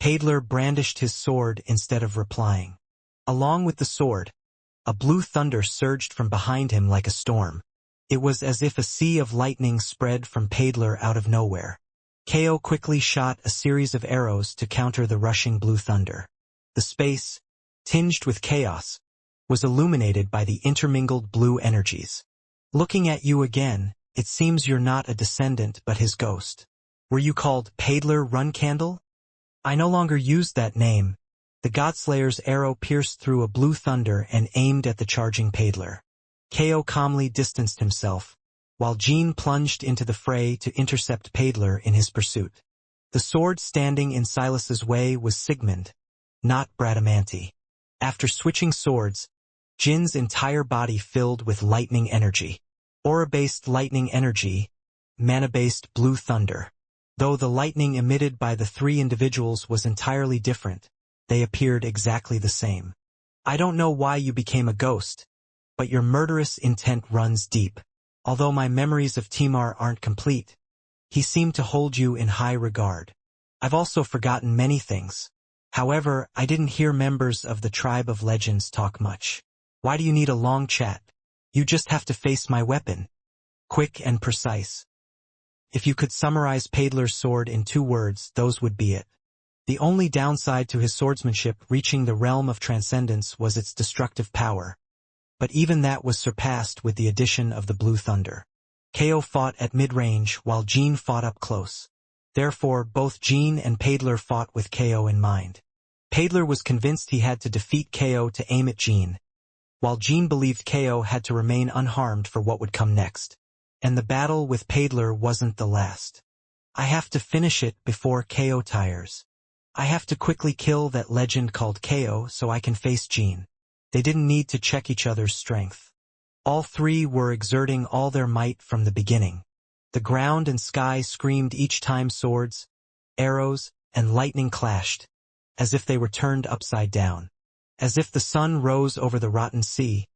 Paidler brandished his sword instead of replying. Along with the sword, a blue thunder surged from behind him like a storm. It was as if a sea of lightning spread from Paidler out of nowhere. Ko quickly shot a series of arrows to counter the rushing blue thunder. The space, tinged with chaos, was illuminated by the intermingled blue energies. Looking at you again, it seems you're not a descendant but his ghost. Were you called Paidler Runcandle? I no longer used that name. The Godslayer's arrow pierced through a blue thunder and aimed at the charging Paidler. Ko calmly distanced himself, while Jean plunged into the fray to intercept Paidler in his pursuit. The sword standing in Silas's way was Sigmund, not Bradamante. After switching swords, Jin's entire body filled with lightning energy. Aura-based lightning energy, mana-based blue thunder. Though the lightning emitted by the three individuals was entirely different, they appeared exactly the same. I don't know why you became a ghost, but your murderous intent runs deep. Although my memories of Timar aren't complete, he seemed to hold you in high regard. I've also forgotten many things. However, I didn't hear members of the Tribe of Legends talk much. Why do you need a long chat? You just have to face my weapon. Quick and precise. If you could summarize Paidler's sword in 2 words, those would be it. The only downside to his swordsmanship reaching the realm of transcendence was its destructive power. But even that was surpassed with the addition of the blue thunder. Ko fought at mid-range while Jean fought up close. Therefore, both Jean and Paidler fought with Ko in mind. Paidler was convinced he had to defeat Ko to aim at Jean, while Jean believed Ko had to remain unharmed for what would come next. And the battle with Paidler wasn't the last. I have to finish it before Ko tires. I have to quickly kill that legend called Ko so I can face Jean. They didn't need to check each other's strength. All three were exerting all their might from the beginning. The ground and sky screamed each time swords, arrows, and lightning clashed, as if they were turned upside down. As if the sun rose over the rotten sea,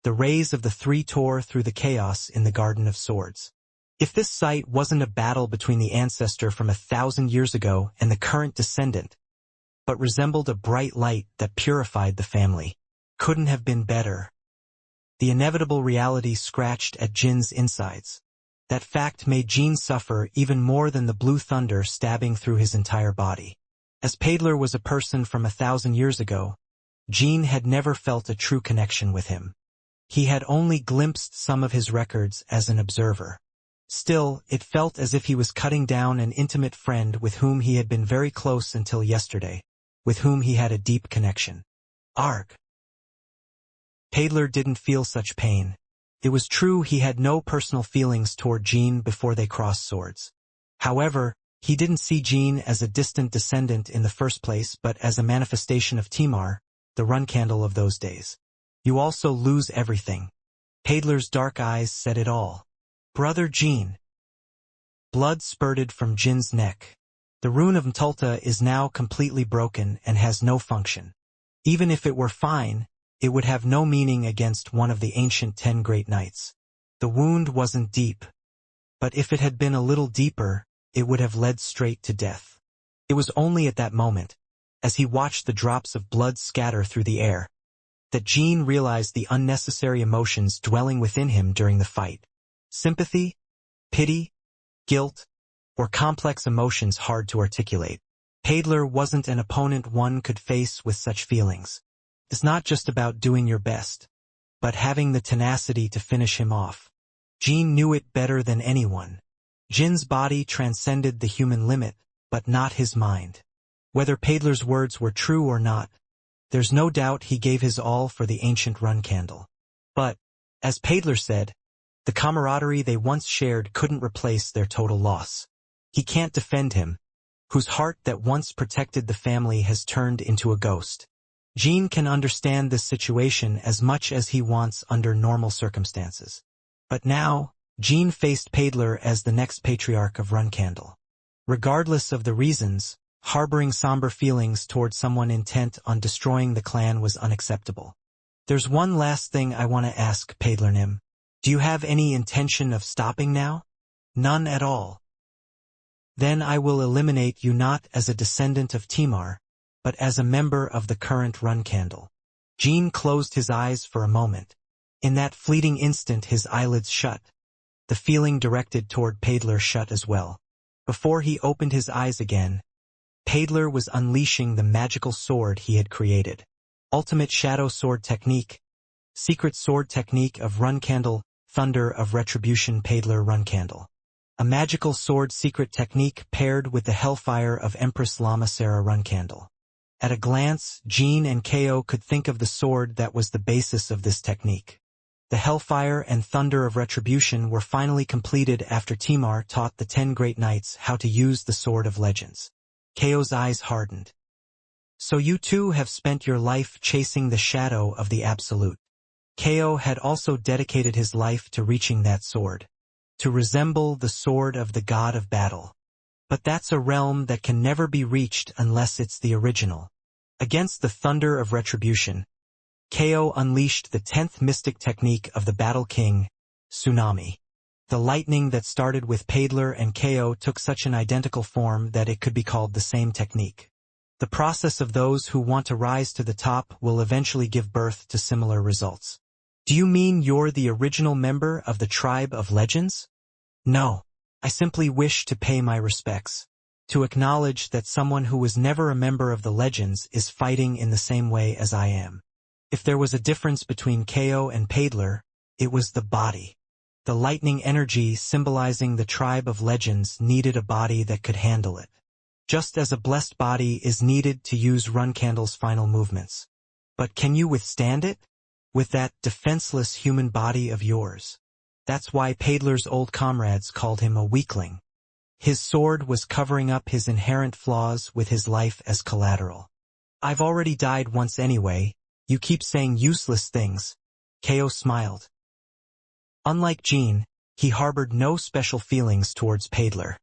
the rays of the three tore through the chaos in the Garden of Swords. If this sight wasn't a battle between the ancestor from 1,000 years ago and the current descendant, but resembled a bright light that purified the family, couldn't have been better. The inevitable reality scratched at Jin's insides. That fact made Jean suffer even more than the blue thunder stabbing through his entire body. As Paidler was a person from 1,000 years ago, Jean had never felt a true connection with him. He had only glimpsed some of his records as an observer. Still, it felt as if he was cutting down an intimate friend with whom he had been very close until yesterday, with whom he had a deep connection. Arg. Paidler didn't feel such pain. It was true he had no personal feelings toward Jean before they crossed swords. However, he didn't see Jean as a distant descendant in the first place but as a manifestation of Timar, the Runcandle of those days. You also lose everything. Paidler's dark eyes said it all. Brother Jean. Blood spurted from Jin's neck. The rune of Mtulta is now completely broken and has no function. Even if it were fine, it would have no meaning against one of the ancient 10 great knights. The wound wasn't deep. But if it had been a little deeper, it would have led straight to death. It was only at that moment, as he watched the drops of blood scatter through the air, that Jean realized the unnecessary emotions dwelling within him during the fight. Sympathy, pity, guilt, or complex emotions hard to articulate. Paidler wasn't an opponent one could face with such feelings. It's not just about doing your best, but having the tenacity to finish him off. Jean knew it better than anyone. Jin's body transcended the human limit, but not his mind. Whether Paidler's words were true or not, there's no doubt he gave his all for the ancient Runcandle. But, as Paidler said, the camaraderie they once shared couldn't replace their total loss. He can't defend him, whose heart that once protected the family has turned into a ghost. Jean can understand this situation as much as he wants under normal circumstances. But now, Jean faced Paidler as the next patriarch of Runcandle. Regardless of the reasons, harboring somber feelings toward someone intent on destroying the clan was unacceptable. There's one last thing I want to ask, Paidlernim. Do you have any intention of stopping now? None at all. Then I will eliminate you not as a descendant of Timar, but as a member of the current Runcandle. Jean closed his eyes for a moment. In that fleeting instant his eyelids shut. The feeling directed toward Paidler shut as well. Before he opened his eyes again, Paidler was unleashing the magical sword he had created. Ultimate Shadow Sword Technique, Secret Sword Technique of Runcandle, Thunder of Retribution Paidler Runcandle. A magical sword secret technique paired with the hellfire of Empress Lama Sarah Runcandle. At a glance, Jean and Ko could think of the sword that was the basis of this technique. The hellfire and thunder of retribution were finally completed after Timar taught the 10 great knights how to use the sword of legends. Ko's eyes hardened. So you too have spent your life chasing the shadow of the absolute. Ko had also dedicated his life to reaching that sword. To resemble the sword of the god of battle. But that's a realm that can never be reached unless it's the original. Against the thunder of retribution, Ko unleashed the 10th mystic technique of the Battle King, Tsunami. The lightning that started with Paidler and Ko took such an identical form that it could be called the same technique. The process of those who want to rise to the top will eventually give birth to similar results. Do you mean you're the original member of the tribe of legends? No. I simply wish to pay my respects. To acknowledge that someone who was never a member of the legends is fighting in the same way as I am. If there was a difference between Ko and Paidler, it was the body. The lightning energy symbolizing the tribe of legends needed a body that could handle it. Just as a blessed body is needed to use Runcandle's final movements. But can you withstand it? With that defenseless human body of yours. That's why Paidler's old comrades called him a weakling. His sword was covering up his inherent flaws with his life as collateral. I've already died once anyway, you keep saying useless things. Ko smiled. Unlike Jean, he harbored no special feelings towards Paidler.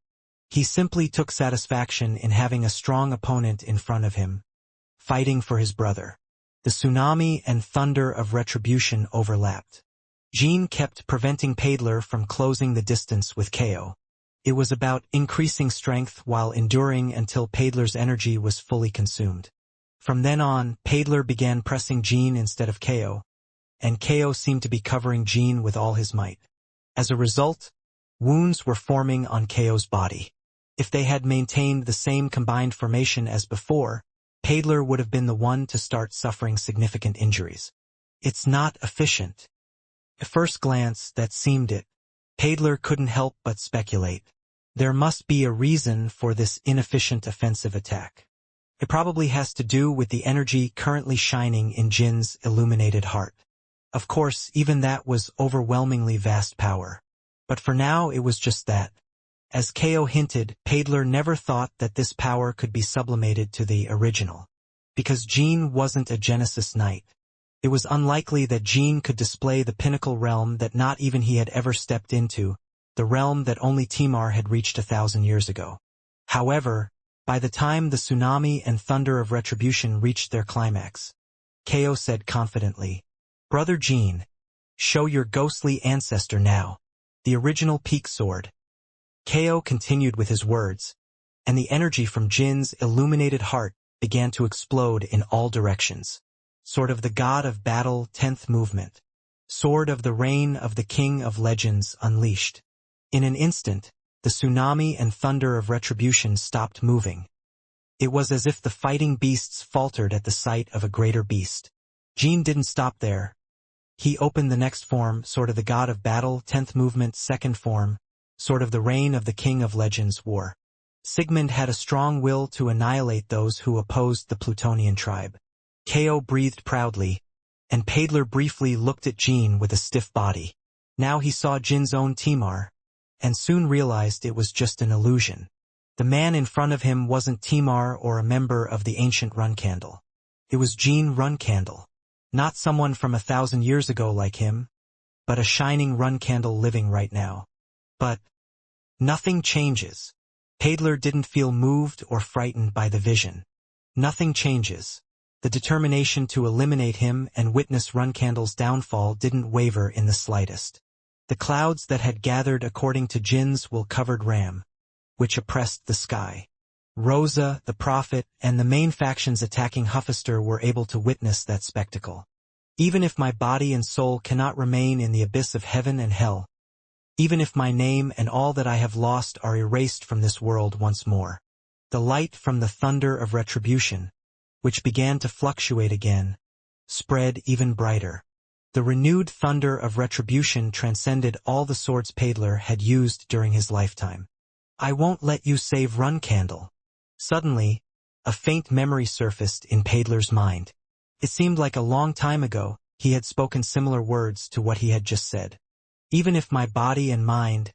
He simply took satisfaction in having a strong opponent in front of him, fighting for his brother. The tsunami and thunder of retribution overlapped. Jean kept preventing Paidler from closing the distance with Ko. It was about increasing strength while enduring until Paidler's energy was fully consumed. From then on, Paidler began pressing Jean instead of Ko, and Ko seemed to be covering Jean with all his might. As a result, wounds were forming on Ko's body. If they had maintained the same combined formation as before, Paidler would have been the one to start suffering significant injuries. It's not efficient. At first glance, that seemed it. Paidler couldn't help but speculate. There must be a reason for this inefficient offensive attack. It probably has to do with the energy currently shining in Jin's illuminated heart. Of course, even that was overwhelmingly vast power. But for now it was just that. As Ko hinted, Paidler never thought that this power could be sublimated to the original. Because Jean wasn't a Genesis Knight. It was unlikely that Jean could display the pinnacle realm that not even he had ever stepped into, the realm that only Timar had reached 1,000 years ago. However, by the time the tsunami and thunder of retribution reached their climax, Ko said confidently, "Brother Jean, show your ghostly ancestor now, the original peak sword." Ko continued with his words, and the energy from Jin's illuminated heart began to explode in all directions. Sword of the God of Battle, 10th movement. Sword of the Reign of the King of Legends unleashed. In an instant, the tsunami and thunder of retribution stopped moving. It was as if the fighting beasts faltered at the sight of a greater beast. Jean didn't stop there. He opened the next form, Sword of the God of Battle, 10th movement, 2nd form. Sword of the Reign of the King of Legends War. Sigmund had a strong will to annihilate those who opposed the Plutonian tribe. Ko breathed proudly, and Paidler briefly looked at Jean with a stiff body. Now he saw Jin's own Timar, and soon realized it was just an illusion. The man in front of him wasn't Timar or a member of the ancient Runcandle. It was Jean Runcandle. Not someone from 1,000 years ago like him, but a shining Runcandle living right now. But nothing changes. Paidler didn't feel moved or frightened by the vision. Nothing changes. The determination to eliminate him and witness Runcandle's downfall didn't waver in the slightest. The clouds that had gathered according to Jin's will covered Ram. which oppressed the sky. Rosa, the prophet, and the main factions attacking Huffister were able to witness that spectacle. Even if my body and soul cannot remain in the abyss of heaven and hell, even if my name and all that I have lost are erased from this world once more, the light from the thunder of retribution, which began to fluctuate again, spread even brighter. The renewed thunder of retribution transcended all the swords Paidler had used during his lifetime. I won't let you save Runcandle. Suddenly, a faint memory surfaced in Paidler's mind. It seemed like a long time ago he had spoken similar words to what he had just said. Even if my body and mind,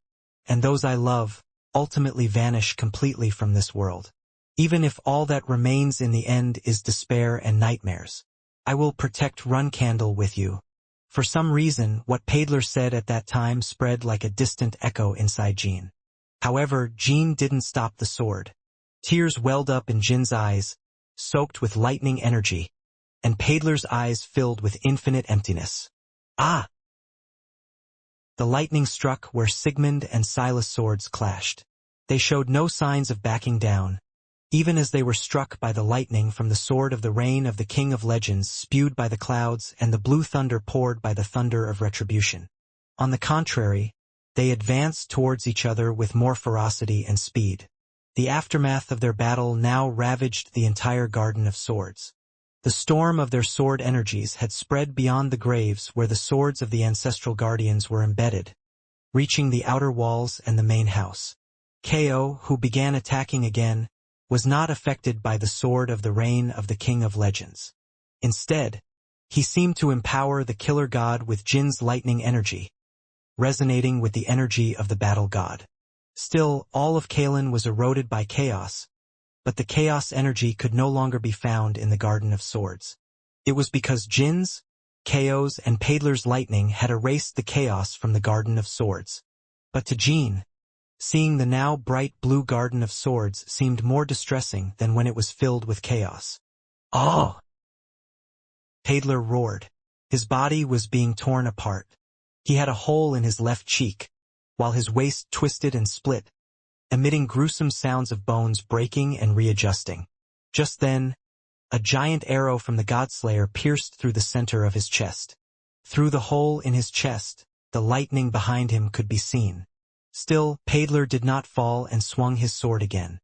and those I love, ultimately vanish completely from this world, even if all that remains in the end is despair and nightmares, I will protect Runcandle with you. For some reason, what Paidler said at that time spread like a distant echo inside Jean. However, Jean didn't stop the sword. Tears welled up in Jin's eyes, soaked with lightning energy, and Paidler's eyes filled with infinite emptiness. Ah! The lightning struck where Sigmund and Silas' swords clashed. They showed no signs of backing down, even as they were struck by the lightning from the sword of the reign of the King of Legends spewed by the clouds and the blue thunder poured by the thunder of retribution. On the contrary, they advanced towards each other with more ferocity and speed. The aftermath of their battle now ravaged the entire Garden of Swords. The storm of their sword energies had spread beyond the graves where the swords of the ancestral guardians were embedded, reaching the outer walls and the main house. Ko, who began attacking again, was not affected by the sword of the reign of the King of Legends. Instead, he seemed to empower the killer god with Jin's lightning energy, resonating with the energy of the battle god. Still, all of Kalen was eroded by chaos, but the chaos energy could no longer be found in the Garden of Swords. It was because Jin's, Ko's, and Paidler's lightning had erased the chaos from the Garden of Swords. But to Jean, seeing the now bright blue Garden of Swords seemed more distressing than when it was filled with chaos. Oh! Paidler roared. His body was being torn apart. He had a hole in his left cheek, while his waist twisted and split, emitting gruesome sounds of bones breaking and readjusting. Just then, a giant arrow from the Godslayer pierced through the center of his chest. Through the hole in his chest, the lightning behind him could be seen. Still, Paidler did not fall and swung his sword again.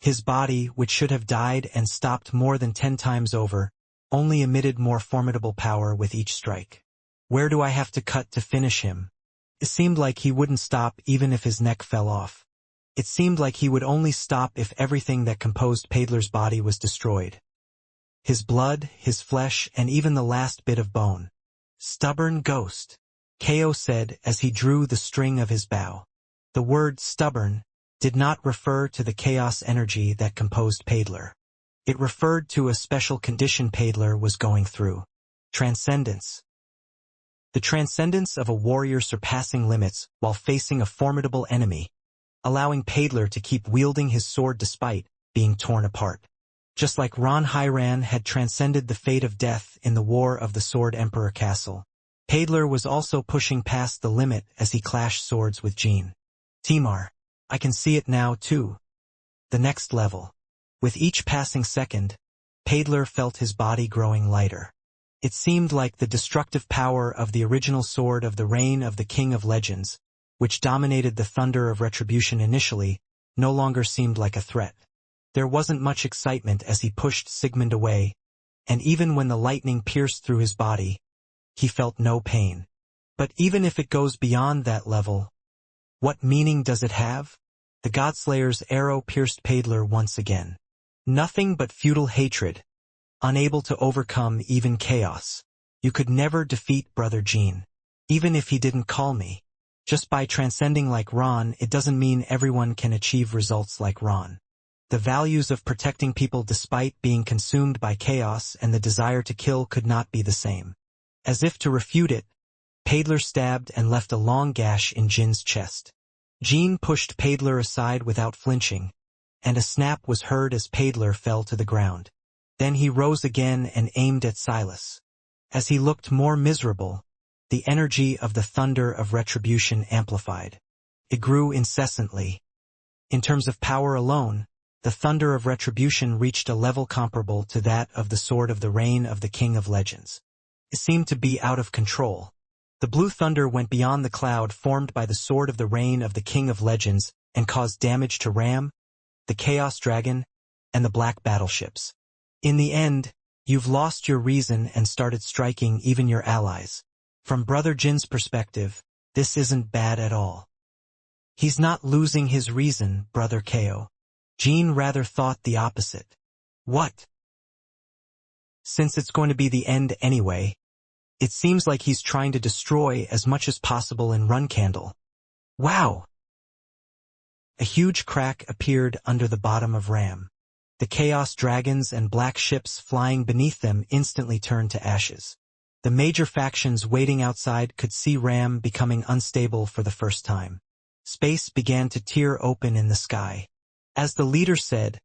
His body, which should have died and stopped more than 10 times over, only emitted more formidable power with each strike. Where do I have to cut to finish him? It seemed like he wouldn't stop even if his neck fell off. It seemed like he would only stop if everything that composed Paidler's body was destroyed. His blood, his flesh, and even the last bit of bone. Stubborn ghost, Ko said as he drew the string of his bow. The word stubborn did not refer to the chaos energy that composed Paidler. It referred to a special condition Paidler was going through. Transcendence. The transcendence of a warrior surpassing limits while facing a formidable enemy, allowing Paidler to keep wielding his sword despite being torn apart. Just like Ron Hyran had transcended the fate of death in the War of the Sword Emperor Castle, Paidler was also pushing past the limit as he clashed swords with Jean. Timar, I can see it now too. The next level. With each passing second, Paidler felt his body growing lighter. It seemed like the destructive power of the original sword of the reign of the King of Legends, which dominated the thunder of retribution initially, no longer seemed like a threat. There wasn't much excitement as he pushed Sigmund away, and even when the lightning pierced through his body, he felt no pain. But even if it goes beyond that level, what meaning does it have? The Godslayer's arrow pierced Paidler once again. Nothing but futile hatred, unable to overcome even chaos. You could never defeat Brother Jean, even if he didn't call me. Just by transcending like Ron, it doesn't mean everyone can achieve results like Ron. The values of protecting people despite being consumed by chaos and the desire to kill could not be the same. As if to refute it, Paidler stabbed and left a long gash in Jin's chest. Jean pushed Paidler aside without flinching, and a snap was heard as Paidler fell to the ground. Then he rose again and aimed at Silas. As he looked more miserable, the energy of the thunder of retribution amplified. It grew incessantly, In terms of power alone, the thunder of retribution reached a level comparable to that of the sword of the reign of the King of Legends. It seemed to be out of control. The blue thunder went beyond the cloud formed by the sword of the reign of the King of Legends and caused damage to Ram, the Chaos Dragon, and the black battleships. In the end, you've lost your reason and started striking even your allies. From Brother Jin's perspective, this isn't bad at all. He's not losing his reason, Brother Ko. Jin rather thought the opposite. What? Since it's going to be the end anyway, it seems like he's trying to destroy as much as possible in Runcandle. Wow! A huge crack appeared under the bottom of Ram. The Chaos Dragons and black ships flying beneath them instantly turned to ashes. The major factions waiting outside could see Ram becoming unstable for the first time. Space began to tear open in the sky. As the leader said,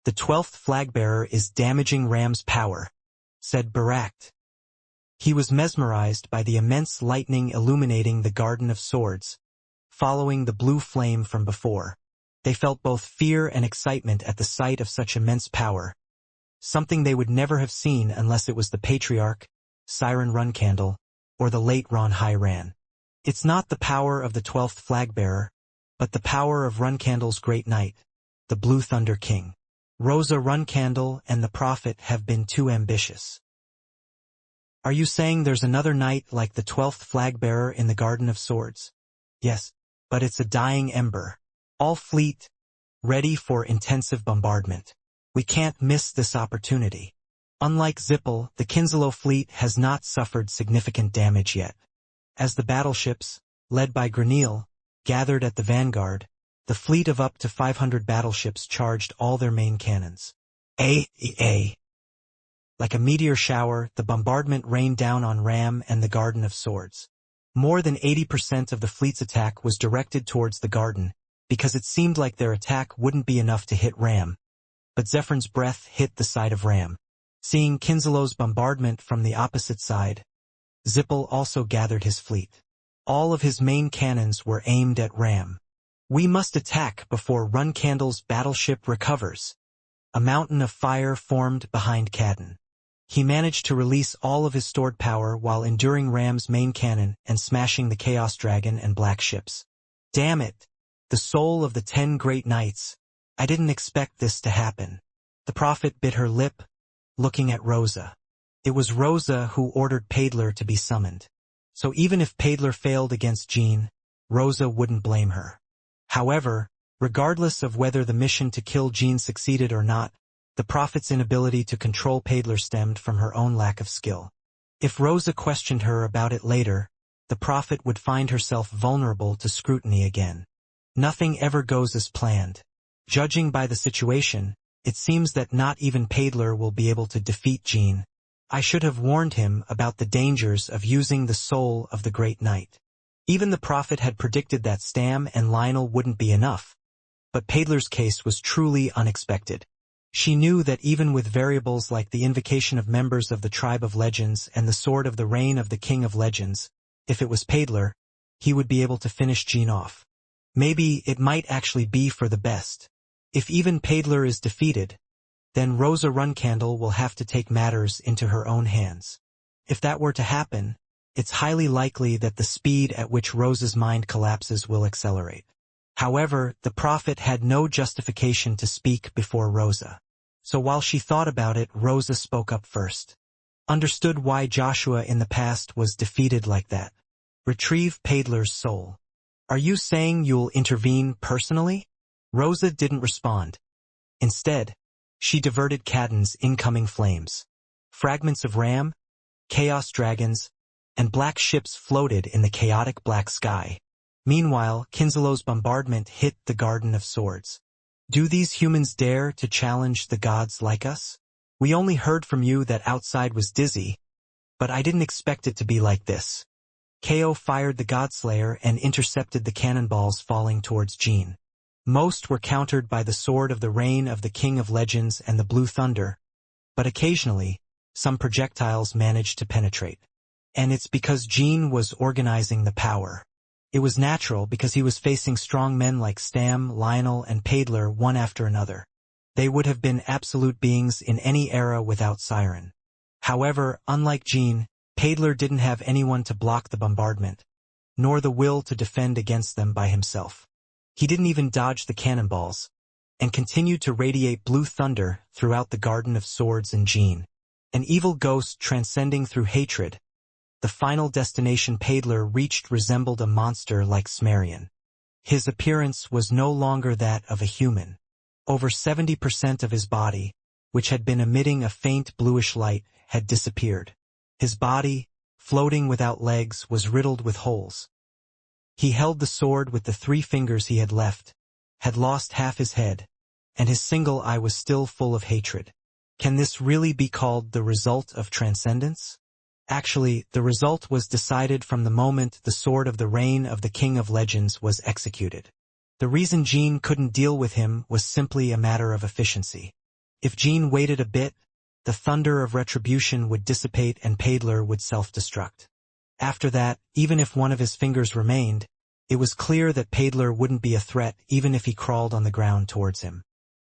"The 12th flagbearer is damaging Ram's power," said Barak. He was mesmerized by the immense lightning illuminating the Garden of Swords, following the blue flame from before. They felt both fear and excitement at the sight of such immense power, something they would never have seen unless it was the Patriarch, Siren Runcandle, or the late Ron Hyran. It's not the power of the 12th flagbearer, but the power of Runcandle's great knight, the Blue Thunder King. Rosa Runcandle and the Prophet have been too ambitious. Are you saying there's another knight like the 12th flagbearer in the Garden of Swords? Yes, but it's a dying ember. All fleet, ready for intensive bombardment. We can't miss this opportunity. Unlike Zippel, the Kinselo fleet has not suffered significant damage yet. As the battleships, led by Granil, gathered at the vanguard, the fleet of up to 500 battleships charged all their main cannons. Like a meteor shower, the bombardment rained down on Ram and the Garden of Swords. More than 80% of the fleet's attack was directed towards the garden, because it seemed like their attack wouldn't be enough to hit Ram. But Zephyrn's breath hit the side of Ram. Seeing Kinselo's bombardment from the opposite side, Zippel also gathered his fleet. All of his main cannons were aimed at Ram. "We must attack before Runcandle's battleship recovers." A mountain of fire formed behind Cadden. He managed to release all of his stored power while enduring Ram's main cannon and smashing the Chaos Dragon and black ships. Damn it! The soul of the 10 great knights. I didn't expect this to happen. The Prophet bit her lip, looking at Rosa. It was Rosa who ordered Paidler to be summoned. So even if Paidler failed against Jean, Rosa wouldn't blame her. However, regardless of whether the mission to kill Jean succeeded or not, the Prophet's inability to control Paidler stemmed from her own lack of skill. If Rosa questioned her about it later, the Prophet would find herself vulnerable to scrutiny again. Nothing ever goes as planned. Judging by the situation, it seems that not even Paidler will be able to defeat Jean. I should have warned him about the dangers of using the soul of the Great Knight. Even the Prophet had predicted that Stam and Lionel wouldn't be enough. But Paidler's case was truly unexpected. She knew that even with variables like the invocation of members of the Tribe of Legends and the sword of the reign of the King of Legends, if it was Paidler, he would be able to finish Jean off. Maybe it might actually be for the best. If even Paidler is defeated, then Rosa Runcandle will have to take matters into her own hands. If that were to happen, it's highly likely that the speed at which Rosa's mind collapses will accelerate. However, the Prophet had no justification to speak before Rosa. So while she thought about it, Rosa spoke up first. Understood why Joshua in the past was defeated like that. Retrieve Paidler's soul. Are you saying you'll intervene personally? Rosa didn't respond. Instead, she diverted Cadden's incoming flames. Fragments of Ram, Chaos Dragons, and black ships floated in the chaotic black sky. Meanwhile, Kinselo's bombardment hit the Garden of Swords. Do these humans dare to challenge the gods like us? We only heard from you that outside was dizzy, but I didn't expect it to be like this. Ko fired the Godslayer and intercepted the cannonballs falling towards Jean. Most were countered by the sword of the reign of the King of Legends and the Blue Thunder, but occasionally, some projectiles managed to penetrate. And it's because Jean was organizing the power. It was natural because he was facing strong men like Stam, Lionel, and Paidler one after another. They would have been absolute beings in any era without Siren. However, unlike Jean, Paidler didn't have anyone to block the bombardment, nor the will to defend against them by himself. He didn't even dodge the cannonballs, and continued to radiate blue thunder throughout the Garden of Swords and Jean. An evil ghost transcending through hatred, the final destination Paidler reached resembled a monster like Smarian. His appearance was no longer that of a human. Over 70% of his body, which had been emitting a faint bluish light, had disappeared. His body, floating without legs, was riddled with holes. He held the sword with the 3 fingers he had left, had lost half his head, and his single eye was still full of hatred. Can this really be called the result of transcendence? Actually, the result was decided from the moment the sword of the reign of the King of Legends was executed. The reason Jean couldn't deal with him was simply a matter of efficiency. If Jean waited a bit, the thunder of retribution would dissipate and Paidler would self-destruct. After that, even if one of his fingers remained, it was clear that Paidler wouldn't be a threat even if he crawled on the ground towards him.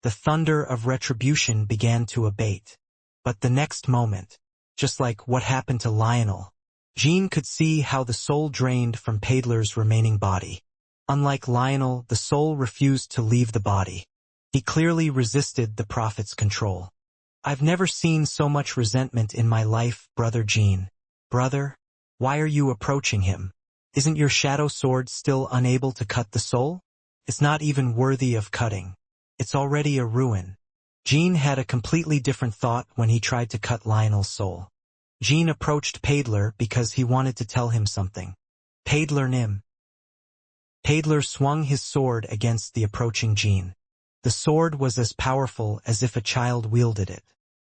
The thunder of retribution began to abate. But the next moment, just like what happened to Lionel, Jean could see how the soul drained from Paidler's remaining body. Unlike Lionel, the soul refused to leave the body. He clearly resisted the prophet's control. I've never seen so much resentment in my life, Brother Jean. Brother, why are you approaching him? Isn't your shadow sword still unable to cut the soul? It's not even worthy of cutting. It's already a ruin. Jean had a completely different thought when he tried to cut Lionel's soul. Jean approached Paidler because he wanted to tell him something. Paidler Nim. Paidler swung his sword against the approaching Jean. The sword was as powerful as if a child wielded it.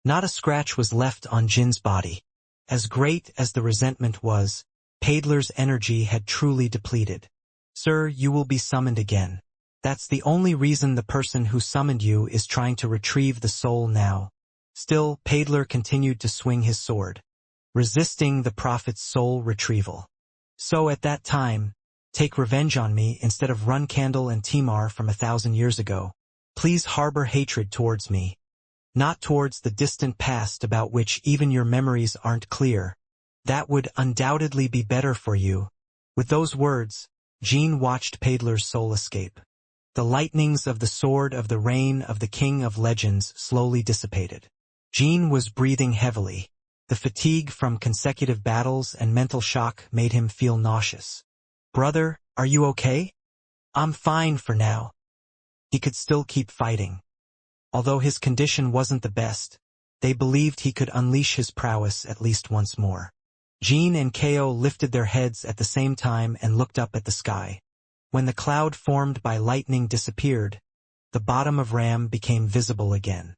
Not a scratch was left on Jin's body. As great as the resentment was, Paidler's energy had truly depleted. Sir, you will be summoned again. That's the only reason the person who summoned you is trying to retrieve the soul now. Still, Paidler continued to swing his sword, resisting the prophet's soul retrieval. So at that time, take revenge on me instead of Runcandle and Timar from 1,000 years ago. Please harbor hatred towards me, not towards the distant past about which even your memories aren't clear. That would undoubtedly be better for you. With those words, Jean watched Paidler's soul escape. The lightnings of the sword of the reign of the King of Legends slowly dissipated. Jean was breathing heavily. The fatigue from consecutive battles and mental shock made him feel nauseous. Brother, are you okay? I'm fine for now. He could still keep fighting. Although his condition wasn't the best, they believed he could unleash his prowess at least once more. Jean and Ko lifted their heads at the same time and looked up at the sky. When the cloud formed by lightning disappeared, the bottom of Ram became visible again.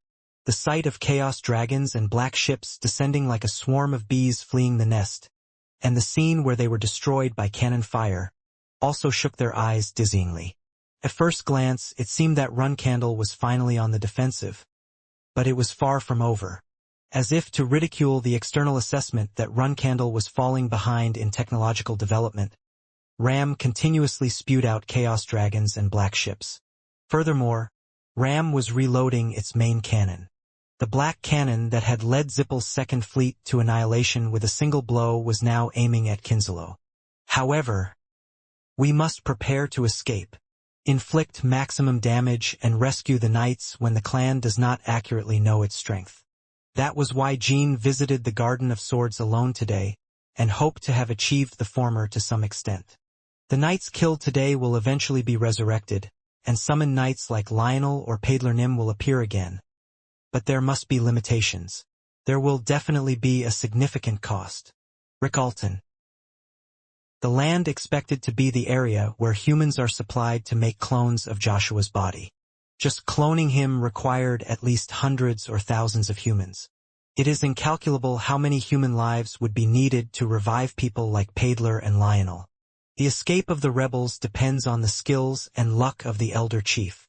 The sight of chaos dragons and black ships descending like a swarm of bees fleeing the nest, and the scene where they were destroyed by cannon fire, also shook their eyes dizzyingly. At first glance, it seemed that Runcandle was finally on the defensive. But it was far from over. As if to ridicule the external assessment that Runcandle was falling behind in technological development, Ram continuously spewed out chaos dragons and black ships. Furthermore, Ram was reloading its main cannon. The black cannon that had led Zippel's second fleet to annihilation with a single blow was now aiming at Kinslow. However, we must prepare to escape, inflict maximum damage and rescue the knights when the clan does not accurately know its strength. That was why Jean visited the Garden of Swords alone today, and hoped to have achieved the former to some extent. The knights killed today will eventually be resurrected, and summoned knights like Lionel or Paidler Nim will appear again. But there must be limitations. There will definitely be a significant cost. Rick Alton. The land expected to be the area where humans are supplied to make clones of Joshua's body. Just cloning him required at least hundreds or thousands of humans. It is incalculable how many human lives would be needed to revive people like Paidler and Lionel. The escape of the rebels depends on the skills and luck of the elder chief.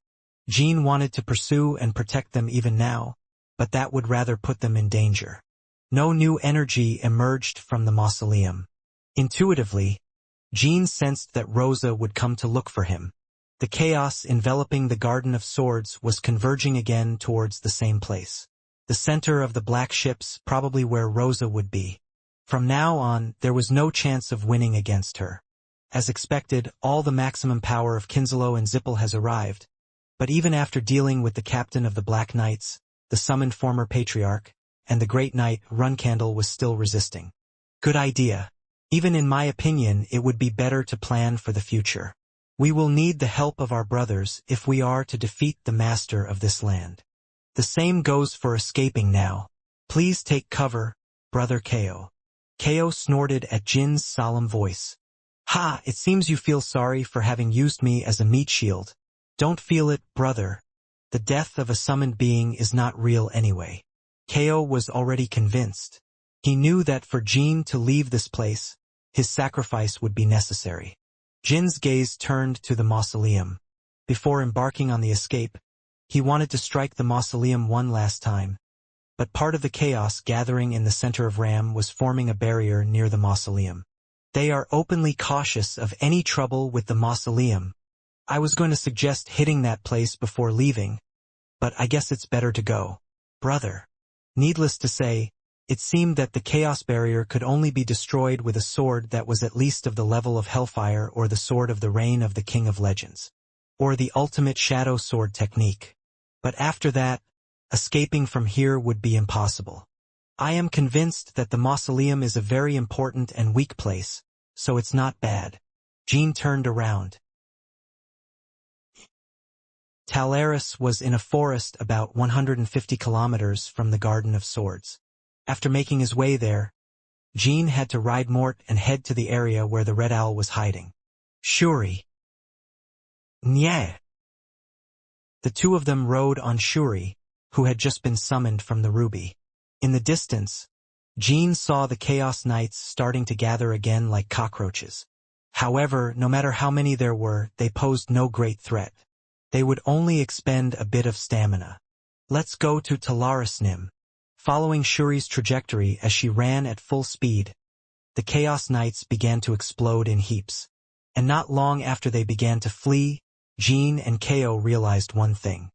Jean wanted to pursue and protect them even now, but that would rather put them in danger. No new energy emerged from the mausoleum. Intuitively, Jean sensed that Rosa would come to look for him. The chaos enveloping the Garden of Swords was converging again towards the same place. The center of the black ships, probably where Rosa would be. From now on, there was no chance of winning against her. As expected, all the maximum power of Kinslow and Zippel has arrived. But even after dealing with the captain of the Black Knights, the summoned former patriarch, and the great knight, Runcandle was still resisting. Good idea. Even in my opinion, it would be better to plan for the future. We will need the help of our brothers if we are to defeat the master of this land. The same goes for escaping now. Please take cover, brother Ko. Ko snorted at Jin's solemn voice. Ha, it seems you feel sorry for having used me as a meat shield. Don't feel it, brother. The death of a summoned being is not real anyway. Ko was already convinced. He knew that for Jin to leave this place, his sacrifice would be necessary. Jin's gaze turned to the mausoleum. Before embarking on the escape, he wanted to strike the mausoleum one last time. But part of the chaos gathering in the center of Ram was forming a barrier near the mausoleum. They are openly cautious of any trouble with the mausoleum. I was going to suggest hitting that place before leaving, but I guess it's better to go. Brother. Needless to say, it seemed that the chaos barrier could only be destroyed with a sword that was at least of the level of Hellfire or the sword of the reign of the King of Legends. Or the ultimate shadow sword technique. But after that, escaping from here would be impossible. I am convinced that the mausoleum is a very important and weak place, so it's not bad. Jean turned around. Talaris was in a forest about 150 kilometers from the Garden of Swords. After making his way there, Jean had to ride Mort and head to the area where the Red Owl was hiding. Shuri. Nye. The two of them rode on Shuri, who had just been summoned from the Ruby. In the distance, Jean saw the Chaos Knights starting to gather again like cockroaches. However, no matter how many there were, they posed no great threat. They would only expend a bit of stamina. Let's go to Talarisnim. Following Shuri's trajectory as she ran at full speed, the Chaos Knights began to explode in heaps. And not long after they began to flee, Jean and Ko realized one thing.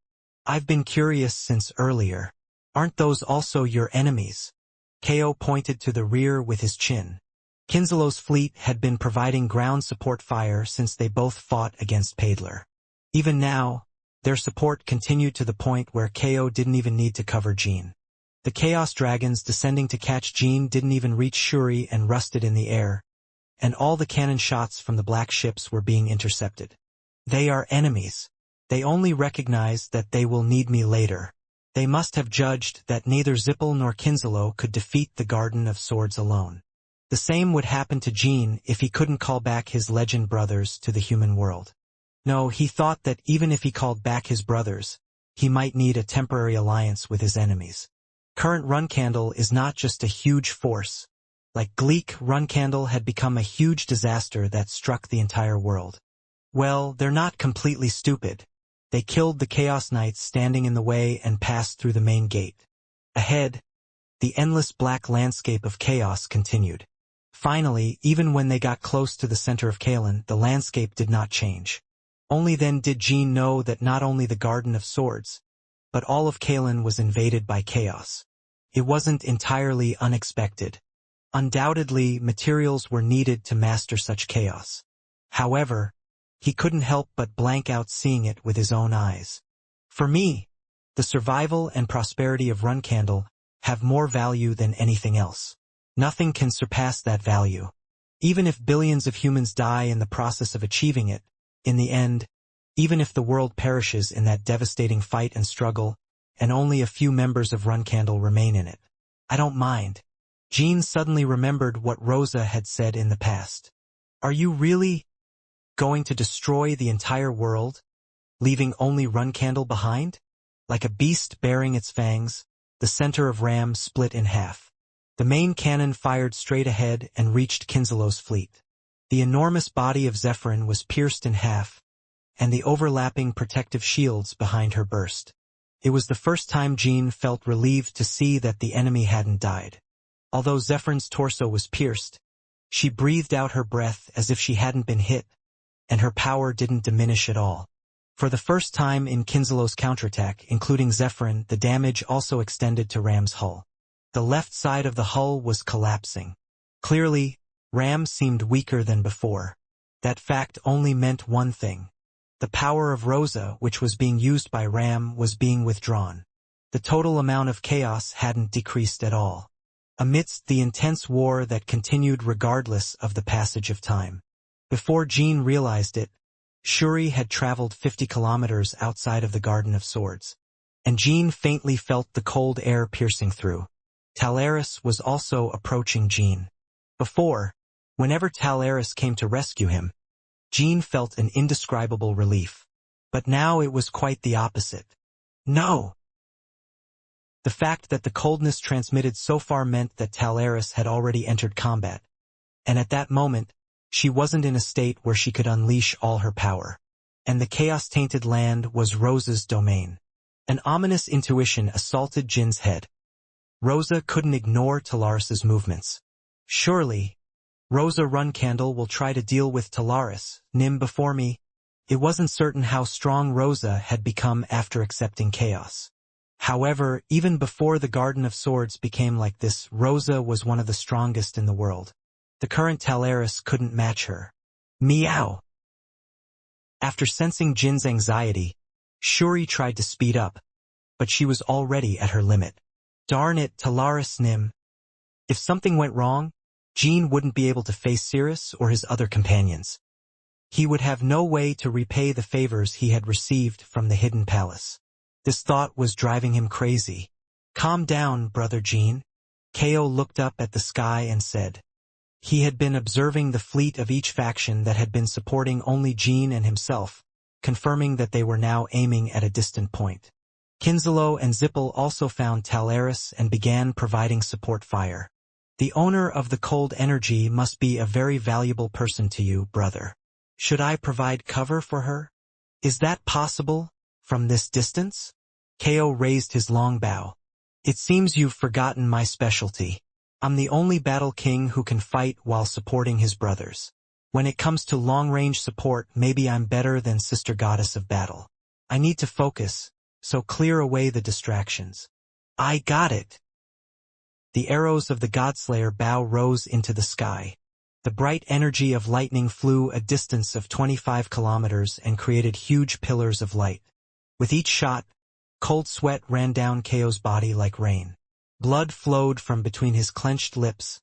I've been curious since earlier. Aren't those also your enemies? Ko pointed to the rear with his chin. Kinslow's fleet had been providing ground support fire since they both fought against Paidler. Even now, their support continued to the point where Ko didn't even need to cover Jean. The Chaos Dragons descending to catch Jean didn't even reach Shuri and rusted in the air, and all the cannon shots from the black ships were being intercepted. They are enemies. They only recognize that they will need me later. They must have judged that neither Zippel nor Kinslow could defeat the Garden of Swords alone. The same would happen to Jean if he couldn't call back his legend brothers to the human world. No, he thought that even if he called back his brothers, he might need a temporary alliance with his enemies. Current Runcandle is not just a huge force. Like Gleek, Runcandle had become a huge disaster that struck the entire world. Well, they're not completely stupid. They killed the Chaos Knights standing in the way and passed through the main gate. Ahead, the endless black landscape of chaos continued. Finally, even when they got close to the center of Kalen, the landscape did not change. Only then did Jean know that not only the Garden of Swords, but all of Kalen was invaded by chaos. It wasn't entirely unexpected. Undoubtedly, materials were needed to master such chaos. However, he couldn't help but blank out seeing it with his own eyes. For me, the survival and prosperity of Runcandle have more value than anything else. Nothing can surpass that value. Even if billions of humans die in the process of achieving it, in the end, even if the world perishes in that devastating fight and struggle, and only a few members of Runcandle remain in it, I don't mind. Jean suddenly remembered what Rosa had said in the past. Are you really going to destroy the entire world, leaving only Runcandle behind? Like a beast bearing its fangs, the center of Ram split in half. The main cannon fired straight ahead and reached Kinslow's fleet. The enormous body of Zephyrin was pierced in half, and the overlapping protective shields behind her burst. It was the first time Jean felt relieved to see that the enemy hadn't died. Although Zephyrn's torso was pierced, She breathed out her breath as if she hadn't been hit, and her power didn't diminish at all. For the first time in Kinzelo's counterattack, including Zephyrin, the damage also extended to Ram's hull. The left side of the hull was collapsing. Clearly, Ram seemed weaker than before. That fact only meant one thing. The power of Rosa, which was being used by Ram, was being withdrawn. The total amount of chaos hadn't decreased at all. Amidst the intense war that continued regardless of the passage of time. Before Jean realized it, Shuri had traveled 50 kilometers outside of the Garden of Swords. And Jean faintly felt the cold air piercing through. Talaris was also approaching Jean. Before, whenever Talaris came to rescue him, Jean felt an indescribable relief. But now it was quite the opposite. No! The fact that the coldness transmitted so far meant that Talaris had already entered combat. And at that moment, she wasn't in a state where she could unleash all her power. And the chaos-tainted land was Rosa's domain. An ominous intuition assaulted Jin's head. Rosa couldn't ignore Talaris's movements. Surely, Rosa Runcandle will try to deal with Talaris, Nim before me. It wasn't certain how strong Rosa had become after accepting chaos. However, even before the Garden of Swords became like this, Rosa was one of the strongest in the world. The current Talaris couldn't match her. Meow! After sensing Jin's anxiety, Shuri tried to speed up, but she was already at her limit. Darn it, Talaris Nim. If something went wrong, Jean wouldn't be able to face Cirrus or his other companions. He would have no way to repay the favors he had received from the Hidden Palace. This thought was driving him crazy. Calm down, brother Jean. Ko looked up at the sky and said. He had been observing the fleet of each faction that had been supporting only Jean and himself, confirming that they were now aiming at a distant point. Kinzelo and Zippel also found Talaris and began providing support fire. The owner of the cold energy must be a very valuable person to you, brother. Should I provide cover for her? Is that possible, from this distance? Ko raised his long bow. It seems you've forgotten my specialty. I'm the only battle king who can fight while supporting his brothers. When it comes to long-range support, maybe I'm better than Sister Goddess of Battle. I need to focus, so clear away the distractions. I got it. The arrows of the Godslayer bow rose into the sky. The bright energy of lightning flew a distance of 25 kilometers and created huge pillars of light. With each shot, cold sweat ran down Ko's body like rain. Blood flowed from between his clenched lips,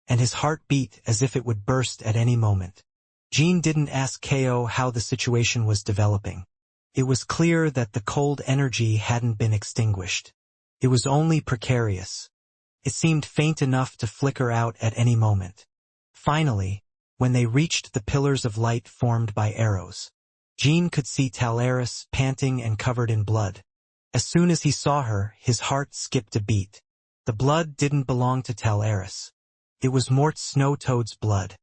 and his heart beat as if it would burst at any moment. Jean didn't ask Ko how the situation was developing. It was clear that the cold energy hadn't been extinguished. It was only precarious. It seemed faint enough to flicker out at any moment. Finally, when they reached the pillars of light formed by arrows, Jean could see Talaris panting and covered in blood. As soon as he saw her, his heart skipped a beat. The blood didn't belong to Talaris. It was Mort's Snow Toad's blood.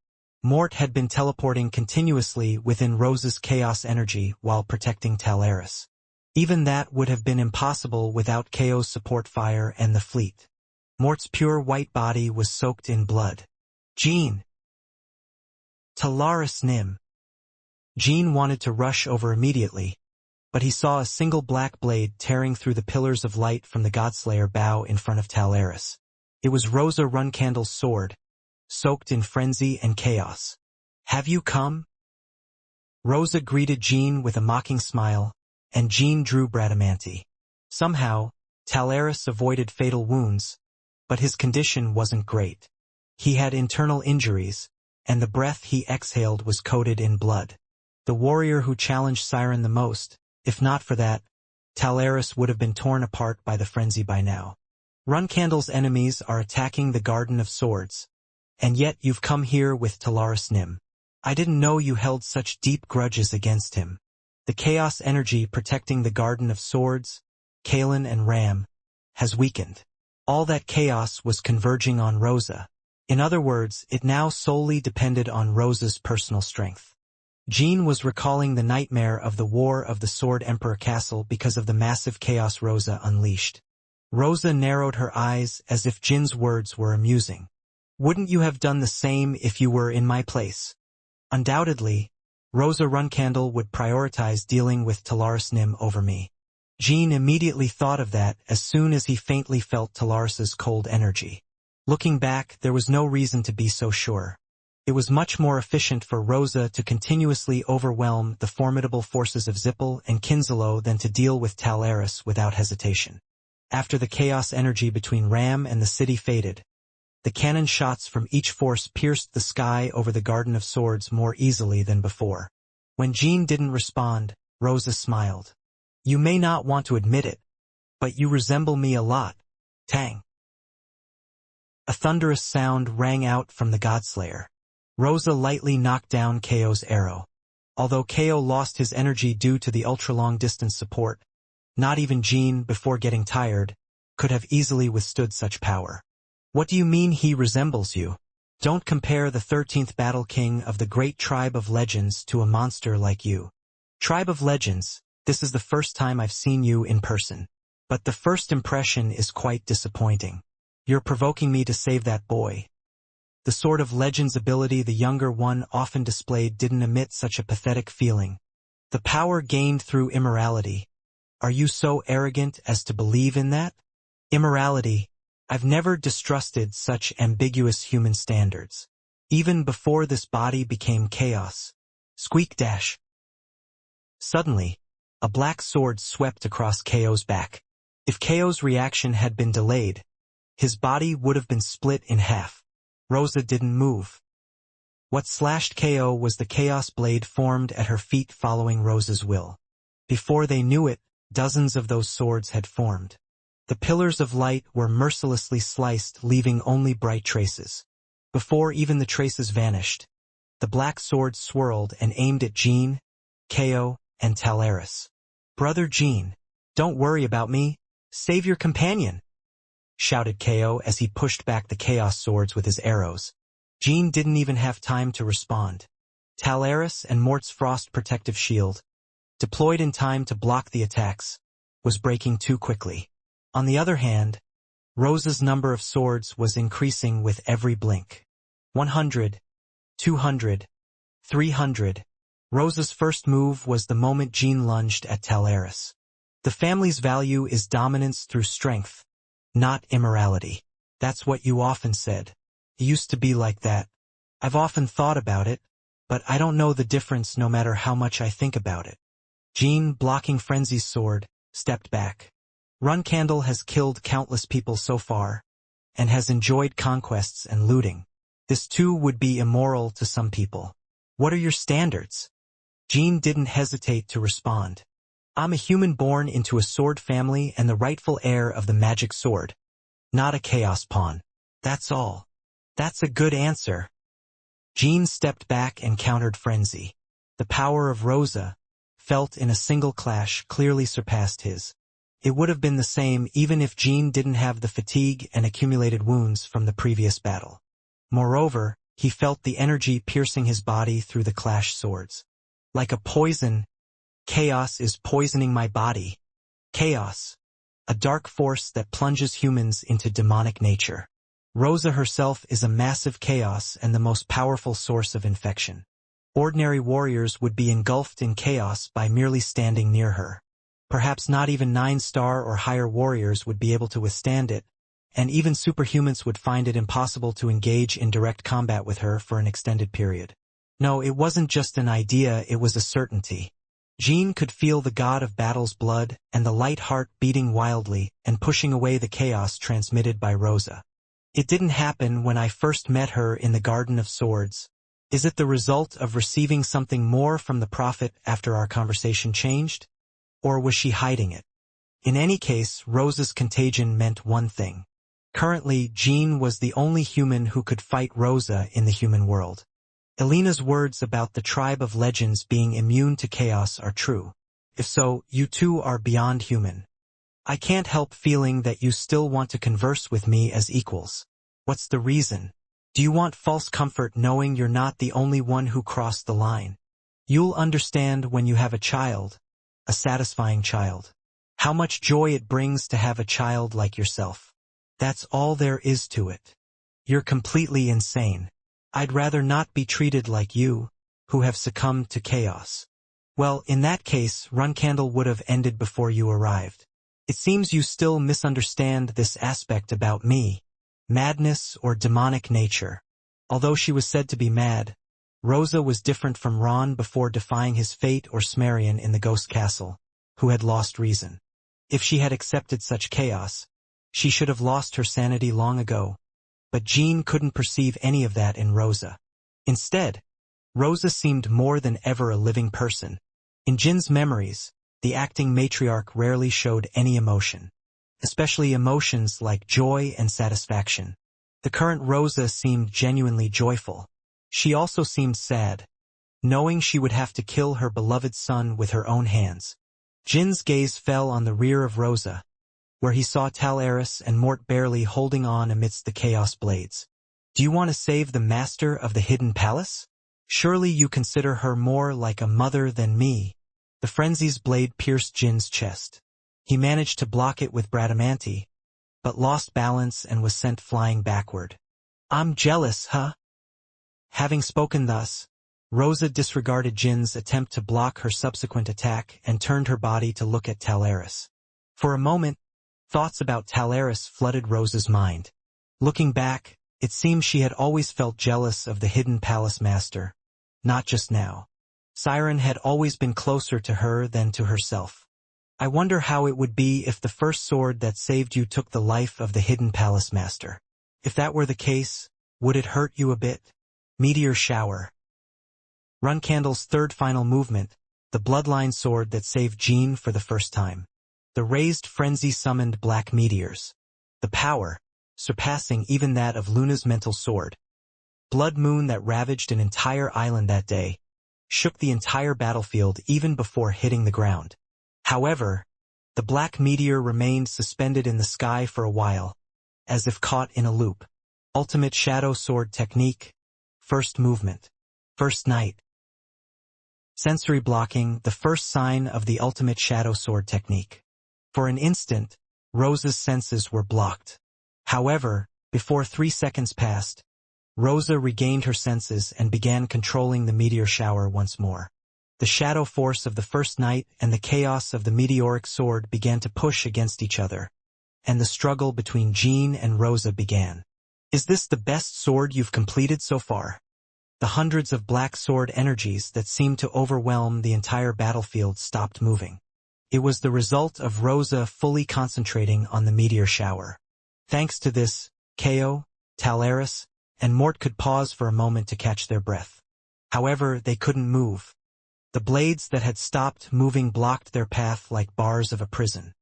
Mort had been teleporting continuously within Rosa's chaos energy while protecting Talaris. Even that would have been impossible without Ko's support fire and the fleet. Mort's pure white body was soaked in blood. Jean! Talaris Nim! Jean wanted to rush over immediately, but he saw a single black blade tearing through the pillars of light from the Godslayer bow in front of Talaris. It was Rosa Runcandle's sword, soaked in frenzy and chaos. Have you come? Rosa greeted Jean with a mocking smile, and Jean drew Bradamanti. Somehow, Talaris avoided fatal wounds, but his condition wasn't great. He had internal injuries, and the breath he exhaled was coated in blood. The warrior who challenged Siren the most, if not for that, Talaris would have been torn apart by the frenzy by now. Runcandle's enemies are attacking the Garden of Swords, and yet you've come here with Talaris Nim. I didn't know you held such deep grudges against him. The chaos energy protecting the Garden of Swords, Kalen and Ram, has weakened. All that chaos was converging on Rosa. In other words, it now solely depended on Rosa's personal strength. Jean was recalling the nightmare of the War of the Sword Emperor Castle because of the massive chaos Rosa unleashed. Rosa narrowed her eyes as if Jin's words were amusing. Wouldn't you have done the same if you were in my place? Undoubtedly, Rosa Runcandle would prioritize dealing with Talaris Nim over me. Jean immediately thought of that as soon as he faintly felt Talaris's cold energy. Looking back, there was no reason to be so sure. It was much more efficient for Rosa to continuously overwhelm the formidable forces of Zippel and Kinselo than to deal with Talaris without hesitation. After the chaos energy between Ram and the city faded, the cannon shots from each force pierced the sky over the Garden of Swords more easily than before. When Jean didn't respond, Rosa smiled. You may not want to admit it, but you resemble me a lot. Tang. A thunderous sound rang out from the Godslayer. Rosa lightly knocked down KO's arrow. Although KO lost his energy due to the ultra-long distance support, not even Jean, before getting tired, could have easily withstood such power. What do you mean he resembles you? Don't compare the 13th Battle King of the great tribe of legends to a monster like you. Tribe of legends, this is the first time I've seen you in person. But the first impression is quite disappointing. You're provoking me to save that boy. The sort of legends ability the younger one often displayed didn't emit such a pathetic feeling. The power gained through immorality. Are you so arrogant as to believe in that? Immorality. I've never distrusted such ambiguous human standards. Even before this body became chaos. Squeak dash. Suddenly, a black sword swept across KO's back. If KO's reaction had been delayed, his body would have been split in half. Rosa didn't move. What slashed KO was the chaos blade formed at her feet following Rosa's will. Before they knew it, dozens of those swords had formed. The pillars of light were mercilessly sliced, leaving only bright traces. Before even the traces vanished, the black sword swirled and aimed at Jean, KO, and Talaris. Brother Jean, don't worry about me. Save your companion, shouted KO as he pushed back the chaos swords with his arrows. Jean didn't even have time to respond. Talaris and Mort's frost protective shield, deployed in time to block the attacks, was breaking too quickly. On the other hand, Rosa's number of swords was increasing with every blink. 100, 200, 300. Rosa's first move was the moment Jean lunged at Talaris. The family's value is dominance through strength, not immorality. That's what you often said. It used to be like that. I've often thought about it, but I don't know the difference no matter how much I think about it. Jean, blocking Frenzy's sword, stepped back. Runcandle has killed countless people so far, and has enjoyed conquests and looting. This too would be immoral to some people. What are your standards? Jean didn't hesitate to respond. I'm a human born into a sword family and the rightful heir of the magic sword. Not a chaos pawn. That's all. That's a good answer. Jean stepped back and countered Frenzy. The power of Rosa, felt in a single clash, clearly surpassed his. It would have been the same even if Jean didn't have the fatigue and accumulated wounds from the previous battle. Moreover, he felt the energy piercing his body through the clash swords. Like a poison, chaos is poisoning my body. Chaos, a dark force that plunges humans into demonic nature. Rosa herself is a massive chaos and the most powerful source of infection. Ordinary warriors would be engulfed in chaos by merely standing near her. Perhaps not even 9-star or higher warriors would be able to withstand it, and even superhumans would find it impossible to engage in direct combat with her for an extended period. No, it wasn't just an idea, it was a certainty. Jean could feel the god of battle's blood and the light heart beating wildly and pushing away the chaos transmitted by Rosa. It didn't happen when I first met her in the Garden of Swords. Is it the result of receiving something more from the prophet after our conversation changed? Or was she hiding it? In any case, Rosa's contagion meant one thing. Currently, Jean was the only human who could fight Rosa in the human world. Elena's words about the tribe of legends being immune to chaos are true. If so, you too are beyond human. I can't help feeling that you still want to converse with me as equals. What's the reason? Do you want false comfort knowing you're not the only one who crossed the line? You'll understand when you have a child, a satisfying child. How much joy it brings to have a child like yourself. That's all there is to it. You're completely insane. I'd rather not be treated like you, who have succumbed to chaos. Well, in that case, Runcandle would have ended before you arrived. It seems you still misunderstand this aspect about me. Madness or demonic nature. Although she was said to be mad, Rosa was different from Ron before defying his fate or Smarion in the Ghost Castle, who had lost reason. If she had accepted such chaos, she should have lost her sanity long ago. But Jean couldn't perceive any of that in Rosa. Instead, Rosa seemed more than ever a living person. In Jin's memories, the acting matriarch rarely showed any emotion, especially emotions like joy and satisfaction. The current Rosa seemed genuinely joyful. She also seemed sad, knowing she would have to kill her beloved son with her own hands. Jin's gaze fell on the rear of Rosa, where he saw Talaris and Mort barely holding on amidst the chaos blades. Do you want to save the master of the hidden palace? Surely you consider her more like a mother than me. The frenzy's blade pierced Jin's chest. He managed to block it with Bradamanti, but lost balance and was sent flying backward. I'm jealous, huh? Having spoken thus, Rosa disregarded Jin's attempt to block her subsequent attack and turned her body to look at Talaris. For a moment, thoughts about Talaris flooded Rosa's mind. Looking back, it seemed she had always felt jealous of the hidden palace master. Not just now. Siren had always been closer to her than to herself. I wonder how it would be if the first sword that saved you took the life of the hidden palace master. If that were the case, would it hurt you a bit? Meteor shower. Runcandle's third final movement, the bloodline sword that saved Jean for the first time. The raised frenzy summoned black meteors. The power, surpassing even that of Luna's mental sword. Blood moon that ravaged an entire island that day, shook the entire battlefield even before hitting the ground. However, the black meteor remained suspended in the sky for a while, as if caught in a loop. Ultimate shadow sword technique. First movement. First night. Sensory blocking, the first sign of the ultimate shadow sword technique. For an instant, Rosa's senses were blocked. However, before 3 seconds passed, Rosa regained her senses and began controlling the meteor shower once more. The shadow force of the first night and the chaos of the meteoric sword began to push against each other, and the struggle between Jean and Rosa began. Is this the best sword you've completed so far? The hundreds of black sword energies that seemed to overwhelm the entire battlefield stopped moving. It was the result of Rosa fully concentrating on the meteor shower. Thanks to this, Ko, Talaris, and Mort could pause for a moment to catch their breath. However, they couldn't move. The blades that had stopped moving blocked their path like bars of a prison.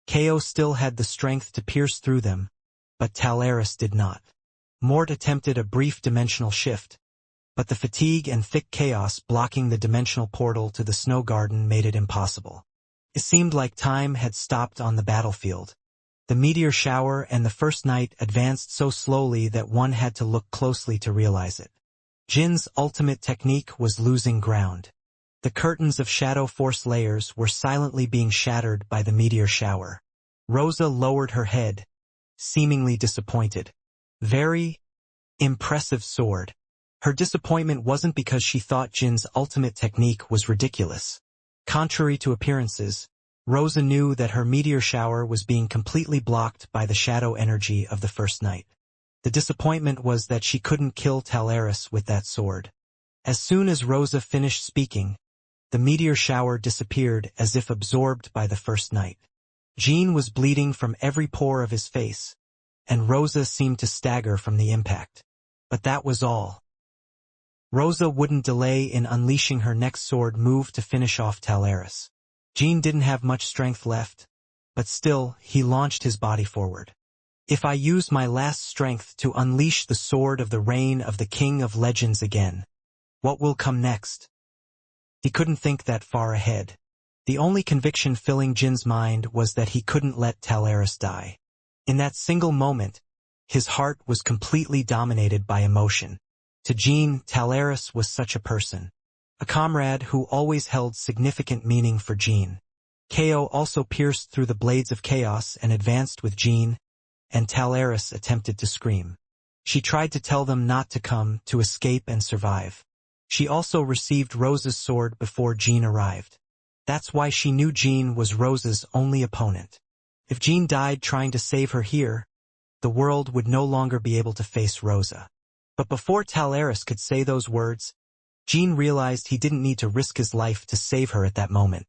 Ko still had the strength to pierce through them, but Talaris did not. Mort attempted a brief dimensional shift, but the fatigue and thick chaos blocking the dimensional portal to the snow garden made it impossible. It seemed like time had stopped on the battlefield. The meteor shower and the first night advanced so slowly that one had to look closely to realize it. Jin's ultimate technique was losing ground. The curtains of shadow force layers were silently being shattered by the meteor shower. Rosa lowered her head, seemingly disappointed. Very impressive sword. Her disappointment wasn't because she thought Jin's ultimate technique was ridiculous. Contrary to appearances, Rosa knew that her meteor shower was being completely blocked by the shadow energy of the first night. The disappointment was that she couldn't kill Talaris with that sword. As soon as Rosa finished speaking, the meteor shower disappeared as if absorbed by the first night. Jean was bleeding from every pore of his face, and Rosa seemed to stagger from the impact. But that was all. Rosa wouldn't delay in unleashing her next sword move to finish off Talaris. Jean didn't have much strength left, but still, he launched his body forward. If I use my last strength to unleash the sword of the reign of the King of Legends again, what will come next? He couldn't think that far ahead. The only conviction filling Jin's mind was that he couldn't let Talaris die. In that single moment, his heart was completely dominated by emotion. To Jean, Talaris was such a person. A comrade who always held significant meaning for Jean. Ko also pierced through the blades of chaos and advanced with Jean, and Talaris attempted to scream. She tried to tell them not to come, to escape and survive. She also received Rose's sword before Jean arrived. That's why she knew Jean was Rose's only opponent. If Jean died trying to save her here, the world would no longer be able to face Rosa. But before Talaris could say those words, Jean realized he didn't need to risk his life to save her at that moment.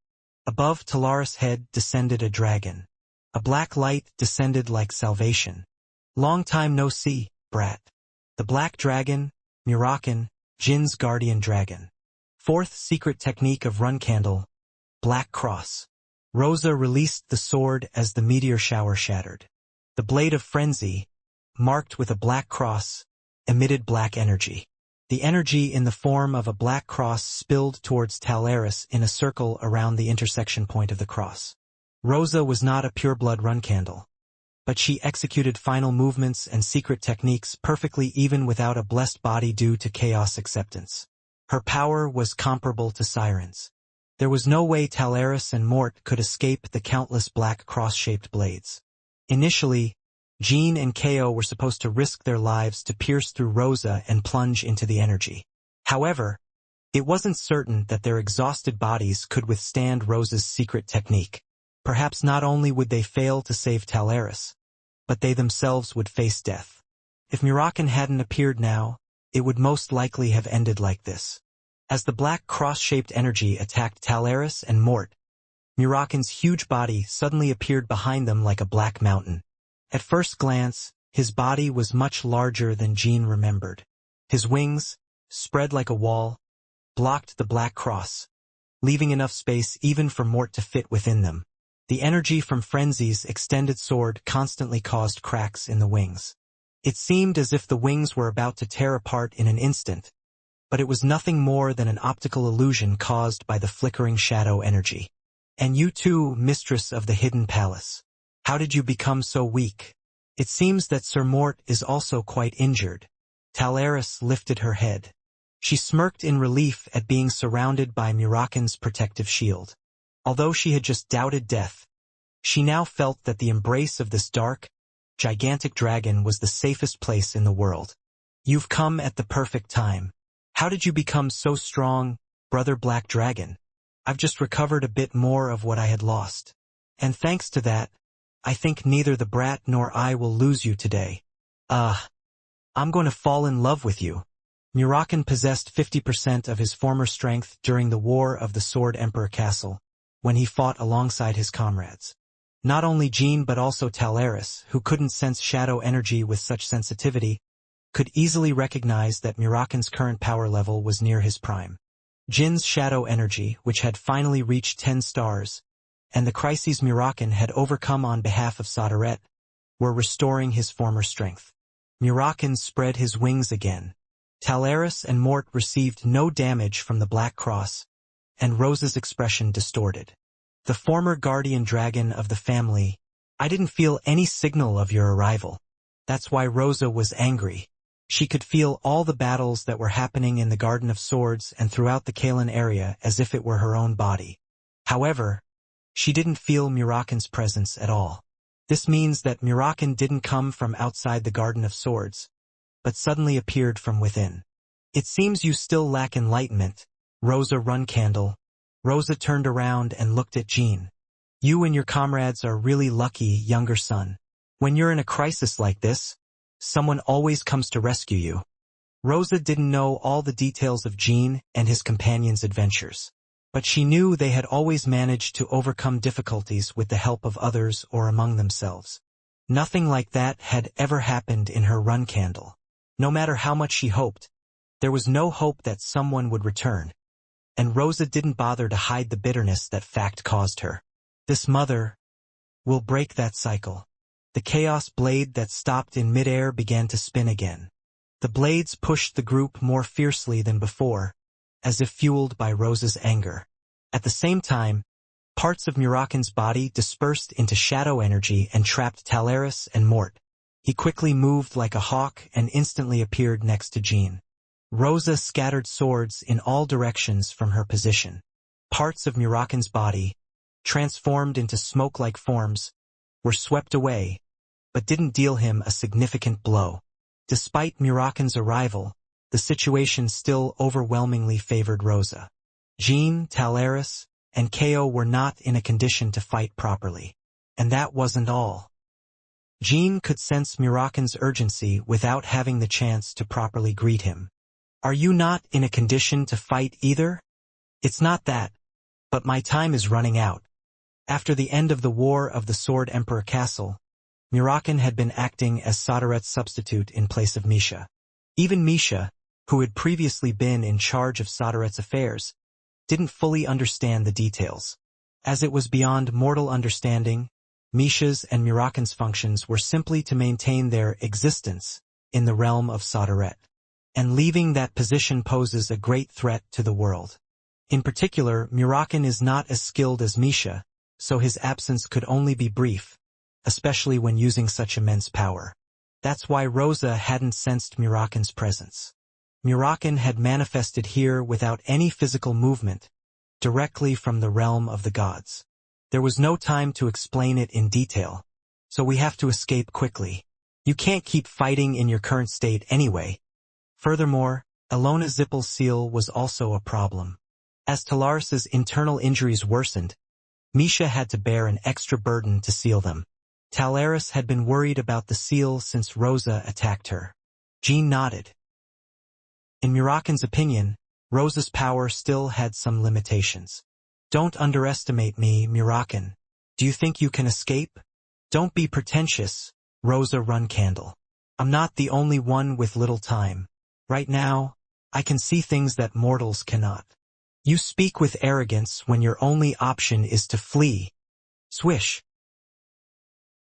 Above Talaris' head descended a dragon. A black light descended like salvation. Long time no see, brat. The black dragon, Murakan, Jin's guardian dragon. Fourth secret technique of Run Candle, Black Cross. Rosa released the sword as the meteor shower shattered. The blade of frenzy, marked with a black cross, emitted black energy. The energy in the form of a black cross spilled towards Talaris in a circle around the intersection point of the cross. Rosa was not a pureblood Run Candle, but she executed final movements and secret techniques perfectly even without a blessed body due to chaos acceptance. Her power was comparable to Siren's. There was no way Talaris and Mort could escape the countless black cross-shaped blades. Initially, Jean and Ko were supposed to risk their lives to pierce through Rosa and plunge into the energy. However, it wasn't certain that their exhausted bodies could withstand Rosa's secret technique. Perhaps not only would they fail to save Talaris, but they themselves would face death. If Murakan hadn't appeared now, it would most likely have ended like this. As the black cross-shaped energy attacked Talaris and Mort, Murakan's huge body suddenly appeared behind them like a black mountain. At first glance, his body was much larger than Jean remembered. His wings, spread like a wall, blocked the black cross, leaving enough space even for Mort to fit within them. The energy from Frenzy's extended sword constantly caused cracks in the wings. It seemed as if the wings were about to tear apart in an instant, but it was nothing more than an optical illusion caused by the flickering shadow energy. And you too, mistress of the hidden palace. How did you become so weak? It seems that Sir Mort is also quite injured. Talaris lifted her head. She smirked in relief at being surrounded by Murakan's protective shield. Although she had just doubted death, she now felt that the embrace of this dark, gigantic dragon was the safest place in the world. You've come at the perfect time. How did you become so strong, brother Black Dragon? I've just recovered a bit more of what I had lost. And thanks to that, I think neither the brat nor I will lose you today. I'm going to fall in love with you. Murakan possessed 50% of his former strength during the War of the Sword Emperor Castle, when he fought alongside his comrades. Not only Jean but also Talaris, who couldn't sense shadow energy with such sensitivity, could easily recognize that Murakan's current power level was near his prime. Jin's shadow energy, which had finally reached 10 stars, and the crises Murakan had overcome on behalf of Sodaret, were restoring his former strength. Murakan spread his wings again. Talaris and Mort received no damage from the Black Cross, and Rosa's expression distorted. The former guardian dragon of the family, I didn't feel any signal of your arrival. That's why Rosa was angry. She could feel all the battles that were happening in the Garden of Swords and throughout the Kalan area as if it were her own body. However, she didn't feel Murakan's presence at all. This means that Murakan didn't come from outside the Garden of Swords, but suddenly appeared from within. It seems you still lack enlightenment, Rosa Run Candle. Rosa turned around and looked at Jean. You and your comrades are really lucky, younger son. When you're in a crisis like this, someone always comes to rescue you. Rosa didn't know all the details of Jean and his companions' adventures, but she knew they had always managed to overcome difficulties with the help of others or among themselves. Nothing like that had ever happened in her Run Candle. No matter how much she hoped, there was no hope that someone would return, and Rosa didn't bother to hide the bitterness that fact caused her. This mother will break that cycle. The chaos blade that stopped in midair began to spin again. The blades pushed the group more fiercely than before, as if fueled by Rosa's anger. At the same time, parts of Murakan's body dispersed into shadow energy and trapped Talaris and Mort. He quickly moved like a hawk and instantly appeared next to Jean. Rosa scattered swords in all directions from her position. Parts of Murakan's body, transformed into smoke-like forms, were swept away, but didn't deal him a significant blow. Despite Muraken's arrival, the situation still overwhelmingly favored Rosa. Jean, Talaris, and Ko were not in a condition to fight properly. And that wasn't all. Jean could sense Muraken's urgency without having the chance to properly greet him. "Are you not in a condition to fight either?" "It's not that, but my time is running out." After the end of the War of the Sword Emperor Castle, Muraken had been acting as Sodaret's substitute in place of Misha. Even Misha, who had previously been in charge of Sodaret's affairs, didn't fully understand the details. As it was beyond mortal understanding, Misha's and Muraken's functions were simply to maintain their existence in the realm of Sodaret. And leaving that position poses a great threat to the world. In particular, Muraken is not as skilled as Misha, so his absence could only be brief, especially when using such immense power. That's why Rosa hadn't sensed Muraken's presence. Muraken had manifested here without any physical movement, directly from the realm of the gods. There was no time to explain it in detail, so we have to escape quickly. You can't keep fighting in your current state anyway. Furthermore, Ilona Zippel's seal was also a problem. As Talaris's internal injuries worsened, Misha had to bear an extra burden to seal them. Talaris had been worried about the seal since Rosa attacked her. Jean nodded. In Muraken's opinion, Rosa's power still had some limitations. "Don't underestimate me, Muraken. Do you think you can escape?" "Don't be pretentious, Rosa Runcandle. I'm not the only one with little time. Right now, I can see things that mortals cannot." "You speak with arrogance when your only option is to flee." Swish.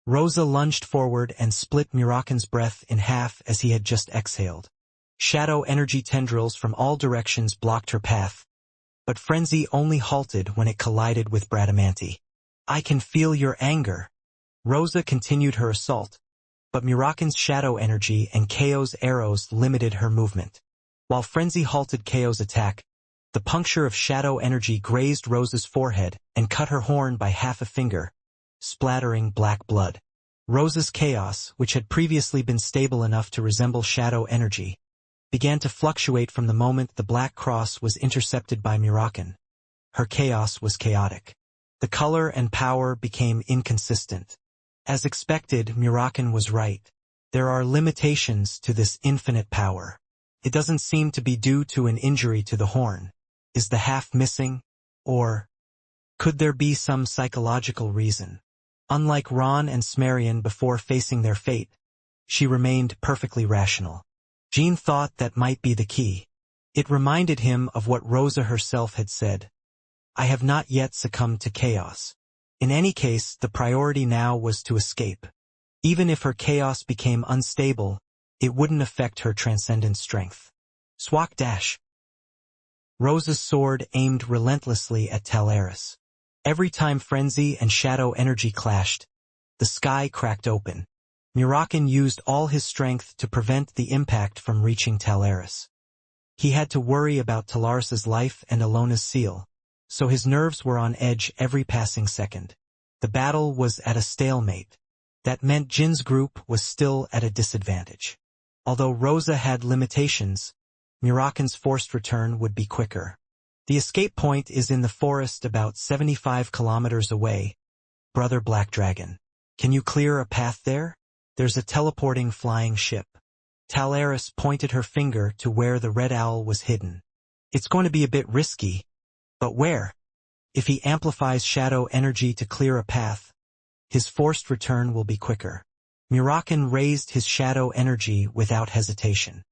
Rosa lunged forward and split Muraken's breath in half as he had just exhaled. Shadow energy tendrils from all directions blocked her path, but frenzy only halted when it collided with Bradamanti. "I can feel your anger." Rosa continued her assault, but Muraken's shadow energy and Ko's arrows limited her movement. While frenzy halted Ko's attack, the puncture of shadow energy grazed Rosa's forehead and cut her horn by half a finger, splattering black blood. Rosa's chaos, which had previously been stable enough to resemble shadow energy, began to fluctuate from the moment the black cross was intercepted by Muraken. Her chaos was chaotic. The color and power became inconsistent. As expected, Muraken was right. There are limitations to this infinite power. It doesn't seem to be due to an injury to the horn. Is the half missing? Or could there be some psychological reason? Unlike Ron and Smarian before facing their fate, she remained perfectly rational. Jean thought that might be the key. It reminded him of what Rosa herself had said. "I have not yet succumbed to chaos." In any case, the priority now was to escape. Even if her chaos became unstable, it wouldn't affect her transcendent strength. Swak dash. Rosa's sword aimed relentlessly at Talaris. Every time frenzy and shadow energy clashed, the sky cracked open. Muraken used all his strength to prevent the impact from reaching Talaris. He had to worry about Talaris's life and Ilona's seal, so his nerves were on edge every passing second. The battle was at a stalemate. That meant Jin's group was still at a disadvantage. Although Rosa had limitations, Muraken's forced return would be quicker. The escape point is in the forest about 75 kilometers away. Brother Black Dragon. Can you clear a path there? There's a teleporting flying ship. Talaris pointed her finger to where the red owl was hidden. It's going to be a bit risky, but where? If he amplifies shadow energy to clear a path, his forced return will be quicker. Muraken raised his shadow energy without hesitation.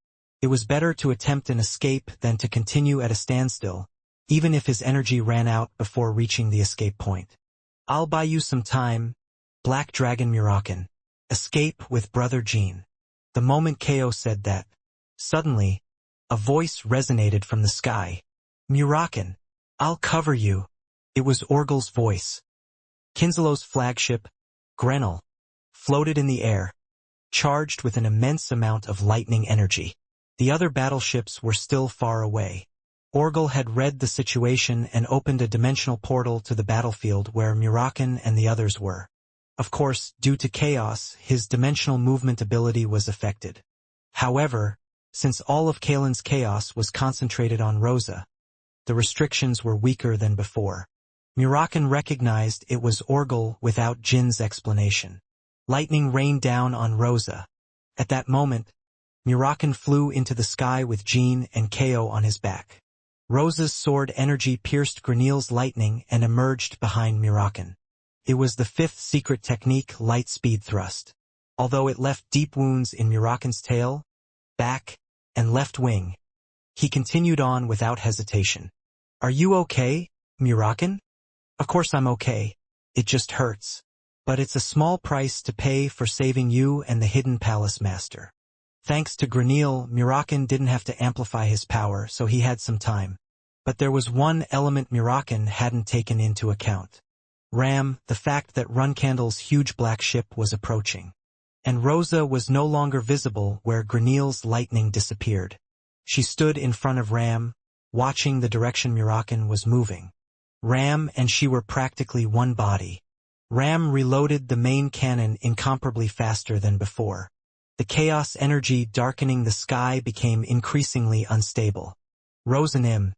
It was better to attempt an escape than to continue at a standstill, even if his energy ran out before reaching the escape point. "I'll buy you some time, Black Dragon Muraken. Escape with Brother Jean." The moment Ko said that, suddenly, a voice resonated from the sky. "Muraken, I'll cover you." It was Orgel's voice. Kinzelo's flagship, Grenell, floated in the air, charged with an immense amount of lightning energy. The other battleships were still far away. Orgel had read the situation and opened a dimensional portal to the battlefield where Muraken and the others were. Of course, due to chaos, his dimensional movement ability was affected. However, since all of Kalen's chaos was concentrated on Rosa, the restrictions were weaker than before. Murakan recognized it was Orgel without Jin's explanation. Lightning rained down on Rosa. At that moment, Murakan flew into the sky with Jin and Ko on his back. Rosa's sword energy pierced Granil's lightning and emerged behind Murakan. It was the fifth secret technique, light speed thrust. Although it left deep wounds in Murakan's tail, back, and left wing, he continued on without hesitation. "Are you okay, Murakan?" "Of course I'm okay. It just hurts. But it's a small price to pay for saving you and the Hidden Palace Master." Thanks to Granil, Murakan didn't have to amplify his power, so he had some time. But there was one element Murakan hadn't taken into account. Ram, the fact that Runcandle's huge black ship was approaching. And Rosa was no longer visible where Granil's lightning disappeared. She stood in front of Ram, watching the direction Murakan was moving. Ram and she were practically one body. Ram reloaded the main cannon incomparably faster than before. The chaos energy darkening the sky became increasingly unstable. "Rosanim,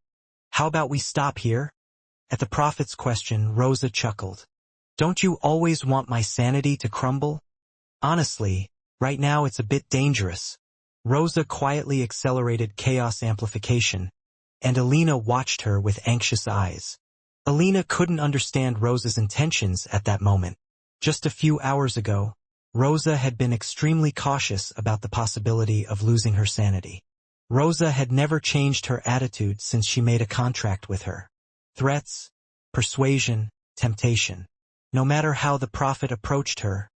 how about we stop here?" At the prophet's question, Rosa chuckled. "Don't you always want my sanity to crumble? Honestly, right now it's a bit dangerous." Rosa quietly accelerated chaos amplification, and Alina watched her with anxious eyes. Alina couldn't understand Rosa's intentions at that moment. Just a few hours ago, Rosa had been extremely cautious about the possibility of losing her sanity. Rosa had never changed her attitude since she made a contract with her. Threats, persuasion, temptation. No matter how the prophet approached her,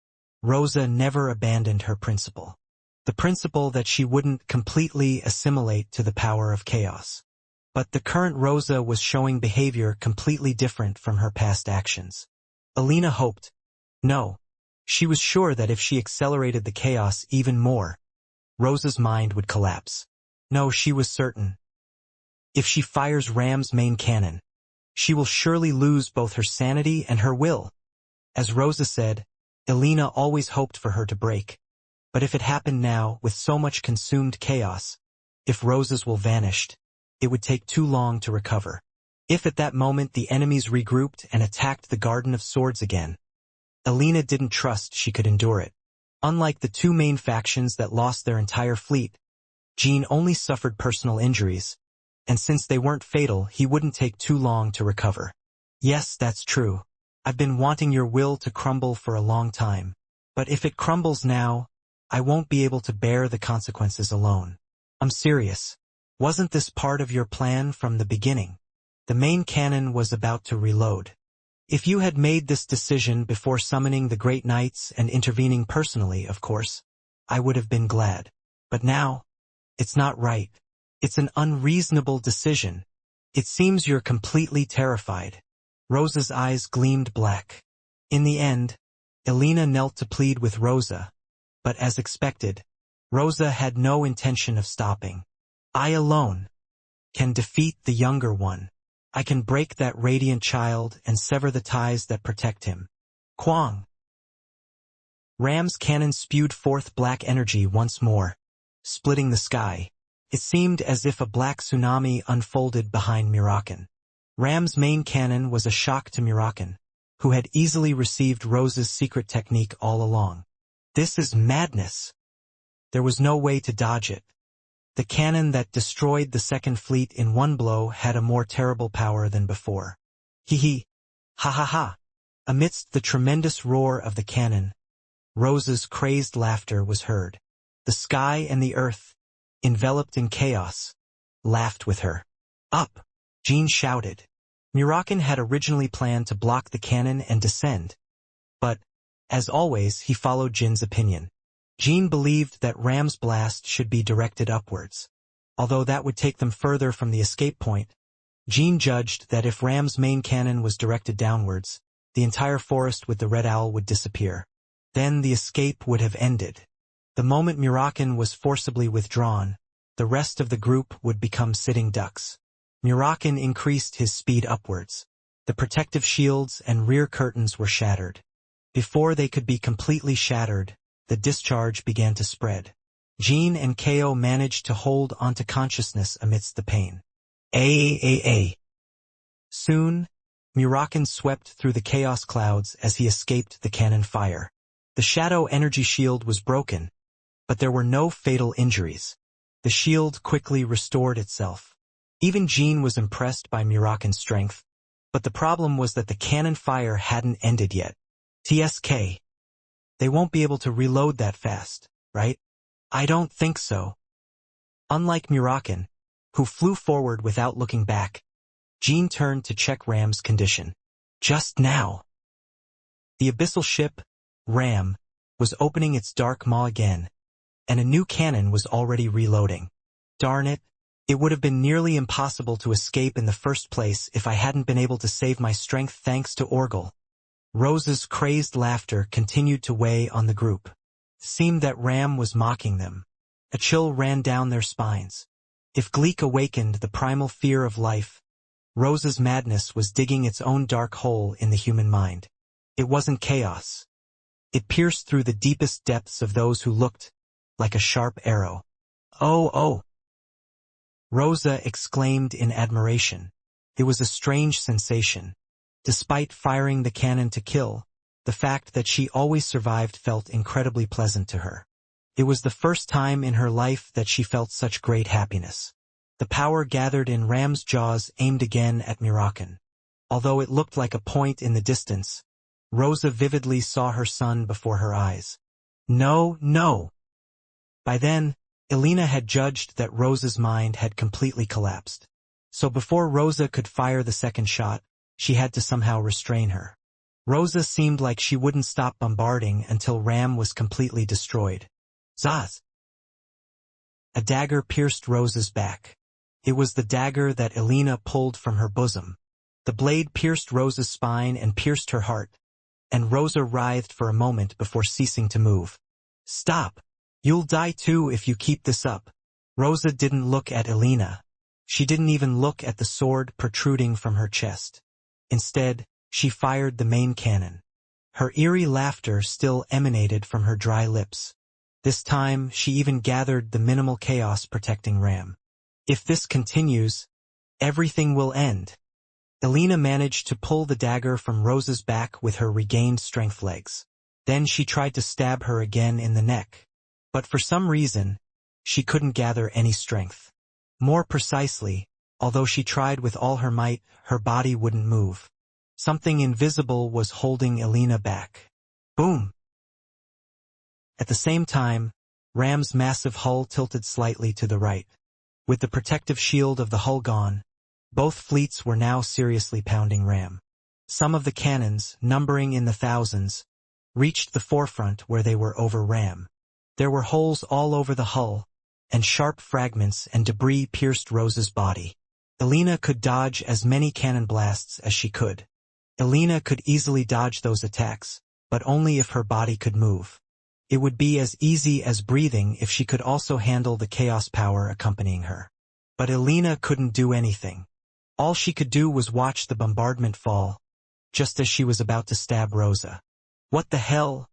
Rosa never abandoned her principle. The principle that she wouldn't completely assimilate to the power of chaos. But the current Rosa was showing behavior completely different from her past actions. Alina hoped. No. She was sure that if she accelerated the chaos even more, Rosa's mind would collapse. No, she was certain. If she fires Ram's main cannon, she will surely lose both her sanity and her will. As Rosa said, Alina always hoped for her to break. But if it happened now, with so much consumed chaos, if Rosa's will vanished, it would take too long to recover. If at that moment the enemies regrouped and attacked the Garden of Swords again, Alina didn't trust she could endure it. Unlike the two main factions that lost their entire fleet, Jin only suffered personal injuries, and since they weren't fatal, he wouldn't take too long to recover. "Yes, that's true. I've been wanting your will to crumble for a long time. But if it crumbles now, I won't be able to bear the consequences alone. I'm serious. Wasn't this part of your plan from the beginning?" The main cannon was about to reload. "If you had made this decision before summoning the Great Knights and intervening personally, of course, I would have been glad. But now, it's not right. It's an unreasonable decision. It seems you're completely terrified." Rosa's eyes gleamed black. In the end, Alina knelt to plead with Rosa, but as expected, Rosa had no intention of stopping. "I alone can defeat the younger one. I can break that radiant child and sever the ties that protect him." Quang! Ram's cannon spewed forth black energy once more, splitting the sky. It seemed as if a black tsunami unfolded behind Murakan. Ram's main cannon was a shock to Murakan, who had easily received Rosa's secret technique all along. This is madness. There was no way to dodge it. The cannon that destroyed the Second Fleet in one blow had a more terrible power than before. Hee. Ha ha ha. Amidst the tremendous roar of the cannon, Rosa's crazed laughter was heard. The sky and the earth, enveloped in chaos, laughed with her. "Up!" Jin shouted. Murakan had originally planned to block the cannon and descend, but, as always, he followed Jin's opinion. Jin believed that Ram's blast should be directed upwards. Although that would take them further from the escape point, Jin judged that if Ram's main cannon was directed downwards, the entire forest with the Red Owl would disappear. Then the escape would have ended. The moment Murakan was forcibly withdrawn, the rest of the group would become sitting ducks. Murakan increased his speed upwards. The protective shields and rear curtains were shattered. Before they could be completely shattered, the discharge began to spread. Jean and Ko managed to hold onto consciousness amidst the pain. A. Soon, Murakan swept through the chaos clouds as he escaped the cannon fire. The shadow energy shield was broken, but there were no fatal injuries. The shield quickly restored itself. Even Jean was impressed by Murakan's strength, but the problem was that the cannon fire hadn't ended yet. TSK. They won't be able to reload that fast, right? I don't think so. Unlike Murakan, who flew forward without looking back, Jean turned to check Ram's condition. Just now. The abyssal ship, Ram, was opening its dark maw again, and a new cannon was already reloading. Darn it, it would have been nearly impossible to escape in the first place if I hadn't been able to save my strength thanks to Orgel. Rosa's crazed laughter continued to weigh on the group. It seemed that Ram was mocking them. A chill ran down their spines. If Gleek awakened the primal fear of life, Rosa's madness was digging its own dark hole in the human mind. It wasn't chaos. It pierced through the deepest depths of those who looked like a sharp arrow. Oh! Rosa exclaimed in admiration. It was a strange sensation. Despite firing the cannon to kill, the fact that she always survived felt incredibly pleasant to her. It was the first time in her life that she felt such great happiness. The power gathered in Ram's jaws aimed again at Murakan. Although it looked like a point in the distance, Rosa vividly saw her son before her eyes. No! By then, Elena had judged that Rosa's mind had completely collapsed. So before Rosa could fire the second shot, she had to somehow restrain her. Rosa seemed like she wouldn't stop bombarding until Ram was completely destroyed. Zaz! A dagger pierced Rosa's back. It was the dagger that Elena pulled from her bosom. The blade pierced Rosa's spine and pierced her heart, and Rosa writhed for a moment before ceasing to move. Stop! You'll die too if you keep this up. Rosa didn't look at Elena. She didn't even look at the sword protruding from her chest. Instead, she fired the main cannon. Her eerie laughter still emanated from her dry lips. This time, she even gathered the minimal chaos protecting Ram. If this continues, everything will end. Elena managed to pull the dagger from Rosa's back with her regained strength legs. Then she tried to stab her again in the neck. But for some reason, she couldn't gather any strength. More precisely, although she tried with all her might, her body wouldn't move. Something invisible was holding Elena back. Boom! At the same time, Ram's massive hull tilted slightly to the right. With the protective shield of the hull gone, both fleets were now seriously pounding Ram. Some of the cannons, numbering in the thousands, reached the forefront where they were over Ram. There were holes all over the hull, and sharp fragments and debris pierced Rosa's body. Elena could dodge as many cannon blasts as she could. Elena could easily dodge those attacks, but only if her body could move. It would be as easy as breathing if she could also handle the chaos power accompanying her. But Elena couldn't do anything. All she could do was watch the bombardment fall, just as she was about to stab Rosa. What the hell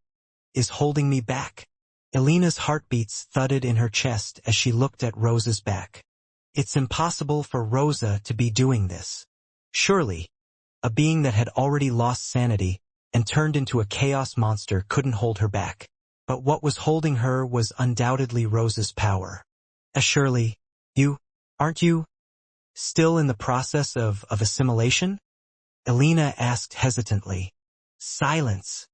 is holding me back? Elena's heartbeats thudded in her chest as she looked at Rosa's back. It's impossible for Rosa to be doing this. Surely, a being that had already lost sanity and turned into a chaos monster couldn't hold her back. But what was holding her was undoubtedly Rosa's power. Surely, aren't you still in the process of assimilation? Elena asked hesitantly. Silence.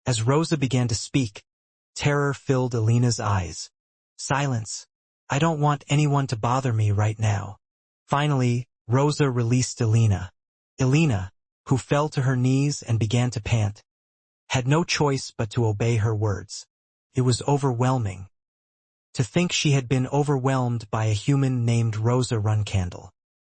As Rosa began to speak, terror filled Elena's eyes. Silence. I don't want anyone to bother me right now. Finally, Rosa released Elena. Elena, who fell to her knees and began to pant, had no choice but to obey her words. It was overwhelming. To think she had been overwhelmed by a human named Rosa Runcandle.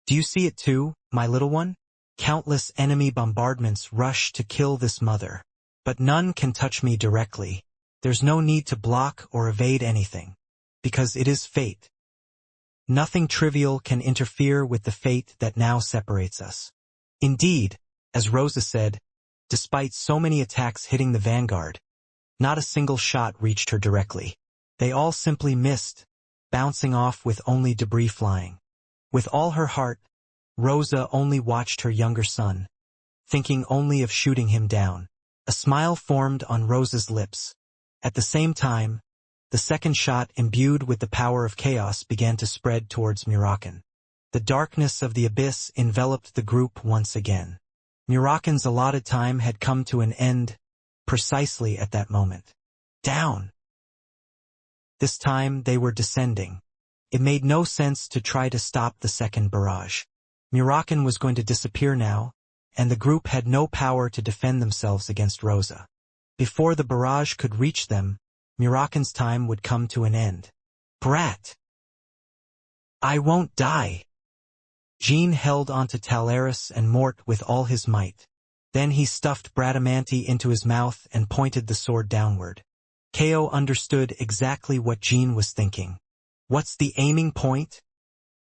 Do you see it too, my little one? Countless enemy bombardments rush to kill this mother. But none can touch me directly. There's no need to block or evade anything. Because it is fate. Nothing trivial can interfere with the fate that now separates us. Indeed, as Rosa said, despite so many attacks hitting the vanguard, not a single shot reached her directly. They all simply missed, bouncing off with only debris flying. With all her heart, Rosa only watched her younger son, thinking only of shooting him down. A smile formed on Rosa's lips. At the same time, the second shot imbued with the power of chaos began to spread towards Murakan. The darkness of the abyss enveloped the group once again. Murakan's allotted time had come to an end, precisely at that moment. Down! This time they were descending. It made no sense to try to stop the second barrage. Murakan was going to disappear now, and the group had no power to defend themselves against Rosa. Before the barrage could reach them, Murakan's time would come to an end. Brat! I won't die! Jean held onto Talaris and Mort with all his might. Then he stuffed Bradamanti into his mouth and pointed the sword downward. Ko understood exactly what Jean was thinking. What's the aiming point?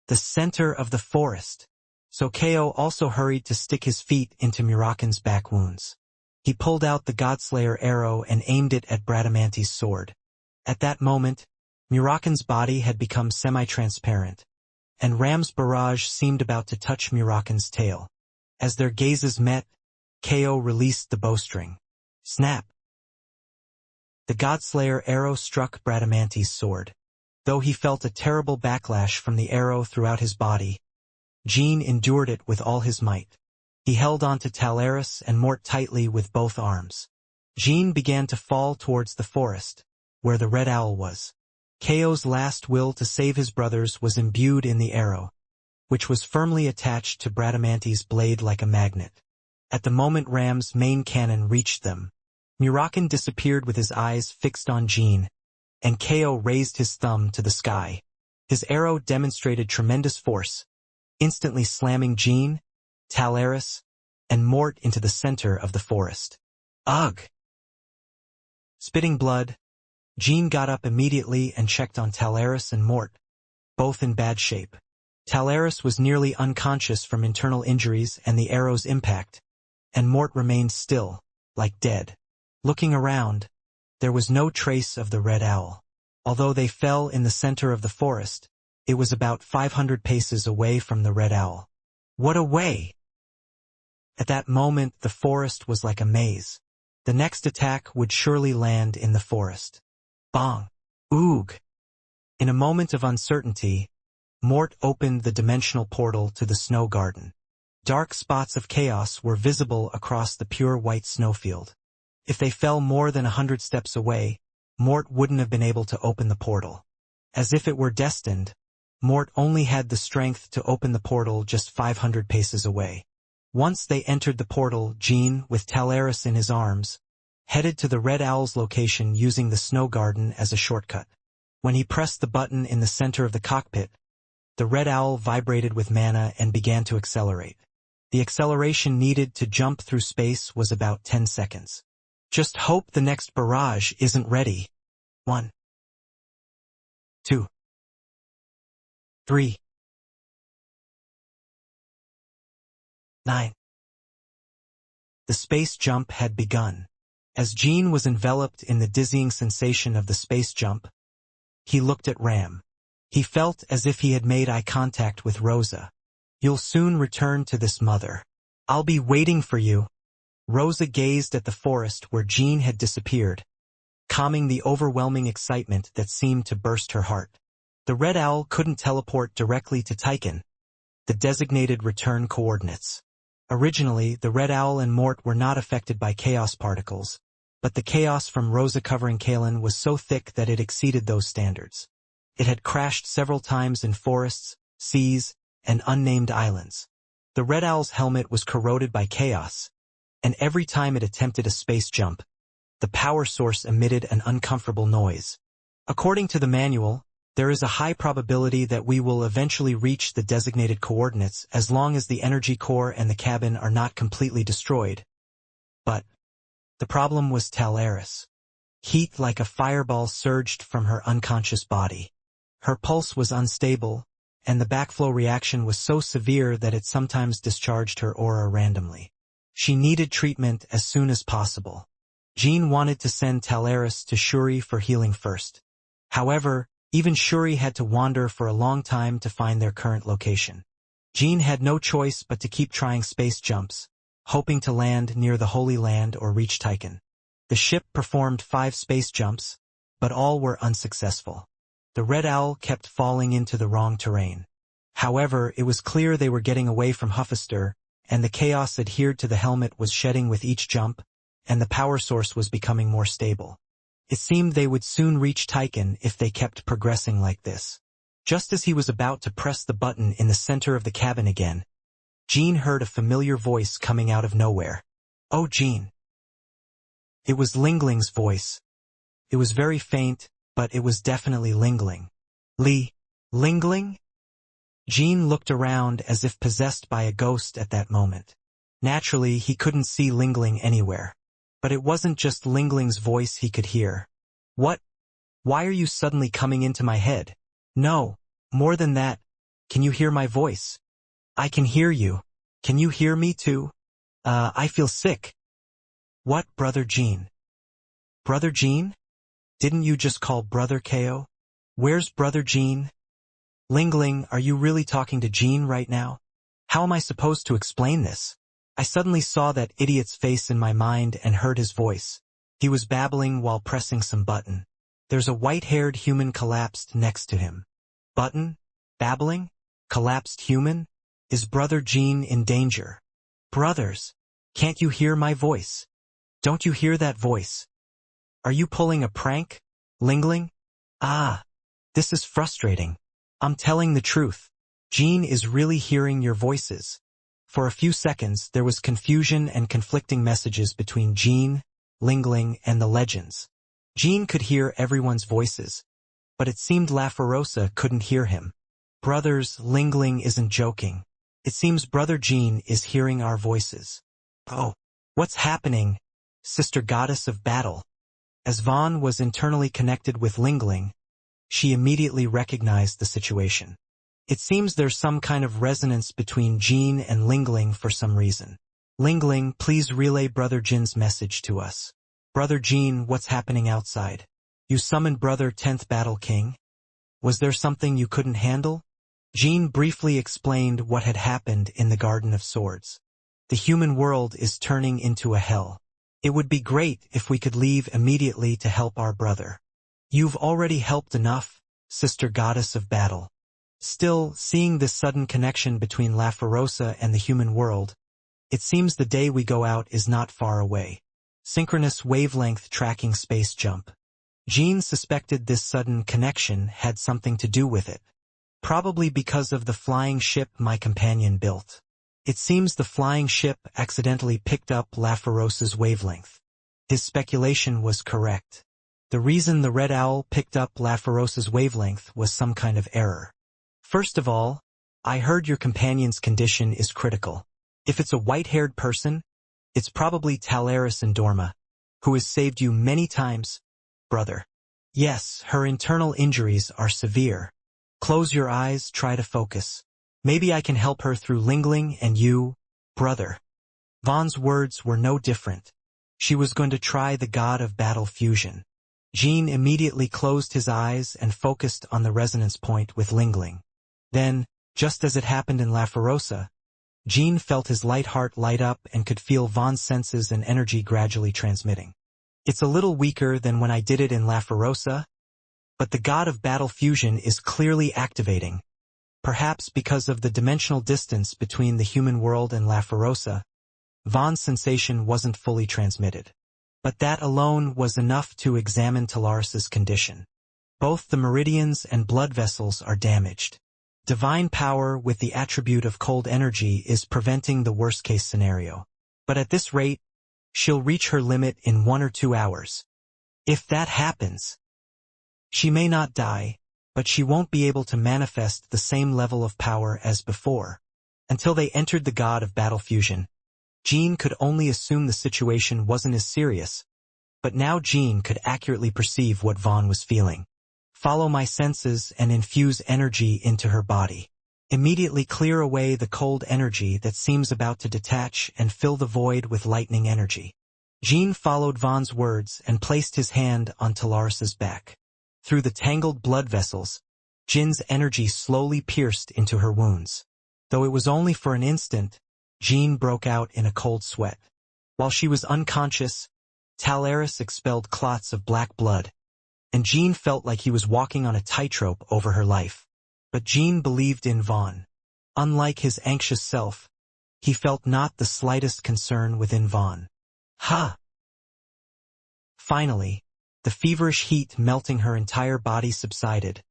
The center of the forest. So Ko also hurried to stick his feet into Murakan's back wounds. He pulled out the Godslayer arrow and aimed it at Bradamanti's sword. At that moment, Murakan's body had become semi-transparent, and Ram's barrage seemed about to touch Murakan's tail. As their gazes met, Ko released the bowstring. Snap! The Godslayer arrow struck Bradamanti's sword. Though he felt a terrible backlash from the arrow throughout his body, Jean endured it with all his might. He held on to Talaris and Mort tightly with both arms. Jean began to fall towards the forest, where the red owl was. Ko's last will to save his brothers was imbued in the arrow, which was firmly attached to Bradamanti's blade like a magnet. At the moment Ram's main cannon reached them, Murakan disappeared with his eyes fixed on Jean, and Ko raised his thumb to the sky. His arrow demonstrated tremendous force, instantly slamming Jean, Talaris, and Mort into the center of the forest. Ugh! Spitting blood, Jean got up immediately and checked on Talaris and Mort, both in bad shape. Talaris was nearly unconscious from internal injuries and the arrow's impact, and Mort remained still, like dead. Looking around, there was no trace of the red owl. Although they fell in the center of the forest, it was about 500 paces away from the red owl. What a way! At that moment the forest was like a maze. The next attack would surely land in the forest. Bong! Oog! In a moment of uncertainty, Mort opened the dimensional portal to the snow garden. Dark spots of chaos were visible across the pure white snowfield. If they fell more than 100 steps away, Mort wouldn't have been able to open the portal. As if it were destined, Mort only had the strength to open the portal just 500 paces away. Once they entered the portal, Jean, with Talaris in his arms, headed to the red owl's location using the snow garden as a shortcut. When he pressed the button in the center of the cockpit, the red owl vibrated with mana and began to accelerate. The acceleration needed to jump through space was about 10 seconds. Just hope the next barrage isn't ready. 1, 2, 3, 9. The space jump had begun. As Jean was enveloped in the dizzying sensation of the space jump, he looked at Ram. He felt as if he had made eye contact with Rosa. You'll soon return to this mother. I'll be waiting for you. Rosa gazed at the forest where Jean had disappeared, calming the overwhelming excitement that seemed to burst her heart. The red owl couldn't teleport directly to Tychon, the designated return coordinates. Originally, the red owl and Mort were not affected by chaos particles, but the chaos from Rosa covering Kalen was so thick that it exceeded those standards. It had crashed several times in forests, seas, and unnamed islands. The red owl's helmet was corroded by chaos, and every time it attempted a space jump, the power source emitted an uncomfortable noise. According to the manual, there is a high probability that we will eventually reach the designated coordinates as long as the energy core and the cabin are not completely destroyed. But the problem was Talaris. Heat like a fireball surged from her unconscious body. Her pulse was unstable, and the backflow reaction was so severe that it sometimes discharged her aura randomly. She needed treatment as soon as possible. Jean wanted to send Talaris to Shuri for healing first. However, even Shuri had to wander for a long time to find their current location. Jean had no choice but to keep trying space jumps, hoping to land near the Holy Land or reach Titan. The ship performed 5 space jumps, but all were unsuccessful. The Red Owl kept falling into the wrong terrain. However, it was clear they were getting away from Huffister, and the chaos adhered to the helmet was shedding with each jump, and the power source was becoming more stable. It seemed they would soon reach Titan if they kept progressing like this. Just as he was about to press the button in the center of the cabin again, Jean heard a familiar voice coming out of nowhere. "Oh, Jean." It was Lingling's voice. It was very faint, but it was definitely Lingling. Lingling? Jean looked around as if possessed by a ghost at that moment. Naturally, he couldn't see Lingling anywhere. But it wasn't just Lingling's voice he could hear. "What? Why are you suddenly coming into my head?" "No, more than that. Can you hear my voice?" "I can hear you. Can you hear me too?" I feel sick." "What, Brother Jean?" "Brother Jean? Didn't you just call Brother KO? Where's Brother Jean?" "Lingling, are you really talking to Jean right now? How am I supposed to explain this?" I suddenly saw that idiot's face in my mind and heard his voice. He was babbling while pressing some button. There's a white-haired human collapsed next to him. Button? Babbling? Collapsed human? Is Brother Jean in danger? "Brothers, can't you hear my voice? Don't you hear that voice? Are you pulling a prank, Lingling?" "Ah, this is frustrating. I'm telling the truth. Jean is really hearing your voices." For a few seconds, there was confusion and conflicting messages between Jean, Lingling, and the legends. Jean could hear everyone's voices, but it seemed LaFerosa couldn't hear him. "Brothers, Lingling isn't joking. It seems Brother Jean is hearing our voices." "Oh, what's happening, Sister Goddess of Battle?" As Vaughn was internally connected with Lingling, she immediately recognized the situation. It seems there's some kind of resonance between Jean and Lingling for some reason. "Lingling, please relay Brother Jin's message to us." "Brother Jean, what's happening outside? You summoned Brother 10th Battle King? Was there something you couldn't handle?" Jean briefly explained what had happened in the Garden of Swords. "The human world is turning into a hell. It would be great if we could leave immediately to help our brother." "You've already helped enough, Sister Goddess of Battle." Still, seeing this sudden connection between LaFerosa and the human world, it seems the day we go out is not far away. Synchronous wavelength tracking space jump. Jean suspected this sudden connection had something to do with it. Probably because of the flying ship my companion built. It seems the flying ship accidentally picked up LaFerosa's wavelength. His speculation was correct. The reason the Red Owl picked up LaFerosa's wavelength was some kind of error. "First of all, I heard your companion's condition is critical. If it's a white-haired person, it's probably Talaris Endorma, who has saved you many times, brother. Yes, her internal injuries are severe. Close your eyes, try to focus. Maybe I can help her through Lingling and you, brother." Vaughn's words were no different. She was going to try the God of Battle fusion. Jean immediately closed his eyes and focused on the resonance point with Lingling. Then, just as it happened in LaFerosa, Jean felt his light heart light up and could feel Vaughn's senses and energy gradually transmitting. "It's a little weaker than when I did it in LaFerosa, but the God of Battle fusion is clearly activating. Perhaps because of the dimensional distance between the human world and LaFerosa, Vaughn's sensation wasn't fully transmitted. But that alone was enough to examine Talaris's condition. Both the meridians and blood vessels are damaged. Divine power with the attribute of cold energy is preventing the worst-case scenario. But at this rate, she'll reach her limit in 1 or 2 hours. If that happens, she may not die, but she won't be able to manifest the same level of power as before." Until they entered the God of Battle fusion, Jean could only assume the situation wasn't as serious, but now Jean could accurately perceive what Vaughn was feeling. "Follow my senses and infuse energy into her body. Immediately clear away the cold energy that seems about to detach and fill the void with lightning energy." Jean followed Vaughn's words and placed his hand on Talaris's back. Through the tangled blood vessels, Jin's energy slowly pierced into her wounds. Though it was only for an instant, Jin broke out in a cold sweat. While she was unconscious, Talaris expelled clots of black blood, and Jin felt like he was walking on a tightrope over her life. But Jin believed in Vaughn. Unlike his anxious self, he felt not the slightest concern within Vaughn. Ha! Finally, the feverish heat melting her entire body subsided,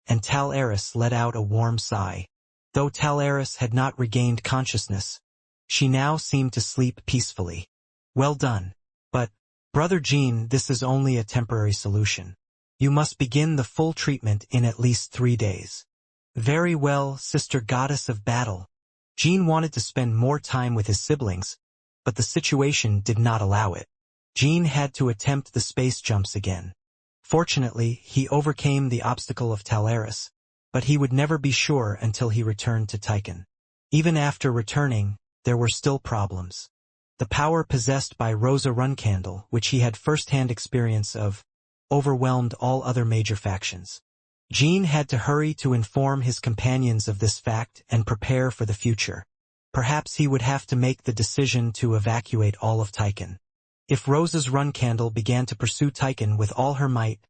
and Talaris let out a warm sigh. Though Talaris had not regained consciousness, she now seemed to sleep peacefully. Well done. But, Brother Jin, this is only a temporary solution. You must begin the full treatment in at least 3 days. Very well, Sister Goddess of Battle. Jin wanted to spend more time with his siblings, but the situation did not allow it. Jin had to attempt the space jumps again. Fortunately, he overcame the obstacle of Talaris, but he would never be sure until he returned to Tychon. Even after returning, there were still problems. The power possessed by Rosa Runcandle, which he had first-hand experience of, overwhelmed all other major factions. Jin had to hurry to inform his companions of this fact and prepare for the future. Perhaps he would have to make the decision to evacuate all of Tychon. If Rosa's Runcandle began to pursue Tychon with all her might,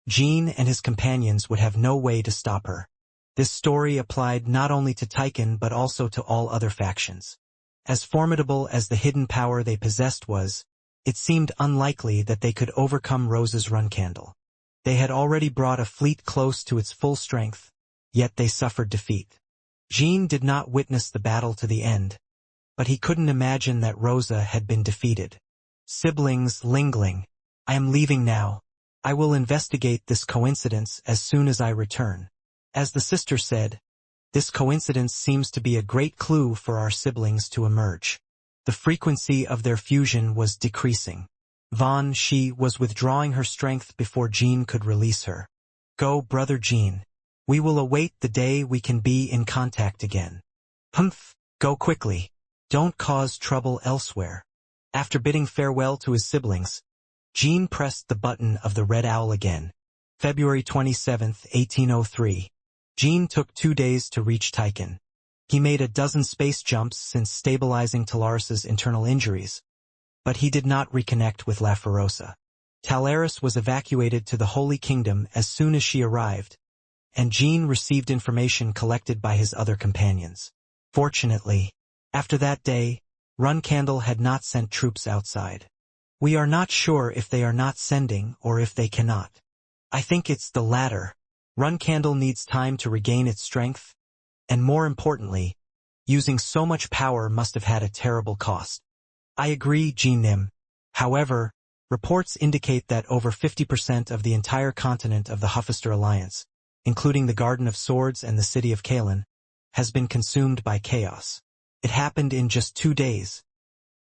Jin and his companions would have no way to stop her. This story applied not only to Tychon but also to all other factions. As formidable as the hidden power they possessed was, it seemed unlikely that they could overcome Rosa's Runcandle. They had already brought a fleet close to its full strength, yet they suffered defeat. Jin did not witness the battle to the end, but he couldn't imagine that Rosa had been defeated. Siblings Lingling, I am leaving now. I will investigate this coincidence as soon as I return. As the sister said, this coincidence seems to be a great clue for our siblings to emerge. The frequency of their fusion was decreasing. Vaughn, she was withdrawing her strength before Jin could release her. Go, Brother Jin. We will await the day we can be in contact again. Humph, go quickly. Don't cause trouble elsewhere. After bidding farewell to his siblings, Jin pressed the button of the Red Owl again. February 27, 1803. Jin took 2 days to reach Tychon. He made a dozen space jumps since stabilizing Talaris's internal injuries, but he did not reconnect with La Ferosa. Talaris was evacuated to the Holy Kingdom as soon as she arrived, and Jin received information collected by his other companions. Fortunately, after that day, Runcandle had not sent troops outside. We are not sure if they are not sending or if they cannot. I think it's the latter. Runcandle needs time to regain its strength, and more importantly, using so much power must have had a terrible cost. I agree, Jin-Nim. However, reports indicate that over 50% of the entire continent of the Huffister Alliance, including the Garden of Swords and the city of Kalen, has been consumed by chaos. It happened in just 2 days,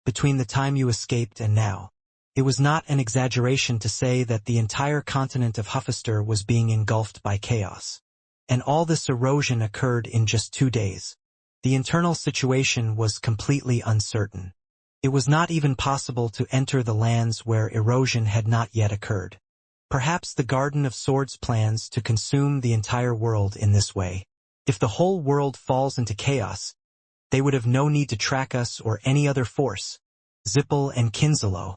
between the time you escaped and now. It was not an exaggeration to say that the entire continent of Huffister was being engulfed by chaos. And all this erosion occurred in just 2 days. The internal situation was completely uncertain. It was not even possible to enter the lands where erosion had not yet occurred. Perhaps the Garden of Swords plans to consume the entire world in this way. If the whole world falls into chaos, they would have no need to track us or any other force. Zippel and Kinzalo.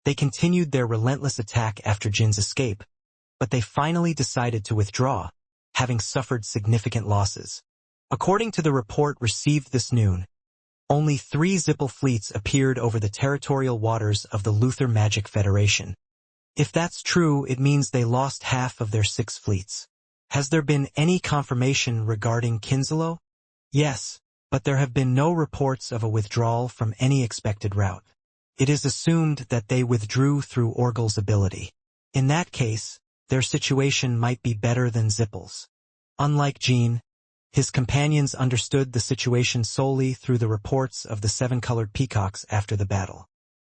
They continued their relentless attack after Jin's escape, but they finally decided to withdraw, having suffered significant losses. According to the report received this noon, only 3 Zippel fleets appeared over the territorial waters of the Luther Magic Federation. If that's true, it means they lost half of their 6 fleets. Has there been any confirmation regarding Kinzalo? Yes, but there have been no reports of a withdrawal from any expected route. It is assumed that they withdrew through Orgel's ability. In that case, their situation might be better than Zippel's. Unlike Jin, his companions understood the situation solely through the reports of the 7-colored peacocks after the battle.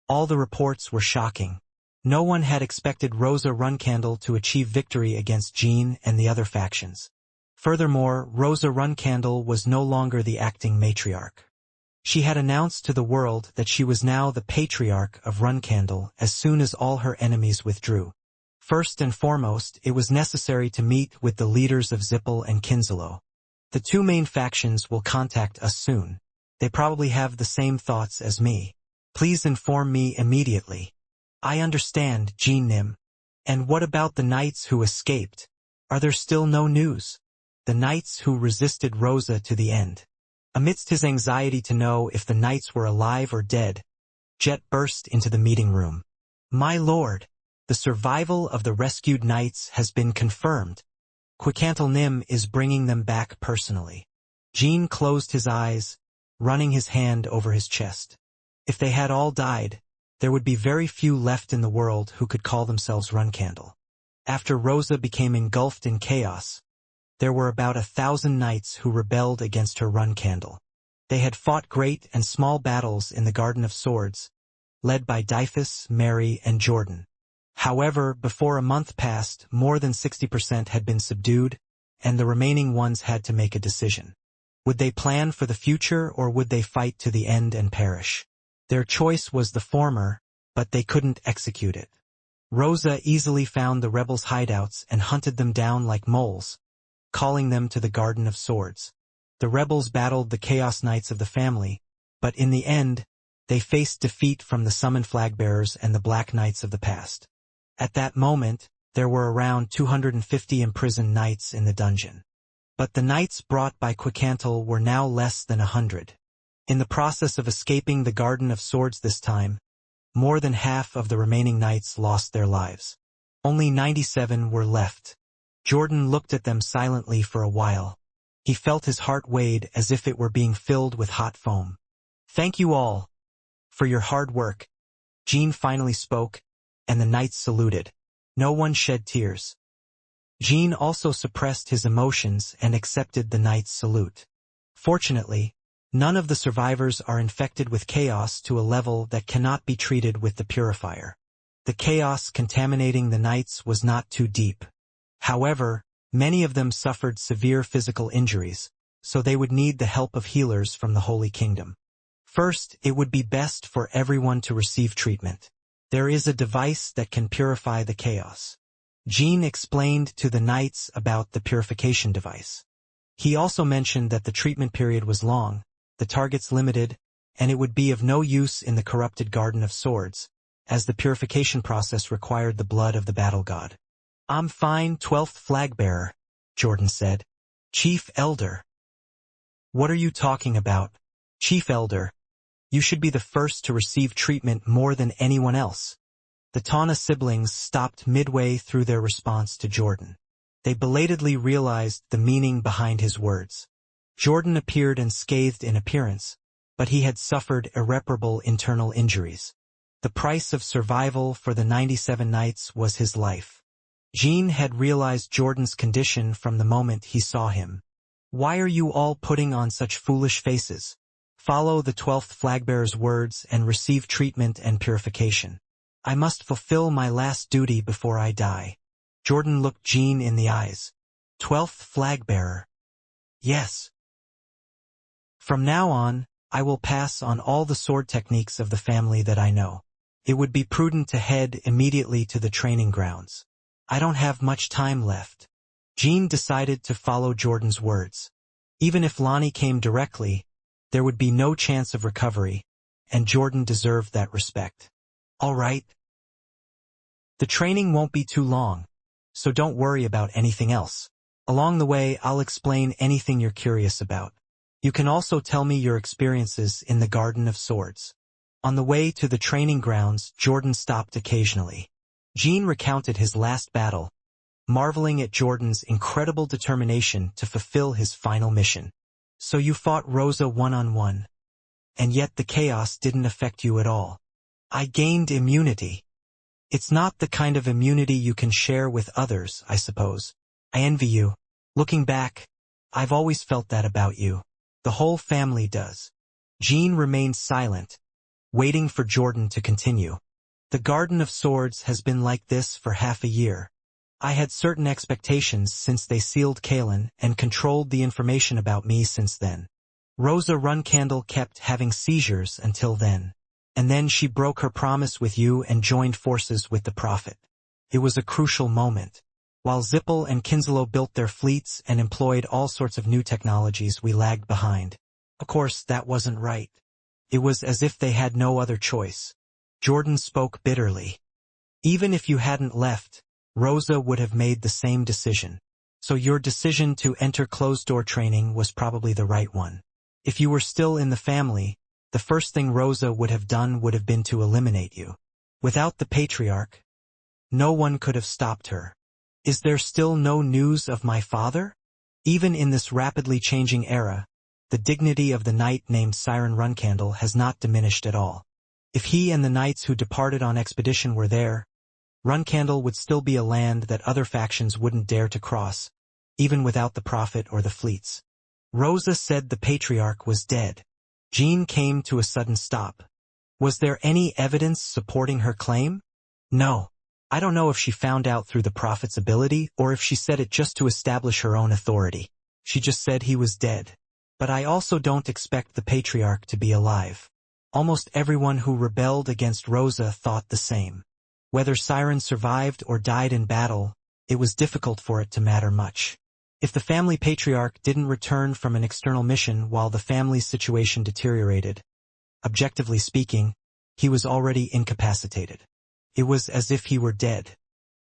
All the reports were shocking. No one had expected Rosa Runcandle to achieve victory against Jin and the other factions. Furthermore, Rosa Runcandle was no longer the acting matriarch. She had announced to the world that she was now the patriarch of Runcandle as soon as all her enemies withdrew. First and foremost, it was necessary to meet with the leaders of Zippel and Kinselo. The two main factions will contact us soon. They probably have the same thoughts as me. Please inform me immediately. I understand, Jean Nim. And what about the knights who escaped? Are there still no news? The knights who resisted Rosa to the end. Amidst his anxiety to know if the knights were alive or dead, Jet burst into the meeting room. My lord, the survival of the rescued knights has been confirmed. Quicantle Nim is bringing them back personally. Jean closed his eyes, running his hand over his chest. If they had all died, there would be very few left in the world who could call themselves Runcandle. After Rosa became engulfed in chaos, there were about 1,000 knights who rebelled against her Runcandle. They had fought great and small battles in the Garden of Swords, led by Dyphus, Mary, and Jordan. However, before a month passed, more than 60% had been subdued, and the remaining ones had to make a decision. Would they plan for the future, or would they fight to the end and perish? Their choice was the former, but they couldn't execute it. Rosa easily found the rebels' hideouts and hunted them down like moles, calling them to the Garden of Swords. The rebels battled the Chaos Knights of the family, but in the end, they faced defeat from the Summoned Flagbearers and the Black Knights of the past. At that moment, there were around 250 imprisoned knights in the dungeon. But the knights brought by Quicantle were now less than 100. In the process of escaping the Garden of Swords this time, more than half of the remaining knights lost their lives. Only 97 were left. Jordan looked at them silently for a while. He felt his heart weighed as if it were being filled with hot foam. Thank you all for your hard work. Jean finally spoke, and the knights saluted. No one shed tears. Jean also suppressed his emotions and accepted the knight's salute. Fortunately, none of the survivors are infected with chaos to a level that cannot be treated with the purifier. The chaos contaminating the knights was not too deep. However, many of them suffered severe physical injuries, so they would need the help of healers from the Holy Kingdom. First, it would be best for everyone to receive treatment. There is a device that can purify the chaos. Jean explained to the knights about the purification device. He also mentioned that the treatment period was long, the targets limited, and it would be of no use in the corrupted Garden of Swords, as the purification process required the blood of the battle god. I'm fine, 12th Flagbearer, Jordan said. Chief Elder. What are you talking about? Chief Elder, you should be the first to receive treatment more than anyone else. The Tawna siblings stopped midway through their response to Jordan. They belatedly realized the meaning behind his words. Jordan appeared unscathed in appearance, but he had suffered irreparable internal injuries. The price of survival for the 97 knights was his life. Jean had realized Jordan's condition from the moment he saw him. Why are you all putting on such foolish faces? Follow the 12th Flagbearer's words and receive treatment and purification. I must fulfill my last duty before I die. Jordan looked Jean in the eyes. 12th Flagbearer. Yes. From now on, I will pass on all the sword techniques of the family that I know. It would be prudent to head immediately to the training grounds. I don't have much time left. Jean decided to follow Jordan's words. Even if Lonnie came directly, there would be no chance of recovery, and Jordan deserved that respect. All right. The training won't be too long, so don't worry about anything else. Along the way, I'll explain anything you're curious about. You can also tell me your experiences in the Garden of Swords. On the way to the training grounds, Jordan stopped occasionally. Jean recounted his last battle, marveling at Jordan's incredible determination to fulfill his final mission. So you fought Rosa one-on-one, and yet the chaos didn't affect you at all. I gained immunity. It's not the kind of immunity you can share with others, I suppose. I envy you. Looking back, I've always felt that about you. The whole family does. Jean remained silent, waiting for Jordan to continue. The Garden of Swords has been like this for half a year. I had certain expectations since they sealed Kalen and controlled the information about me since then. Rosa Runcandle kept having seizures until then. And then she broke her promise with you and joined forces with the Prophet. It was a crucial moment. While Zippel and Kinslow built their fleets and employed all sorts of new technologies, we lagged behind. Of course, that wasn't right. It was as if they had no other choice. Jordan spoke bitterly. Even if you hadn't left, Rosa would have made the same decision. So your decision to enter closed-door training was probably the right one. If you were still in the family, the first thing Rosa would have done would have been to eliminate you. Without the patriarch, no one could have stopped her. Is there still no news of my father? Even in this rapidly changing era, the dignity of the knight named Siren Runcandle has not diminished at all. If he and the knights who departed on expedition were there, Runcandle would still be a land that other factions wouldn't dare to cross, even without the prophet or the fleets. Rosa said the patriarch was dead. Jean came to a sudden stop. Was there any evidence supporting her claim? No. I don't know if she found out through the prophet's ability or if she said it just to establish her own authority. She just said he was dead. But I also don't expect the patriarch to be alive. Almost everyone who rebelled against Rosa thought the same. Whether Siren survived or died in battle, it was difficult for it to matter much. If the family patriarch didn't return from an external mission while the family's situation deteriorated, objectively speaking, he was already incapacitated. It was as if he were dead.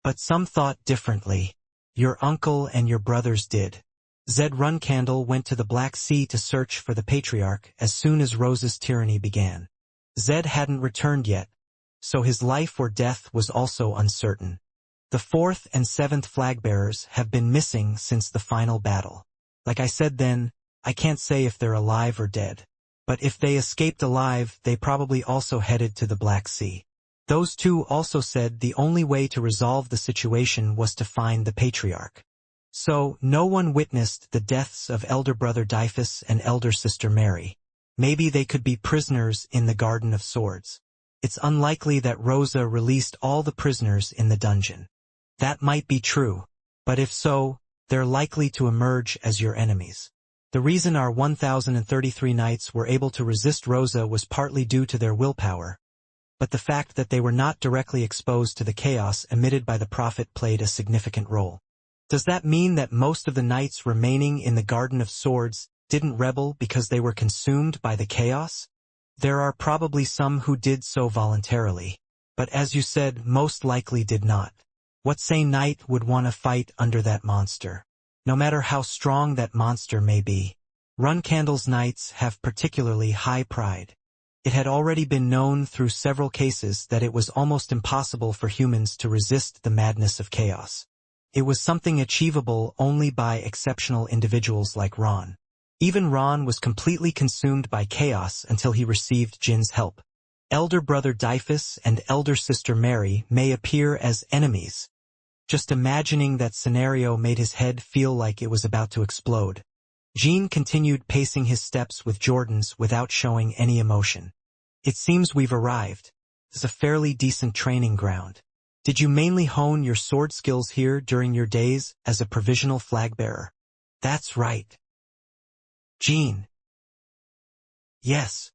But some thought differently. Your uncle and your brothers did. Zed Runcandle went to the Black Sea to search for the patriarch as soon as Rosa's tyranny began. Zed hadn't returned yet, so his life or death was also uncertain. The 4th and 7th flagbearers have been missing since the final battle. Like I said then, I can't say if they're alive or dead. But if they escaped alive, they probably also headed to the Black Sea. Those two also said the only way to resolve the situation was to find the patriarch. So, no one witnessed the deaths of elder brother Dyphus and elder sister Mary. Maybe they could be prisoners in the Garden of Swords. It's unlikely that Rosa released all the prisoners in the dungeon. That might be true, but if so, they're likely to emerge as your enemies. The reason our 1,033 knights were able to resist Rosa was partly due to their willpower, but the fact that they were not directly exposed to the chaos emitted by the prophet played a significant role. Does that mean that most of the knights remaining in the Garden of Swords didn't rebel because they were consumed by the chaos? There are probably some who did so voluntarily, but as you said, most likely did not. What sane knight would want to fight under that monster? No matter how strong that monster may be. Runcandle's knights have particularly high pride. It had already been known through several cases that it was almost impossible for humans to resist the madness of chaos. It was something achievable only by exceptional individuals like Ron. Even Ron was completely consumed by chaos until he received Jin's help. Elder brother Dyphus and elder sister Mary may appear as enemies. Just imagining that scenario made his head feel like it was about to explode. Jean continued pacing his steps with Jordan's without showing any emotion. It seems we've arrived. It's a fairly decent training ground. Did you mainly hone your sword skills here during your days as a provisional flag bearer? That's right. Jean. Yes.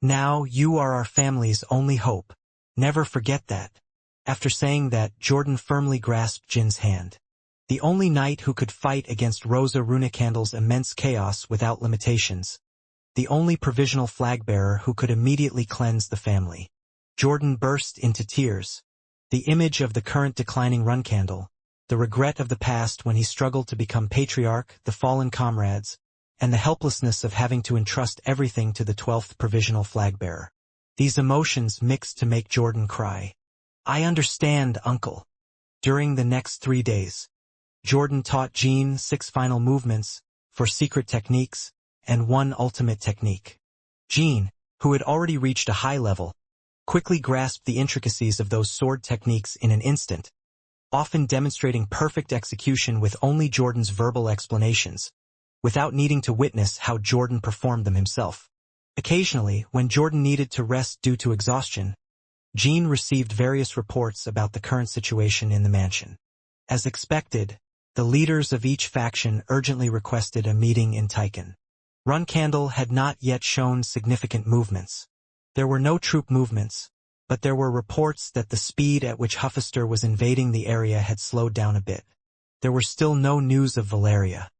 Now you are our family's only hope. Never forget that. After saying that, Jordan firmly grasped Jin's hand. The only knight who could fight against Rosa Runicandle's immense chaos without limitations. The only provisional flag-bearer who could immediately cleanse the family. Jordan burst into tears. The image of the current declining Runcandle, the regret of the past when he struggled to become patriarch, the fallen comrades, and the helplessness of having to entrust everything to the 12th provisional flag-bearer. These emotions mixed to make Jordan cry. I understand, Uncle. During the next 3 days, Jordan taught Jean 6 final movements, 4 secret techniques, and 1 ultimate technique. Jean, who had already reached a high level, quickly grasped the intricacies of those sword techniques in an instant, often demonstrating perfect execution with only Jordan's verbal explanations, without needing to witness how Jordan performed them himself. Occasionally, when Jordan needed to rest due to exhaustion, Jean received various reports about the current situation in the mansion. As expected, the leaders of each faction urgently requested a meeting in Tychon. Runcandle had not yet shown significant movements. There were no troop movements, but there were reports that the speed at which Huffaster was invading the area had slowed down a bit. There were still no news of Valeria.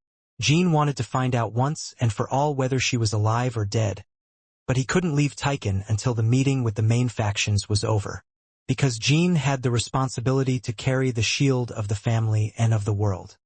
Jean wanted to find out once and for all whether she was alive or dead, but he couldn't leave Tychon until the meeting with the main factions was over, because Jean had the responsibility to carry the shield of the family and of the world.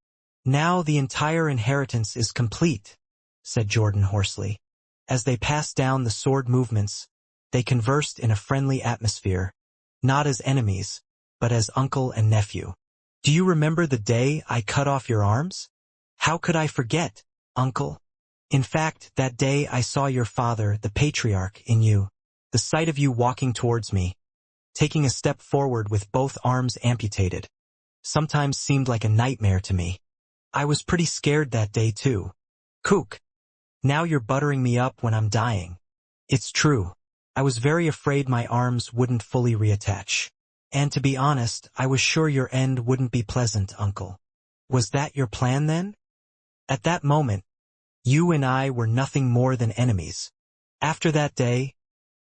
"Now the entire inheritance is complete," said Jordan hoarsely. As they passed down the sword movements, they conversed in a friendly atmosphere, not as enemies, but as uncle and nephew. "Do you remember the day I cut off your arms?" "How could I forget, uncle? In fact, that day I saw your father, the patriarch, in you. The sight of you walking towards me, taking a step forward with both arms amputated, sometimes seemed like a nightmare to me. I was pretty scared that day too. Kook. Now you're buttering me up when I'm dying. It's true. I was very afraid my arms wouldn't fully reattach. And to be honest, I was sure your end wouldn't be pleasant, uncle." "Was that your plan then?" "At that moment, you and I were nothing more than enemies. After that day,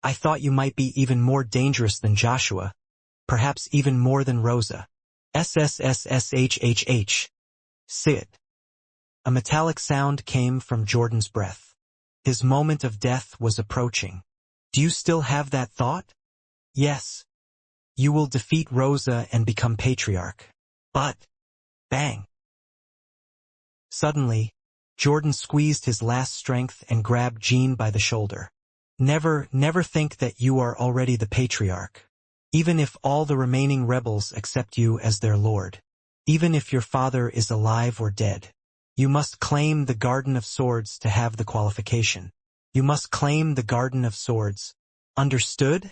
I thought you might be even more dangerous than Joshua, perhaps even more than Rosa. SSSSHHH. Sit." A metallic sound came from Jordan's breath. His moment of death was approaching. "Do you still have that thought?" "Yes. You will defeat Rosa and become patriarch. But—" Bang! Suddenly, Jordan squeezed his last strength and grabbed Jean by the shoulder. Never think that you are already the patriarch. Even if all the remaining rebels accept you as their lord. Even if your father is alive or dead. You must claim the Garden of Swords to have the qualification. You must claim the Garden of Swords. Understood?"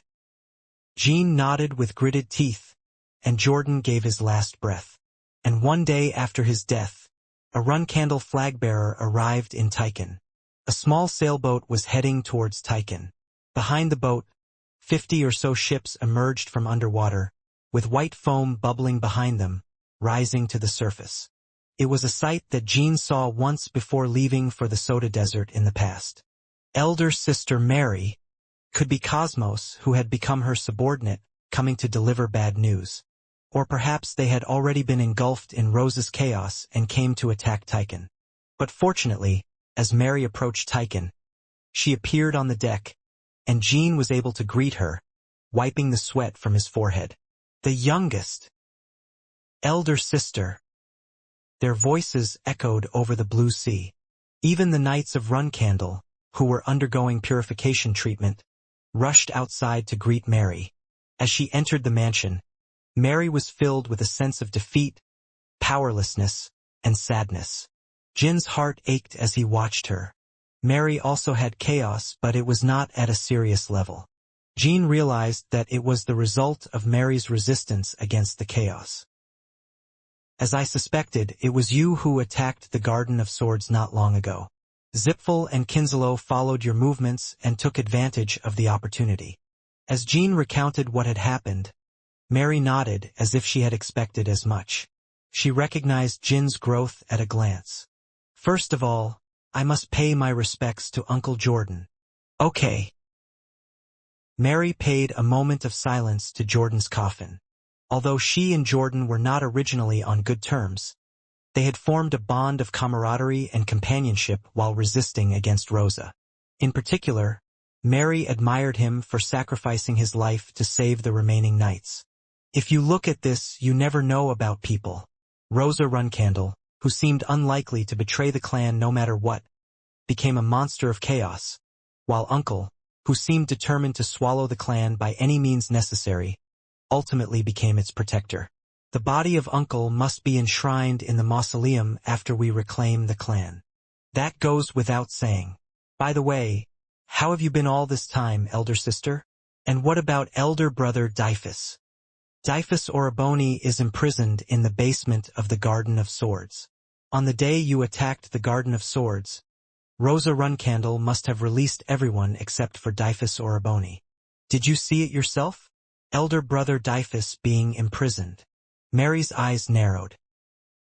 Jean nodded with gritted teeth, and Jordan gave his last breath. And one day after his death, a Runcandle flag-bearer arrived in Tychon. A small sailboat was heading towards Tychon. Behind the boat, 50 or so ships emerged from underwater, with white foam bubbling behind them, rising to the surface. It was a sight that Jean saw once before leaving for the Soda Desert in the past. Elder sister Mary could be Cosmos, who had become her subordinate, coming to deliver bad news. Or perhaps they had already been engulfed in Rosa's chaos and came to attack Tychon. But fortunately, as Mary approached Tychon, she appeared on the deck, and Jean was able to greet her, wiping the sweat from his forehead. "The youngest. Elder sister." Their voices echoed over the blue sea. Even the Knights of Runcandle, who were undergoing purification treatment, rushed outside to greet Mary. As she entered the mansion, Mary was filled with a sense of defeat, powerlessness, and sadness. Jin's heart ached as he watched her. Mary also had chaos, but it was not at a serious level. Jean realized that it was the result of Mary's resistance against the chaos. "As I suspected, it was you who attacked the Garden of Swords not long ago. Zipfel and Kinslow followed your movements and took advantage of the opportunity." As Jean recounted what had happened, Mary nodded as if she had expected as much. She recognized Jin's growth at a glance. "First of all, I must pay my respects to Uncle Jordan." "Okay." Mary paid a moment of silence to Jordan's coffin. Although she and Jordan were not originally on good terms, they had formed a bond of camaraderie and companionship while resisting against Rosa. In particular, Mary admired him for sacrificing his life to save the remaining knights. If you look at this, you never know about people. Rosa Runcandle, who seemed unlikely to betray the clan no matter what, became a monster of chaos, while Uncle, who seemed determined to swallow the clan by any means necessary, ultimately became its protector. The body of Uncle must be enshrined in the mausoleum after we reclaim the clan. That goes without saying. By the way, how have you been all this time, elder sister? And what about elder brother Dyphus? Dyphus Oriboni is imprisoned in the basement of the Garden of Swords. On the day you attacked the Garden of Swords, Rosa Runcandle must have released everyone except for Dyphus Oriboni. Did you see it yourself? Elder brother Dyphus being imprisoned. Mary's eyes narrowed.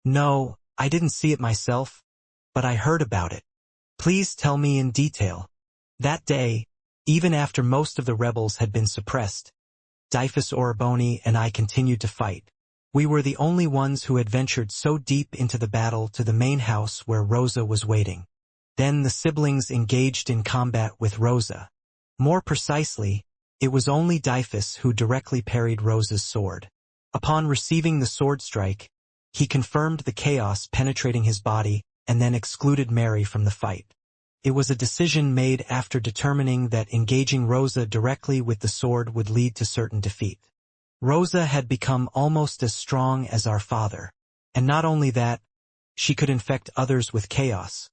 No, I didn't see it myself, but I heard about it. Please tell me in detail. That day, even after most of the rebels had been suppressed, Dyphus Oriboni and I continued to fight. We were the only ones who had ventured so deep into the battle to the main house where Rosa was waiting. Then the siblings engaged in combat with Rosa. More precisely, it was only Dyphus who directly parried Rosa's sword. Upon receiving the sword strike, he confirmed the chaos penetrating his body and then excluded Mary from the fight. It was a decision made after determining that engaging Rosa directly with the sword would lead to certain defeat. Rosa had become almost as strong as our father, and not only that, she could infect others with chaos,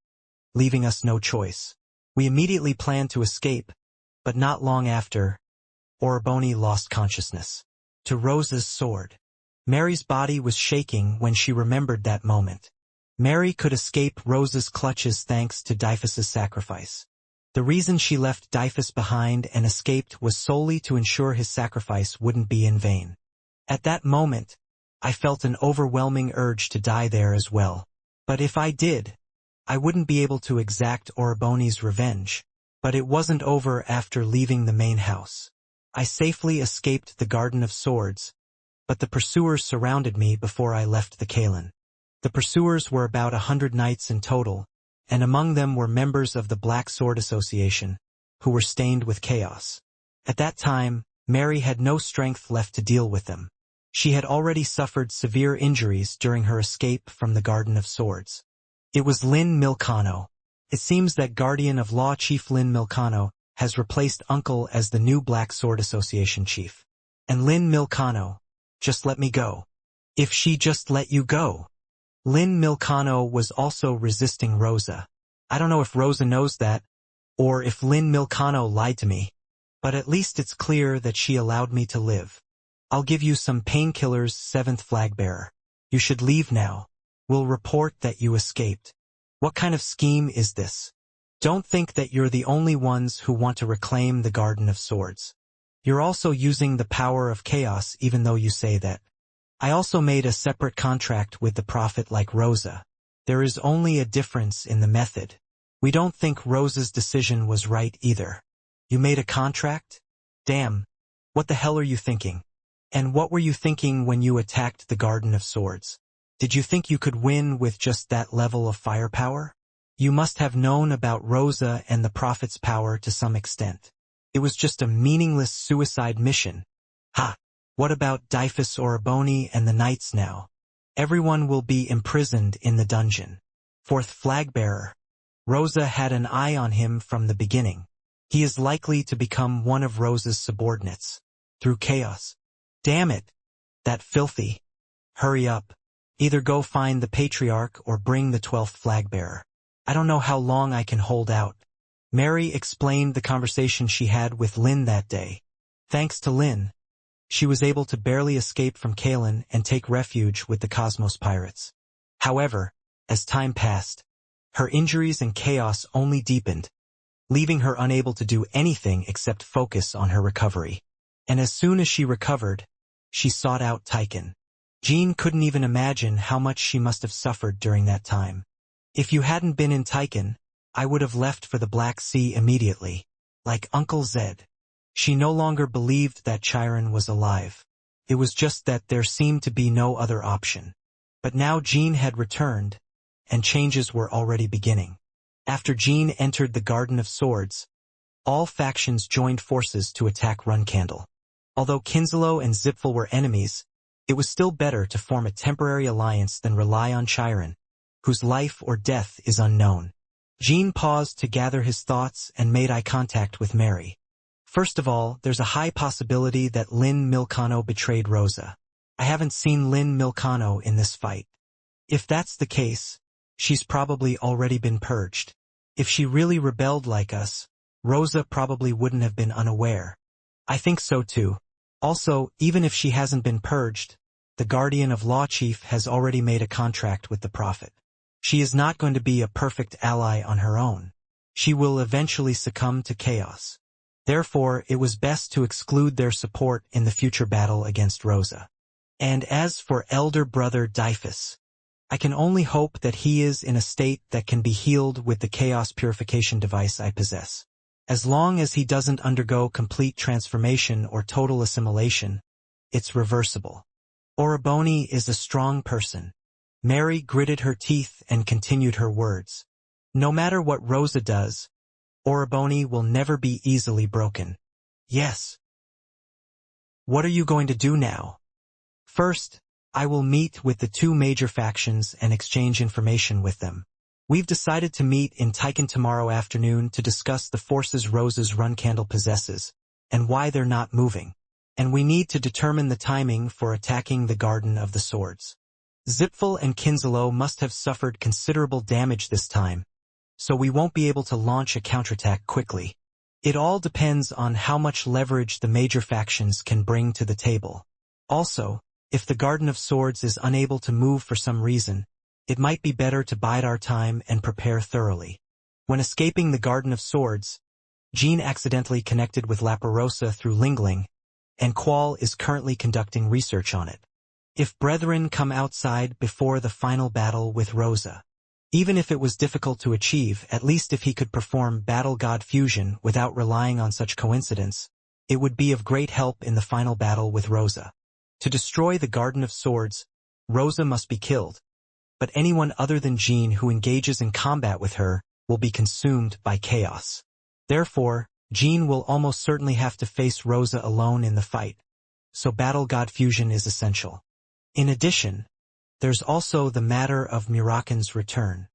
leaving us no choice. We immediately planned to escape, but not long after, Oriboni lost consciousness. To Rosa's sword. Mary's body was shaking when she remembered that moment. Mary could escape Rosa's clutches thanks to Dyphus's sacrifice. The reason she left Dyphus behind and escaped was solely to ensure his sacrifice wouldn't be in vain. At that moment, I felt an overwhelming urge to die there as well. But if I did, I wouldn't be able to exact Oriboni's revenge. But it wasn't over after leaving the main house. I safely escaped the Garden of Swords, but the pursuers surrounded me before I left the Kalen. The pursuers were about 100 knights in total, and among them were members of the Black Sword Association, who were stained with chaos. At that time, Mary had no strength left to deal with them. She had already suffered severe injuries during her escape from the Garden of Swords. It was Lynn Milcano. It seems that Guardian of Law Chief Lynn Milcano has replaced Uncle as the new Black Sword Association chief. And Lynn Milcano, just let me go. If she just let you go. Lynn Milcano was also resisting Rosa. I don't know if Rosa knows that, or if Lynn Milcano lied to me, but at least it's clear that she allowed me to live. I'll give you some painkillers, 7th Flagbearer. You should leave now. We'll report that you escaped. What kind of scheme is this? Don't think that you're the only ones who want to reclaim the Garden of Swords. You're also using the power of chaos even though you say that. I also made a separate contract with the prophet like Rosa. There is only a difference in the method. We don't think Rosa's decision was right either. You made a contract? Damn. What the hell are you thinking? And what were you thinking when you attacked the Garden of Swords? Did you think you could win with just that level of firepower? You must have known about Rosa and the prophet's power to some extent. It was just a meaningless suicide mission. Ha! What about Dyphus Oriboni and the knights now? Everyone will be imprisoned in the dungeon. 4th Flagbearer. Rosa had an eye on him from the beginning. He is likely to become one of Rosa's subordinates. Through chaos. Damn it! That filthy. Hurry up. Either go find the Patriarch or bring the 12th Flagbearer. I don't know how long I can hold out. Mary explained the conversation she had with Lynn that day. Thanks to Lynn, she was able to barely escape from Kalen and take refuge with the Cosmos Pirates. However, as time passed, her injuries and chaos only deepened, leaving her unable to do anything except focus on her recovery. And as soon as she recovered, she sought out Tychon. Jean couldn't even imagine how much she must have suffered during that time. If you hadn't been in Tychon, I would have left for the Black Sea immediately, like Uncle Zed. She no longer believed that Chiron was alive. It was just that there seemed to be no other option. But now Jean had returned, and changes were already beginning. After Jean entered the Garden of Swords, all factions joined forces to attack Runcandle. Although Kinslow and Zipfel were enemies, it was still better to form a temporary alliance than rely on Chiron, whose life or death is unknown. Jean paused to gather his thoughts and made eye contact with Mary. First of all, there's a high possibility that Lynn Milcano betrayed Rosa. I haven't seen Lynn Milcano in this fight. If that's the case, she's probably already been purged. If she really rebelled like us, Rosa probably wouldn't have been unaware. I think so too. Also, even if she hasn't been purged, the Guardian of Law Chief has already made a contract with the Prophet. She is not going to be a perfect ally on her own. She will eventually succumb to chaos. Therefore, it was best to exclude their support in the future battle against Rosa. And as for elder brother Dyphus, I can only hope that he is in a state that can be healed with the chaos purification device I possess. As long as he doesn't undergo complete transformation or total assimilation, it's reversible. Oriboni is a strong person. Mary gritted her teeth and continued her words. No matter what Rosa does, Oriboni will never be easily broken. Yes. What are you going to do now? First, I will meet with the two major factions and exchange information with them. We've decided to meet in Tychon tomorrow afternoon to discuss the forces Rosa's run candle possesses, and why they're not moving. And we need to determine the timing for attacking the Garden of the Swords. Zipfel and Kinselo must have suffered considerable damage this time, so we won't be able to launch a counterattack quickly. It all depends on how much leverage the major factions can bring to the table. Also, if the Garden of Swords is unable to move for some reason, it might be better to bide our time and prepare thoroughly. When escaping the Garden of Swords, Jean accidentally connected with Laparosa through Lingling, and Qual is currently conducting research on it. If Brethren come outside before the final battle with Rosa, even if it was difficult to achieve, at least if he could perform Battle God Fusion without relying on such coincidence, it would be of great help in the final battle with Rosa. To destroy the Garden of Swords, Rosa must be killed, but anyone other than Jean who engages in combat with her will be consumed by chaos. Therefore, Jean will almost certainly have to face Rosa alone in the fight, so Battle God Fusion is essential. In addition, there's also the matter of Muraken's return.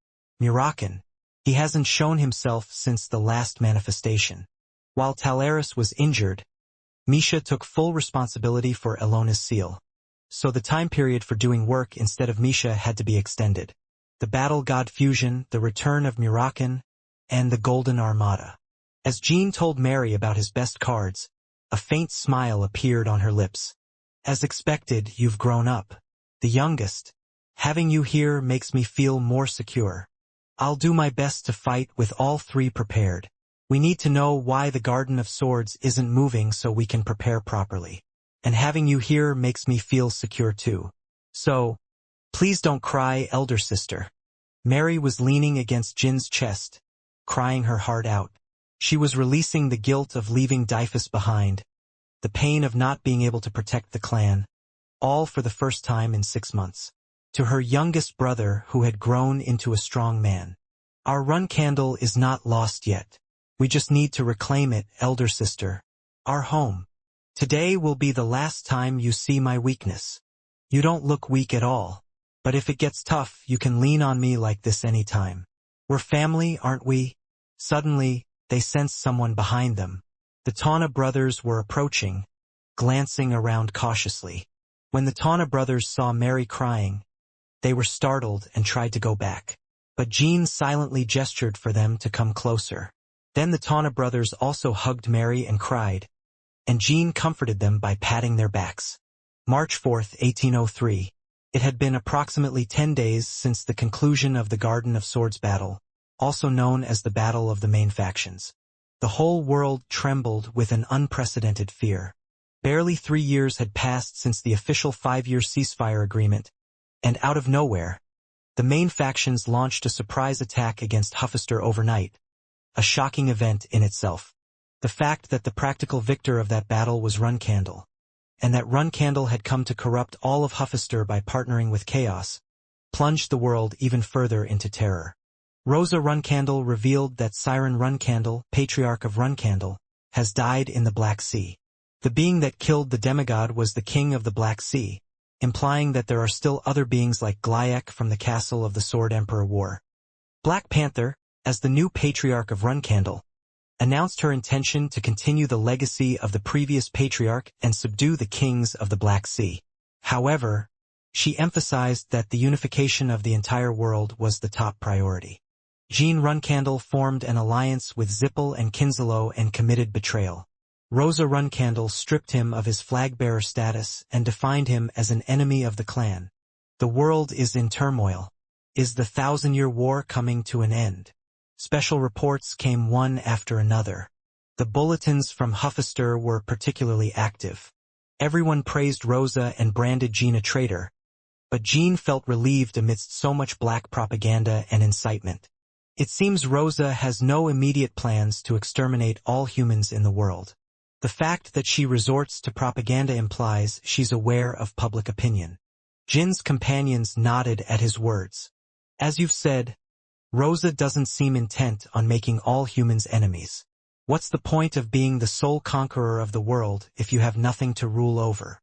Muraken, he hasn't shown himself since the last manifestation. While Talaris was injured, Misha took full responsibility for Elona's seal, so the time period for doing work instead of Misha had to be extended. The Battle God Fusion, the return of Muraken, and the Golden Armada. As Jean told Mary about his best cards, a faint smile appeared on her lips. As expected, you've grown up. The youngest. Having you here makes me feel more secure. I'll do my best to fight with all three prepared. We need to know why the Garden of Swords isn't moving so we can prepare properly. And having you here makes me feel secure too. So, please don't cry, elder sister. Mary was leaning against Jin's chest, crying her heart out. She was releasing the guilt of leaving Dyphus behind, the pain of not being able to protect the clan, all for the first time in 6 months. To her youngest brother who had grown into a strong man. Our run candle is not lost yet. We just need to reclaim it, elder sister. Our home. Today will be the last time you see my weakness. You don't look weak at all. But if it gets tough, you can lean on me like this anytime. We're family, aren't we? Suddenly, they sensed someone behind them. The Tawna brothers were approaching, glancing around cautiously. When the Tawna brothers saw Mary crying, they were startled and tried to go back. But Jean silently gestured for them to come closer. Then the Tawna brothers also hugged Mary and cried, and Jean comforted them by patting their backs. March 4, 1803. It had been approximately 10 days since the conclusion of the Garden of Swords battle, also known as the Battle of the Main Factions. The whole world trembled with an unprecedented fear. Barely 3 years had passed since the official 5-year ceasefire agreement, and out of nowhere, the main factions launched a surprise attack against Huffister overnight, a shocking event in itself. The fact that the practical victor of that battle was Runcandle, and that Runcandle had come to corrupt all of Huffister by partnering with Chaos, plunged the world even further into terror. Rosa Runcandle revealed that Siren Runcandle, Patriarch of Runcandle, has died in the Black Sea. The being that killed the demigod was the king of the Black Sea, implying that there are still other beings like Glyek from the castle of the Sword Emperor War. Black Panther, as the new Patriarch of Runcandle, announced her intention to continue the legacy of the previous Patriarch and subdue the kings of the Black Sea. However, she emphasized that the unification of the entire world was the top priority. Jean Runcandle formed an alliance with Zippel and Kinselo and committed betrayal. Rosa Runcandle stripped him of his flag-bearer status and defined him as an enemy of the clan. The world is in turmoil. Is the 1,000-year war coming to an end? Special reports came one after another. The bulletins from Huffister were particularly active. Everyone praised Rosa and branded Jean a traitor, but Jean felt relieved amidst so much black propaganda and incitement. It seems Rosa has no immediate plans to exterminate all humans in the world. The fact that she resorts to propaganda implies she's aware of public opinion. Jin's companions nodded at his words. As you've said, Rosa doesn't seem intent on making all humans enemies. What's the point of being the sole conqueror of the world if you have nothing to rule over?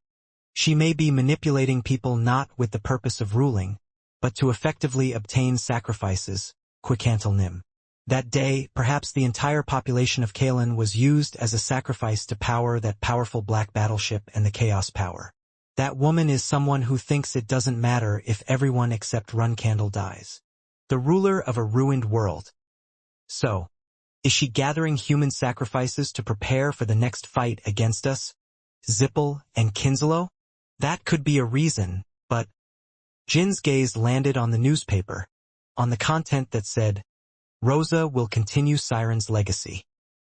She may be manipulating people not with the purpose of ruling, but to effectively obtain sacrifices, Quicantal Nim. That day, perhaps the entire population of Kalen was used as a sacrifice to power that powerful black battleship and the Chaos Power. That woman is someone who thinks it doesn't matter if everyone except Runcandle dies. The ruler of a ruined world. So, is she gathering human sacrifices to prepare for the next fight against us, Zippel and Kinslow? That could be a reason, but... Jin's gaze landed on the newspaper, on the content that said, Rosa will continue Siren's legacy.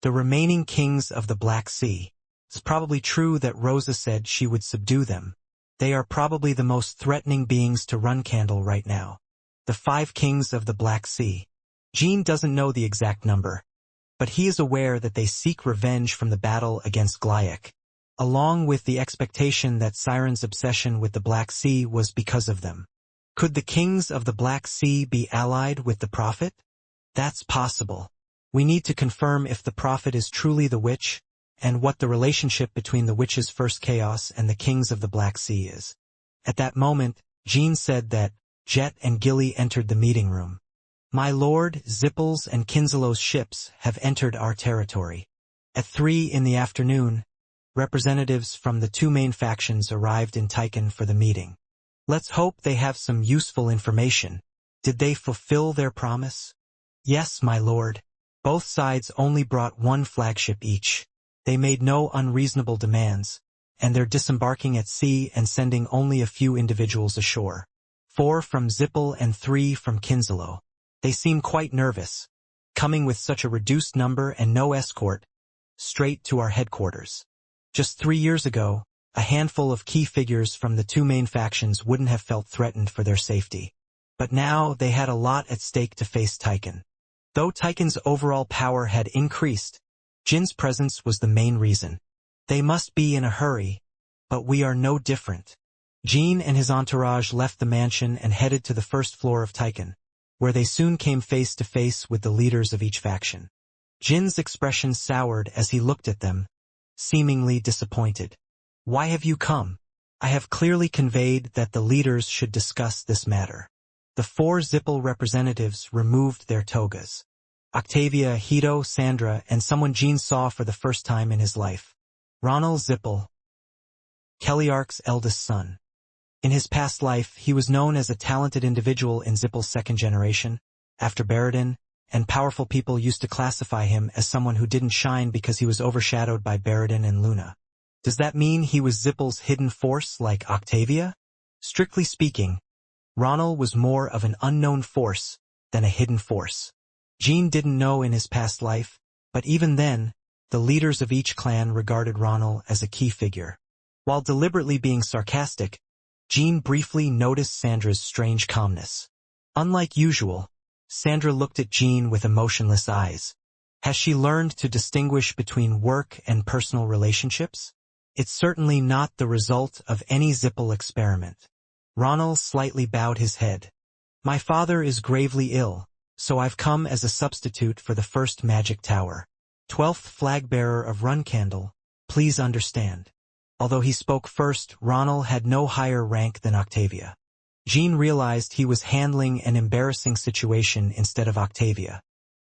The remaining kings of the Black Sea. It's probably true that Rosa said she would subdue them. They are probably the most threatening beings to Runcandle right now. The 5 kings of the Black Sea. Jin doesn't know the exact number, but he is aware that they seek revenge from the battle against Glyac, along with the expectation that Siren's obsession with the Black Sea was because of them. Could the kings of the Black Sea be allied with the Prophet? That's possible. We need to confirm if the Prophet is truly the witch, and what the relationship between the witch's first chaos and the kings of the Black Sea is. At that moment, Jean said that Jet and Gilly entered the meeting room. My lord, Zippel's and Kinslow's ships have entered our territory. At 3 in the afternoon, representatives from the 2 main factions arrived in Tychon for the meeting. Let's hope they have some useful information. Did they fulfill their promise? Yes, my lord. Both sides only brought 1 flagship each. They made no unreasonable demands, and they're disembarking at sea and sending only a few individuals ashore. 4 from Zippel and 3 from Kinslow. They seem quite nervous, coming with such a reduced number and no escort, straight to our headquarters. Just 3 years ago, a handful of key figures from the 2 main factions wouldn't have felt threatened for their safety. But now they had a lot at stake to face Tychon. Though Tychon's overall power had increased, Jin's presence was the main reason. They must be in a hurry, but we are no different. Jin and his entourage left the mansion and headed to the first floor of Tychon, where they soon came face to face with the leaders of each faction. Jin's expression soured as he looked at them, seemingly disappointed. Why have you come? I have clearly conveyed that the leaders should discuss this matter. The 4 Zippel representatives removed their togas. Octavia, Hito, Sandra, and someone Jin saw for the first time in his life. Ronald Zippel, Kellyark's eldest son. In his past life, he was known as a talented individual in Zippel's 2nd generation, after Baradin, and powerful people used to classify him as someone who didn't shine because he was overshadowed by Baradin and Luna. Does that mean he was Zippel's hidden force like Octavia? Strictly speaking, Ronald was more of an unknown force than a hidden force. Jin didn't know in his past life, but even then, the leaders of each clan regarded Ronald as a key figure. While deliberately being sarcastic, Jin briefly noticed Sandra's strange calmness. Unlike usual, Sandra looked at Jin with emotionless eyes. Has she learned to distinguish between work and personal relationships? It's certainly not the result of any Zippel experiment. Ronald slightly bowed his head. My father is gravely ill, so I've come as a substitute for the first magic tower. 12th flag-bearer of Runcandle, please understand. Although he spoke first, Ronald had no higher rank than Octavia. Jin realized he was handling an embarrassing situation instead of Octavia.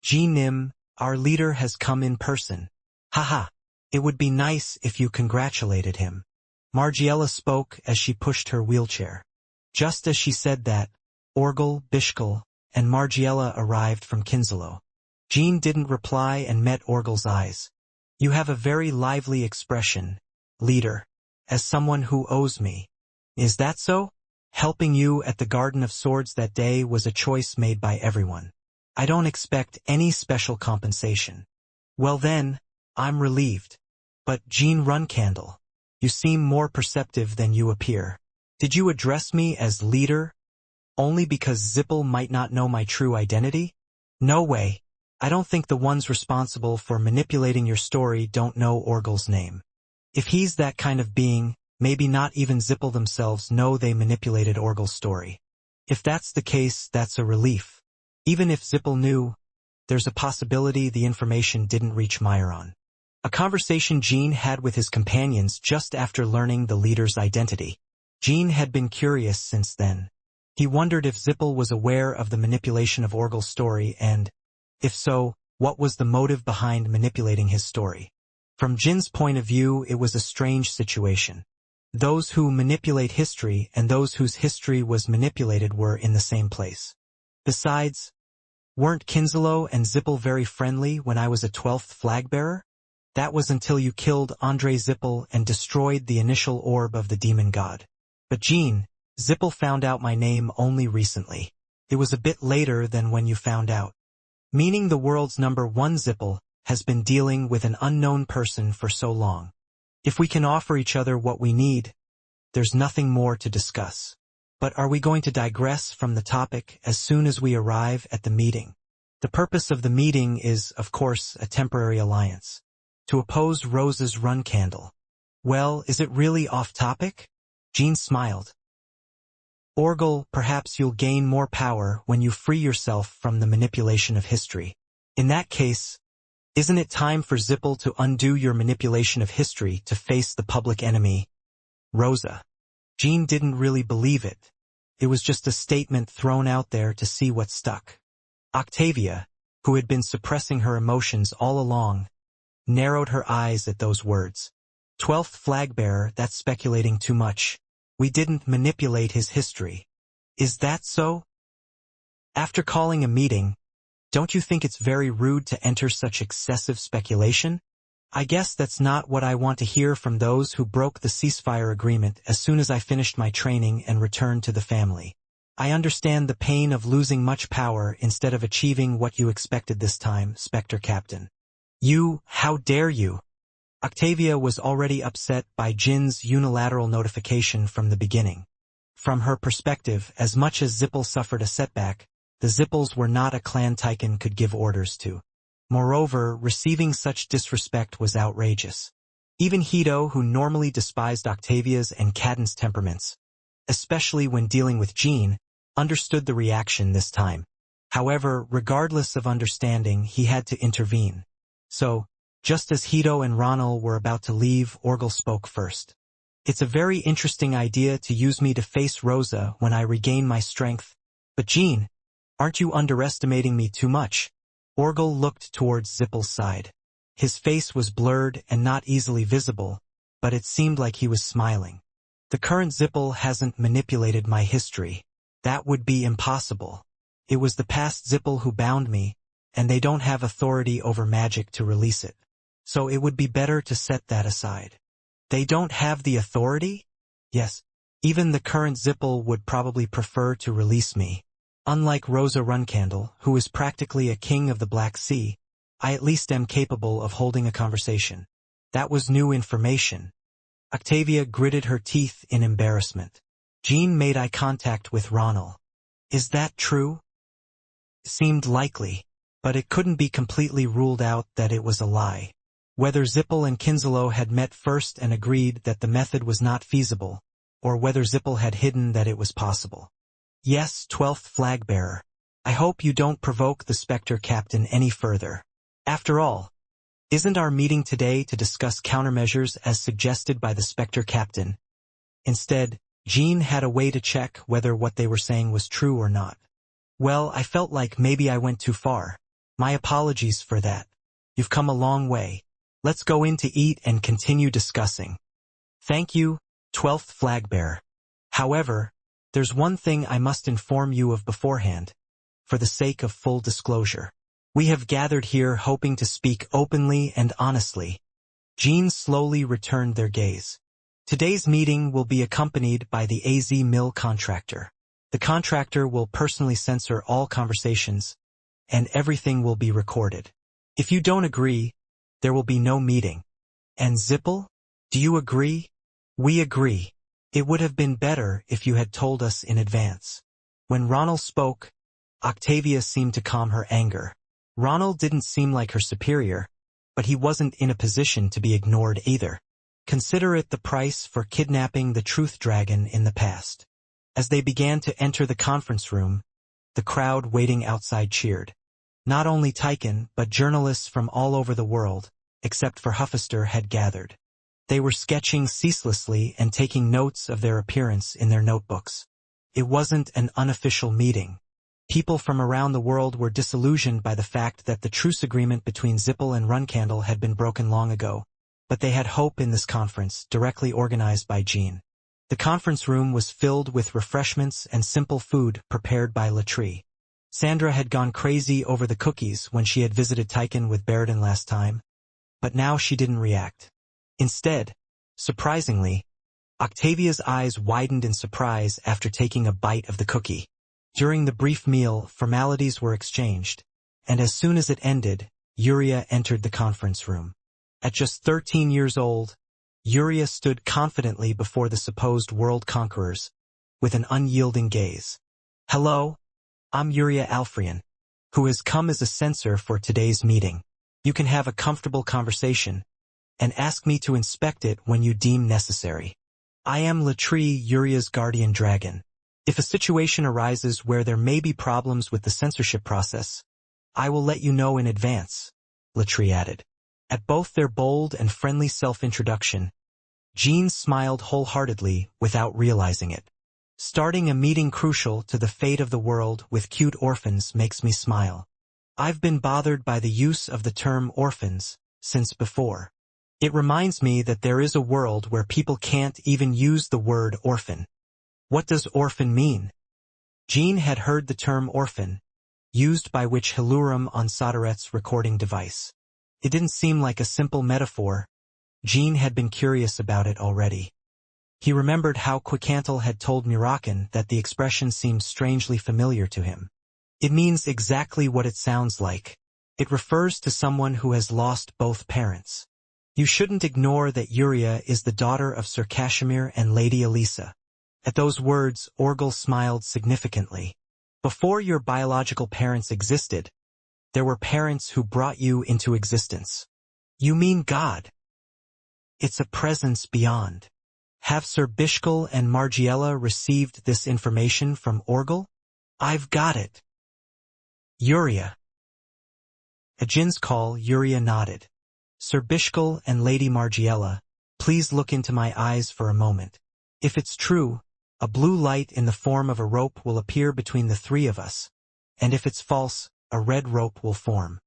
Jin Nim, our leader has come in person. Haha, it would be nice if you congratulated him. Margiela spoke as she pushed her wheelchair. Just as she said that, Orgel, Bishkel, and Margiela arrived from Kinslow. Jin didn't reply and met Orgel's eyes. You have a very lively expression, leader, as someone who owes me. Is that so? Helping you at the Garden of Swords that day was a choice made by everyone. I don't expect any special compensation. Well then, I'm relieved. But Jin Runcandle, you seem more perceptive than you appear. Did you address me as leader? Only because Zippel might not know my true identity? No way. I don't think the ones responsible for manipulating your story don't know Orgel's name. If he's that kind of being, maybe not even Zippel themselves know they manipulated Orgel's story. If that's the case, that's a relief. Even if Zippel knew, there's a possibility the information didn't reach Myron. A conversation Gene had with his companions just after learning the leader's identity. Gene had been curious since then. He wondered if Zippel was aware of the manipulation of Orgel's story and, if so, what was the motive behind manipulating his story. From Jin's point of view, it was a strange situation. Those who manipulate history and those whose history was manipulated were in the same place. Besides, weren't Kinslow and Zippel very friendly when I was a 12th flag-bearer? That was until you killed Andre Zippel and destroyed the initial orb of the demon god. But Gene, Zippel found out my name only recently. It was a bit later than when you found out. Meaning the world's number one Zippel has been dealing with an unknown person for so long. If we can offer each other what we need, there's nothing more to discuss. But are we going to digress from the topic as soon as we arrive at the meeting? The purpose of the meeting is, of course, a temporary alliance. To oppose Rosa's run candle. Well, is it really off topic? Gene smiled. Orgel, perhaps you'll gain more power when you free yourself from the manipulation of history. In that case, isn't it time for Zippel to undo your manipulation of history to face the public enemy, Rosa? Gene didn't really believe it. It was just a statement thrown out there to see what stuck. Octavia, who had been suppressing her emotions all along, narrowed her eyes at those words. 12th flag-bearer, that's speculating too much. We didn't manipulate his history. Is that so? After calling a meeting, don't you think it's very rude to enter such excessive speculation? I guess that's not what I want to hear from those who broke the ceasefire agreement as soon as I finished my training and returned to the family. I understand the pain of losing much power instead of achieving what you expected this time, Spectre Captain. You, how dare you? Octavia was already upset by Jin's unilateral notification from the beginning. From her perspective, as much as Zippel suffered a setback, the Zippels were not a clan Tychon could give orders to. Moreover, receiving such disrespect was outrageous. Even Hito, who normally despised Octavia's and Cadden's temperaments, especially when dealing with Jean, understood the reaction this time. However, regardless of understanding, he had to intervene. So, just as Hito and Ronald were about to leave, Orgel spoke first. It's a very interesting idea to use me to face Rosa when I regain my strength. But Jean, aren't you underestimating me too much? Orgel looked towards Zippel's side. His face was blurred and not easily visible, but it seemed like he was smiling. The current Zippel hasn't manipulated my history. That would be impossible. It was the past Zippel who bound me, and they don't have authority over magic to release it. So it would be better to set that aside. They don't have the authority? Yes, even the current Zippel would probably prefer to release me. Unlike Rosa Runcandle, who is practically a king of the Black Sea, I at least am capable of holding a conversation. That was new information. Octavia gritted her teeth in embarrassment. Jean made eye contact with Ronald. Is that true? Seemed likely, but it couldn't be completely ruled out that it was a lie. Whether Zippel and Kinslow had met first and agreed that the method was not feasible, or whether Zippel had hidden that it was possible. Yes, 12th flag-bearer. I hope you don't provoke the Spectre Captain any further. After all, isn't our meeting today to discuss countermeasures as suggested by the Spectre Captain? Instead, Jean had a way to check whether what they were saying was true or not. Well, I felt like maybe I went too far. My apologies for that. You've come a long way. Let's go in to eat and continue discussing. Thank you, 12th flag-bearer. However, there's one thing I must inform you of beforehand, for the sake of full disclosure. We have gathered here hoping to speak openly and honestly. Jean slowly returned their gaze. Today's meeting will be accompanied by the AZ Mill contractor. The contractor will personally censor all conversations, and everything will be recorded. If you don't agree, there will be no meeting. And Zippel? Do you agree? We agree. It would have been better if you had told us in advance. When Ronald spoke, Octavia seemed to calm her anger. Ronald didn't seem like her superior, but he wasn't in a position to be ignored either. Consider it the price for kidnapping the truth dragon in the past. As they began to enter the conference room, the crowd waiting outside cheered. Not only Tychon, but journalists from all over the world, except for Huffister, had gathered. They were sketching ceaselessly and taking notes of their appearance in their notebooks. It wasn't an unofficial meeting. People from around the world were disillusioned by the fact that the truce agreement between Zippel and Runcandle had been broken long ago, but they had hope in this conference, directly organized by Jean. The conference room was filled with refreshments and simple food prepared by Latrie. Sandra had gone crazy over the cookies when she had visited Tychon with Beridan last time, but now she didn't react. Instead, surprisingly, Octavia's eyes widened in surprise after taking a bite of the cookie. During the brief meal, formalities were exchanged, and as soon as it ended, Yuria entered the conference room. At just 13 years old, Yuria stood confidently before the supposed world conquerors, with an unyielding gaze. "Hello, I'm Yuria Alfrian, who has come as a censor for today's meeting. You can have a comfortable conversation, and ask me to inspect it when you deem necessary. I am Latrie, Yuria's guardian dragon. If a situation arises where there may be problems with the censorship process, I will let you know in advance," Latrie added. At both their bold and friendly self-introduction, Jean smiled wholeheartedly without realizing it. "Starting a meeting crucial to the fate of the world with cute orphans makes me smile. I've been bothered by the use of the term orphans since before. It reminds me that there is a world where people can't even use the word orphan. What does orphan mean?" Jean had heard the term orphan, used by witch Hilurum on Soderet's recording device. It didn't seem like a simple metaphor. Jean had been curious about it already. He remembered how Quicantle had told Murakan that the expression seemed strangely familiar to him. It means exactly what it sounds like. It refers to someone who has lost both parents. You shouldn't ignore that Yuria is the daughter of Sir Kashmir and Lady Elisa. At those words, Orgel smiled significantly. Before your biological parents existed, there were parents who brought you into existence. You mean God? It's a presence beyond. Have Sir Bishkal and Margiela received this information from Orgel? I've got it. Yuria. At Jin's call, Yuria nodded. Sir Bishkal and Lady Margiela, please look into my eyes for a moment. If it's true, a blue light in the form of a rope will appear between the three of us, and if it's false, a red rope will form.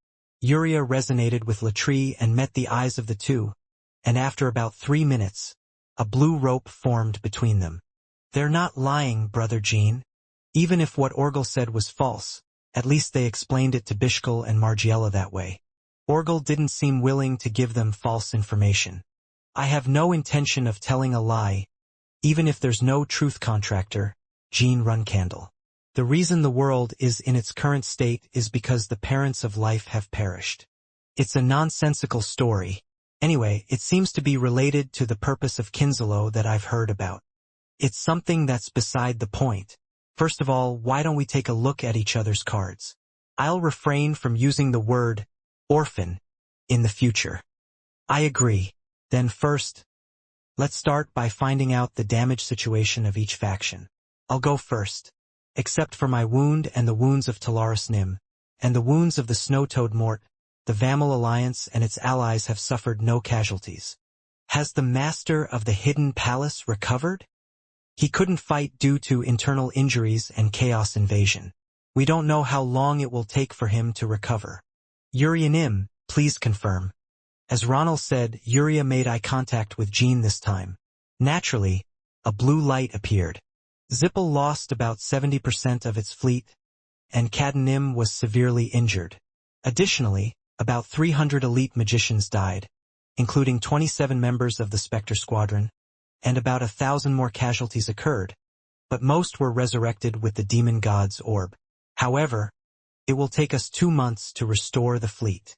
Yuria resonated with Latrie and met the eyes of the two, and after about 3 minutes, a blue rope formed between them. They're not lying, Brother Jean. Even if what Orgel said was false, at least they explained it to Bishkal and Margiela that way. Orgel didn't seem willing to give them false information. I have no intention of telling a lie, even if there's no truth contractor, Jean Runcandle. The reason the world is in its current state is because the parents of life have perished. It's a nonsensical story. Anyway, it seems to be related to the purpose of Kinsalow that I've heard about. It's something that's beside the point. First of all, why don't we take a look at each other's cards? I'll refrain from using the word orphan in the future. I agree. Then first, let's start by finding out the damage situation of each faction. I'll go first. Except for my wound and the wounds of Talaris Nim, and the wounds of the Snow-Toad Mort, the Vamal Alliance and its allies have suffered no casualties. Has the Master of the Hidden Palace recovered? He couldn't fight due to internal injuries and chaos invasion. We don't know how long it will take for him to recover. Yuria Nim, please confirm. As Ronald said, Yuria made eye contact with Jean this time. Naturally, a blue light appeared. Zippel lost about 70% of its fleet, and Cadanim was severely injured. Additionally, about 300 elite magicians died, including 27 members of the Spectre Squadron, and about 1,000 more casualties occurred, but most were resurrected with the demon god's orb. However, it will take us 2 months to restore the fleet.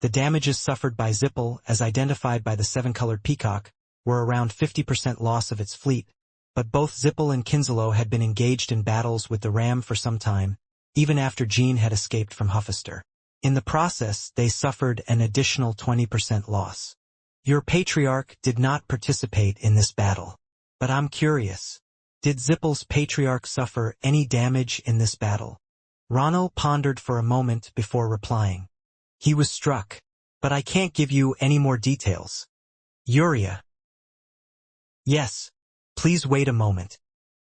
The damages suffered by Zippel, as identified by the 7-colored peacock, were around 50% loss of its fleet, but both Zippel and Kinsalow had been engaged in battles with the ram for some time, even after Jean had escaped from Huffister. In the process, they suffered an additional 20% loss. Your patriarch did not participate in this battle. But I'm curious. Did Zippel's patriarch suffer any damage in this battle? Ronald pondered for a moment before replying. He was struck. But I can't give you any more details. Yuria. Yes. Please wait a moment.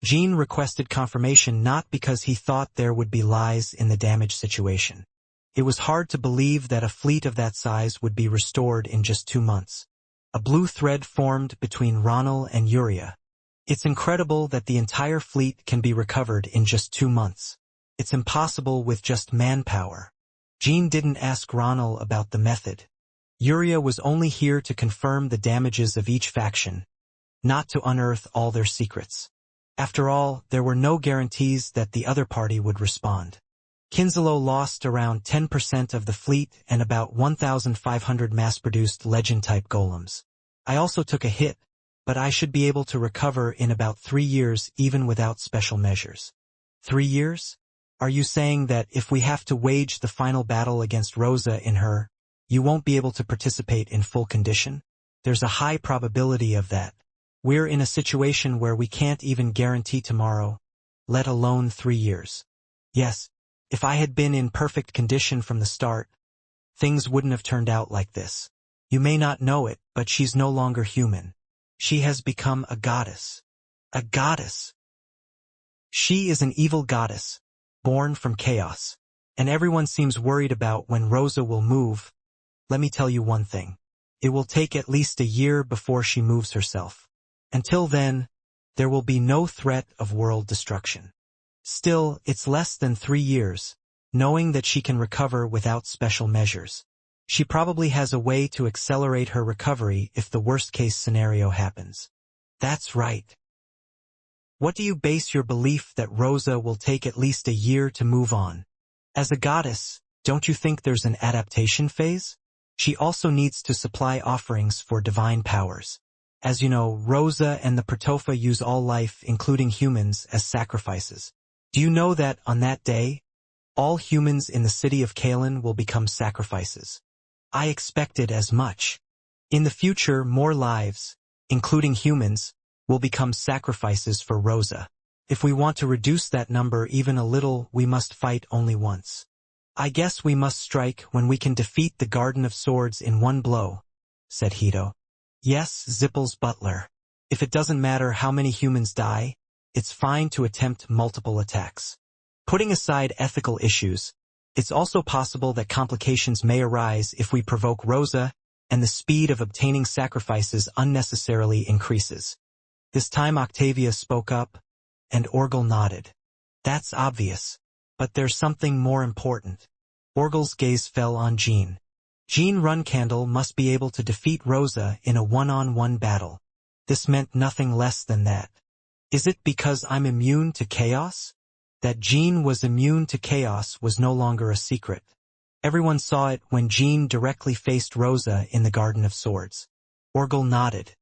Jean requested confirmation not because he thought there would be lies in the damage situation. It was hard to believe that a fleet of that size would be restored in just 2 months. A blue thread formed between Ronald and Yuria. It's incredible that the entire fleet can be recovered in just 2 months. It's impossible with just manpower. Jean didn't ask Ronald about the method. Yuria was only here to confirm the damages of each faction, not to unearth all their secrets. After all, there were no guarantees that the other party would respond. Kinslow lost around 10% of the fleet and about 1,500 mass-produced legend-type golems. I also took a hit, but I should be able to recover in about 3 years even without special measures. 3 years? Are you saying that if we have to wage the final battle against Rosa in her, you won't be able to participate in full condition? There's a high probability of that. We're in a situation where we can't even guarantee tomorrow, let alone 3 years. Yes, if I had been in perfect condition from the start, things wouldn't have turned out like this. You may not know it, but she's no longer human. She has become a goddess. A goddess. She is an evil goddess, born from chaos. And everyone seems worried about when Rosa will move. Let me tell you one thing. It will take at least a year before she moves herself. Until then, there will be no threat of world destruction. Still, it's less than 3 years, knowing that she can recover without special measures. She probably has a way to accelerate her recovery if the worst-case scenario happens. That's right. What do you base your belief that Rosa will take at least a year to move on? As a goddess, don't you think there's an adaptation phase? She also needs to supply offerings for divine powers. As you know, Rosa and the Pratofa use all life, including humans, as sacrifices. Do you know that on that day, all humans in the city of Kalen will become sacrifices? I expected as much. In the future, more lives, including humans, will become sacrifices for Rosa. If we want to reduce that number even a little, we must fight only once. I guess we must strike when we can defeat the Garden of Swords in one blow, said Hito. Yes, Zippel's butler. If it doesn't matter how many humans die, it's fine to attempt multiple attacks. Putting aside ethical issues, it's also possible that complications may arise if we provoke Rosa and the speed of obtaining sacrifices unnecessarily increases. This time Octavia spoke up, and Orgel nodded. That's obvious, but there's something more important. Orgel's gaze fell on Jean. Jean Runcandle must be able to defeat Rosa in a one-on-one battle. This meant nothing less than that. Is it because I'm immune to chaos? That Jean was immune to chaos was no longer a secret. Everyone saw it when Jean directly faced Rosa in the Garden of Swords. Orgel nodded.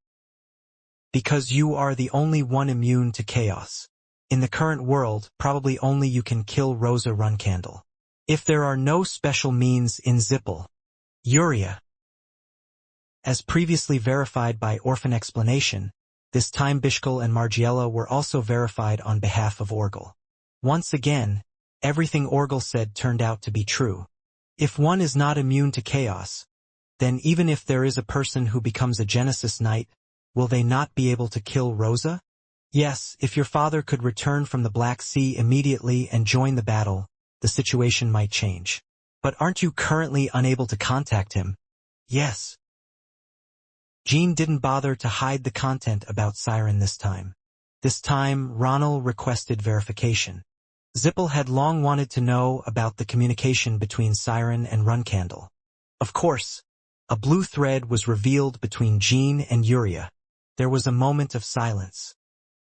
Because you are the only one immune to chaos. In the current world, probably only you can kill Rosa Runcandle. If there are no special means in Zippel. Yuria. As previously verified by Orphan Explanation, this time Bishkel and Margiela were also verified on behalf of Orgel. Once again, everything Orgel said turned out to be true. If one is not immune to chaos, then even if there is a person who becomes a Genesis Knight, will they not be able to kill Rosa? Yes, if your father could return from the Black Sea immediately and join the battle, the situation might change. But aren't you currently unable to contact him? Yes. Jean didn't bother to hide the content about Siren this time. This time, Ronald requested verification. Zippel had long wanted to know about the communication between Siren and Runcandle. Of course, a blue thread was revealed between Jean and Yuria. There was a moment of silence.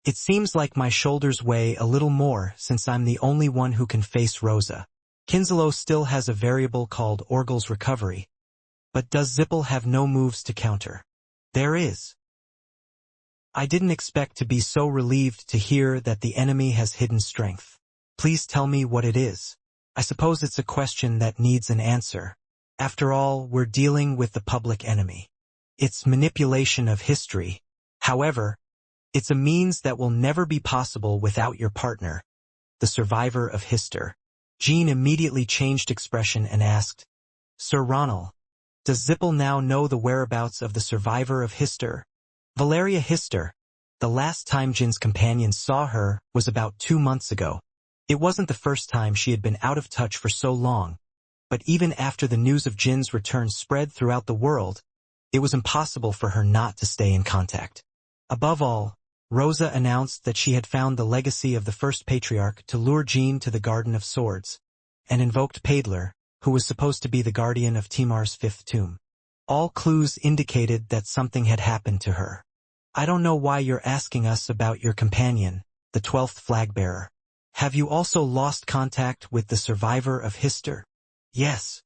It seems like my shoulders weigh a little more since I'm the only one who can face Rosa. Kinslow still has a variable called Orgel's recovery. But does Zippel have no moves to counter? There is. I didn't expect to be so relieved to hear that the enemy has hidden strength. Please tell me what it is. I suppose it's a question that needs an answer. After all, we're dealing with the public enemy. It's manipulation of history. However, it's a means that will never be possible without your partner, the survivor of Hister. Jean immediately changed expression and asked, Sir Ronald, does Zippel now know the whereabouts of the survivor of Hister? Valeria Hister. The last time Jin's companion saw her was about 2 months ago. It wasn't the first time she had been out of touch for so long, but even after the news of Jin's return spread throughout the world, it was impossible for her not to stay in contact. Above all, Rosa announced that she had found the legacy of the first patriarch to lure Jean to the Garden of Swords, and invoked Paidler, who was supposed to be the guardian of Timar's fifth tomb. All clues indicated that something had happened to her. I don't know why you're asking us about your companion, the 12th flag-bearer. Have you also lost contact with the survivor of Hister? Yes.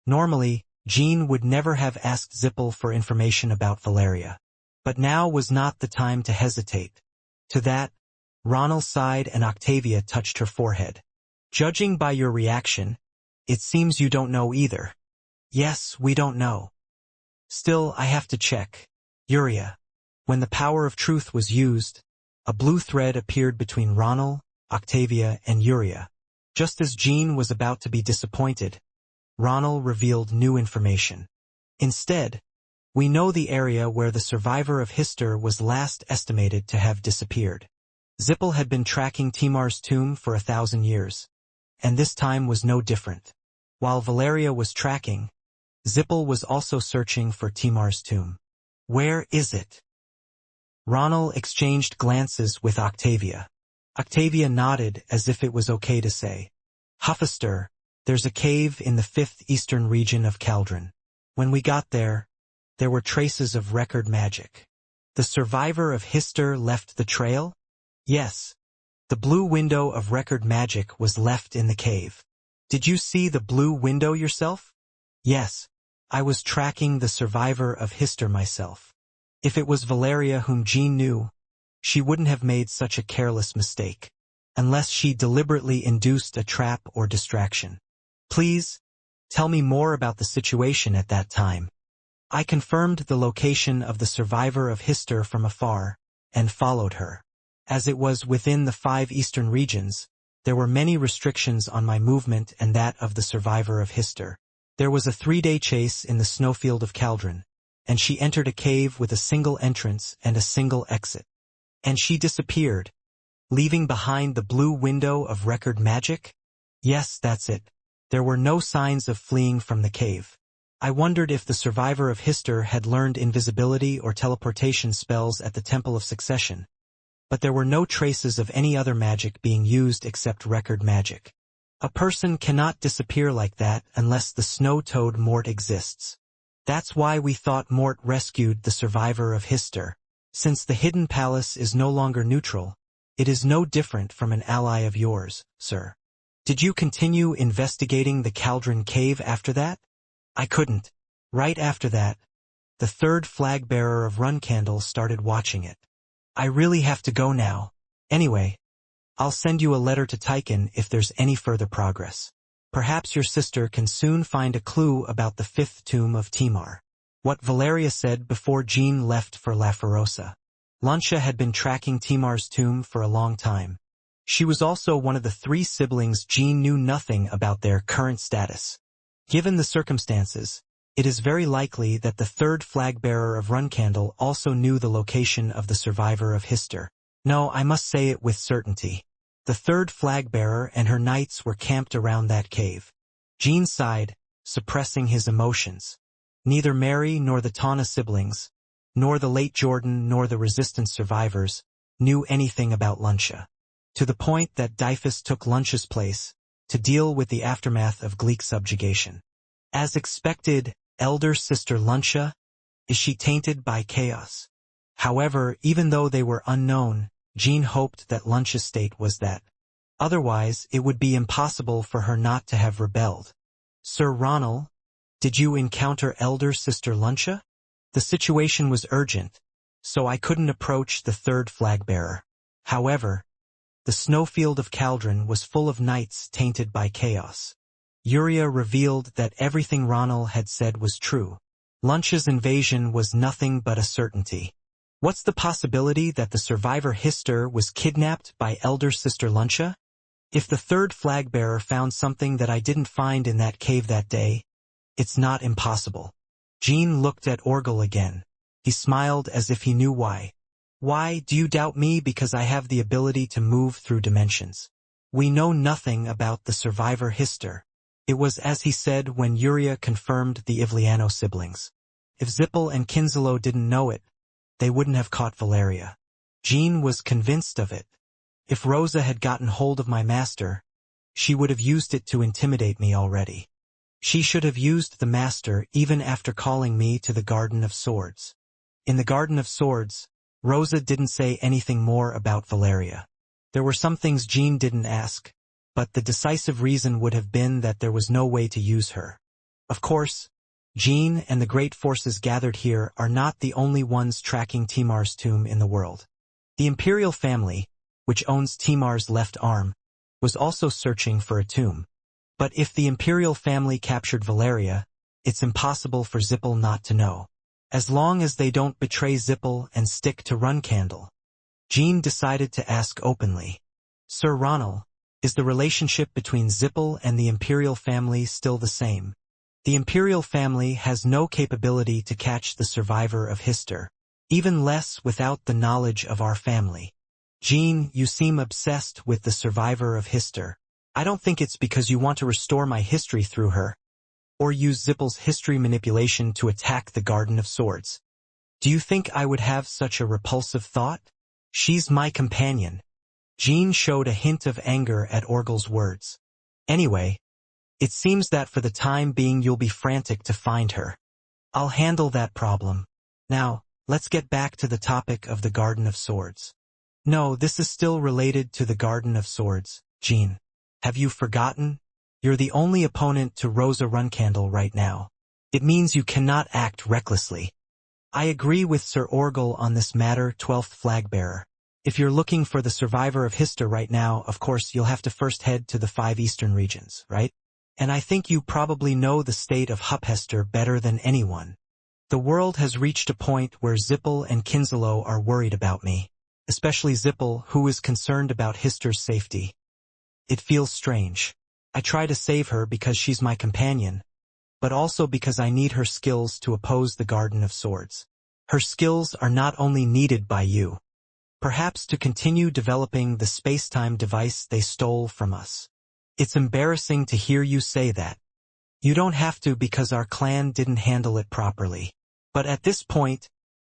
Normally, Jean would never have asked Zippel for information about Valeria. But now was not the time to hesitate. To that, Ronald sighed and Octavia touched her forehead. Judging by your reaction, it seems you don't know either. Yes, we don't know. Still, I have to check. Uria. When the power of truth was used, a blue thread appeared between Ronald, Octavia, and Uria. Just as Jean was about to be disappointed, Ronald revealed new information. Instead, we know the area where the survivor of Hister was last estimated to have disappeared. Zippel had been tracking Timar's tomb for 1,000 years, and this time was no different. While Valeria was tracking, Zippel was also searching for Timar's tomb. Where is it? Ronald exchanged glances with Octavia. Octavia nodded as if it was okay to say, Huffister, there's a cave in the 5th eastern region of Caldron. When we got there were traces of record magic. The survivor of Hister left the trail? Yes. The blue window of record magic was left in the cave. Did you see the blue window yourself? Yes. I was tracking the survivor of Hister myself. If it was Valeria whom Jean knew, she wouldn't have made such a careless mistake, unless she deliberately induced a trap or distraction. Please, tell me more about the situation at that time. I confirmed the location of the survivor of Hister from afar, and followed her. As it was within the 5 eastern regions, there were many restrictions on my movement and that of the survivor of Hister. There was a 3-day chase in the snowfield of Caldron, and she entered a cave with a single entrance and a single exit. And she disappeared, leaving behind the blue window of record magic? Yes, that's it. There were no signs of fleeing from the cave. I wondered if the survivor of Hister had learned invisibility or teleportation spells at the Temple of Succession, but there were no traces of any other magic being used except record magic. A person cannot disappear like that unless the snow-toad Mort exists. That's why we thought Mort rescued the survivor of Hister. Since the hidden palace is no longer neutral, it is no different from an ally of yours, sir. Did you continue investigating the Caldron cave after that? I couldn't. Right after that, the 3rd flag-bearer of Runcandle started watching it. I really have to go now. Anyway, I'll send you a letter to Tychon if there's any further progress. Perhaps your sister can soon find a clue about the 5th tomb of Timar. What Valeria said before Jean left for La Ferosa. Luncia had been tracking Timar's tomb for a long time. She was also one of the 3 siblings Jean knew nothing about their current status. Given the circumstances, it is very likely that the 3rd flag-bearer of Runcandle also knew the location of the survivor of Hister. No, I must say it with certainty. The 3rd flag-bearer and her knights were camped around that cave. Jean sighed, suppressing his emotions. Neither Mary nor the Tawna siblings, nor the late Jordan nor the resistance survivors, knew anything about Luncia. To the point that Dyphus took Luncia's place, to deal with the aftermath of Gleek subjugation. As expected, elder sister Luncia, is she tainted by chaos? However, even though they were unknown, Jean hoped that Luncia's state was that. Otherwise, it would be impossible for her not to have rebelled. Sir Ronald, did you encounter elder sister Luncia? The situation was urgent, so I couldn't approach the 3rd flag-bearer. However, The snowfield of Caldron was full of nights tainted by chaos. Yuria revealed that everything Ronald had said was true. Lunch's invasion was nothing but a certainty. What's the possibility that the survivor Hister was kidnapped by elder sister Luncha? If the third flag-bearer found something that I didn't find in that cave that day, it's not impossible. Jean looked at Orgel again. He smiled as if he knew why. Why do you doubt me? Because I have the ability to move through dimensions. We know nothing about the survivor Hister. It was as he said when Yuria confirmed the Ivliano siblings. If Zippel and Kinzelo didn't know it, they wouldn't have caught Valeria. Jean was convinced of it. If Rosa had gotten hold of my master, she would have used it to intimidate me already. She should have used the master even after calling me to the Garden of Swords. In the Garden of Swords, Rosa didn't say anything more about Valeria. There were some things Jean didn't ask, but the decisive reason would have been that there was no way to use her. Of course, Jean and the great forces gathered here are not the only ones tracking Timar's tomb in the world. The imperial family, which owns Timar's left arm, was also searching for a tomb. But if the imperial family captured Valeria, it's impossible for Zippel not to know. As long as they don't betray Zippel and stick to Runcandle. Jean decided to ask openly. Sir Ronald, is the relationship between Zippel and the imperial family still the same? The imperial family has no capability to catch the survivor of Hister, even less without the knowledge of our family. Jean, you seem obsessed with the survivor of Hister. I don't think it's because you want to restore my history through her, or use Zippel's history manipulation to attack the Garden of Swords. Do you think I would have such a repulsive thought? She's my companion. Jean showed a hint of anger at Orgel's words. Anyway, it seems that for the time being you'll be frantic to find her. I'll handle that problem. Now, let's get back to the topic of the Garden of Swords. No, this is still related to the Garden of Swords, Jean. Have you forgotten? You're the only opponent to Rosa Runcandle right now. It means you cannot act recklessly. I agree with Sir Orgel on this matter, 12th Flagbearer. If you're looking for the survivor of Hister right now, of course you'll have to first head to the 5 eastern regions, right? And I think you probably know the state of Huphester better than anyone. The world has reached a point where Zippel and Kinzelo are worried about me, especially Zippel, who is concerned about Hister's safety. It feels strange. I try to save her because she's my companion, but also because I need her skills to oppose the Garden of Swords. Her skills are not only needed by you, perhaps to continue developing the space-time device they stole from us. It's embarrassing to hear you say that. You don't have to because our clan didn't handle it properly. But at this point,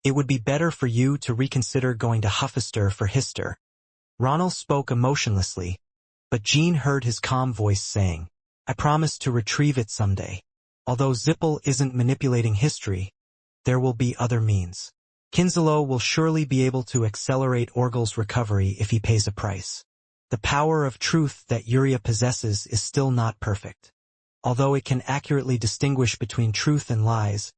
it would be better for you to reconsider going to Huphester for Hister. Ronald spoke emotionlessly, but Jean heard his calm voice saying, I promise to retrieve it someday. Although Zippel isn't manipulating history, there will be other means. Kinzelo will surely be able to accelerate Orgel's recovery if he pays a price. The power of truth that Yuria possesses is still not perfect. Although it can accurately distinguish between truth and lies,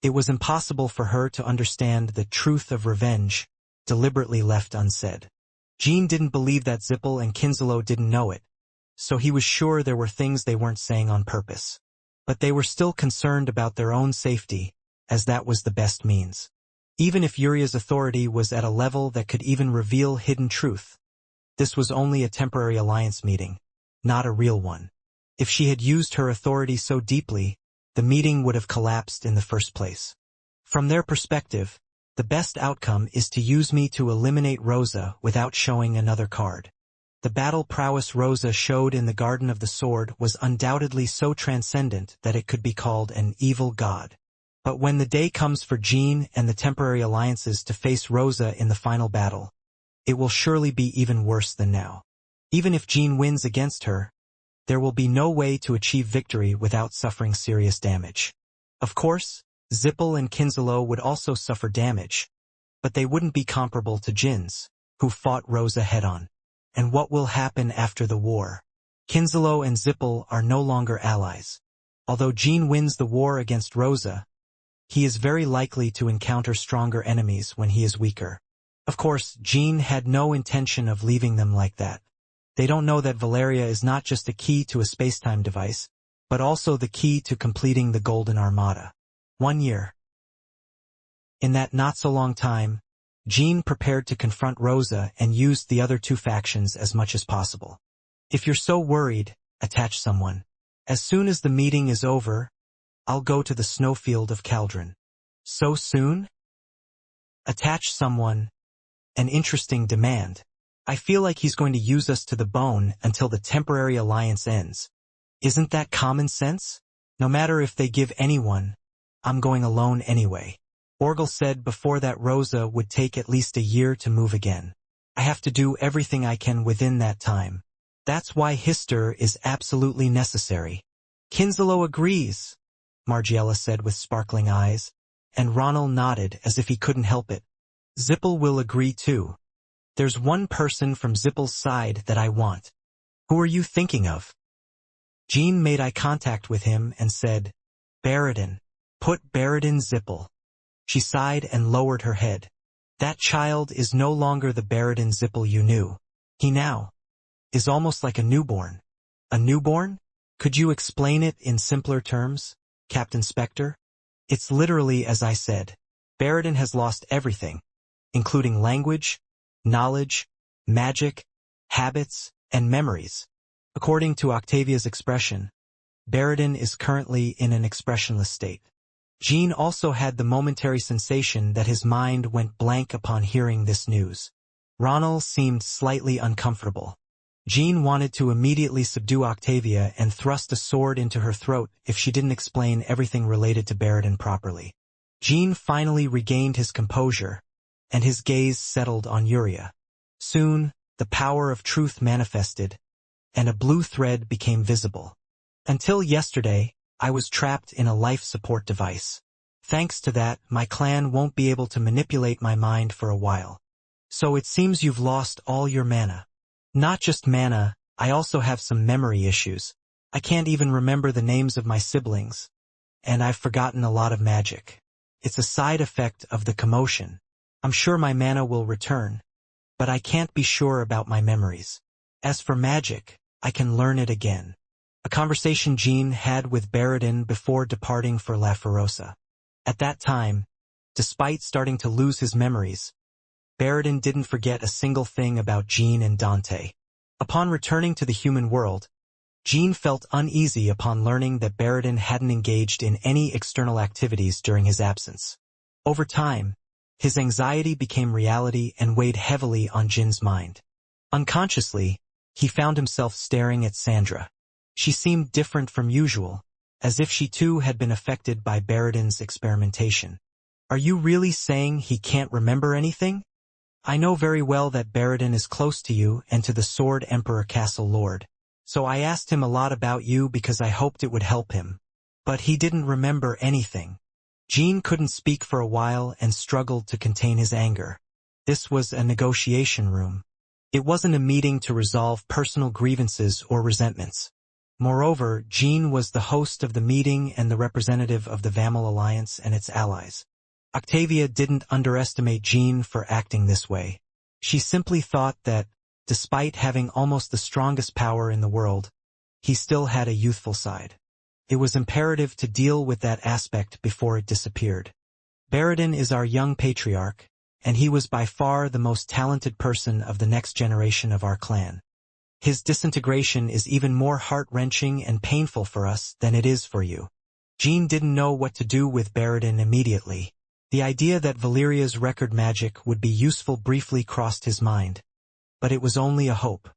it was impossible for her to understand the truth of revenge, deliberately left unsaid. Jean didn't believe that Zippel and Kinzelo didn't know it, so he was sure there were things they weren't saying on purpose. But they were still concerned about their own safety, as that was the best means. Even if Yuria's authority was at a level that could even reveal hidden truth, this was only a temporary alliance meeting, not a real one. If she had used her authority so deeply, the meeting would have collapsed in the first place. From their perspective, the best outcome is to use me to eliminate Rosa without showing another card. The battle prowess Rosa showed in the Garden of the Sword was undoubtedly so transcendent that it could be called an evil god. But when the day comes for Jean and the temporary alliances to face Rosa in the final battle, it will surely be even worse than now. Even if Jean wins against her, there will be no way to achieve victory without suffering serious damage. Of course, Zippel and Kinzelo would also suffer damage, but they wouldn't be comparable to Jin's, who fought Rosa head-on. And what will happen after the war? Kinzelo and Zippel are no longer allies. Although Jean wins the war against Rosa, he is very likely to encounter stronger enemies when he is weaker. Of course, Jean had no intention of leaving them like that. They don't know that Valeria is not just a key to a spacetime device, but also the key to completing the Golden Armada. 1 year. In that not-so-long time, Jean prepared to confront Rosa and used the other two factions as much as possible. If you're so worried, attach someone. As soon as the meeting is over, I'll go to the snowfield of Caldron. So soon? Attach someone. An interesting demand. I feel like he's going to use us to the bone until the temporary alliance ends. Isn't that common sense? No matter if they give anyone, I'm going alone anyway. Orgel said before that Rosa would take at least a year to move again. I have to do everything I can within that time. That's why Hister is absolutely necessary. Kinslow agrees, Margiela said with sparkling eyes, and Ronald nodded as if he couldn't help it. Zippel will agree too. There's one person from Zippel's side that I want. Who are you thinking of? Jean made eye contact with him and said, Baradin. Put Baradin Zippel. She sighed and lowered her head. That child is no longer the Baradin Zippel you knew. He now is almost like a newborn. A newborn? Could you explain it in simpler terms, Captain Spectre? It's literally as I said. Baradin has lost everything, including language, knowledge, magic, habits, and memories. According to Octavia's expression, Baradin is currently in an expressionless state. Jean also had the momentary sensation that his mind went blank upon hearing this news. Ronald seemed slightly uncomfortable. Jean wanted to immediately subdue Octavia and thrust a sword into her throat if she didn't explain everything related to Baradin properly. Jean finally regained his composure, and his gaze settled on Yuria. Soon, the power of truth manifested, and a blue thread became visible. Until yesterday, I was trapped in a life support device. Thanks to that, my clan won't be able to manipulate my mind for a while. So it seems you've lost all your mana. Not just mana, I also have some memory issues. I can't even remember the names of my siblings. And I've forgotten a lot of magic. It's a side effect of the commotion. I'm sure my mana will return, but I can't be sure about my memories. As for magic, I can learn it again. A conversation Jean had with Baradin before departing for La Ferosa. At that time, despite starting to lose his memories, Baradin didn't forget a single thing about Jean and Dante. Upon returning to the human world, Jean felt uneasy upon learning that Baradin hadn't engaged in any external activities during his absence. Over time, his anxiety became reality and weighed heavily on Jin's mind. Unconsciously, he found himself staring at Sandra. She seemed different from usual, as if she too had been affected by Baradin's experimentation. Are you really saying he can't remember anything? I know very well that Baradin is close to you and to the Sword Emperor Castle Lord, so I asked him a lot about you because I hoped it would help him. But he didn't remember anything. Jean couldn't speak for a while and struggled to contain his anger. This was a negotiation room. It wasn't a meeting to resolve personal grievances or resentments. Moreover, Jean was the host of the meeting and the representative of the Vamal Alliance and its allies. Octavia didn't underestimate Jean for acting this way. She simply thought that, despite having almost the strongest power in the world, he still had a youthful side. It was imperative to deal with that aspect before it disappeared. Baradin is our young patriarch, and he was by far the most talented person of the next generation of our clan. His disintegration is even more heart-wrenching and painful for us than it is for you. Jean didn't know what to do with Baradin immediately. The idea that Valeria's record magic would be useful briefly crossed his mind. But it was only a hope.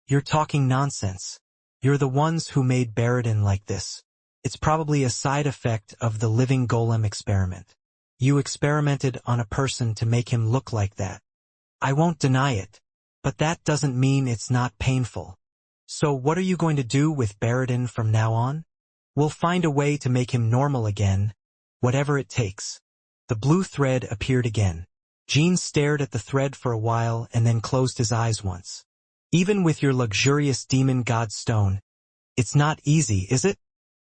You're talking nonsense. You're the ones who made Baradin like this. It's probably a side effect of the living golem experiment. You experimented on a person to make him look like that. I won't deny it. But that doesn't mean it's not painful. So what are you going to do with Baradin from now on? We'll find a way to make him normal again, whatever it takes. The blue thread appeared again. Jean stared at the thread for a while and then closed his eyes once. Even with your luxurious demon god stone, it's not easy, is it?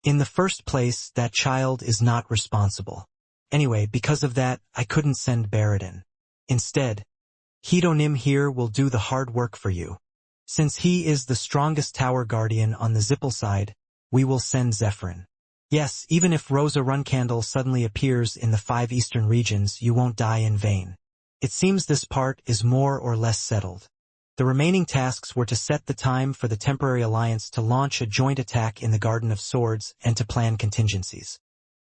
In the first place, that child is not responsible. Anyway, because of that, I couldn't send Baradin. Instead, Hedonim here will do the hard work for you. Since he is the strongest tower guardian on the Zippel side, we will send Zephyrin. Yes, even if Rosa Runcandle suddenly appears in the 5 eastern regions, you won't die in vain. It seems this part is more or less settled. The remaining tasks were to set the time for the temporary alliance to launch a joint attack in the Garden of Swords and to plan contingencies.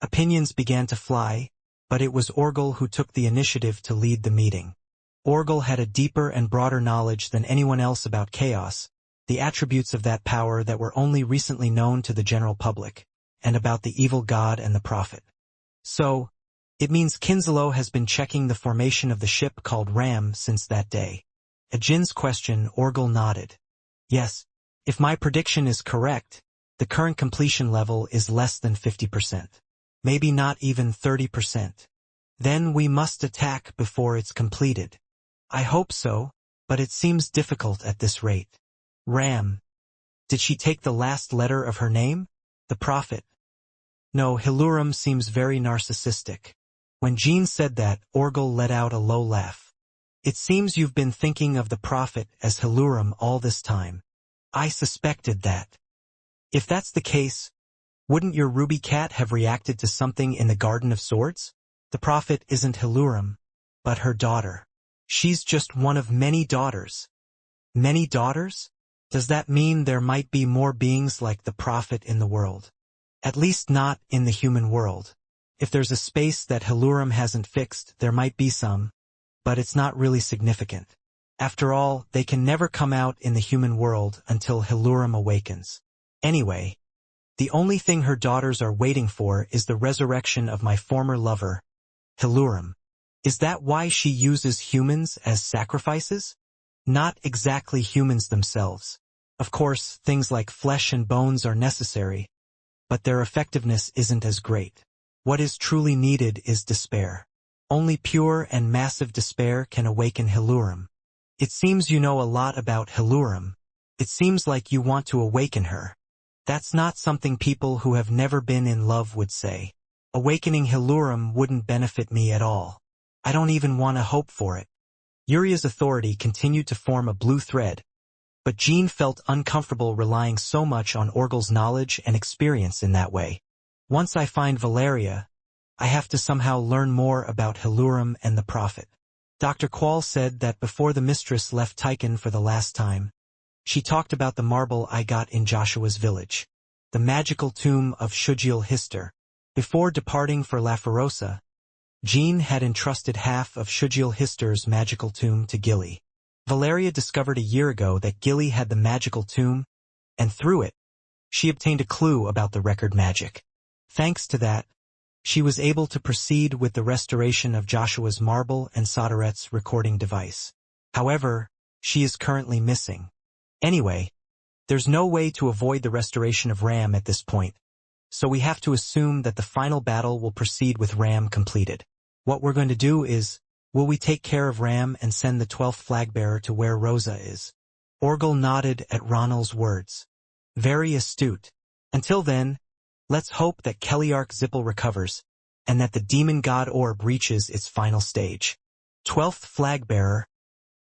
Opinions began to fly, but it was Orgel who took the initiative to lead the meeting. Orgel had a deeper and broader knowledge than anyone else about chaos, the attributes of that power that were only recently known to the general public, and about the evil god and the prophet. So, it means Kinslow has been checking the formation of the ship called Ram since that day. At Jin's question, Orgel nodded. Yes, if my prediction is correct, the current completion level is less than 50%. Maybe not even 30%. Then we must attack before it's completed. I hope so, but it seems difficult at this rate. Ram. Did she take the last letter of her name? The prophet. No, Hilurum seems very narcissistic. When Jean said that, Orgel let out a low laugh. It seems you've been thinking of the prophet as Hilurum all this time. I suspected that. If that's the case, wouldn't your ruby cat have reacted to something in the Garden of Swords? The prophet isn't Hilurum, but her daughter. She's just one of many daughters. Many daughters? Does that mean there might be more beings like the prophet in the world? At least not in the human world. If there's a space that Hilurum hasn't fixed, there might be some, but it's not really significant. After all, they can never come out in the human world until Hilurum awakens. Anyway, the only thing her daughters are waiting for is the resurrection of my former lover, Hilurum. Is that why she uses humans as sacrifices? Not exactly humans themselves. Of course, things like flesh and bones are necessary, but their effectiveness isn't as great. What is truly needed is despair. Only pure and massive despair can awaken Hilurum. It seems you know a lot about Hilurum. It seems like you want to awaken her. That's not something people who have never been in love would say. Awakening Hilurum wouldn't benefit me at all. I don't even want to hope for it. Uria's authority continued to form a blue thread, but Jean felt uncomfortable relying so much on Orgel's knowledge and experience in that way. Once I find Valeria, I have to somehow learn more about Hilurum and the prophet. Dr. Quall said that before the mistress left Tychon for the last time, she talked about the marble I got in Joshua's village, the magical tomb of Shujil Hister. Before departing for La Ferosa, Jean had entrusted half of Shujil Hister's magical tomb to Gilly. Valeria discovered a year ago that Gilly had the magical tomb, and through it, she obtained a clue about the record magic. Thanks to that, she was able to proceed with the restoration of Joshua's marble and Soderet's recording device. However, she is currently missing. Anyway, there's no way to avoid the restoration of Ram at this point, so we have to assume that the final battle will proceed with Ram completed. What we're going to do is, will we take care of Ram and send the 12th flagbearer to where Rosa is? Orgel nodded at Ronald's words. Very astute. Until then, let's hope that Keliark Zippel recovers, and that the demon god orb reaches its final stage. 12th flagbearer,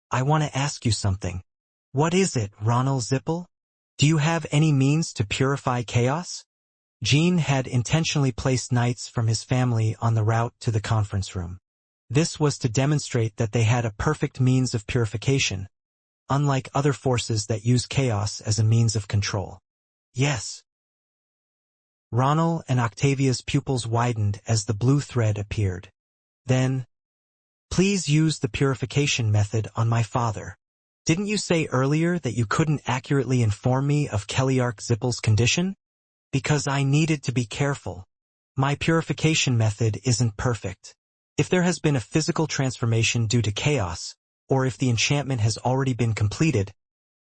I want to ask you something. What is it, Ronald Zippel? Do you have any means to purify chaos? Jean had intentionally placed knights from his family on the route to the conference room. This was to demonstrate that they had a perfect means of purification, unlike other forces that use chaos as a means of control. Yes. Ronald and Octavia's pupils widened as the blue thread appeared. Then, please use the purification method on my father. Didn't you say earlier that you couldn't accurately inform me of Keliark Zippel's condition? Because I needed to be careful. My purification method isn't perfect. If there has been a physical transformation due to chaos, or if the enchantment has already been completed,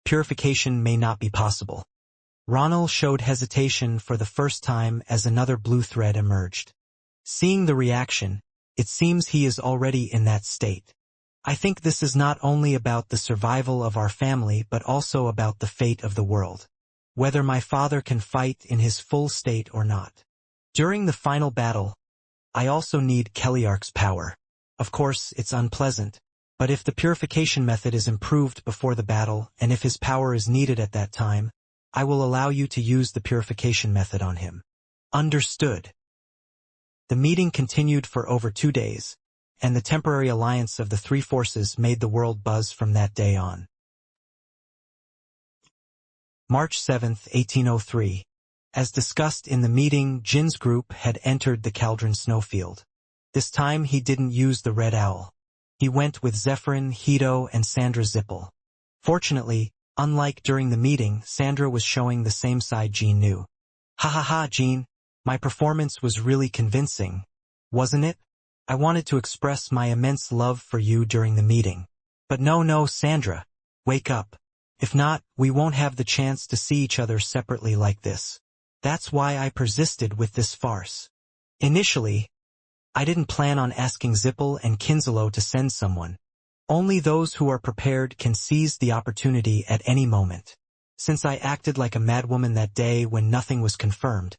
purification may not be possible. Ronald showed hesitation for the first time as another blue thread emerged. Seeing the reaction, it seems he is already in that state. I think this is not only about the survival of our family but also about the fate of the world. Whether my father can fight in his full state or not. During the final battle, I also need Keliark's power. Of course, it's unpleasant, But if the purification method is improved before the battle, and if his power is needed at that time, I will allow you to use the purification method on him. Understood. The meeting continued for over 2 days, and the temporary alliance of the three forces made the world buzz from that day on. March 7, 1803. As discussed in the meeting, Jin's group had entered the Cauldron Snowfield. This time he didn't use the Red Owl. He went with Zephyrin, Hito, and Sandra Zippel. Fortunately, unlike during the meeting, Sandra was showing the same side Jin knew. Ha ha ha, Jin. My performance was really convincing, wasn't it? I wanted to express my immense love for you during the meeting. But no, Sandra. Wake up. If not, we won't have the chance to see each other separately like this. That's why I persisted with this farce. Initially, I didn't plan on asking Zippel and Kinselo to send someone. Only those who are prepared can seize the opportunity at any moment. Since I acted like a madwoman that day when nothing was confirmed,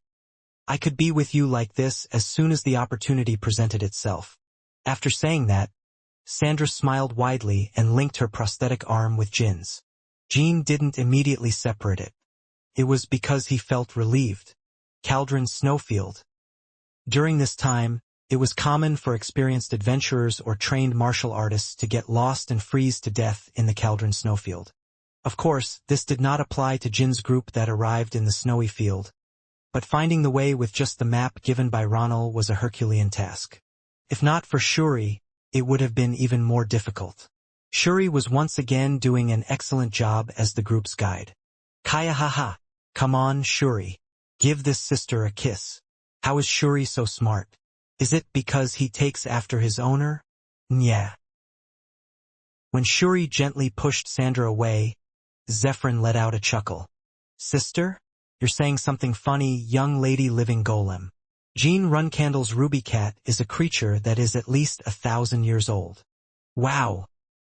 I could be with you like this as soon as the opportunity presented itself. After saying that, Sandra smiled widely and linked her prosthetic arm with Jin's. Jin didn't immediately separate it. It was because he felt relieved. Cauldron Snowfield. During this time, it was common for experienced adventurers or trained martial artists to get lost and freeze to death in the Cauldron Snowfield. Of course, this did not apply to Jin's group that arrived in the snowy field, but finding the way with just the map given by Ronald was a Herculean task. If not for Shuri, it would have been even more difficult. Shuri was once again doing an excellent job as the group's guide. Kaya haha. Come on, Shuri. Give this sister a kiss. How is Shuri so smart? Is it because he takes after his owner? Nya. When Shuri gently pushed Sandra away, Zephyrin let out a chuckle. Sister? You're saying something funny, young lady living golem. Jean Runcandle's ruby cat is a creature that is at least 1,000 years old. Wow.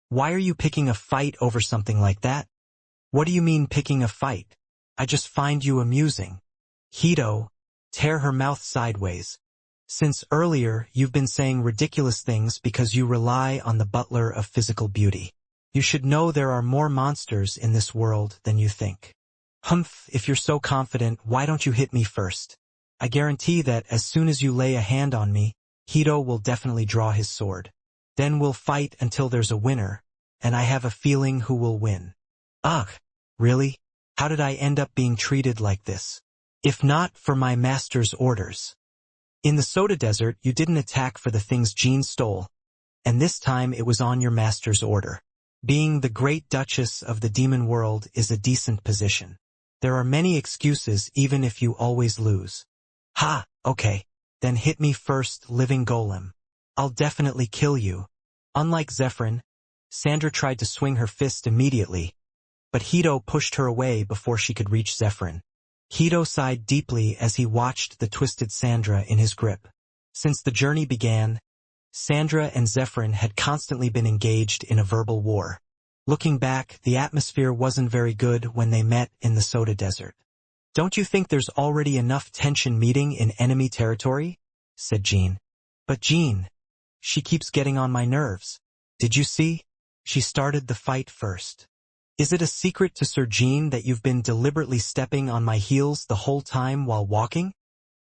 Why are you picking a fight over something like that? What do you mean picking a fight? I just find you amusing. Hito, tear her mouth sideways. Since earlier, you've been saying ridiculous things because you rely on the butler of physical beauty. You should know there are more monsters in this world than you think. Humph, if you're so confident, why don't you hit me first? I guarantee that as soon as you lay a hand on me, Hito will definitely draw his sword. Then we'll fight until there's a winner, and I have a feeling who will win. Ugh, really? How did I end up being treated like this? If not for my master's orders. In the Soda Desert, you didn't attack for the things Jean stole, and this time it was on your master's order. Being the Great Duchess of the Demon World is a decent position. There are many excuses even if you always lose. Ha, okay. Then hit me first, living golem. I'll definitely kill you. Unlike Zephyrin, Sandra tried to swing her fist immediately, but Hito pushed her away before she could reach Zephyrin. Hito sighed deeply as he watched the twisted Sandra in his grip. Since the journey began, Sandra and Zephyrin had constantly been engaged in a verbal war. Looking back, the atmosphere wasn't very good when they met in the Soda Desert. Don't you think there's already enough tension meeting in enemy territory? Said Jean. But Jean, she keeps getting on my nerves. Did you see? She started the fight first. Is it a secret to Sir Jean that you've been deliberately stepping on my heels the whole time while walking?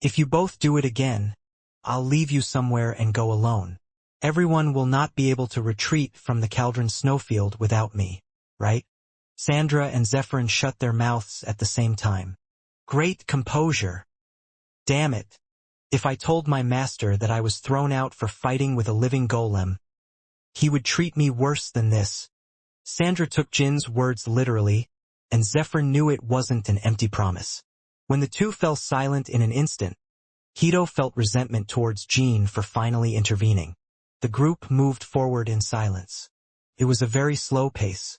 If you both do it again, I'll leave you somewhere and go alone. Everyone will not be able to retreat from the Cauldron Snowfield without me, right? Sandra and Zephyrin shut their mouths at the same time. Great composure. Damn it. If I told my master that I was thrown out for fighting with a living golem, he would treat me worse than this. Sandra took Jin's words literally, and Zephyrin knew it wasn't an empty promise. When the two fell silent in an instant, Hito felt resentment towards Jean for finally intervening. The group moved forward in silence. It was a very slow pace.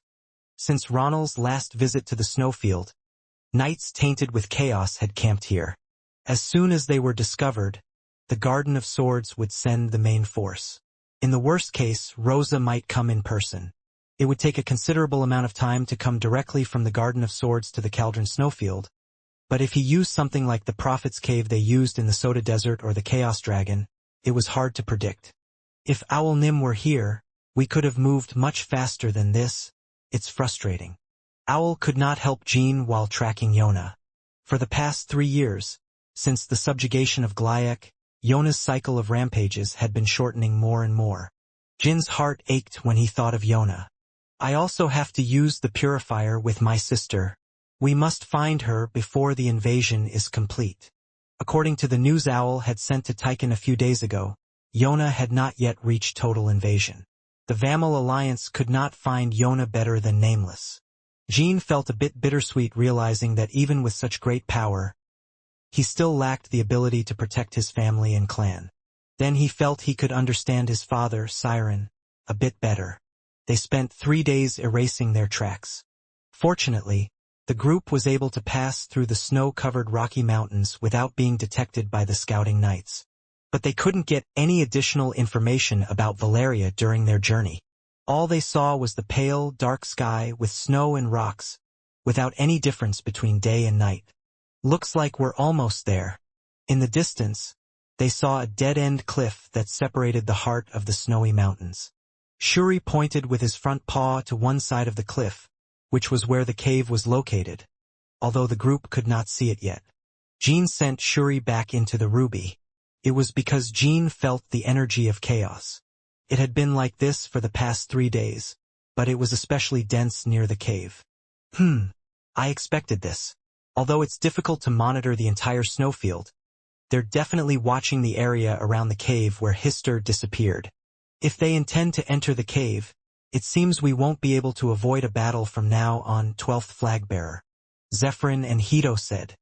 Since Ronald's last visit to the snowfield, knights tainted with chaos had camped here. As soon as they were discovered, the Garden of Swords would send the main force. In the worst case, Rosa might come in person. It would take a considerable amount of time to come directly from the Garden of Swords to the Cauldron Snowfield, but if he used something like the Prophet's Cave they used in the Soda Desert or the Chaos Dragon, it was hard to predict. If Owl Nim were here, We could have moved much faster than this. It's frustrating. Owl could not help Jean while tracking Yona. For the past 3 years, since the subjugation of Glayek, Yona's cycle of rampages had been shortening more and more. Jin's heart ached when he thought of Yona. I also have to use the purifier with my sister. We must find her before the invasion is complete. According to the news Owl had sent to Tychon a few days ago, Yona had not yet reached total invasion. The Vamal Alliance could not find Yona better than Nameless. Jean felt a bit bittersweet realizing that even with such great power, he still lacked the ability to protect his family and clan. Then he felt he could understand his father, Siren, a bit better. They spent 3 days erasing their tracks. Fortunately, the group was able to pass through the snow-covered Rocky Mountains without being detected by the scouting knights. But they couldn't get any additional information about Valeria during their journey. All they saw was the pale, dark sky with snow and rocks, without any difference between day and night. Looks like we're almost there. In the distance, they saw a dead-end cliff that separated the heart of the snowy mountains. Shuri pointed with his front paw to one side of the cliff, which was where the cave was located, although the group could not see it yet. Jean sent Shuri back into the ruby. It was because Jean felt the energy of chaos. It had been like this for the past 3 days, but it was especially dense near the cave. I expected this. Although it's difficult to monitor the entire snowfield, they're definitely watching the area around the cave where Hister disappeared. If they intend to enter the cave, it seems we won't be able to avoid a battle from now on. 12th Flagbearer, Zephyrin and Hito said.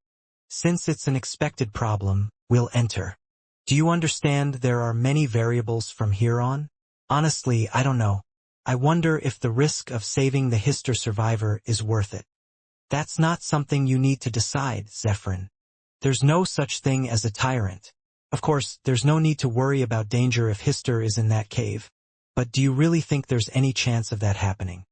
Since it's an expected problem, we'll enter. Do you understand there are many variables from here on? Honestly, I don't know. I wonder if the risk of saving the Hister survivor is worth it. That's not something you need to decide, Zephyrin. There's no such thing as a tyrant. Of course, there's no need to worry about danger if Hister is in that cave. But do you really think there's any chance of that happening?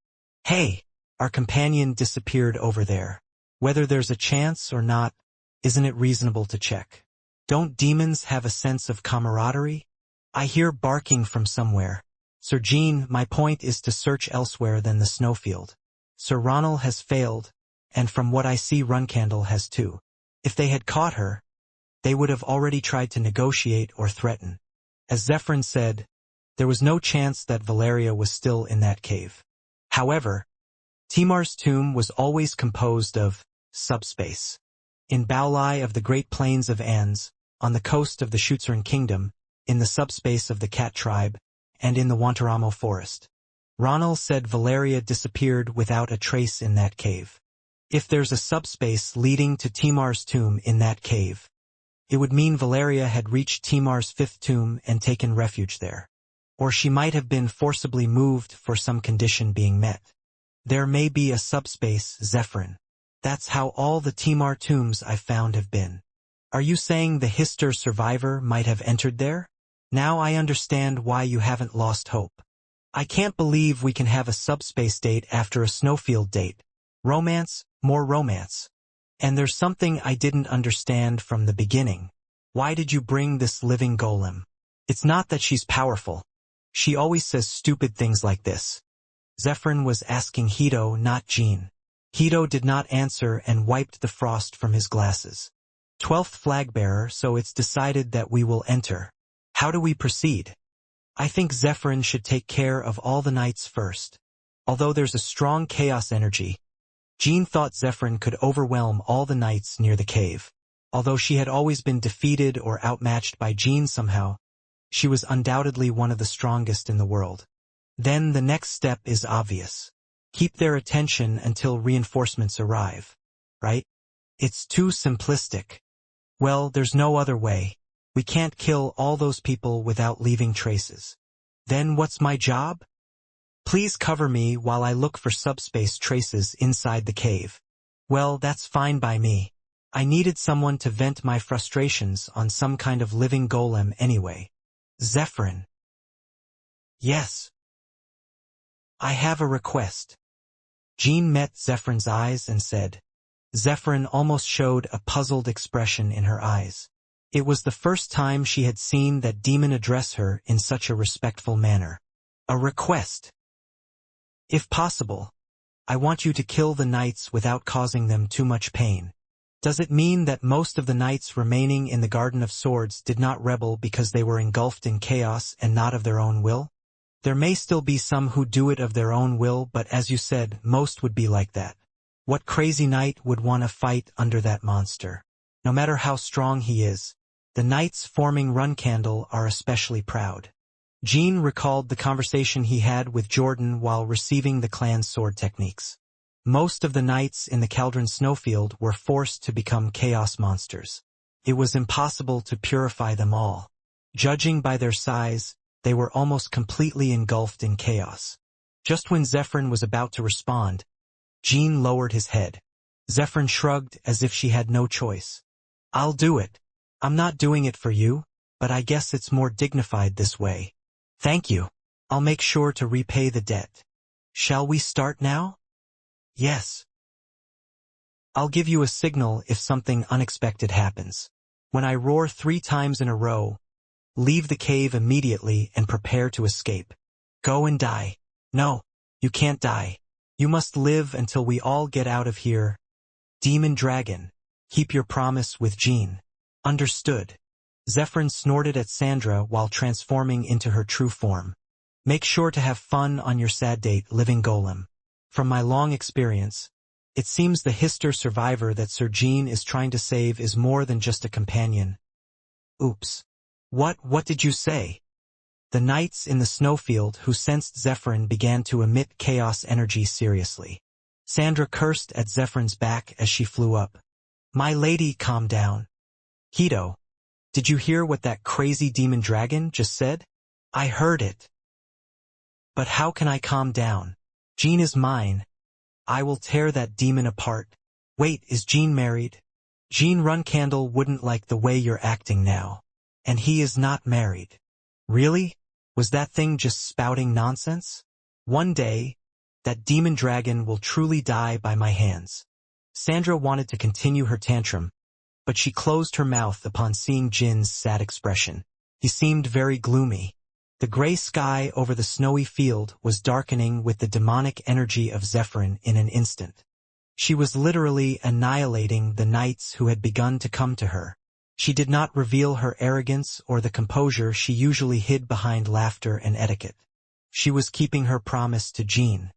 Hey, our companion disappeared over there. Whether there's a chance or not, isn't it reasonable to check? Don't demons have a sense of camaraderie? I hear barking from somewhere. Sir Jean, my point is to search elsewhere than the snowfield. Sir Ronald has failed, and from what I see Runcandle has too. If they had caught her, they would have already tried to negotiate or threaten. As Zephyrin said, there was no chance that Valeria was still in that cave. However, Timar's tomb was always composed of subspace. In Baulai of the Great Plains of Ans, on the coast of the Schutzern Kingdom, in the subspace of the Cat Tribe, and in the Wantaramo Forest. Ronald said Valeria disappeared without a trace in that cave. If there's a subspace leading to Timar's tomb in that cave, it would mean Valeria had reached Timar's 5th tomb and taken refuge there. Or she might have been forcibly moved for some condition being met. There may be a subspace, Zephyrin. That's how all the Timar tombs I've found have been. Are you saying the Hister survivor might have entered there? Now I understand why you haven't lost hope. I can't believe we can have a subspace date after a snowfield date. Romance, more romance. And there's something I didn't understand from the beginning. Why did you bring this living golem? It's not that she's powerful. She always says stupid things like this. Zephyrin was asking Hito, not Jean. Hito did not answer and wiped the frost from his glasses. 12th Flagbearer, so it's decided that we will enter. How do we proceed? I think Zephyrin should take care of all the knights first. Although there's a strong chaos energy, Jean thought Zephyrin could overwhelm all the knights near the cave. Although she had always been defeated or outmatched by Jean somehow, she was undoubtedly one of the strongest in the world. Then the next step is obvious. Keep their attention until reinforcements arrive. Right? It's too simplistic. Well, there's no other way. We can't kill all those people without leaving traces. Then what's my job? Please cover me while I look for subspace traces inside the cave. Well, that's fine by me. I needed someone to vent my frustrations on some kind of living golem anyway. Zephyrin. Yes. I have a request. Jean met Zephyrin's eyes and said. Zephyrin almost showed a puzzled expression in her eyes. It was the first time she had seen that demon address her in such a respectful manner. A request. If possible, I want you to kill the knights without causing them too much pain. Does it mean that most of the knights remaining in the Garden of Swords did not rebel because they were engulfed in chaos and not of their own will? There may still be some who do it of their own will, but as you said, most would be like that. What crazy knight would want to fight under that monster? No matter how strong he is, the knights forming Runcandle are especially proud. Jean recalled the conversation he had with Jordan while receiving the clan's sword techniques. Most of the knights in the Caldron Snowfield were forced to become chaos monsters. It was impossible to purify them all. Judging by their size, they were almost completely engulfed in chaos. Just when Zephyrin was about to respond, Jean lowered his head. Zephyrin shrugged as if she had no choice. I'll do it. I'm not doing it for you, but I guess it's more dignified this way. Thank you. I'll make sure to repay the debt. Shall we start now? Yes. I'll give you a signal if something unexpected happens. When I roar 3 times in a row, leave the cave immediately and prepare to escape. Go and die. No, you can't die. You must live until we all get out of here. Demon Dragon, keep your promise with Jean. Understood. Zephyrin snorted at Sandra while transforming into her true form. Make sure to have fun on your sad date, living golem. From my long experience, it seems the Hister survivor that Sir Jean is trying to save is more than just a companion. Oops. What did you say? The knights in the snowfield who sensed Zephyrin began to emit chaos energy seriously. Sandra cursed at Zephyrin's back as she flew up. My lady, calm down. Hito, did you hear what that crazy demon dragon just said? I heard it. But how can I calm down? Jean is mine. I will tear that demon apart. Wait, is Jean married? Jean Runcandle wouldn't like the way you're acting now. And he is not married. Really? Was that thing just spouting nonsense? One day, that demon dragon will truly die by my hands. Sandra wanted to continue her tantrum, but she closed her mouth upon seeing Jin's sad expression. He seemed very gloomy. The gray sky over the snowy field was darkening with the demonic energy of Zephyrin in an instant. She was literally annihilating the knights who had begun to come to her. She did not reveal her arrogance or the composure she usually hid behind laughter and etiquette. She was keeping her promise to Jean.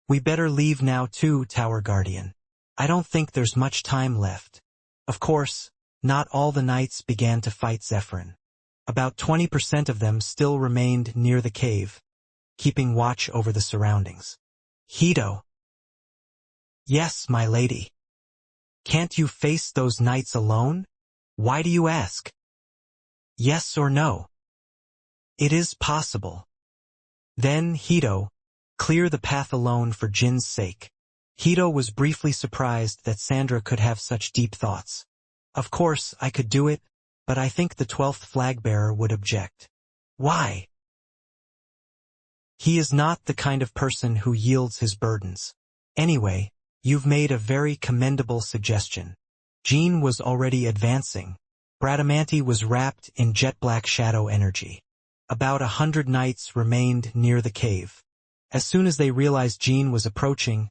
We better leave now too, Tower Guardian. I don't think there's much time left. Of course, not all the knights began to fight Zephyrin. About 20% of them still remained near the cave, keeping watch over the surroundings. Hito. Yes, my lady. Can't you face those knights alone? Why do you ask? Yes or no? It is possible. Then, Hito, clear the path alone for Jin's sake. Hito was briefly surprised that Sandra could have such deep thoughts. Of course, I could do it, but I think the 12th flag-bearer would object. Why? He is not the kind of person who yields his burdens. Anyway, you've made a very commendable suggestion. Jean was already advancing. Bradamanti was wrapped in jet-black shadow energy. About 100 knights remained near the cave. As soon as they realized Jean was approaching,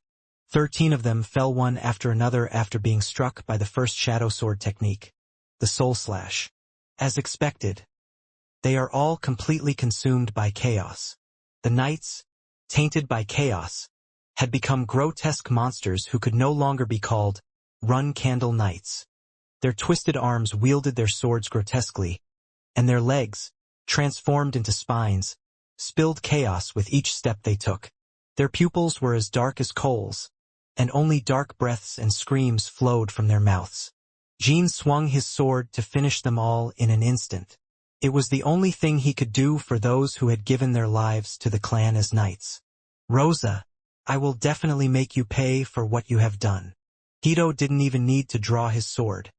13 of them fell one after another after being struck by the first shadow sword technique, the Soul Slash. As expected, they are all completely consumed by chaos. The knights, tainted by chaos, had become grotesque monsters who could no longer be called Runcandle Knights. Their twisted arms wielded their swords grotesquely, and their legs, transformed into spines, spilled chaos with each step they took. Their pupils were as dark as coals, and only dark breaths and screams flowed from their mouths. Jean swung his sword to finish them all in an instant. It was the only thing he could do for those who had given their lives to the clan as knights. Rosa, I will definitely make you pay for what you have done. Hito didn't even need to draw his sword.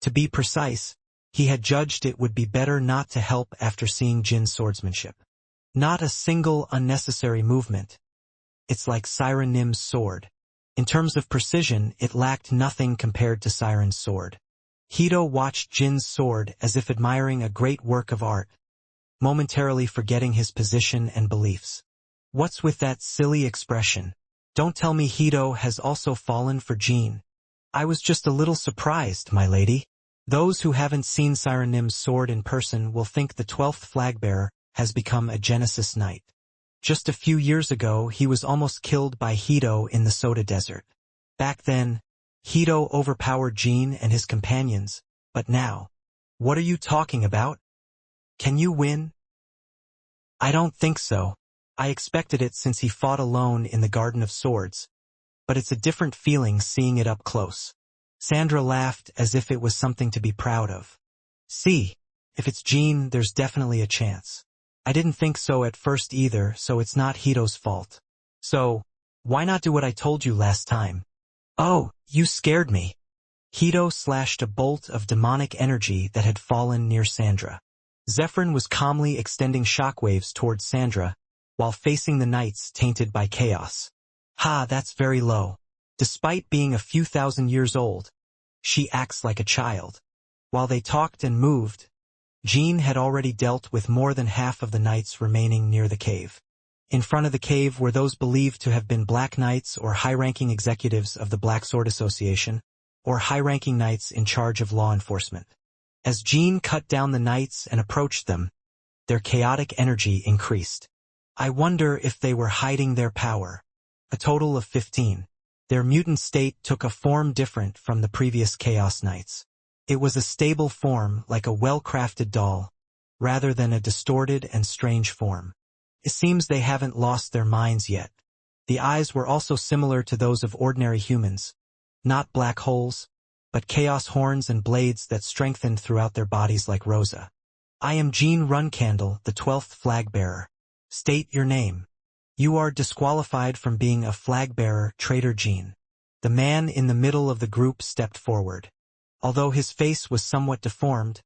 To be precise, he had judged it would be better not to help after seeing Jin's swordsmanship. Not a single unnecessary movement. It's like Siren Nim's sword. In terms of precision, it lacked nothing compared to Siren's sword. Hito watched Jin's sword as if admiring a great work of art, momentarily forgetting his position and beliefs. What's with that silly expression? Don't tell me Hito has also fallen for Jean. I was just a little surprised, my lady. Those who haven't seen Sirenim's sword in person will think the 12th flagbearer has become a Genesis Knight. Just a few years ago, he was almost killed by Hito in the Soda Desert. Back then, Hito overpowered Jean and his companions, but now, what are you talking about? Can you win? I don't think so. I expected it since he fought alone in the Garden of Swords, but it's a different feeling seeing it up close. Sandra laughed as if it was something to be proud of. See, if it's Jean, there's definitely a chance. I didn't think so at first either, so it's not Hito's fault. So, why not do what I told you last time? Oh, you scared me. Hito slashed a bolt of demonic energy that had fallen near Sandra. Zephyrin was calmly extending shockwaves towards Sandra, while facing the knights tainted by chaos. Ha, that's very low. Despite being a few thousand years old, she acts like a child. While they talked and moved, Jean had already dealt with more than half of the knights remaining near the cave. In front of the cave were those believed to have been Black Knights or high-ranking executives of the Black Sword Association, or high-ranking knights in charge of law enforcement. As Jean cut down the knights and approached them, their chaotic energy increased. I wonder if they were hiding their power. A total of 15. Their mutant state took a form different from the previous Chaos Knights. It was a stable form like a well-crafted doll, rather than a distorted and strange form. It seems they haven't lost their minds yet. The eyes were also similar to those of ordinary humans, not black holes, but chaos horns and blades that strengthened throughout their bodies like Rosa. I am Jean Runcandle, the 12th flag-bearer. State your name. You are disqualified from being a flag-bearer, traitor Jean. The man in the middle of the group stepped forward. Although his face was somewhat deformed,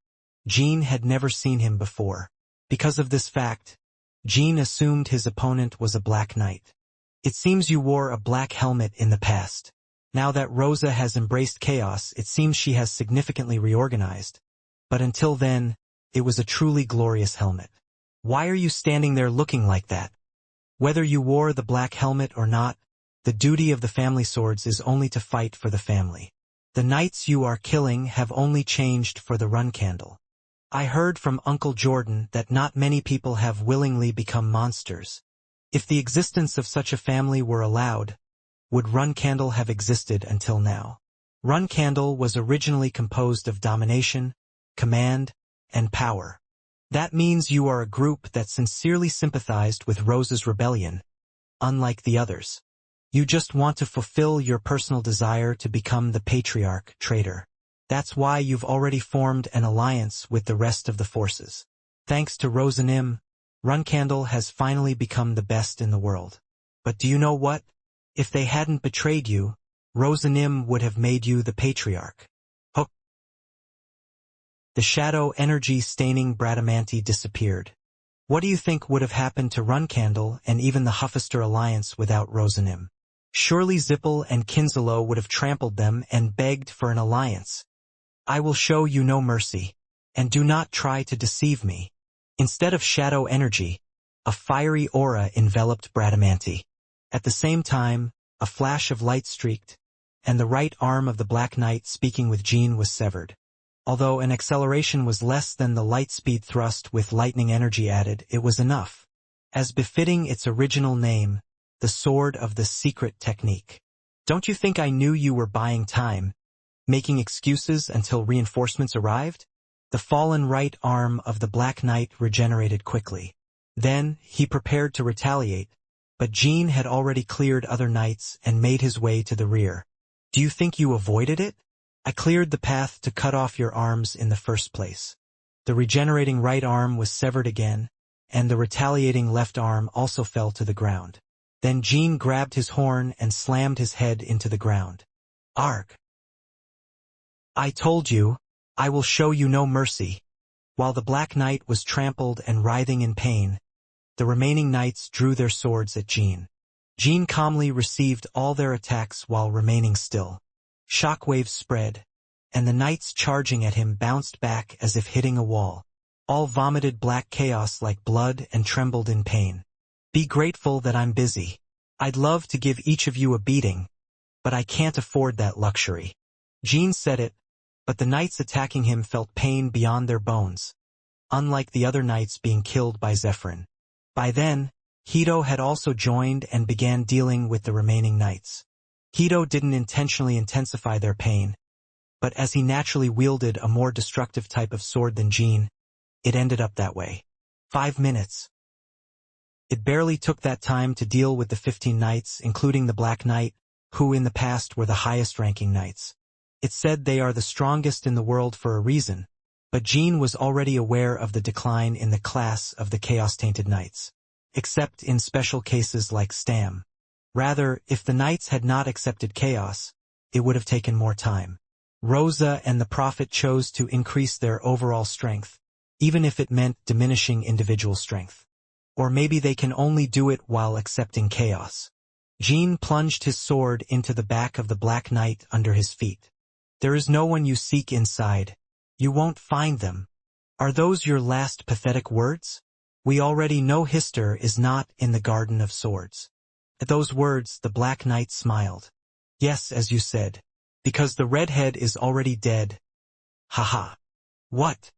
Jean had never seen him before. Because of this fact, Jean assumed his opponent was a Black Knight. It seems you wore a black helmet in the past. Now that Rosa has embraced chaos, it seems she has significantly reorganized. But until then, it was a truly glorious helmet. Why are you standing there looking like that? Whether you wore the black helmet or not, the duty of the family swords is only to fight for the family. The knights you are killing have only changed for the Runcandle. I heard from Uncle Jordan that not many people have willingly become monsters. If the existence of such a family were allowed, would Runcandle have existed until now? Runcandle was originally composed of domination, command, and power. That means you are a group that sincerely sympathized with Rosa's rebellion, unlike the others. You just want to fulfill your personal desire to become the patriarch, traitor. That's why you've already formed an alliance with the rest of the forces. Thanks to Rosanim, Runcandle has finally become the best in the world. But do you know what? If they hadn't betrayed you, Rosanim would have made you the patriarch. Hook. The shadow energy staining Bradamanti disappeared. What do you think would have happened to Runcandle and even the Huffister alliance without Rosanim? Surely Zippel and Kinselo would have trampled them and begged for an alliance. I will show you no mercy, and do not try to deceive me. Instead of shadow energy, a fiery aura enveloped Bradamanti. At the same time, a flash of light streaked, and the right arm of the Black Knight speaking with Jean was severed. Although an acceleration was less than the light speed thrust with lightning energy added, it was enough. As befitting its original name, the Sword of the Secret Technique. Don't you think I knew you were buying time, making excuses until reinforcements arrived? The fallen right arm of the Black Knight regenerated quickly. Then, he prepared to retaliate, but Jean had already cleared other knights and made his way to the rear. Do you think you avoided it? I cleared the path to cut off your arms in the first place. The regenerating right arm was severed again, and the retaliating left arm also fell to the ground. Then Jean grabbed his horn and slammed his head into the ground. Arg! I told you, I will show you no mercy. While the Black Knight was trampled and writhing in pain, the remaining knights drew their swords at Jean. Jean calmly received all their attacks while remaining still. Shockwaves spread, and the knights charging at him bounced back as if hitting a wall. All vomited black chaos like blood and trembled in pain. Be grateful that I'm busy. I'd love to give each of you a beating, but I can't afford that luxury. Jean said it, but the knights attacking him felt pain beyond their bones, unlike the other knights being killed by Zephyrin. By then, Hito had also joined and began dealing with the remaining knights. Hito didn't intentionally intensify their pain, but as he naturally wielded a more destructive type of sword than Jean, it ended up that way. 5 minutes. It barely took that time to deal with the 15 knights, including the Black Knight, who in the past were the highest-ranking knights. It said they are the strongest in the world for a reason, but Jean was already aware of the decline in the class of the Chaos-Tainted Knights, except in special cases like Stam. Rather, if the knights had not accepted chaos, it would have taken more time. Rosa and the Prophet chose to increase their overall strength, even if it meant diminishing individual strength. Or maybe they can only do it while accepting chaos. Jean plunged his sword into the back of the Black Knight under his feet. There is no one you seek inside. You won't find them. Are those your last pathetic words? We already know Hister is not in the Garden of Swords. At those words, the Black Knight smiled. Yes, as you said, because the redhead is already dead. Haha. What?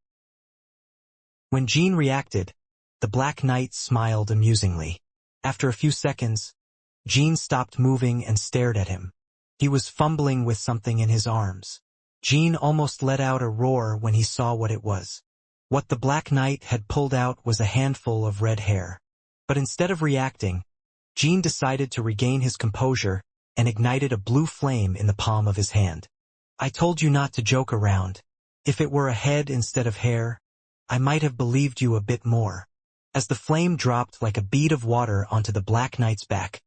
When Jean reacted, the Black Knight smiled amusingly. After a few seconds, Jean stopped moving and stared at him. He was fumbling with something in his arms. Jean almost let out a roar when he saw what it was. What the Black Knight had pulled out was a handful of red hair. But instead of reacting, Jean decided to regain his composure and ignited a blue flame in the palm of his hand. I told you not to joke around. If it were a head instead of hair, I might have believed you a bit more. As the flame dropped like a bead of water onto the Black Knight's back,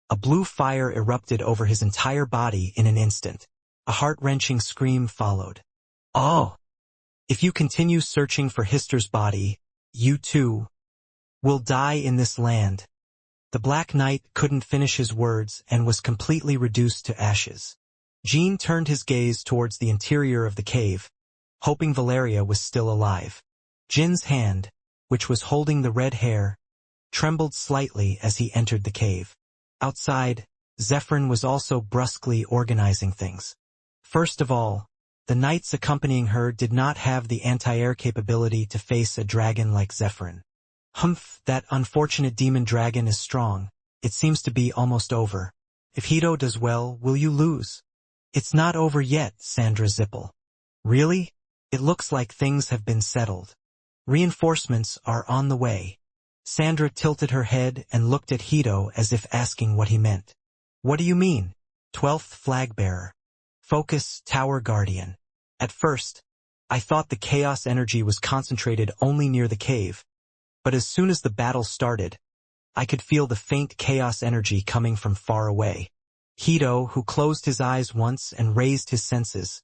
a blue fire erupted over his entire body in an instant. A heart-wrenching scream followed. Oh! If you continue searching for Hister's body, you too will die in this land. The Black Knight couldn't finish his words and was completely reduced to ashes. Jean turned his gaze towards the interior of the cave, hoping Valeria was still alive. Jin's hand, which was holding the red hair, trembled slightly as he entered the cave. Outside, Zephyrin was also brusquely organizing things. First of all, the knights accompanying her did not have the anti-air capability to face a dragon like Zephyrin. Humph, that unfortunate demon dragon is strong. It seems to be almost over. If Hito does well, will you lose? It's not over yet, Sandra Zippel. Really? It looks like things have been settled. Reinforcements are on the way. Sandra tilted her head and looked at Hito as if asking what he meant. What do you mean? 12th flag bearer. Focus, Tower Guardian. At first, I thought the chaos energy was concentrated only near the cave, but as soon as the battle started, I could feel the faint chaos energy coming from far away. Hito, who closed his eyes once and raised his senses,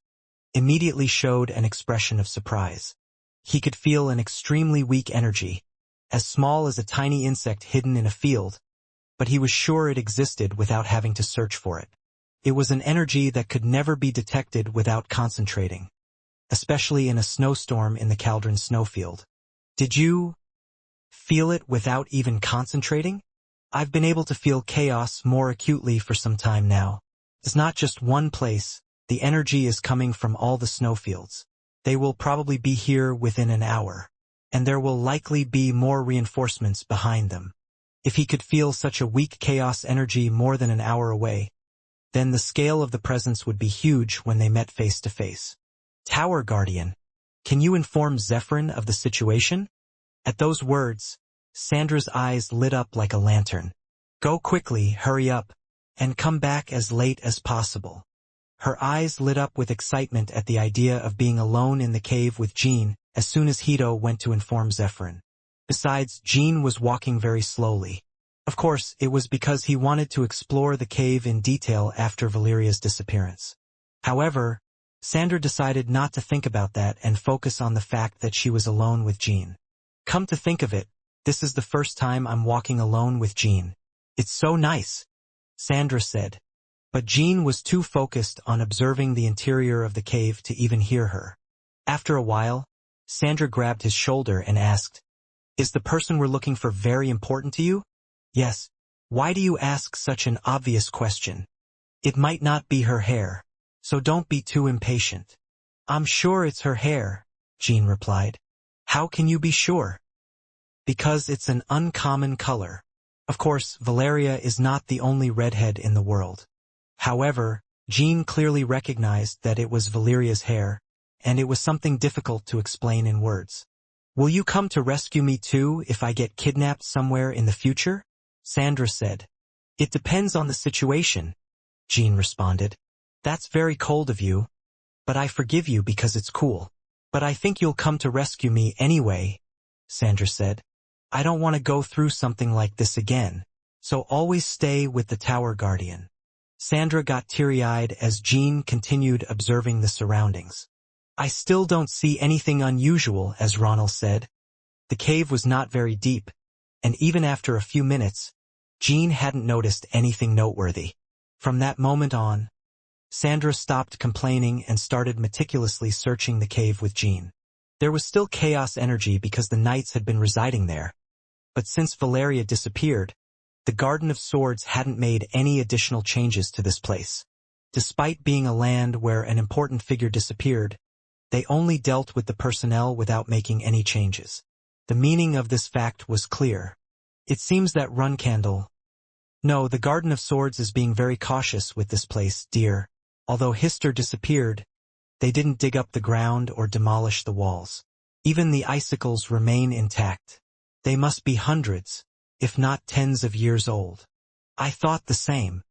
immediately showed an expression of surprise. He could feel an extremely weak energy, as small as a tiny insect hidden in a field, but he was sure it existed without having to search for it. It was an energy that could never be detected without concentrating, especially in a snowstorm in the Caldron snowfield. Did you feel it without even concentrating? I've been able to feel chaos more acutely for some time now. It's not just one place, the energy is coming from all the snowfields. They will probably be here within an hour, and there will likely be more reinforcements behind them. If he could feel such a weak chaos energy more than an hour away, then the scale of the presence would be huge when they met face to face. Tower Guardian, can you inform Zephyrin of the situation? At those words, Sandra's eyes lit up like a lantern. Go quickly, hurry up, and come back as late as possible. Her eyes lit up with excitement at the idea of being alone in the cave with Jean as soon as Hito went to inform Zephyrin. Besides, Jean was walking very slowly. Of course, it was because he wanted to explore the cave in detail after Valeria's disappearance. However, Sandra decided not to think about that and focus on the fact that she was alone with Jean. Come to think of it, this is the first time I'm walking alone with Jean. It's so nice, Sandra said. But Jean was too focused on observing the interior of the cave to even hear her. After a while, Sandra grabbed his shoulder and asked, Is the person we're looking for very important to you? Yes. Why do you ask such an obvious question? It might not be her hair, so don't be too impatient. I'm sure it's her hair, Jean replied. How can you be sure? Because it's an uncommon color. Of course, Valeria is not the only redhead in the world. However, Jean clearly recognized that it was Valeria's hair, and it was something difficult to explain in words. Will you come to rescue me too if I get kidnapped somewhere in the future? Sandra said. It depends on the situation, Jean responded. That's very cold of you, but I forgive you because it's cool. But I think you'll come to rescue me anyway, Sandra said. I don't want to go through something like this again, so always stay with the Tower Guardian. Sandra got teary-eyed as Jean continued observing the surroundings. I still don't see anything unusual, as Ronald said. The cave was not very deep, and even after a few minutes, Jean hadn't noticed anything noteworthy. From that moment on, Sandra stopped complaining and started meticulously searching the cave with Jean. There was still chaos energy because the knights had been residing there. But since Valeria disappeared, the Garden of Swords hadn't made any additional changes to this place. Despite being a land where an important figure disappeared, they only dealt with the personnel without making any changes. The meaning of this fact was clear. It seems that No, the Garden of Swords is being very cautious with this place, dear. Although Hister disappeared, they didn't dig up the ground or demolish the walls. Even the icicles remain intact. They must be hundreds, if not tens of years old. I thought the same.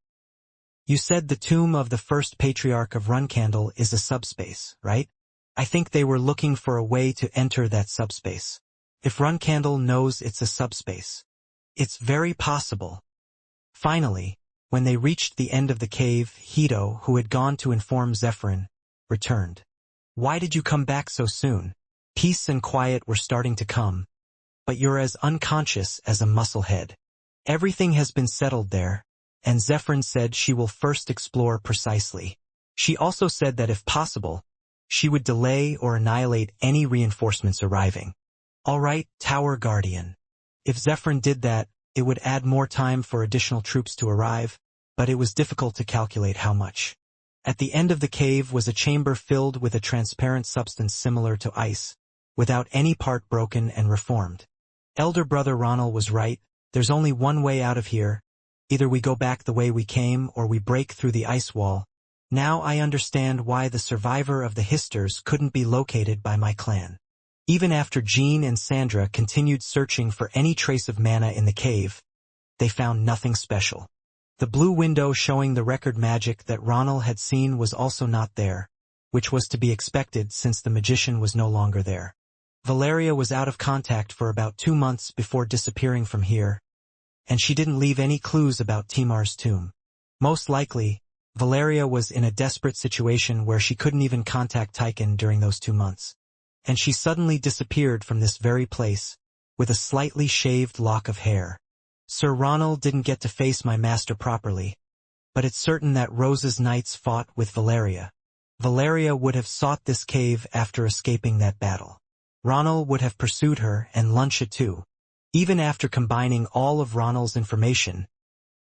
You said the tomb of the first patriarch of Runcandle is a subspace, right? I think they were looking for a way to enter that subspace. If Runcandle knows it's a subspace, it's very possible. Finally, when they reached the end of the cave, Hito, who had gone to inform Zephyrin, returned. Why did you come back so soon? Peace and quiet were starting to come, but you're as unconscious as a musclehead. Everything has been settled there, and Zephyrin said she will first explore precisely. She also said that if possible, she would delay or annihilate any reinforcements arriving. All right, Tower Guardian. If Zephyrin did that, it would add more time for additional troops to arrive, but it was difficult to calculate how much. At the end of the cave was a chamber filled with a transparent substance similar to ice, without any part broken and reformed. Elder brother Ronald was right, there's only one way out of here. Either we go back the way we came or we break through the ice wall. Now I understand why the survivor of the Histers couldn't be located by my clan. Even after Jean and Sandra continued searching for any trace of mana in the cave, they found nothing special. The blue window showing the record magic that Ronald had seen was also not there, which was to be expected since the magician was no longer there. Valeria was out of contact for about 2 months before disappearing from here, and she didn't leave any clues about Timar's tomb. Most likely, Valeria was in a desperate situation where she couldn't even contact Tychon during those 2 months. And she suddenly disappeared from this very place, with a slightly shaved lock of hair. Sir Ronald didn't get to face my master properly, but it's certain that Rose's knights fought with Valeria. Valeria would have sought this cave after escaping that battle. Ronald would have pursued her and Luncia too. Even after combining all of Ronald's information,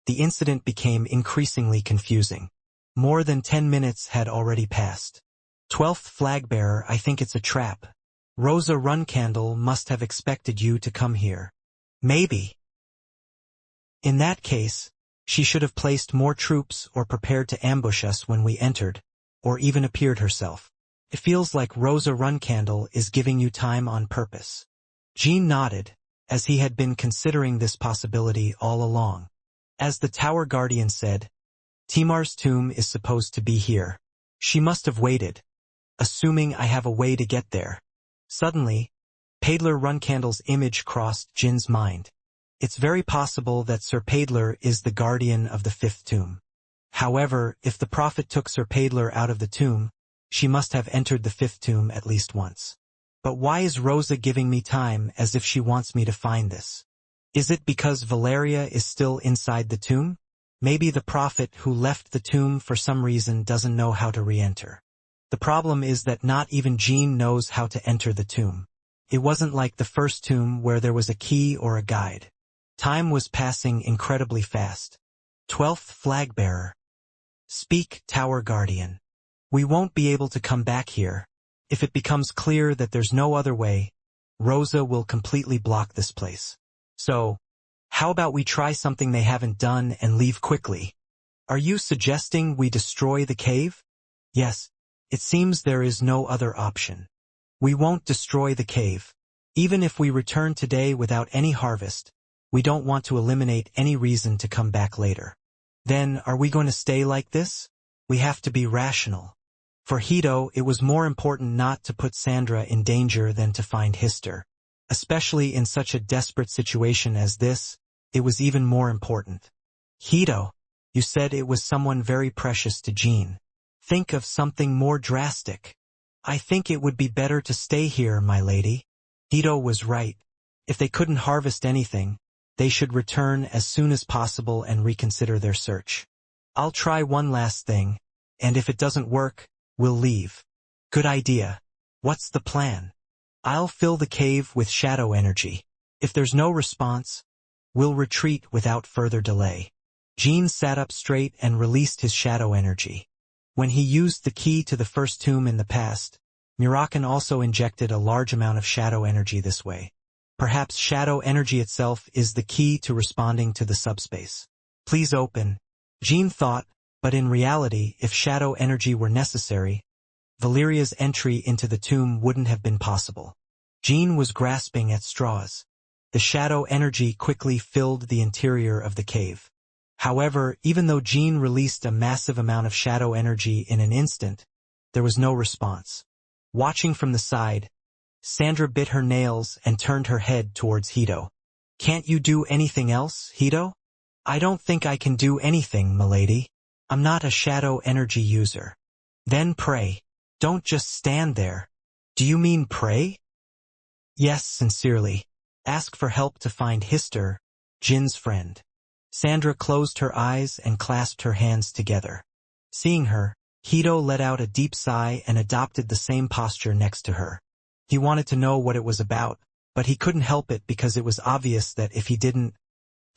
the incident became increasingly confusing. More than 10 minutes had already passed. 12th Flagbearer, I think it's a trap. Rosa Runcandle must have expected you to come here. Maybe. In that case, she should have placed more troops or prepared to ambush us when we entered, or even appeared herself. It feels like Rosa Runcandle is giving you time on purpose. Jean nodded, as he had been considering this possibility all along. As the Tower Guardian said, Timar's tomb is supposed to be here. She must have waited, assuming I have a way to get there. Suddenly, Paidler Runcandle's image crossed Jin's mind. It's very possible that Sir Paidler is the guardian of the 5th tomb. However, if the prophet took Sir Paidler out of the tomb, she must have entered the 5th tomb at least once. But why is Rosa giving me time as if she wants me to find this? Is it because Valeria is still inside the tomb? Maybe the prophet who left the tomb for some reason doesn't know how to re-enter. The problem is that not even Jean knows how to enter the tomb. It wasn't like the first tomb where there was a key or a guide. Time was passing incredibly fast. 12th flag bearer. Speak, Tower Guardian. We won't be able to come back here. If it becomes clear that there's no other way, Rosa will completely block this place. So, how about we try something they haven't done and leave quickly? Are you suggesting we destroy the cave? Yes, it seems there is no other option. We won't destroy the cave. Even if we return today without any harvest, we don't want to eliminate any reason to come back later. Then, are we going to stay like this? We have to be rational. For Hito, it was more important not to put Sandra in danger than to find Hister. Especially in such a desperate situation as this, it was even more important. Hito, you said it was someone very precious to Jean. Think of something more drastic. I think it would be better to stay here, my lady. Hito was right. If they couldn't harvest anything, they should return as soon as possible and reconsider their search. I'll try one last thing, and if it doesn't work, we'll leave. Good idea. What's the plan? I'll fill the cave with shadow energy. If there's no response, we'll retreat without further delay. Jean sat up straight and released his shadow energy. When he used the key to the first tomb in the past, Murakan also injected a large amount of shadow energy this way. Perhaps shadow energy itself is the key to responding to the subspace. Please open, Jean thought, but in reality, if shadow energy were necessary, Valeria's entry into the tomb wouldn't have been possible. Jean was grasping at straws. The shadow energy quickly filled the interior of the cave. However, even though Jean released a massive amount of shadow energy in an instant, there was no response. Watching from the side, Sandra bit her nails and turned her head towards Hito. Can't you do anything else, Hito? I don't think I can do anything, milady. I'm not a shadow energy user. Then pray. Don't just stand there. Do you mean pray? Yes, sincerely. Ask for help to find Hister, Jin's friend. Sandra closed her eyes and clasped her hands together. Seeing her, Hito let out a deep sigh and adopted the same posture next to her. He wanted to know what it was about, but he couldn't help it because it was obvious that if he didn't,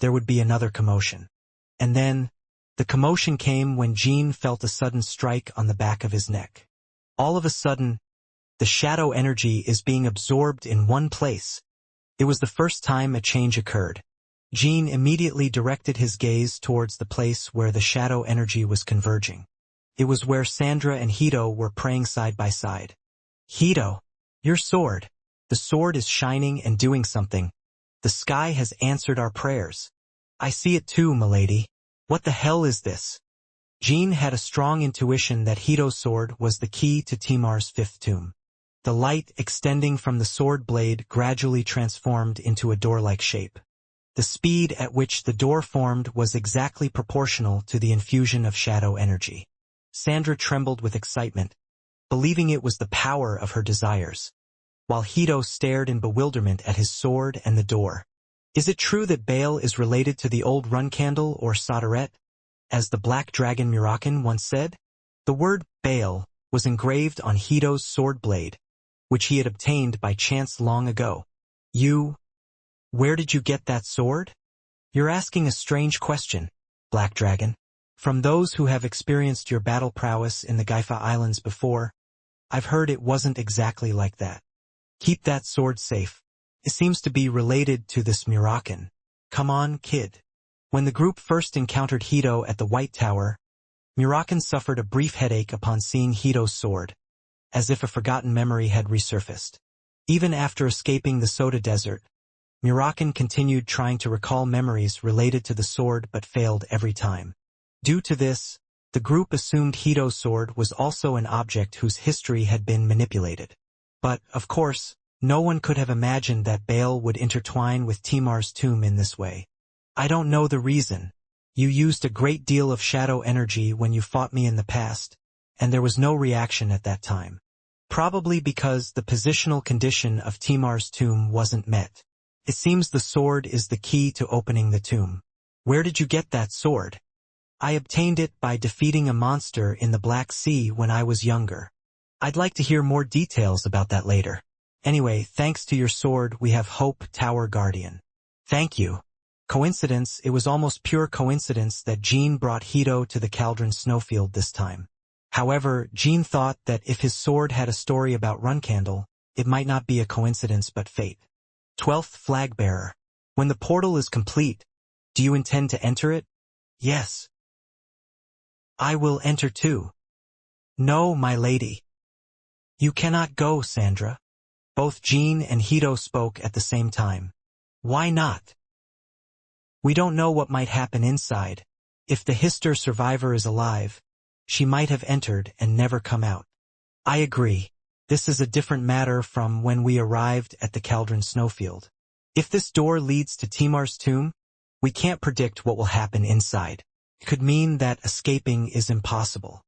there would be another commotion. And then, the commotion came when Jean felt a sudden strike on the back of his neck. All of a sudden, the shadow energy is being absorbed in one place. It was the first time a change occurred. Jean immediately directed his gaze towards the place where the shadow energy was converging. It was where Sandra and Hito were praying side by side. Hito, your sword. The sword is shining and doing something. The sky has answered our prayers. I see it too, milady. What the hell is this? Jean had a strong intuition that Hito's sword was the key to Timar's fifth tomb. The light extending from the sword blade gradually transformed into a door-like shape. The speed at which the door formed was exactly proportional to the infusion of shadow energy. Sandra trembled with excitement, believing it was the power of her desires, while Hito stared in bewilderment at his sword and the door. Is it true that Baal is related to the old run candle or Solderet, as the black dragon Murakan once said? The word Baal was engraved on Hito's sword blade, which he had obtained by chance long ago. Where did you get that sword? You're asking a strange question, Black Dragon. From those who have experienced your battle prowess in the Gaifa Islands before, I've heard it wasn't exactly like that. Keep that sword safe. It seems to be related to this Murakan. Come on, kid. When the group first encountered Hito at the White Tower, Murakan suffered a brief headache upon seeing Hito's sword, as if a forgotten memory had resurfaced. Even after escaping the Soda Desert, Murakan continued trying to recall memories related to the sword but failed every time. Due to this, the group assumed Hito's sword was also an object whose history had been manipulated. But, of course, no one could have imagined that Baal would intertwine with Timar's tomb in this way. I don't know the reason. You used a great deal of shadow energy when you fought me in the past, and there was no reaction at that time. Probably because the positional condition of Timar's tomb wasn't met. It seems the sword is the key to opening the tomb. Where did you get that sword? I obtained it by defeating a monster in the Black Sea when I was younger. I'd like to hear more details about that later. Anyway, thanks to your sword we have hope, Tower Guardian. Thank you. Coincidence, it was almost pure coincidence that Jean brought Hito to the Cauldron Snowfield this time. However, Jean thought that if his sword had a story about Runcandle, it might not be a coincidence but fate. 12th Flag Bearer. When the portal is complete, do you intend to enter it? Yes. I will enter too. No, my lady. You cannot go, Sandra. Both Jean and Hito spoke at the same time. Why not? We don't know what might happen inside. If the Hister survivor is alive, she might have entered and never come out. I agree. This is a different matter from when we arrived at the Cauldron Snowfield. If this door leads to Timar's tomb, we can't predict what will happen inside. It could mean that escaping is impossible.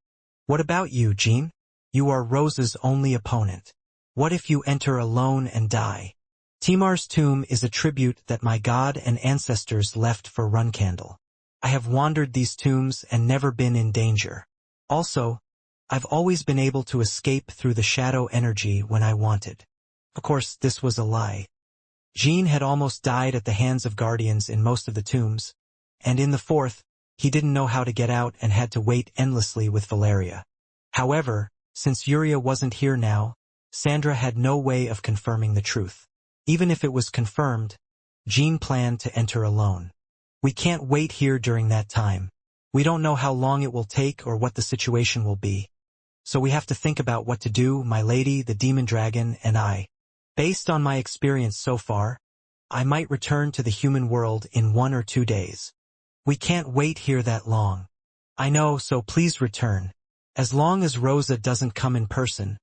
What about you, Jean? You are Rose's only opponent. What if you enter alone and die? Timar's tomb is a tribute that my god and ancestors left for Runcandle. I have wandered these tombs and never been in danger. Also, I've always been able to escape through the shadow energy when I wanted. Of course, this was a lie. Jean had almost died at the hands of guardians in most of the tombs, and in the fourth, he didn't know how to get out and had to wait endlessly with Valeria. However, since Yuria wasn't here now, Sandra had no way of confirming the truth. Even if it was confirmed, Jean planned to enter alone. We can't wait here during that time. We don't know how long it will take or what the situation will be. So we have to think about what to do, my lady, the demon dragon, and I. Based on my experience so far, I might return to the human world in 1 or 2 days. We can't wait here that long. I know, so please return. As long as Rosa doesn't come in person,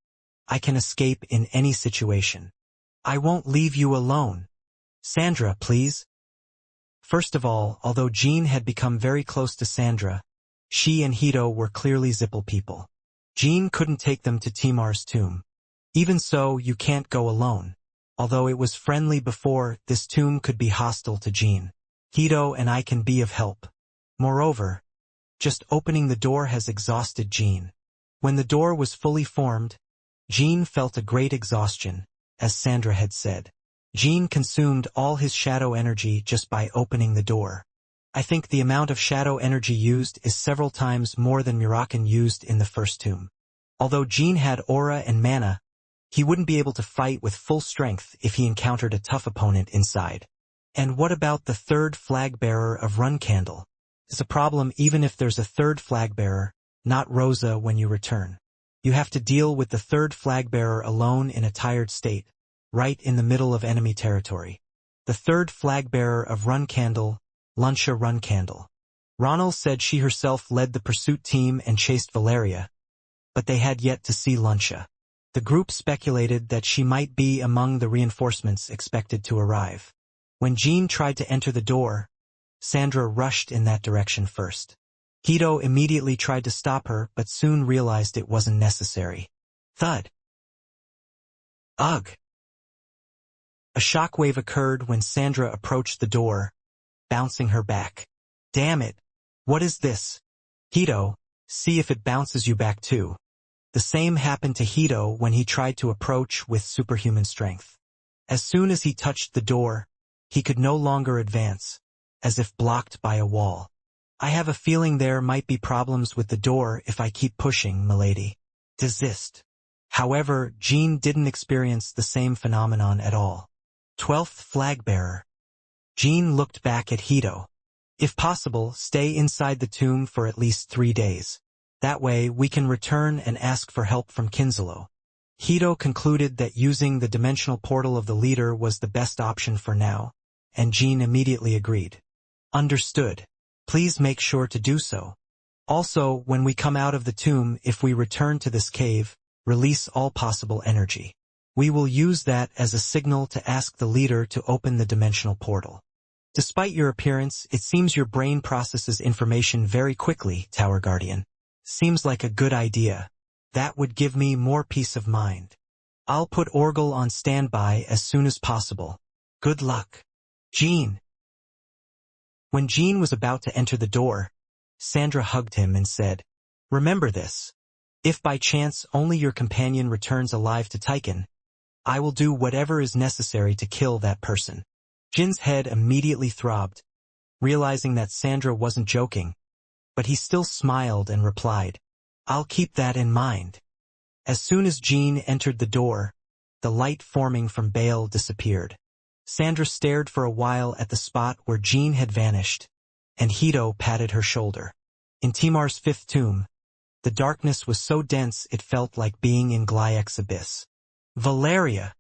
I can escape in any situation. I won't leave you alone. Sandra, please. First of all, although Jean had become very close to Sandra, she and Hito were clearly Zippel people. Jean couldn't take them to Timar's tomb. Even so, you can't go alone. Although it was friendly before, this tomb could be hostile to Jean. Hito and I can be of help. Moreover, just opening the door has exhausted Jean. When the door was fully formed, Jean felt a great exhaustion, as Sandra had said. Jean consumed all his shadow energy just by opening the door. I think the amount of shadow energy used is several times more than Murakan used in the first tomb. Although Jean had aura and mana, he wouldn't be able to fight with full strength if he encountered a tough opponent inside. And what about the third flag bearer of Runcandle? It's a problem even if there's a third flag bearer, not Rosa when you return. You have to deal with the third flag bearer alone in a tired state, right in the middle of enemy territory. The third flag bearer of Runcandle, Luncia Runcandle. Ronald said she herself led the pursuit team and chased Valeria, but they had yet to see Luncia. The group speculated that she might be among the reinforcements expected to arrive. When Jean tried to enter the door, Sandra rushed in that direction first. Hito immediately tried to stop her but soon realized it wasn't necessary. Thud. Ugh. A shockwave occurred when Sandra approached the door, bouncing her back. Damn it. What is this? Hito, see if it bounces you back too. The same happened to Hito when he tried to approach with superhuman strength. As soon as he touched the door, he could no longer advance, as if blocked by a wall. I have a feeling there might be problems with the door if I keep pushing, milady. Desist. However, Jean didn't experience the same phenomenon at all. 12th flag bearer. Jean looked back at Hito. If possible, stay inside the tomb for at least 3 days. That way, we can return and ask for help from Kinzalo. Hito concluded that using the dimensional portal of the leader was the best option for now, and Jean immediately agreed. Understood. Please make sure to do so. Also, when we come out of the tomb, if we return to this cave, release all possible energy. We will use that as a signal to ask the leader to open the dimensional portal. Despite your appearance, it seems your brain processes information very quickly, Tower Guardian. Seems like a good idea. That would give me more peace of mind. I'll put Orgel on standby as soon as possible. Good luck. Jean. When Jean was about to enter the door, Sandra hugged him and said, Remember this. If by chance only your companion returns alive to Tychon, I will do whatever is necessary to kill that person. Jin's head immediately throbbed, realizing that Sandra wasn't joking, but he still smiled and replied, "I'll keep that in mind." As soon as Jean entered the door, the light forming from Bale disappeared. Sandra stared for a while at the spot where Jean had vanished, and Hito patted her shoulder. In Timar's fifth tomb, the darkness was so dense it felt like being in Glyek's abyss. Valeria!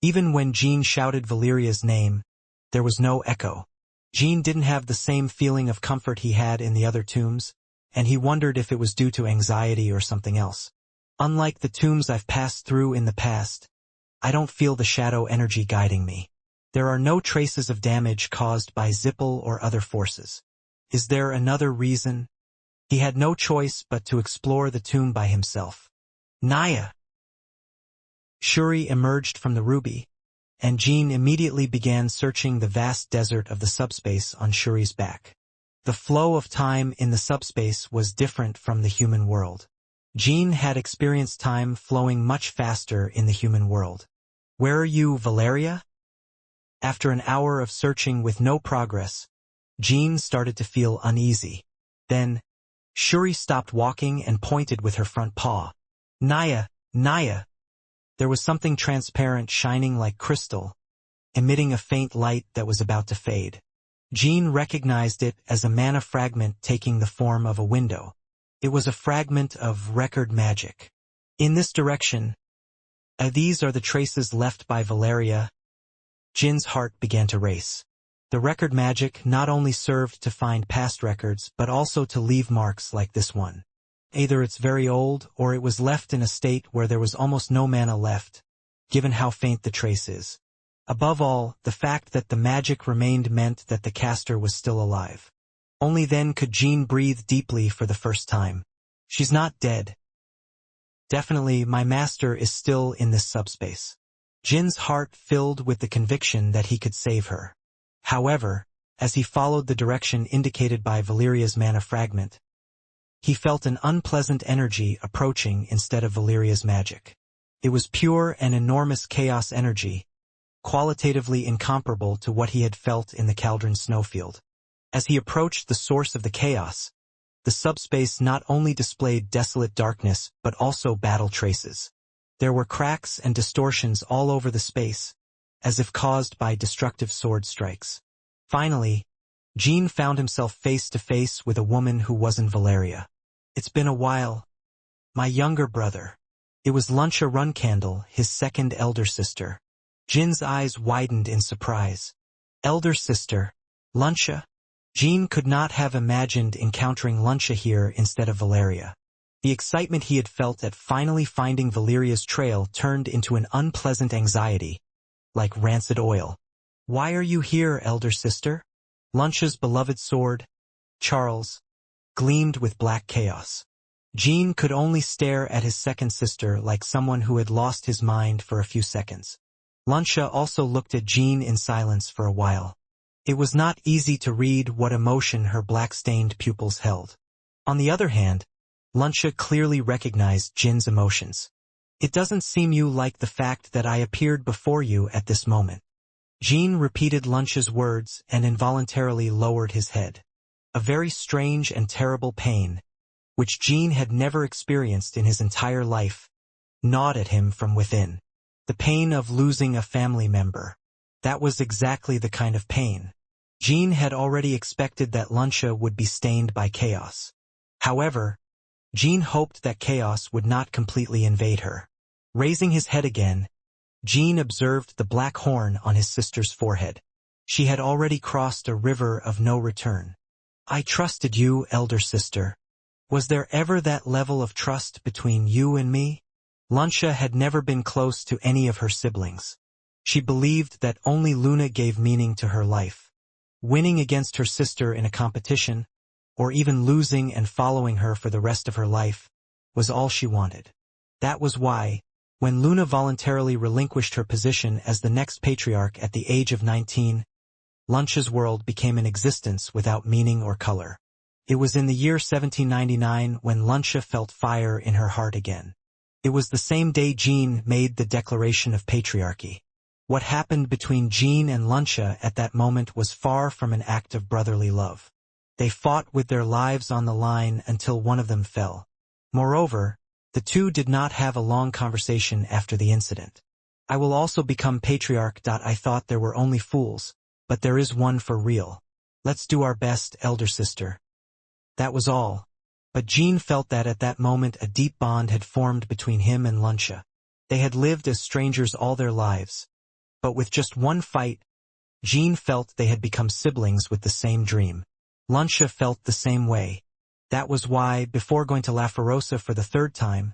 Even when Jean shouted Valeria's name, there was no echo. Jean didn't have the same feeling of comfort he had in the other tombs, and he wondered if it was due to anxiety or something else. Unlike the tombs I've passed through in the past, I don't feel the shadow energy guiding me. There are no traces of damage caused by Zippel or other forces. Is there another reason? He had no choice but to explore the tomb by himself. Naya! Shuri emerged from the ruby, and Jean immediately began searching the vast desert of the subspace on Shuri's back. The flow of time in the subspace was different from the human world. Jean had experienced time flowing much faster in the human world. "Where are you, Valeria?" After an hour of searching with no progress, Jean started to feel uneasy. Then, Shuri stopped walking and pointed with her front paw. "Naya, Naya!" There was something transparent shining like crystal, emitting a faint light that was about to fade. Jean recognized it as a mana fragment taking the form of a window. It was a fragment of record magic. In this direction, these are the traces left by Valeria. Jin's heart began to race. The record magic not only served to find past records but also to leave marks like this one. Either it's very old or it was left in a state where there was almost no mana left, given how faint the trace is. Above all, the fact that the magic remained meant that the caster was still alive. Only then could Jean breathe deeply for the first time. She's not dead. Definitely, my master is still in this subspace. Jin's heart filled with the conviction that he could save her. However, as he followed the direction indicated by Valeria's mana fragment, he felt an unpleasant energy approaching instead of Valeria's magic. It was pure and enormous chaos energy, qualitatively incomparable to what he had felt in the Caldron snowfield. As he approached the source of the chaos, the subspace not only displayed desolate darkness but also battle traces. There were cracks and distortions all over the space, as if caused by destructive sword strikes. Finally, Jean found himself face to face with a woman who wasn't Valeria. "It's been a while. My younger brother." It was Luncia Runcandle, his second elder sister. Jin's eyes widened in surprise. Elder sister? Luncia? Jean could not have imagined encountering Luncia here instead of Valeria. The excitement he had felt at finally finding Valeria's trail turned into an unpleasant anxiety, like rancid oil. "Why are you here, elder sister?" Luncia's beloved sword, Charles, gleamed with black chaos. Jean could only stare at his second sister like someone who had lost his mind for a few seconds. Luncia also looked at Jean in silence for a while. It was not easy to read what emotion her black-stained pupils held. On the other hand, Luncia clearly recognized Jin's emotions. "It doesn't seem you like the fact that I appeared before you at this moment." Jean repeated Luncia's words and involuntarily lowered his head. A very strange and terrible pain, which Jean had never experienced in his entire life, gnawed at him from within. The pain of losing a family member. That was exactly the kind of pain. Jean had already expected that Luncia would be stained by chaos. However, Jean hoped that chaos would not completely invade her. Raising his head again, Jean observed the black horn on his sister's forehead. She had already crossed a river of no return. "I trusted you, elder sister. Was there ever that level of trust between you and me?" Luncia had never been close to any of her siblings. She believed that only Luna gave meaning to her life. Winning against her sister in a competition, or even losing and following her for the rest of her life, was all she wanted. That was why, when Luna voluntarily relinquished her position as the next patriarch at the age of 19, Luncia's world became an existence without meaning or color. It was in the year 1799 when Luncia felt fire in her heart again. It was the same day Jean made the declaration of patriarchy. What happened between Jean and Luncia at that moment was far from an act of brotherly love. They fought with their lives on the line until one of them fell. Moreover, the two did not have a long conversation after the incident. I will also become patriarch. I thought there were only fools, but there is one for real. Let's do our best, elder sister. That was all. But Jean felt that at that moment a deep bond had formed between him and Luncia. They had lived as strangers all their lives. But with just one fight, Jean felt they had become siblings with the same dream. Luncia felt the same way. That was why, before going to La Ferosa for the third time,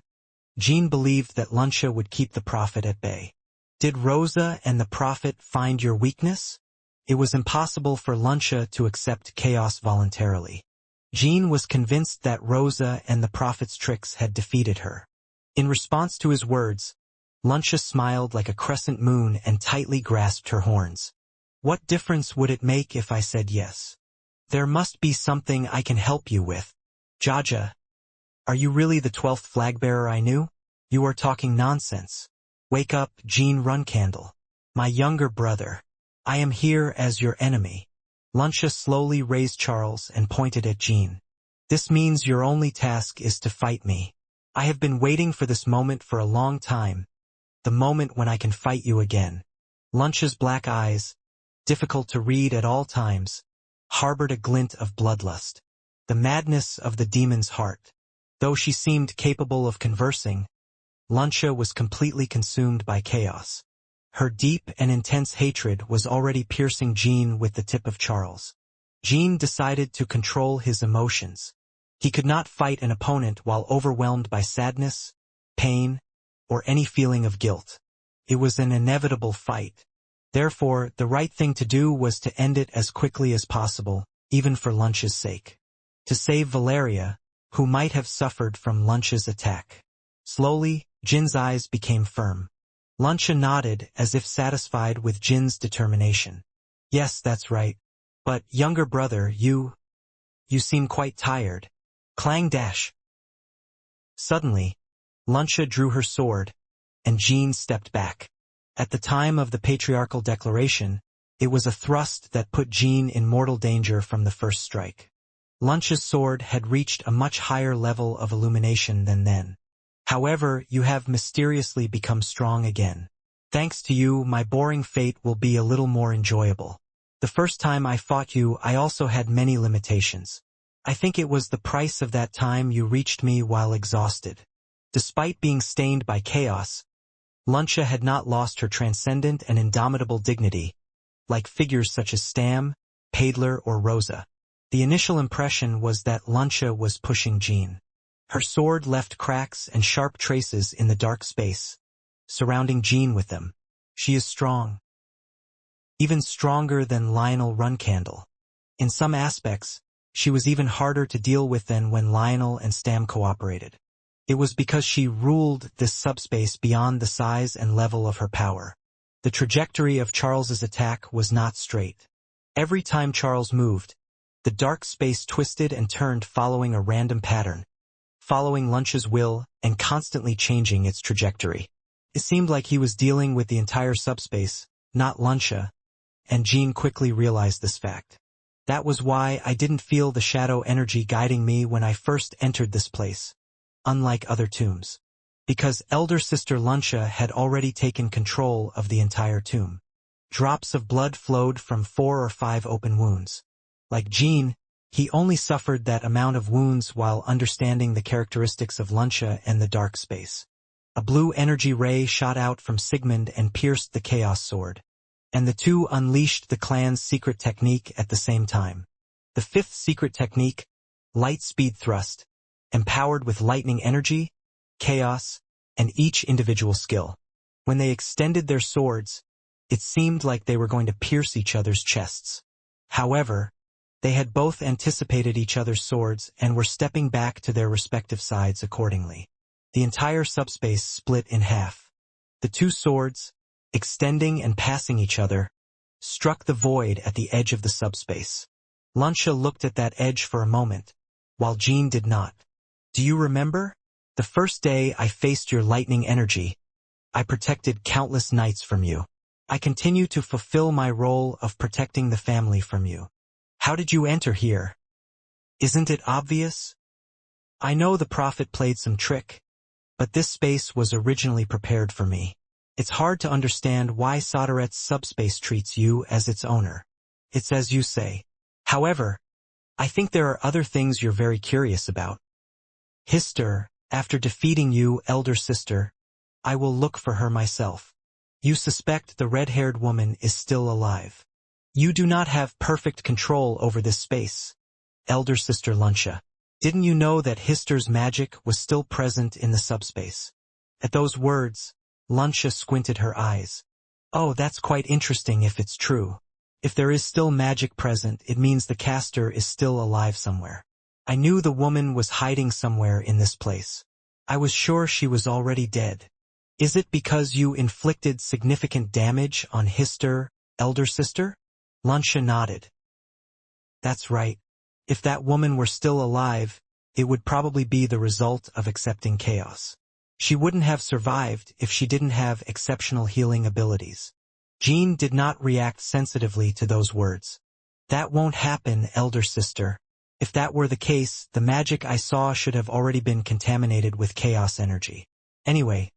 Jean believed that Luncia would keep the Prophet at bay. Did Rosa and the Prophet find your weakness? It was impossible for Luncia to accept chaos voluntarily. Jean was convinced that Rosa and the Prophet's tricks had defeated her. In response to his words, Luncia smiled like a crescent moon and tightly grasped her horns. What difference would it make if I said yes? There must be something I can help you with. Jaja, are you really the 12th flag-bearer I knew? You are talking nonsense. Wake up, Jean Runcandle. My younger brother. I am here as your enemy. Luncia slowly raised Charles and pointed at Jean. This means your only task is to fight me. I have been waiting for this moment for a long time. The moment when I can fight you again. Luncia's black eyes, difficult to read at all times, harbored a glint of bloodlust. The madness of the demon's heart. Though she seemed capable of conversing, Luncia was completely consumed by chaos. Her deep and intense hatred was already piercing Jean with the tip of Charles. Jean decided to control his emotions. He could not fight an opponent while overwhelmed by sadness, pain, or any feeling of guilt. It was an inevitable fight. Therefore, the right thing to do was to end it as quickly as possible, even for Luncia's sake. To save Valeria, who might have suffered from Luncia's attack. Slowly, Jin's eyes became firm. Luncia nodded as if satisfied with Jin's determination. Yes, that's right. But, younger brother, you seem quite tired. Clang dash. Suddenly, Luncia drew her sword, and Jean stepped back. At the time of the patriarchal declaration, it was a thrust that put Jean in mortal danger from the first strike. Luncia's sword had reached a much higher level of illumination than then. However, you have mysteriously become strong again. Thanks to you, my boring fate will be a little more enjoyable. The first time I fought you, I also had many limitations. I think it was the price of that time you reached me while exhausted. Despite being stained by chaos, Luncia had not lost her transcendent and indomitable dignity, like figures such as Stam, Paidler, or Rosa. The initial impression was that Luncia was pushing Jean. Her sword left cracks and sharp traces in the dark space, surrounding Jean with them. She is strong. Even stronger than Lionel Runcandle. In some aspects, she was even harder to deal with than when Lionel and Stam cooperated. It was because she ruled this subspace beyond the size and level of her power. The trajectory of Charles's attack was not straight. Every time Charles moved, the dark space twisted and turned following a random pattern, following Luncia's will and constantly changing its trajectory. It seemed like he was dealing with the entire subspace, not Luncia, and Jean quickly realized this fact. That was why I didn't feel the shadow energy guiding me when I first entered this place, unlike other tombs. Because elder sister Luncia had already taken control of the entire tomb. Drops of blood flowed from 4 or 5 open wounds. Like Jean, he only suffered that amount of wounds while understanding the characteristics of Luncia and the dark space. A blue energy ray shot out from Sigmund and pierced the Chaos Sword. And the two unleashed the clan's secret technique at the same time. The 5th secret technique, Light Speed Thrust, empowered with lightning energy, chaos, and each individual skill. When they extended their swords, it seemed like they were going to pierce each other's chests. However, they had both anticipated each other's swords and were stepping back to their respective sides accordingly. The entire subspace split in half. The two swords, extending and passing each other, struck the void at the edge of the subspace. Luncia looked at that edge for a moment, while Jean did not. Do you remember? The first day I faced your lightning energy, I protected countless knights from you. I continue to fulfill my role of protecting the family from you. How did you enter here? Isn't it obvious? I know the prophet played some trick, but this space was originally prepared for me. It's hard to understand why Soderet's subspace treats you as its owner. It's as you say. However, I think there are other things you're very curious about. Hister, after defeating you, elder sister, I will look for her myself. You suspect the red-haired woman is still alive. You do not have perfect control over this space. Elder sister Luncia, didn't you know that Hister's magic was still present in the subspace? At those words, Luncia squinted her eyes. Oh, that's quite interesting if it's true. If there is still magic present, it means the caster is still alive somewhere. I knew the woman was hiding somewhere in this place. I was sure she was already dead. Is it because you inflicted significant damage on Hister, elder sister? Luncia nodded. That's right. If that woman were still alive, it would probably be the result of accepting chaos. She wouldn't have survived if she didn't have exceptional healing abilities. Jean did not react sensitively to those words. That won't happen, elder sister. If that were the case, the magic I saw should have already been contaminated with chaos energy. Anyway,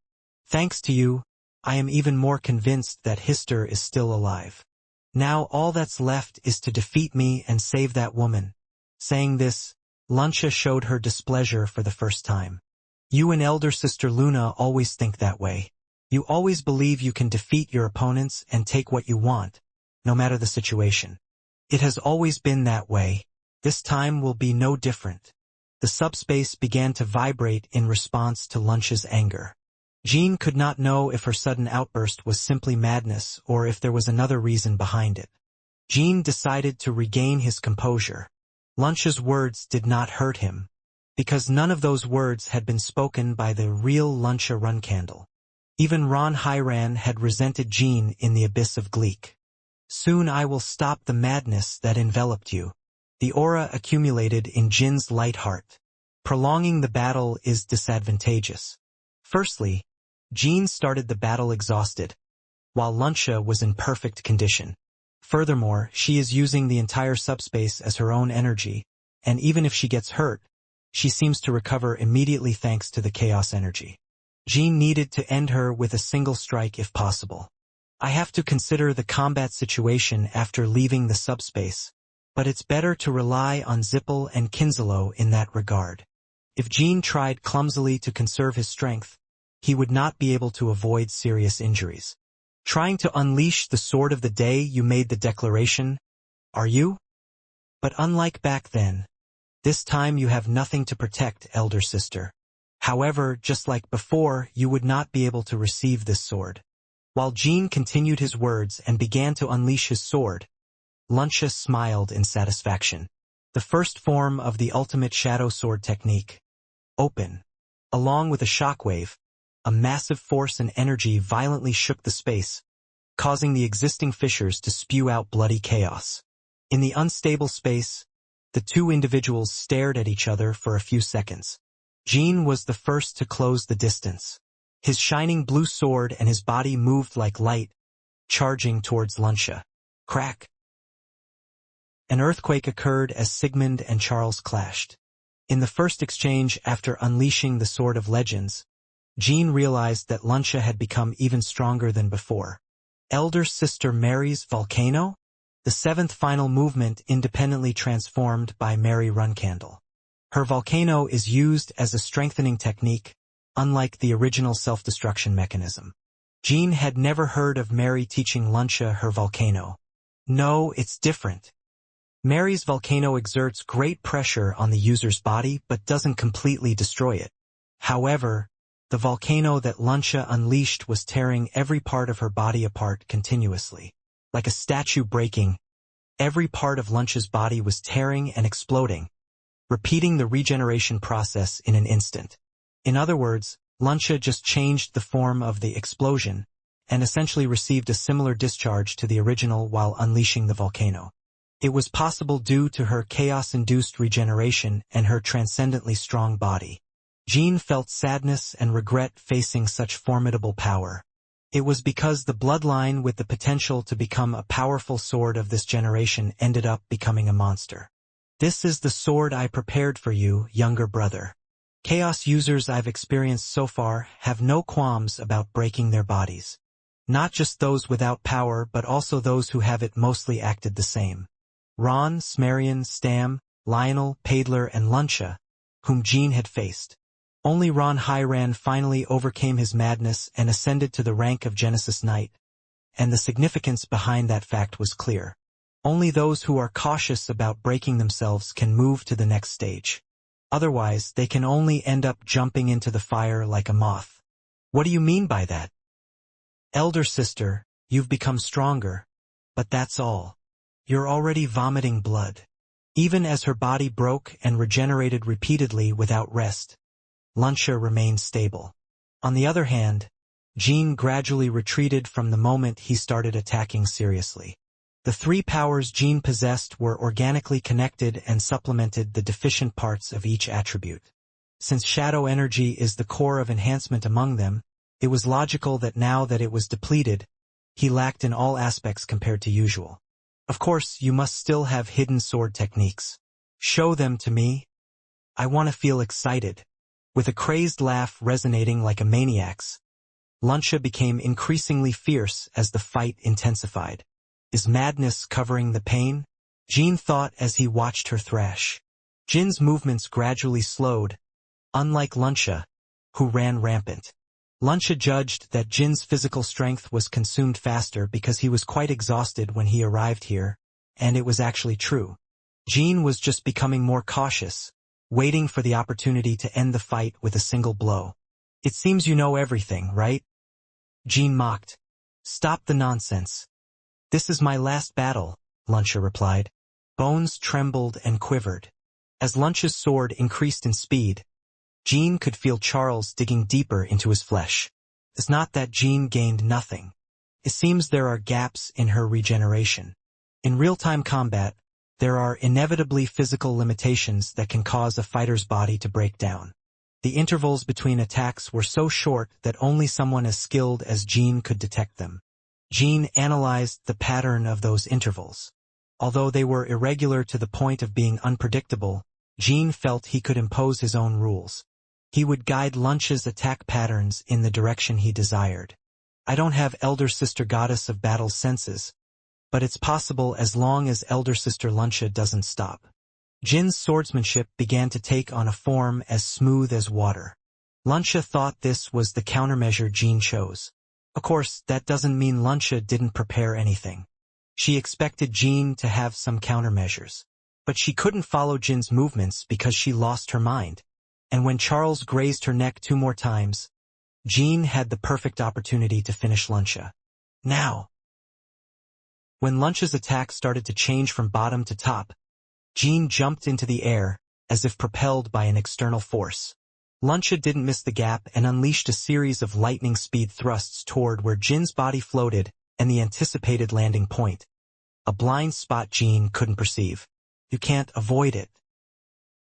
thanks to you, I am even more convinced that Hister is still alive. Now all that's left is to defeat me and save that woman. Saying this, Luncia showed her displeasure for the first time. You and elder sister Luna always think that way. You always believe you can defeat your opponents and take what you want, no matter the situation. It has always been that way. This time will be no different. The subspace began to vibrate in response to Luncia's anger. Jean could not know if her sudden outburst was simply madness or if there was another reason behind it. Jean decided to regain his composure. Luncia's words did not hurt him, because none of those words had been spoken by the real Luncia Runcandle. Even Ron Hyran had resented Jean in the abyss of Gleek. Soon I will stop the madness that enveloped you. The aura accumulated in Jin's light heart. Prolonging the battle is disadvantageous. Firstly, Jean started the battle exhausted, while Luncia was in perfect condition. Furthermore, she is using the entire subspace as her own energy, and even if she gets hurt, she seems to recover immediately thanks to the chaos energy. Jean needed to end her with a single strike if possible. I have to consider the combat situation after leaving the subspace, but it's better to rely on Zippel and Kinzelo in that regard. If Jean tried clumsily to conserve his strength, he would not be able to avoid serious injuries. Trying to unleash the sword of the day you made the declaration, are you? But unlike back then, this time you have nothing to protect, elder sister. However, just like before, you would not be able to receive this sword. While Jean continued his words and began to unleash his sword, Luncia smiled in satisfaction. The first form of the ultimate shadow sword technique, open. Along with a shockwave, a massive force and energy violently shook the space, causing the existing fissures to spew out bloody chaos. In the unstable space, the two individuals stared at each other for a few seconds. Jean was the first to close the distance. His shining blue sword and his body moved like light, charging towards Luncia. Crack! An earthquake occurred as Sigmund and Charles clashed. In the first exchange after unleashing the Sword of Legends, Jean realized that Luncia had become even stronger than before. Elder Sister Mary's volcano? The seventh final movement independently transformed by Mary Runcandle. Her volcano is used as a strengthening technique, unlike the original self-destruction mechanism. Jean had never heard of Mary teaching Luncia her volcano. No, it's different. Mary's volcano exerts great pressure on the user's body but doesn't completely destroy it. However, the volcano that Luncia unleashed was tearing every part of her body apart continuously. Like a statue breaking, every part of Luncia's body was tearing and exploding, repeating the regeneration process in an instant. In other words, Luncia just changed the form of the explosion and essentially received a similar discharge to the original while unleashing the volcano. It was possible due to her chaos-induced regeneration and her transcendently strong body. Jean felt sadness and regret facing such formidable power. It was because the bloodline with the potential to become a powerful sword of this generation ended up becoming a monster. This is the sword I prepared for you, younger brother. Chaos users I've experienced so far have no qualms about breaking their bodies. Not just those without power but also those who have it mostly acted the same. Ron, Smarian, Stam, Lionel, Paidler, and Luncha, whom Jean had faced. Only Ron Hyran finally overcame his madness and ascended to the rank of Genesis Knight, and the significance behind that fact was clear. Only those who are cautious about breaking themselves can move to the next stage. Otherwise, they can only end up jumping into the fire like a moth. What do you mean by that? Elder sister, you've become stronger, but that's all. You're already vomiting blood. Even as her body broke and regenerated repeatedly without rest, Luncha remained stable. On the other hand, Jean gradually retreated from the moment he started attacking seriously. The three powers Jean possessed were organically connected and supplemented the deficient parts of each attribute. Since shadow energy is the core of enhancement among them, it was logical that now that it was depleted, he lacked in all aspects compared to usual. Of course, you must still have hidden sword techniques. Show them to me. I want to feel excited. With a crazed laugh resonating like a maniac's, Luncha became increasingly fierce as the fight intensified. Is madness covering the pain? Jean thought as he watched her thrash. Jin's movements gradually slowed, unlike Luncha, who ran rampant. Luncha judged that Jin's physical strength was consumed faster because he was quite exhausted when he arrived here, and it was actually true. Jean was just becoming more cautious, waiting for the opportunity to end the fight with a single blow. It seems you know everything, right? Jean mocked. Stop the nonsense. This is my last battle, Luncha replied. Bones trembled and quivered. As Luncha's sword increased in speed, Jean could feel Charles digging deeper into his flesh. It's not that Jean gained nothing. It seems there are gaps in her regeneration. In real-time combat, there are inevitably physical limitations that can cause a fighter's body to break down. The intervals between attacks were so short that only someone as skilled as Jean could detect them. Jean analyzed the pattern of those intervals. Although they were irregular to the point of being unpredictable, Jean felt he could impose his own rules. He would guide Luncha's attack patterns in the direction he desired. I don't have Elder Sister Goddess of Battle's senses, but it's possible as long as Elder Sister Luncha doesn't stop. Jin's swordsmanship began to take on a form as smooth as water. Luncha thought this was the countermeasure Jean chose. Of course, that doesn't mean Luncha didn't prepare anything. She expected Jean to have some countermeasures. But she couldn't follow Jin's movements because she lost her mind. And when Charles grazed her neck 2 more times, Jean had the perfect opportunity to finish Luncha. Now! When Luncha's attack started to change from bottom to top, Jean jumped into the air, as if propelled by an external force. Luncha didn't miss the gap and unleashed a series of lightning-speed thrusts toward where Jin's body floated and the anticipated landing point. A blind spot Jean couldn't perceive. You can't avoid it.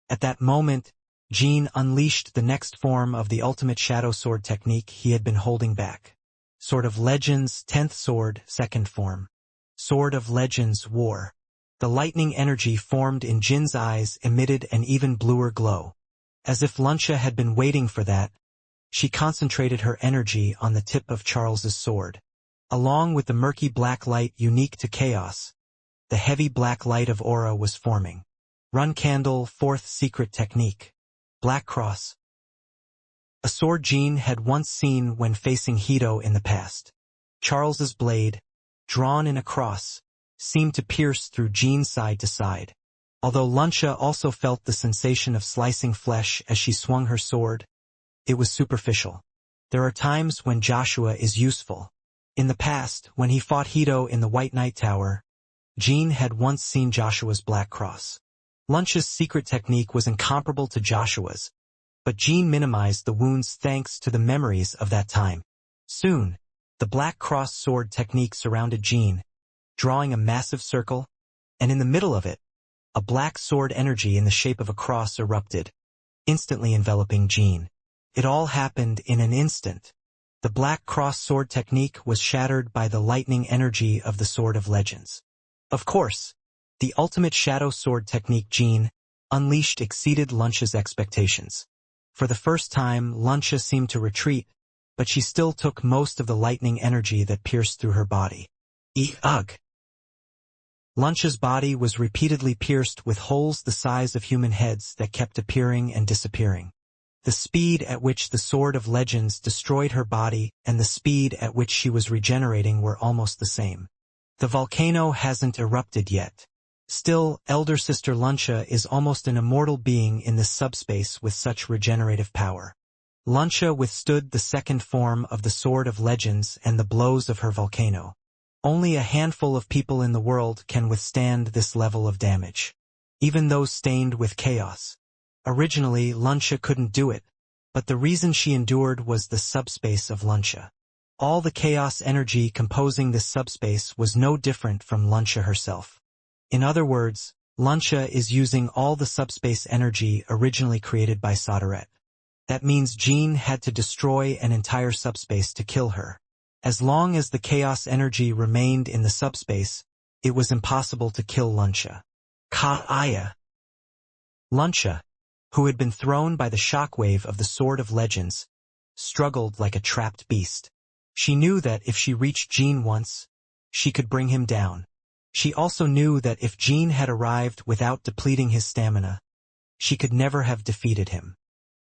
At that moment, Jean unleashed the next form of the ultimate shadow sword technique he had been holding back. Sword of Legends, 10th Sword, 2nd form. Sword of Legends, War. The lightning energy formed in Jin's eyes emitted an even bluer glow. As if Luncha had been waiting for that, she concentrated her energy on the tip of Charles's sword. Along with the murky black light unique to chaos, the heavy black light of aura was forming. Run Candle, 4th secret technique. Black Cross. A sword Jean had once seen when facing Hito in the past. Charles's blade, drawn in a cross, seemed to pierce through Jean's side to side. Although Luncha also felt the sensation of slicing flesh as she swung her sword, it was superficial. There are times when Joshua is useful. In the past, when he fought Hito in the White Knight Tower, Jean had once seen Joshua's Black Cross. Luncha's secret technique was incomparable to Joshua's, but Jean minimized the wounds thanks to the memories of that time. Soon, the Black Cross sword technique surrounded Jean, drawing a massive circle, and in the middle of it, a black sword energy in the shape of a cross erupted, instantly enveloping Jean. It all happened in an instant. The black cross sword technique was shattered by the lightning energy of the Sword of Legends. Of course, the ultimate shadow sword technique Jean unleashed exceeded Luncha's expectations. For the first time, Luncha seemed to retreat, but she still took most of the lightning energy that pierced through her body. Ugh! Luncha's body was repeatedly pierced with holes the size of human heads that kept appearing and disappearing. The speed at which the Sword of Legends destroyed her body and the speed at which she was regenerating were almost the same. The volcano hasn't erupted yet. Still, Elder Sister Luncha is almost an immortal being in this subspace with such regenerative power. Luncha withstood the second form of the Sword of Legends and the blows of her volcano. Only a handful of people in the world can withstand this level of damage. Even those stained with chaos. Originally, Luncha couldn't do it, but the reason she endured was the subspace of Luncha. All the chaos energy composing this subspace was no different from Luncha herself. In other words, Luncha is using all the subspace energy originally created by Solderet. That means Jean had to destroy an entire subspace to kill her. As long as the chaos energy remained in the subspace, it was impossible to kill Luncha. Luncha, who had been thrown by the shockwave of the Sword of Legends, struggled like a trapped beast. She knew that if she reached Jean once, she could bring him down. She also knew that if Jean had arrived without depleting his stamina, she could never have defeated him.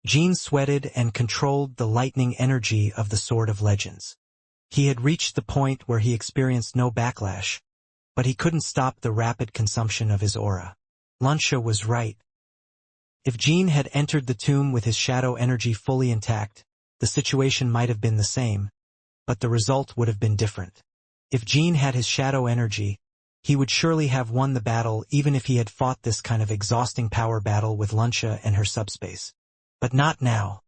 Jean sweated and controlled the lightning energy of the Sword of Legends. He had reached the point where he experienced no backlash, but he couldn't stop the rapid consumption of his aura. Luncha was right. If Jean had entered the tomb with his shadow energy fully intact, the situation might have been the same, but the result would have been different. If Jean had his shadow energy, he would surely have won the battle even if he had fought this kind of exhausting power battle with Luncha and her subspace. But not now.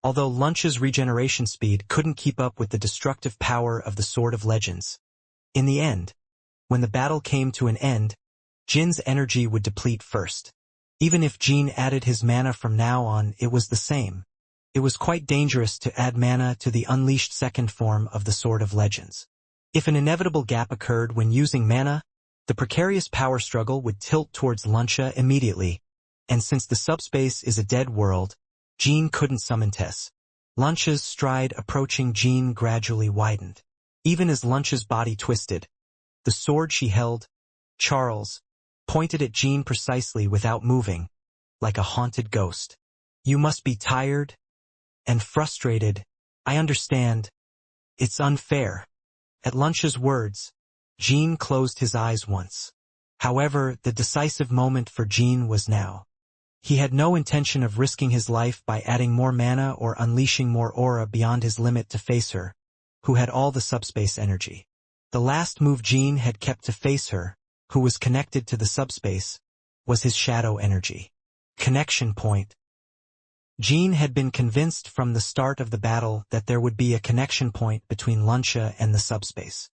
Although Luncha's regeneration speed couldn't keep up with the destructive power of the Sword of Legends. In the end, when the battle came to an end, Jin's energy would deplete first. Even if Jean added his mana from now on, it was the same. It was quite dangerous to add mana to the unleashed second form of the Sword of Legends. If an inevitable gap occurred when using mana, the precarious power struggle would tilt towards Luncha immediately, and since the subspace is a dead world, Jean couldn't summon Tess. Luncha's stride approaching Jean gradually widened. Even as Luncha's body twisted, the sword she held, Charles, pointed at Jean precisely without moving, like a haunted ghost. You must be tired and frustrated. I understand. It's unfair. At Luncha's words, Jean closed his eyes once. However, the decisive moment for Jean was now. He had no intention of risking his life by adding more mana or unleashing more aura beyond his limit to face her, who had all the subspace energy. The last move Jean had kept to face her, who was connected to the subspace, was his shadow energy. Connection point. Jean had been convinced from the start of the battle that there would be a connection point between Luncha and the subspace.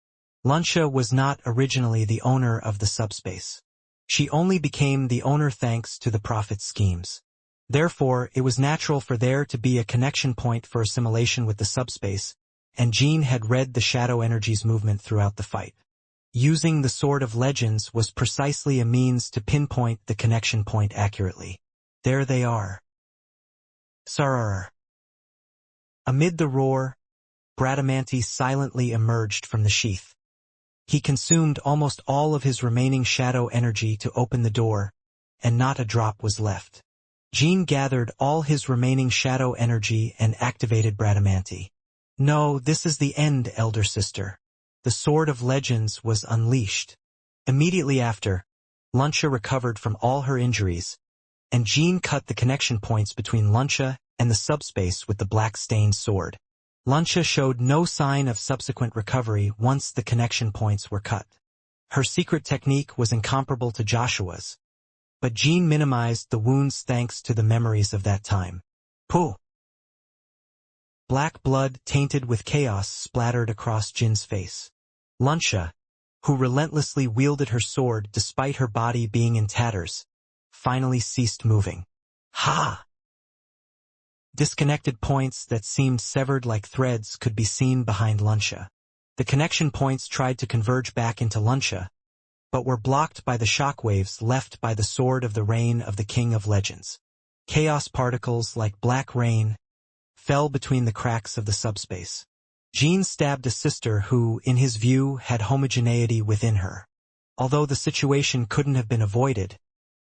Luncha was not originally the owner of the subspace. She only became the owner thanks to the Prophet's schemes. Therefore, it was natural for there to be a connection point for assimilation with the subspace, and Jean had read the shadow energy's movement throughout the fight. Using the Sword of Legends was precisely a means to pinpoint the connection point accurately. There they are. Sarar. Amid the roar, Bradamante silently emerged from the sheath. He consumed almost all of his remaining shadow energy to open the door, and not a drop was left. Jean gathered all his remaining shadow energy and activated Bradamante. No, this is the end, elder sister. The Sword of Legends was unleashed. Immediately after, Luncha recovered from all her injuries, and Jean cut the connection points between Luncha and the subspace with the black-stained sword. Luncha showed no sign of subsequent recovery once the connection points were cut. Her secret technique was incomparable to Joshua's, but Jean minimized the wounds thanks to the memories of that time. Pooh! Black blood tainted with chaos splattered across Jin's face. Luncha, who relentlessly wielded her sword despite her body being in tatters, finally ceased moving. Ha! Disconnected points that seemed severed like threads could be seen behind Luncia. The connection points tried to converge back into Luncia, but were blocked by the shockwaves left by the sword of the reign of the King of Legends. Chaos particles like black rain fell between the cracks of the subspace. Jean stabbed a sister who, in his view, had homogeneity within her. Although the situation couldn't have been avoided,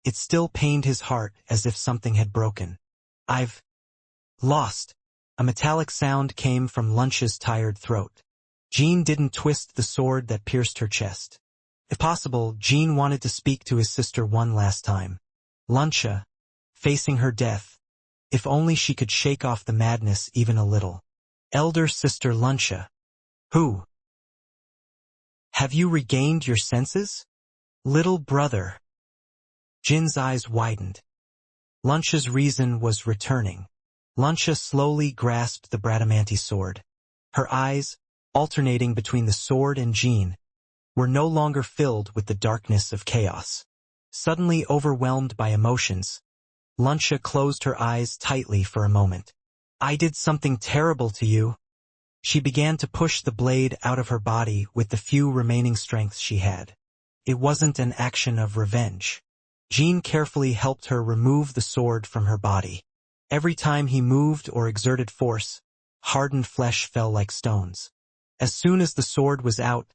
it still pained his heart as if something had broken. "I've lost." A metallic sound came from Luncia's tired throat. Jean didn't twist the sword that pierced her chest. If possible, Jean wanted to speak to his sister one last time. Luncia, facing her death, if only she could shake off the madness even a little. "Elder sister Luncia. Who? Have you regained your senses? Little brother." Jin's eyes widened. Luncia's reason was returning. Luncia slowly grasped the Bradamanti sword. Her eyes, alternating between the sword and Jean, were no longer filled with the darkness of chaos. Suddenly overwhelmed by emotions, Luncia closed her eyes tightly for a moment. "I did something terrible to you." She began to push the blade out of her body with the few remaining strength she had. It wasn't an action of revenge. Jean carefully helped her remove the sword from her body. Every time he moved or exerted force, hardened flesh fell like stones. As soon as the sword was out,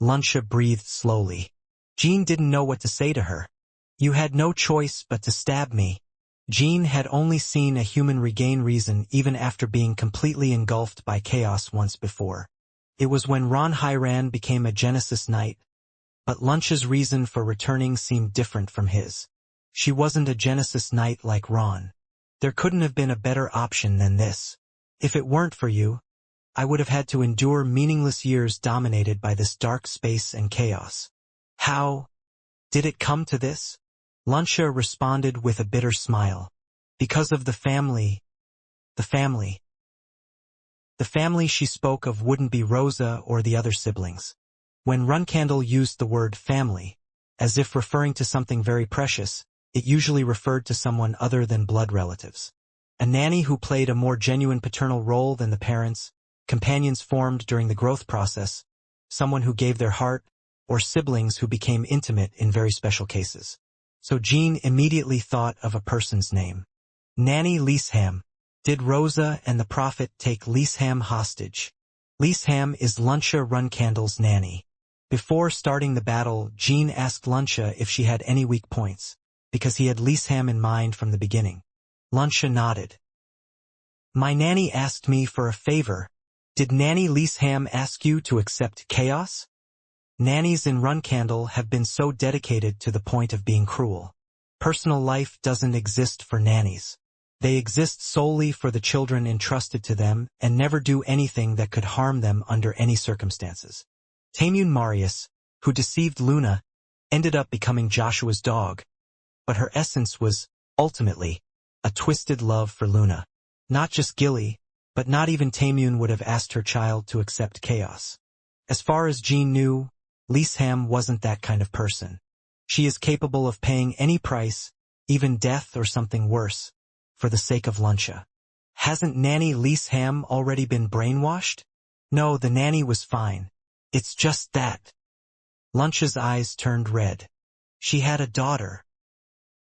Luncia breathed slowly. Jean didn't know what to say to her. "You had no choice but to stab me." Jean had only seen a human regain reason even after being completely engulfed by chaos once before. It was when Ron Hyran became a Genesis Knight, but Luncia's reason for returning seemed different from his. She wasn't a Genesis Knight like Ron. There couldn't have been a better option than this. "If it weren't for you, I would have had to endure meaningless years dominated by this dark space and chaos." "How did it come to this?" Luncia responded with a bitter smile. "Because of the family. The family." The family she spoke of wouldn't be Rosa or the other siblings. When Runcandle used the word family, as if referring to something very precious, it usually referred to someone other than blood relatives. A nanny who played a more genuine paternal role than the parents, companions formed during the growth process, someone who gave their heart, or siblings who became intimate in very special cases. So Jean immediately thought of a person's name. Nanny Leesham. Did Rosa and the Prophet take Leesham hostage? Leesham is Luncia Runcandle's nanny. Before starting the battle, Jean asked Luncia if she had any weak points, because he had Leesham in mind from the beginning. Luncia nodded. "My nanny asked me for a favor. Did Nanny Leesham ask you to accept chaos?" Nannies in Runcandle have been so dedicated to the point of being cruel. Personal life doesn't exist for nannies. They exist solely for the children entrusted to them and never do anything that could harm them under any circumstances. Tamun Marius, who deceived Luna, ended up becoming Joshua's dog, but her essence was, ultimately, a twisted love for Luna. Not just Gilly, but not even Tamun would have asked her child to accept chaos. As far as Jean knew, Leesham wasn't that kind of person. She is capable of paying any price, even death or something worse, for the sake of Luncia. Hasn't Nanny Leesham already been brainwashed? No, the nanny was fine. It's just that. Luncia's eyes turned red. She had a daughter.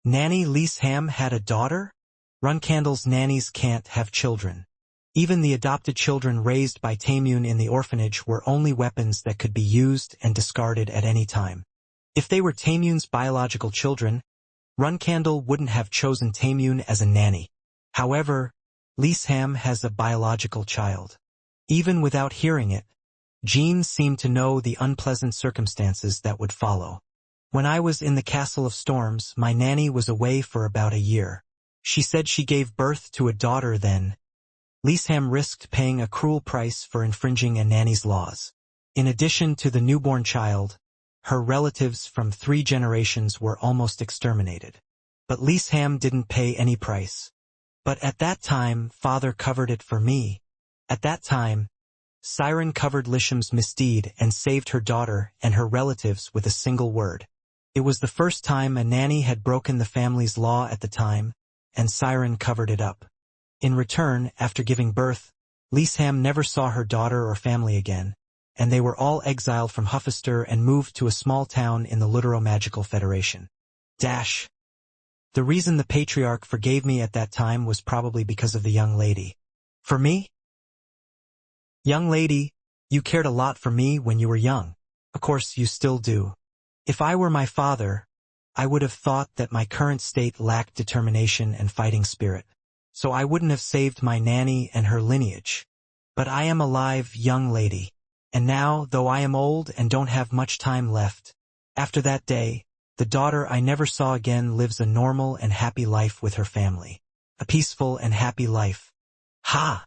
Nanny Leesham had a daughter? Runcandle's nannies can't have children. Even the adopted children raised by Tamun in the orphanage were only weapons that could be used and discarded at any time. If they were Tamun's biological children, Runcandle wouldn't have chosen Tamun as a nanny. However, Leesham has a biological child. Even without hearing it, Jean seemed to know the unpleasant circumstances that would follow. "When I was in the Castle of Storms, my nanny was away for about a year. She said she gave birth to a daughter then." Leesham risked paying a cruel price for infringing a nanny's laws. In addition to the newborn child, her relatives from 3 generations were almost exterminated. But Leesham didn't pay any price. "But at that time, Father covered it for me." At that time, Siren covered Lisham's misdeed and saved her daughter and her relatives with a single word. It was the first time a nanny had broken the family's law at the time, and Siren covered it up. In return, after giving birth, Lisham never saw her daughter or family again, and they were all exiled from Huffister and moved to a small town in the Lutero-Magical Federation. The reason the patriarch forgave me at that time was probably because of the young lady. For me? Young lady, you cared a lot for me when you were young. Of course, you still do. If I were my father, I would have thought that my current state lacked determination and fighting spirit, so I wouldn't have saved my nanny and her lineage. But I am alive, young lady, and now, though I am old and don't have much time left, after that day, the daughter I never saw again lives a normal and happy life with her family. A peaceful and happy life. Ha!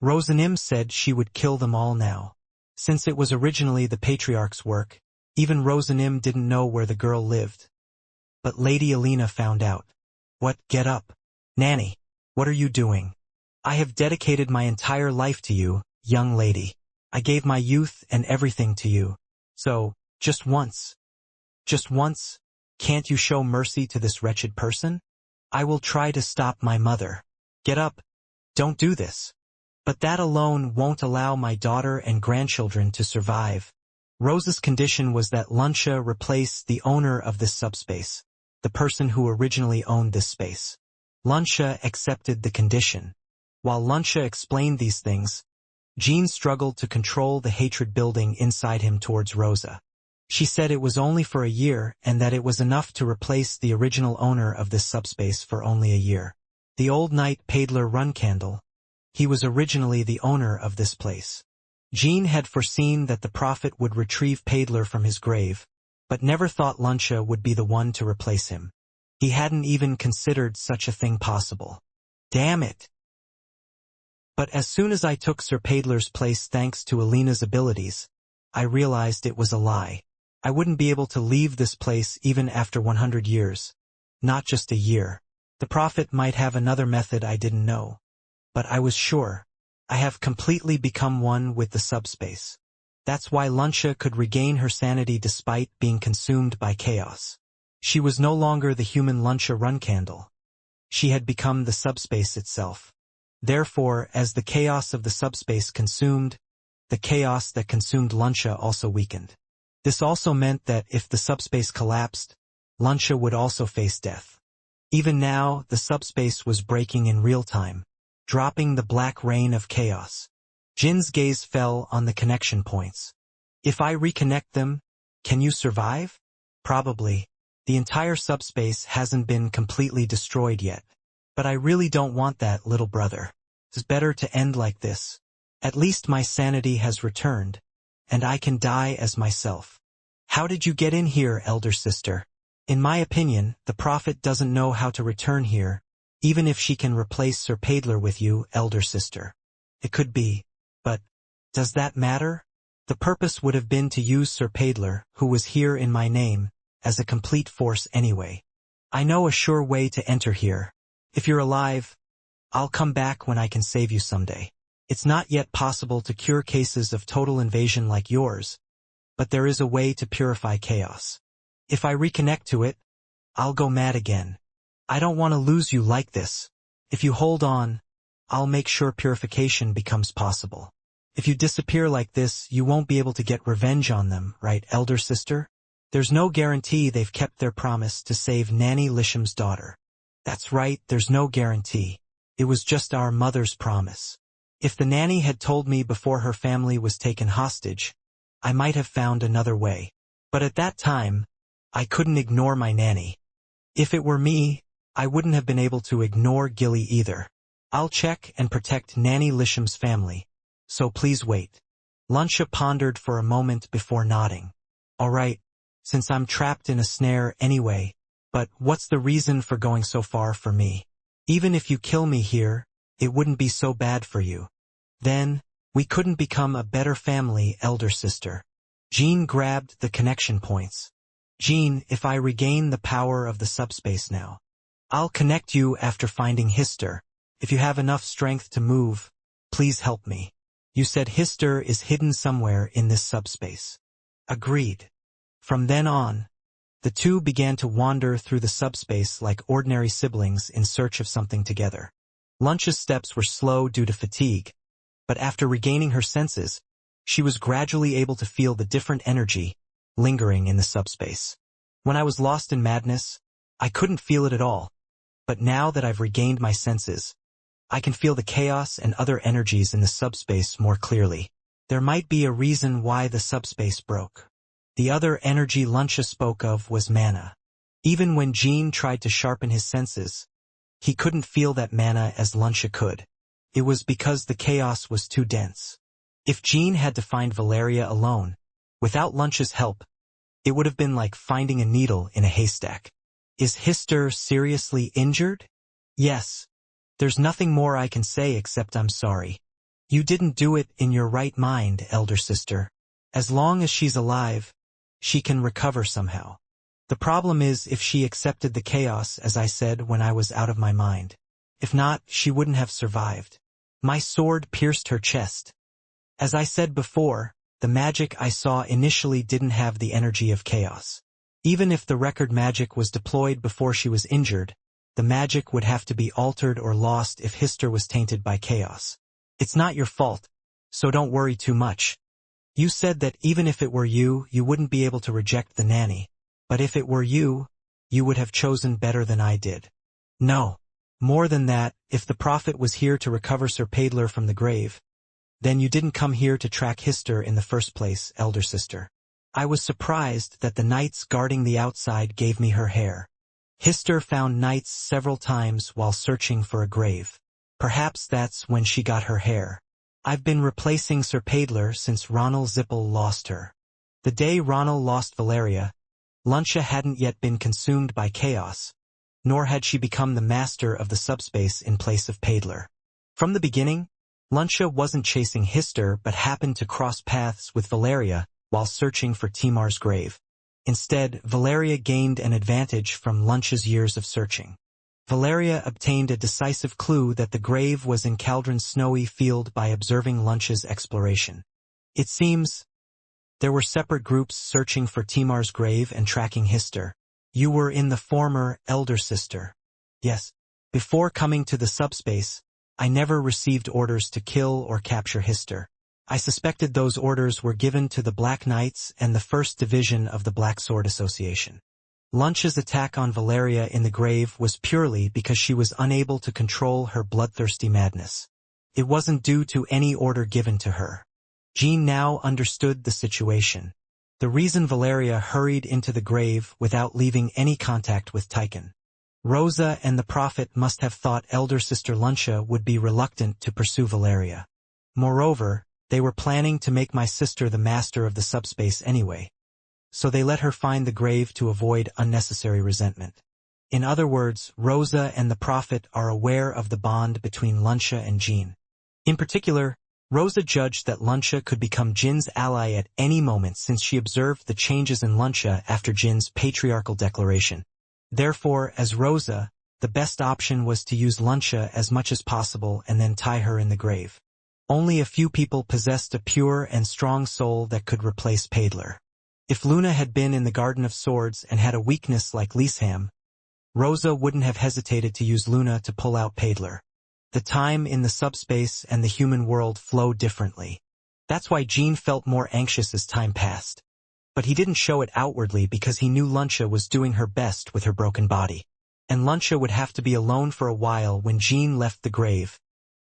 Rosanim said she would kill them all now. Since it was originally the patriarch's work, even Rosanim didn't know where the girl lived. But Lady Alina found out. What? Get up. Nanny, what are you doing? I have dedicated my entire life to you, young lady. I gave my youth and everything to you. So, just once, can't you show mercy to this wretched person? I will try to stop my mother. Get up. Don't do this. But that alone won't allow my daughter and grandchildren to survive. Rose's condition was that Luncia replace the owner of this subspace, the person who originally owned this space. Luncia accepted the condition. While Luncia explained these things, Jean struggled to control the hatred building inside him towards Rosa. She said it was only for a year and that it was enough to replace the original owner of this subspace for only a year. The old knight Paidler Runcandle. He was originally the owner of this place. Jean had foreseen that the prophet would retrieve Paidler from his grave, but never thought Luncia would be the one to replace him. He hadn't even considered such a thing possible. Damn it! But as soon as I took Sir Paidler's place thanks to Alina's abilities, I realized it was a lie. I wouldn't be able to leave this place even after 100 years. Not just a year. The prophet might have another method I didn't know. But I was sure. I have completely become one with the subspace. That's why Luncia could regain her sanity despite being consumed by chaos. She was no longer the human Luncia Runcandle. She had become the subspace itself. Therefore, as the chaos of the subspace consumed, the chaos that consumed Luncia also weakened. This also meant that if the subspace collapsed, Luncia would also face death. Even now, the subspace was breaking in real time, dropping the black rain of chaos. Jin's gaze fell on the connection points. If I reconnect them, can you survive? Probably. The entire subspace hasn't been completely destroyed yet. But I really don't want that, little brother. It's better to end like this. At least my sanity has returned, and I can die as myself. How did you get in here, elder sister? In my opinion, the prophet doesn't know how to return here, even if she can replace Sir Paidler with you, elder sister. It could be. But, does that matter? The purpose would have been to use Sir Paidler, who was here in my name, as a complete force anyway. I know a sure way to enter here. If you're alive, I'll come back when I can save you someday. It's not yet possible to cure cases of total invasion like yours, but there is a way to purify chaos. If I reconnect to it, I'll go mad again. I don't want to lose you like this. If you hold on, I'll make sure purification becomes possible. If you disappear like this, you won't be able to get revenge on them, right, elder sister? There's no guarantee they've kept their promise to save Nanny Lisham's daughter. That's right, there's no guarantee. It was just our mother's promise. If the nanny had told me before her family was taken hostage, I might have found another way. But at that time, I couldn't ignore my nanny. If it were me, I wouldn't have been able to ignore Gilly either. I'll check and protect Nanny Lisham's family, so please wait. Luncia pondered for a moment before nodding. All right, since I'm trapped in a snare anyway, but what's the reason for going so far for me? Even if you kill me here, it wouldn't be so bad for you. Then, we couldn't become a better family, elder sister. Jean grabbed the connection points. Jean, if I regain the power of the subspace now, I'll connect you after finding Hister. If you have enough strength to move, please help me. You said Hister is hidden somewhere in this subspace. Agreed. From then on, the two began to wander through the subspace like ordinary siblings in search of something together. Lunch's steps were slow due to fatigue, but after regaining her senses, she was gradually able to feel the different energy lingering in the subspace. When I was lost in madness, I couldn't feel it at all, but now that I've regained my senses, I can feel the chaos and other energies in the subspace more clearly. There might be a reason why the subspace broke. The other energy Luncha spoke of was mana. Even when Jean tried to sharpen his senses, he couldn't feel that mana as Luncha could. It was because the chaos was too dense. If Jean had to find Valeria alone, without Luncha's help, it would have been like finding a needle in a haystack. Is Hister seriously injured? Yes. There's nothing more I can say except I'm sorry. You didn't do it in your right mind, elder sister. As long as she's alive, she can recover somehow. The problem is if she accepted the chaos, as I said when I was out of my mind. If not, she wouldn't have survived. My sword pierced her chest. As I said before, the magic I saw initially didn't have the energy of chaos. Even if the record magic was deployed before she was injured, the magic would have to be altered or lost if Hister was tainted by chaos. It's not your fault, so don't worry too much. You said that even if it were you, you wouldn't be able to reject the nanny. But if it were you, you would have chosen better than I did. No. More than that, if the prophet was here to recover Sir Paidler from the grave, then you didn't come here to track Hister in the first place, elder sister. I was surprised that the knights guarding the outside gave me her hair. Hister found knights several times while searching for a grave. Perhaps that's when she got her hair. I've been replacing Sir Paidler since Ronald Zippel lost her. The day Ronald lost Valeria, Luncha hadn't yet been consumed by chaos, nor had she become the master of the subspace in place of Paidler. From the beginning, Luncha wasn't chasing Hister but happened to cross paths with Valeria while searching for Timar's grave. Instead, Valeria gained an advantage from Luncha's years of searching. Valeria obtained a decisive clue that the grave was in Caldron's snowy field by observing Luncha's exploration. It seems there were separate groups searching for Timar's grave and tracking Hister. You were in the former, elder sister. Yes. Before coming to the subspace, I never received orders to kill or capture Hister. I suspected those orders were given to the Black Knights and the First Division of the Black Sword Association. Luncha's attack on Valeria in the grave was purely because she was unable to control her bloodthirsty madness. It wasn't due to any order given to her. Jean now understood the situation. The reason Valeria hurried into the grave without leaving any contact with Tychon. Rosa and the prophet must have thought elder sister Luncha would be reluctant to pursue Valeria. Moreover, they were planning to make my sister the master of the subspace anyway, so they let her find the grave to avoid unnecessary resentment. In other words, Rosa and the prophet are aware of the bond between Luncha and Jean. In particular, Rosa judged that Luncha could become Jin's ally at any moment since she observed the changes in Luncha after Jin's patriarchal declaration. Therefore, as Rosa, the best option was to use Luncha as much as possible and then tie her in the grave. Only a few people possessed a pure and strong soul that could replace Paidler. If Luna had been in the Garden of Swords and had a weakness like Lisham, Rosa wouldn't have hesitated to use Luna to pull out Paidler. The time in the subspace and the human world flow differently. That's why Jean felt more anxious as time passed. But he didn't show it outwardly because he knew Luncha was doing her best with her broken body. And Luncha would have to be alone for a while when Jean left the grave,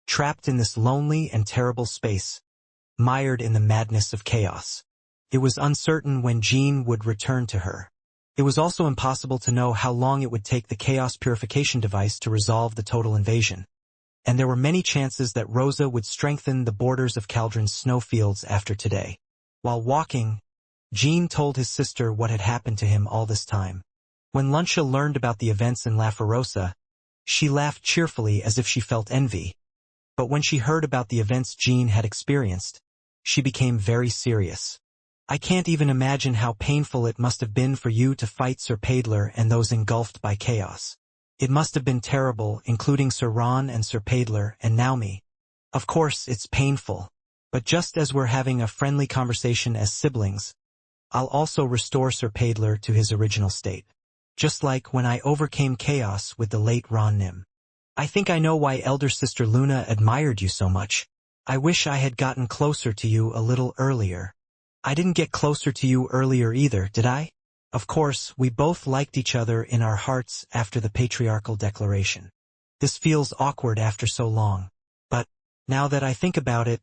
trapped in this lonely and terrible space, mired in the madness of chaos. It was uncertain when Jean would return to her. It was also impossible to know how long it would take the chaos purification device to resolve the total invasion. And there were many chances that Rosa would strengthen the borders of Caldron's snowfields after today. While walking, Jean told his sister what had happened to him all this time. When Luncha learned about the events in La Ferosa, she laughed cheerfully as if she felt envy. But when she heard about the events Jean had experienced, she became very serious. I can't even imagine how painful it must have been for you to fight Sir Paidler and those engulfed by chaos. It must have been terrible, including Sir Ron and Sir Paidler and now me. Of course, it's painful. But just as we're having a friendly conversation as siblings, I'll also restore Sir Paidler to his original state. Just like when I overcame chaos with the late Ron Nim. I think I know why elder sister Luna admired you so much. I wish I had gotten closer to you a little earlier. I didn't get closer to you earlier either, did I? Of course, we both liked each other in our hearts after the patriarchal declaration. This feels awkward after so long. But, now that I think about it,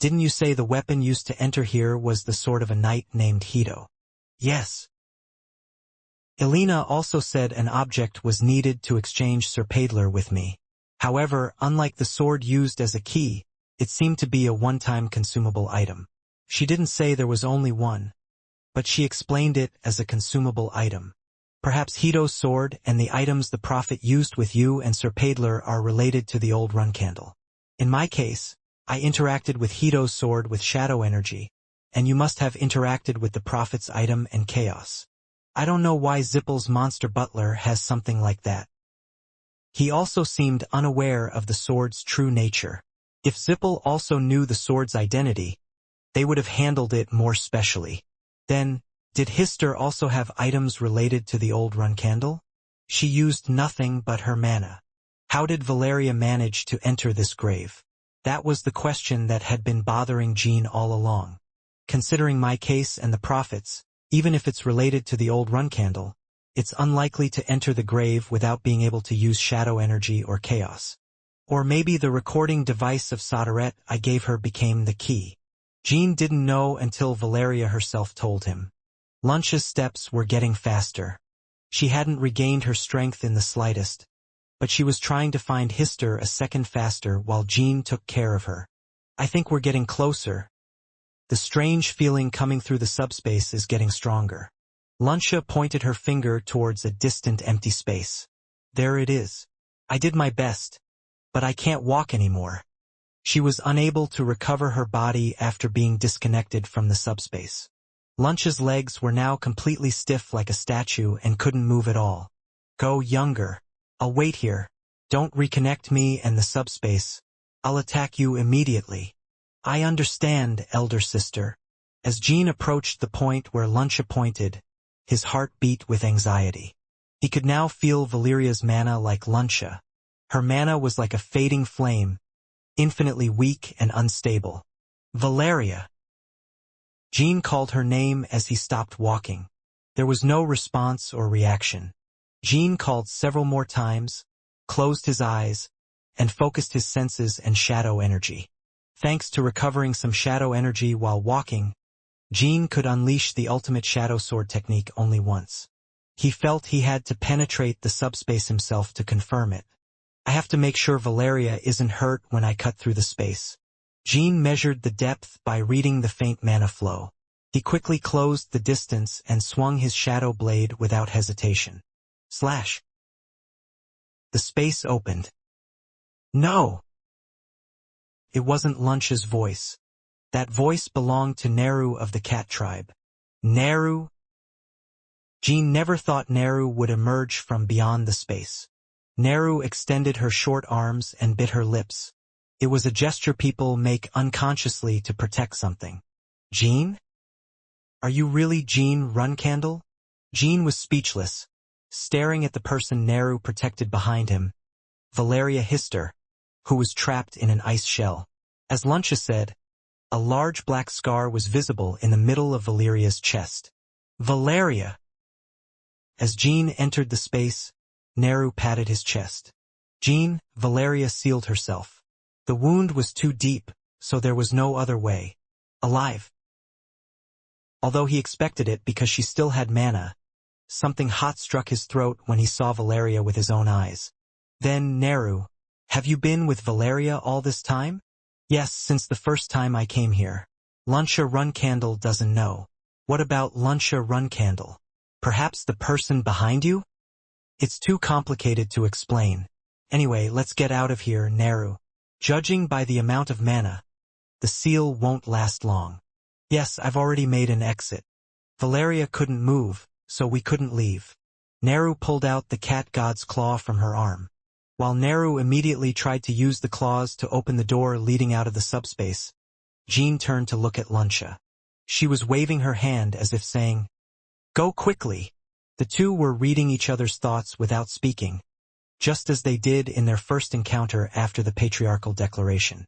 didn't you say the weapon used to enter here was the sword of a knight named Hito? Yes. Elena also said an object was needed to exchange Sir Paidler with me. However, unlike the sword used as a key, it seemed to be a one-time consumable item. She didn't say there was only one, but she explained it as a consumable item. Perhaps Hito's sword and the items the prophet used with you and Sir Paidler are related to the old run candle. In my case, I interacted with Hito's sword with shadow energy, and you must have interacted with the prophet's item and chaos. I don't know why Zippel's monster butler has something like that. He also seemed unaware of the sword's true nature. If Zippel also knew the sword's identity, they would have handled it more specially. Then, did Hister also have items related to the old run candle? She used nothing but her mana. How did Valeria manage to enter this grave? That was the question that had been bothering Jean all along. Considering my case and the prophet's, even if it's related to the old run candle, it's unlikely to enter the grave without being able to use shadow energy or chaos. Or maybe the recording device of Solderet I gave her became the key. Jean didn't know until Valeria herself told him. Lunch's steps were getting faster. She hadn't regained her strength in the slightest, but she was trying to find Hister a second faster while Jean took care of her. I think we're getting closer. The strange feeling coming through the subspace is getting stronger. Luncia pointed her finger towards a distant empty space. There it is. I did my best, but I can't walk anymore. She was unable to recover her body after being disconnected from the subspace. Luncia's legs were now completely stiff like a statue and couldn't move at all. Go younger. I'll wait here. Don't reconnect me and the subspace. I'll attack you immediately. I understand, elder sister. As Jean approached the point where Luncia pointed, his heart beat with anxiety. He could now feel Valeria's mana like Luncia. Her mana was like a fading flame, infinitely weak and unstable. Valeria. Jean called her name as he stopped walking. There was no response or reaction. Jean called several more times, closed his eyes, and focused his senses and shadow energy. Thanks to recovering some shadow energy while walking, Jean could unleash the ultimate shadow sword technique only once. He felt he had to penetrate the subspace himself to confirm it. I have to make sure Valeria isn't hurt when I cut through the space. Jean measured the depth by reading the faint mana flow. He quickly closed the distance and swung his shadow blade without hesitation. Slash. The space opened. No! It wasn't Luncia's voice. That voice belonged to Neru of the cat tribe. Neru? Jean never thought Neru would emerge from beyond the space. Neru extended her short arms and bit her lips. It was a gesture people make unconsciously to protect something. Jean? Are you really Jean Runcandle? Jean was speechless, staring at the person Neru protected behind him, Valeria Hister, who was trapped in an ice shell. As Luncia said, a large black scar was visible in the middle of Valeria's chest. Valeria! As Jean entered the space, Neru patted his chest. Jean, Valeria sealed herself. The wound was too deep, so there was no other way. Alive. Although he expected it because she still had mana, something hot struck his throat when he saw Valeria with his own eyes. Then, Neru, have you been with Valeria all this time? Yes, since the first time I came here. Luncia Runcandle doesn't know. What about Luncia Runcandle? Perhaps the person behind you? It's too complicated to explain. Anyway, let's get out of here, Neru. Judging by the amount of mana, the seal won't last long. Yes, I've already made an exit. Valeria couldn't move, so we couldn't leave. Neru pulled out the cat god's claw from her arm. While Neru immediately tried to use the claws to open the door leading out of the subspace, Jean turned to look at Luncia. She was waving her hand as if saying, "Go quickly." The two were reading each other's thoughts without speaking. just as they did in their first encounter after the patriarchal declaration.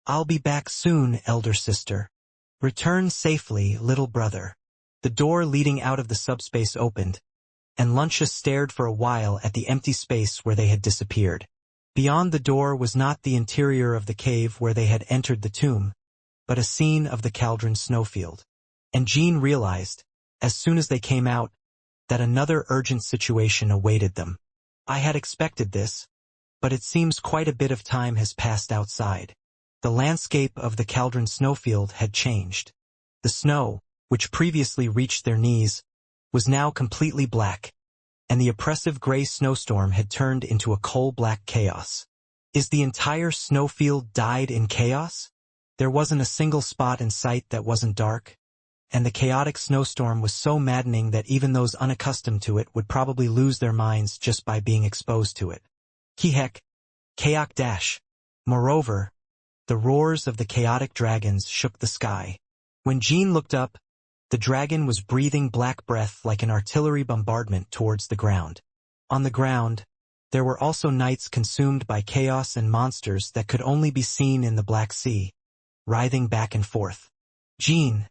"I'll be back soon, elder sister. Return safely, little brother." The door leading out of the subspace opened, and Luncius stared for a while at the empty space where they had disappeared. Beyond the door was not the interior of the cave where they had entered the tomb, but a scene of the Cauldron snowfield. And Jean realized, as soon as they came out, that another urgent situation awaited them. "I had expected this, but it seems quite a bit of time has passed outside." The landscape of the Cauldron snowfield had changed. The snow, which previously reached their knees, was now completely black, and the oppressive gray snowstorm had turned into a coal-black chaos. Is the entire snowfield dyed in chaos? There wasn't a single spot in sight that wasn't dark, and the chaotic snowstorm was so maddening that even those unaccustomed to it would probably lose their minds just by being exposed to it. Kihek, Kayak dash. Moreover, the roars of the chaotic dragons shook the sky. When Jean looked up, the dragon was breathing black breath like an artillery bombardment towards the ground. On the ground, there were also knights consumed by chaos and monsters that could only be seen in the Black Sea, writhing back and forth. "Jean,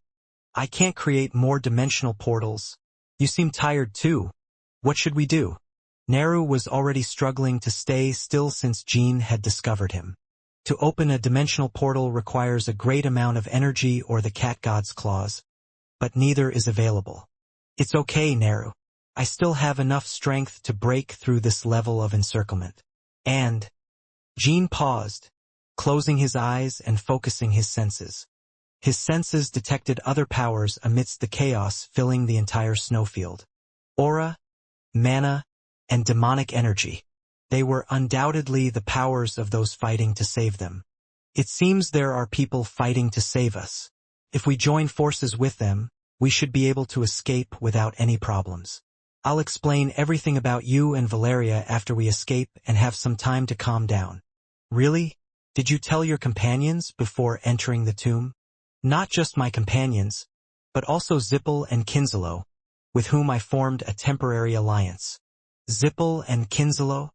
I can't create more dimensional portals. You seem tired too. What should we do?" Naru was already struggling to stay still since Jean had discovered him. To open a dimensional portal requires a great amount of energy or the cat god's claws, but neither is available. "It's okay, Naru. I still have enough strength to break through this level of encirclement." And Jean paused, closing his eyes and focusing his senses. His senses detected other powers amidst the chaos filling the entire snowfield. Aura, mana, and demonic energy. They were undoubtedly the powers of those fighting to save them. "It seems there are people fighting to save us. If we join forces with them, we should be able to escape without any problems. I'll explain everything about you and Valeria after we escape and have some time to calm down." "Really? Did you tell your companions before entering the tomb?" "Not just my companions, but also Zippel and Kinselo, with whom I formed a temporary alliance." "Zippel and Kinselo?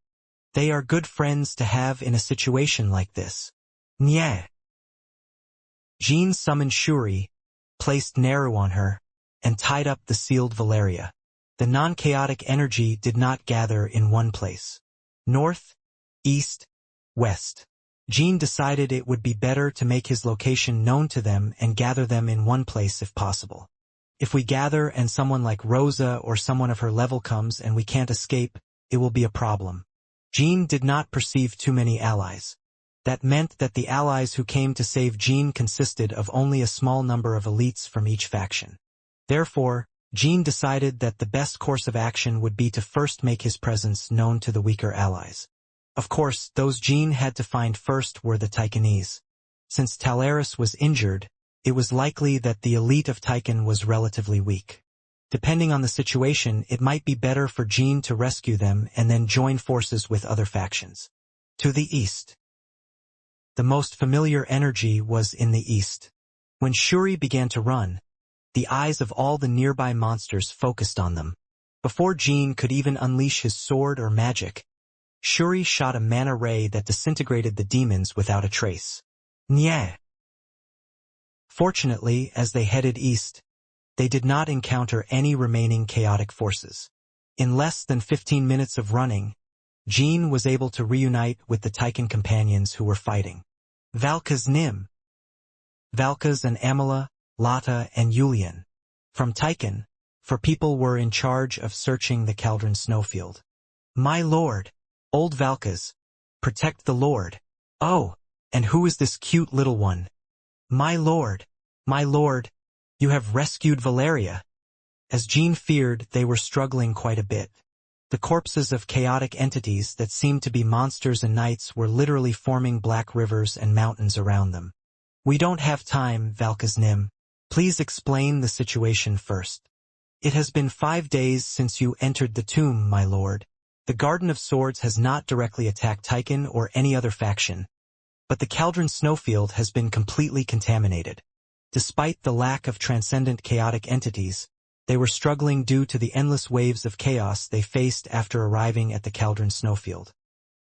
They are good friends to have in a situation like this." "Nyeh." Jean summoned Shuri, placed Naru on her, and tied up the sealed Valeria. The non-chaotic energy did not gather in one place. North, east, west. Jean decided it would be better to make his location known to them and gather them in one place if possible. If we gather and someone like Rosa or someone of her level comes and we can't escape, it will be a problem. Jean did not perceive too many allies. That meant that the allies who came to save Jean consisted of only a small number of elites from each faction. Therefore, Jean decided that the best course of action would be to first make his presence known to the weaker allies. Of course, those Jean had to find first were the Taikanese. Since Talaris was injured, it was likely that the elite of Taikan was relatively weak. Depending on the situation, it might be better for Jean to rescue them and then join forces with other factions. To the east. The most familiar energy was in the east. When Shuri began to run, the eyes of all the nearby monsters focused on them. Before Jean could even unleash his sword or magic, Shuri shot a mana ray that disintegrated the demons without a trace. Nyeh. Fortunately, as they headed east, they did not encounter any remaining chaotic forces. In less than 15 minutes of running, Jean was able to reunite with the Taikan companions who were fighting. Valka's Nim. Valka's and Amala, Lata and Yulian. From Taikan, for people were in charge of searching the Cauldron snowfield. "My lord, old Valkas, protect the lord." "Oh, and who is this cute little one?" My lord, you have rescued Valeria." As Jean feared, they were struggling quite a bit. The corpses of chaotic entities that seemed to be monsters and knights were literally forming black rivers and mountains around them. "We don't have time, Valkas Nim. Please explain the situation first." "It has been 5 days since you entered the tomb, my lord. The Garden of Swords has not directly attacked Taikan or any other faction, but the Cauldron snowfield has been completely contaminated. Despite the lack of transcendent chaotic entities, they were struggling due to the endless waves of chaos they faced after arriving at the Cauldron snowfield.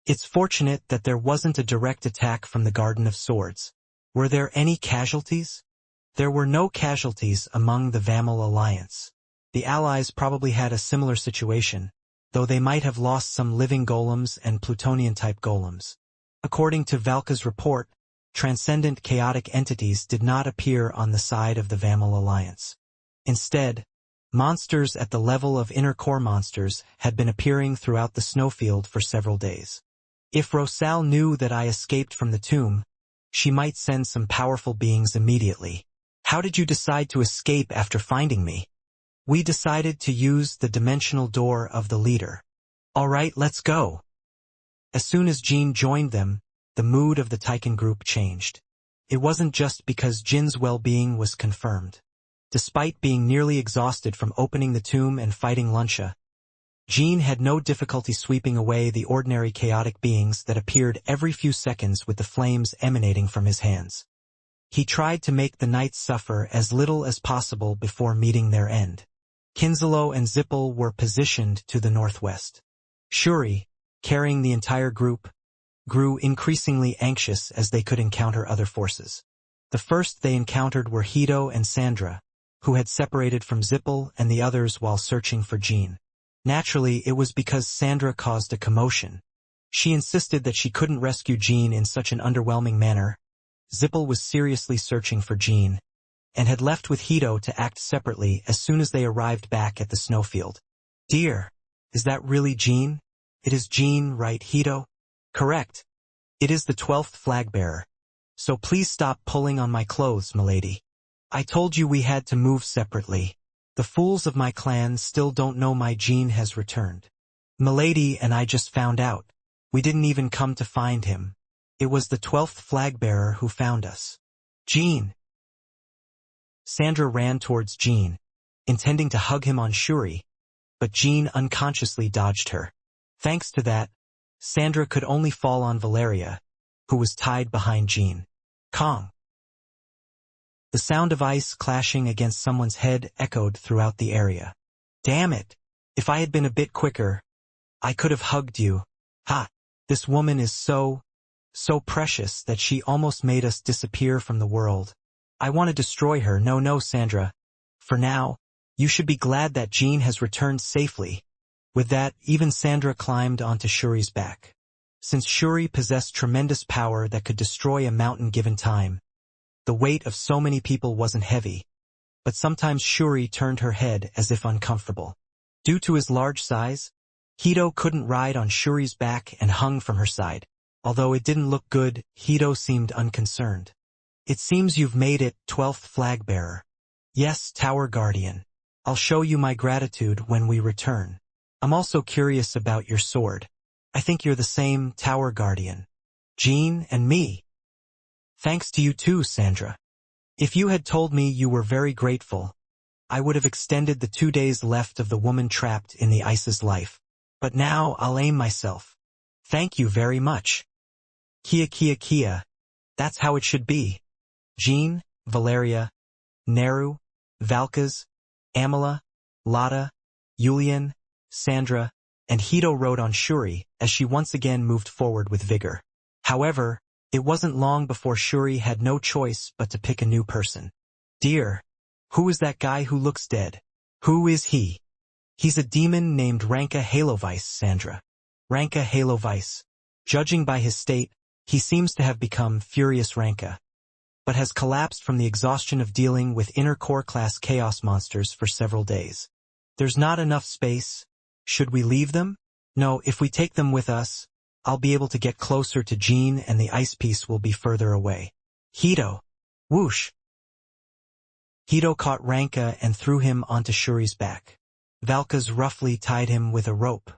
It's fortunate that there wasn't a direct attack from the Garden of Swords. Were there any casualties? There were no casualties among the Vamal Alliance. The Allies probably had a similar situation, though they might have lost some living golems and Plutonian-type golems. According to Valka's report, transcendent chaotic entities did not appear on the side of the Vamal Alliance. Instead, monsters at the level of inner core monsters had been appearing throughout the snowfield for several days. If Rosal knew that I escaped from the tomb, she might send some powerful beings immediately. How did you decide to escape after finding me? We decided to use the dimensional door of the leader. All right, let's go. As soon as Jean joined them, the mood of the Taiken group changed. It wasn't just because Jin's well-being was confirmed. Despite being nearly exhausted from opening the tomb and fighting Luncia, Jean had no difficulty sweeping away the ordinary chaotic beings that appeared every few seconds with the flames emanating from his hands. He tried to make the knights suffer as little as possible before meeting their end. Kinselo and Zippel were positioned to the northwest. Shuri, carrying the entire group, grew increasingly anxious as they could encounter other forces. The first they encountered were Hito and Sandra, who had separated from Zippel and the others while searching for Jean. Naturally, it was because Sandra caused a commotion. She insisted that she couldn't rescue Jean in such an underwhelming manner. Zippel was seriously searching for Jean, and had left with Hito to act separately as soon as they arrived back at the snowfield. Dear, is that really Jean? It is Jean, right, Hito? Correct. It is the 12th flag bearer. So please stop pulling on my clothes, milady. I told you we had to move separately. The fools of my clan still don't know my Jean has returned. Milady and I just found out. We didn't even come to find him. It was the 12th flag bearer who found us. Jean. Sandra ran towards Jean, intending to hug him on Shuri, but Jean unconsciously dodged her. Thanks to that, Sandra could only fall on Valeria, who was tied behind Jean. Kong. The sound of ice clashing against someone's head echoed throughout the area. Damn it! If I had been a bit quicker, I could have hugged you. Ha! This woman is so precious that she almost made us disappear from the world. I want to destroy her. No, Sandra. For now, you should be glad that Jean has returned safely. With that, even Sandra climbed onto Shuri's back. Since Shuri possessed tremendous power that could destroy a mountain given time, the weight of so many people wasn't heavy, but sometimes Shuri turned her head as if uncomfortable. Due to his large size, Hito couldn't ride on Shuri's back and hung from her side. Although it didn't look good, Hito seemed unconcerned. It seems you've made it, 12th flag bearer. Yes, Tower Guardian. I'll show you my gratitude when we return. I'm also curious about your sword. I think you're the same Tower Guardian. Jean and me. Thanks to you too, Sandra. If you had told me you were very grateful, I would have extended the 2 days left of the woman trapped in the ice's life. But now I'll aim myself. Thank you very much. Kia. That's how it should be. Jean, Valeria, Neru, Valkas, Amala, Lada, Yulian, Sandra, and Hito rode on Shuri as she once again moved forward with vigor. However, it wasn't long before Shuri had no choice but to pick a new person. Dear, who is that guy who looks dead? Who is he? He's a demon named Ranka Halovice, Sandra. Ranka Halovice. Judging by his state, he seems to have become Furious Ranka, but has collapsed from the exhaustion of dealing with inner core class chaos monsters for several days. There's not enough space. Should we leave them? No, if we take them with us, I'll be able to get closer to Jean and the ice piece will be further away. Hito. Whoosh. Hito caught Ranka and threw him onto Shuri's back. Valkas roughly tied him with a rope.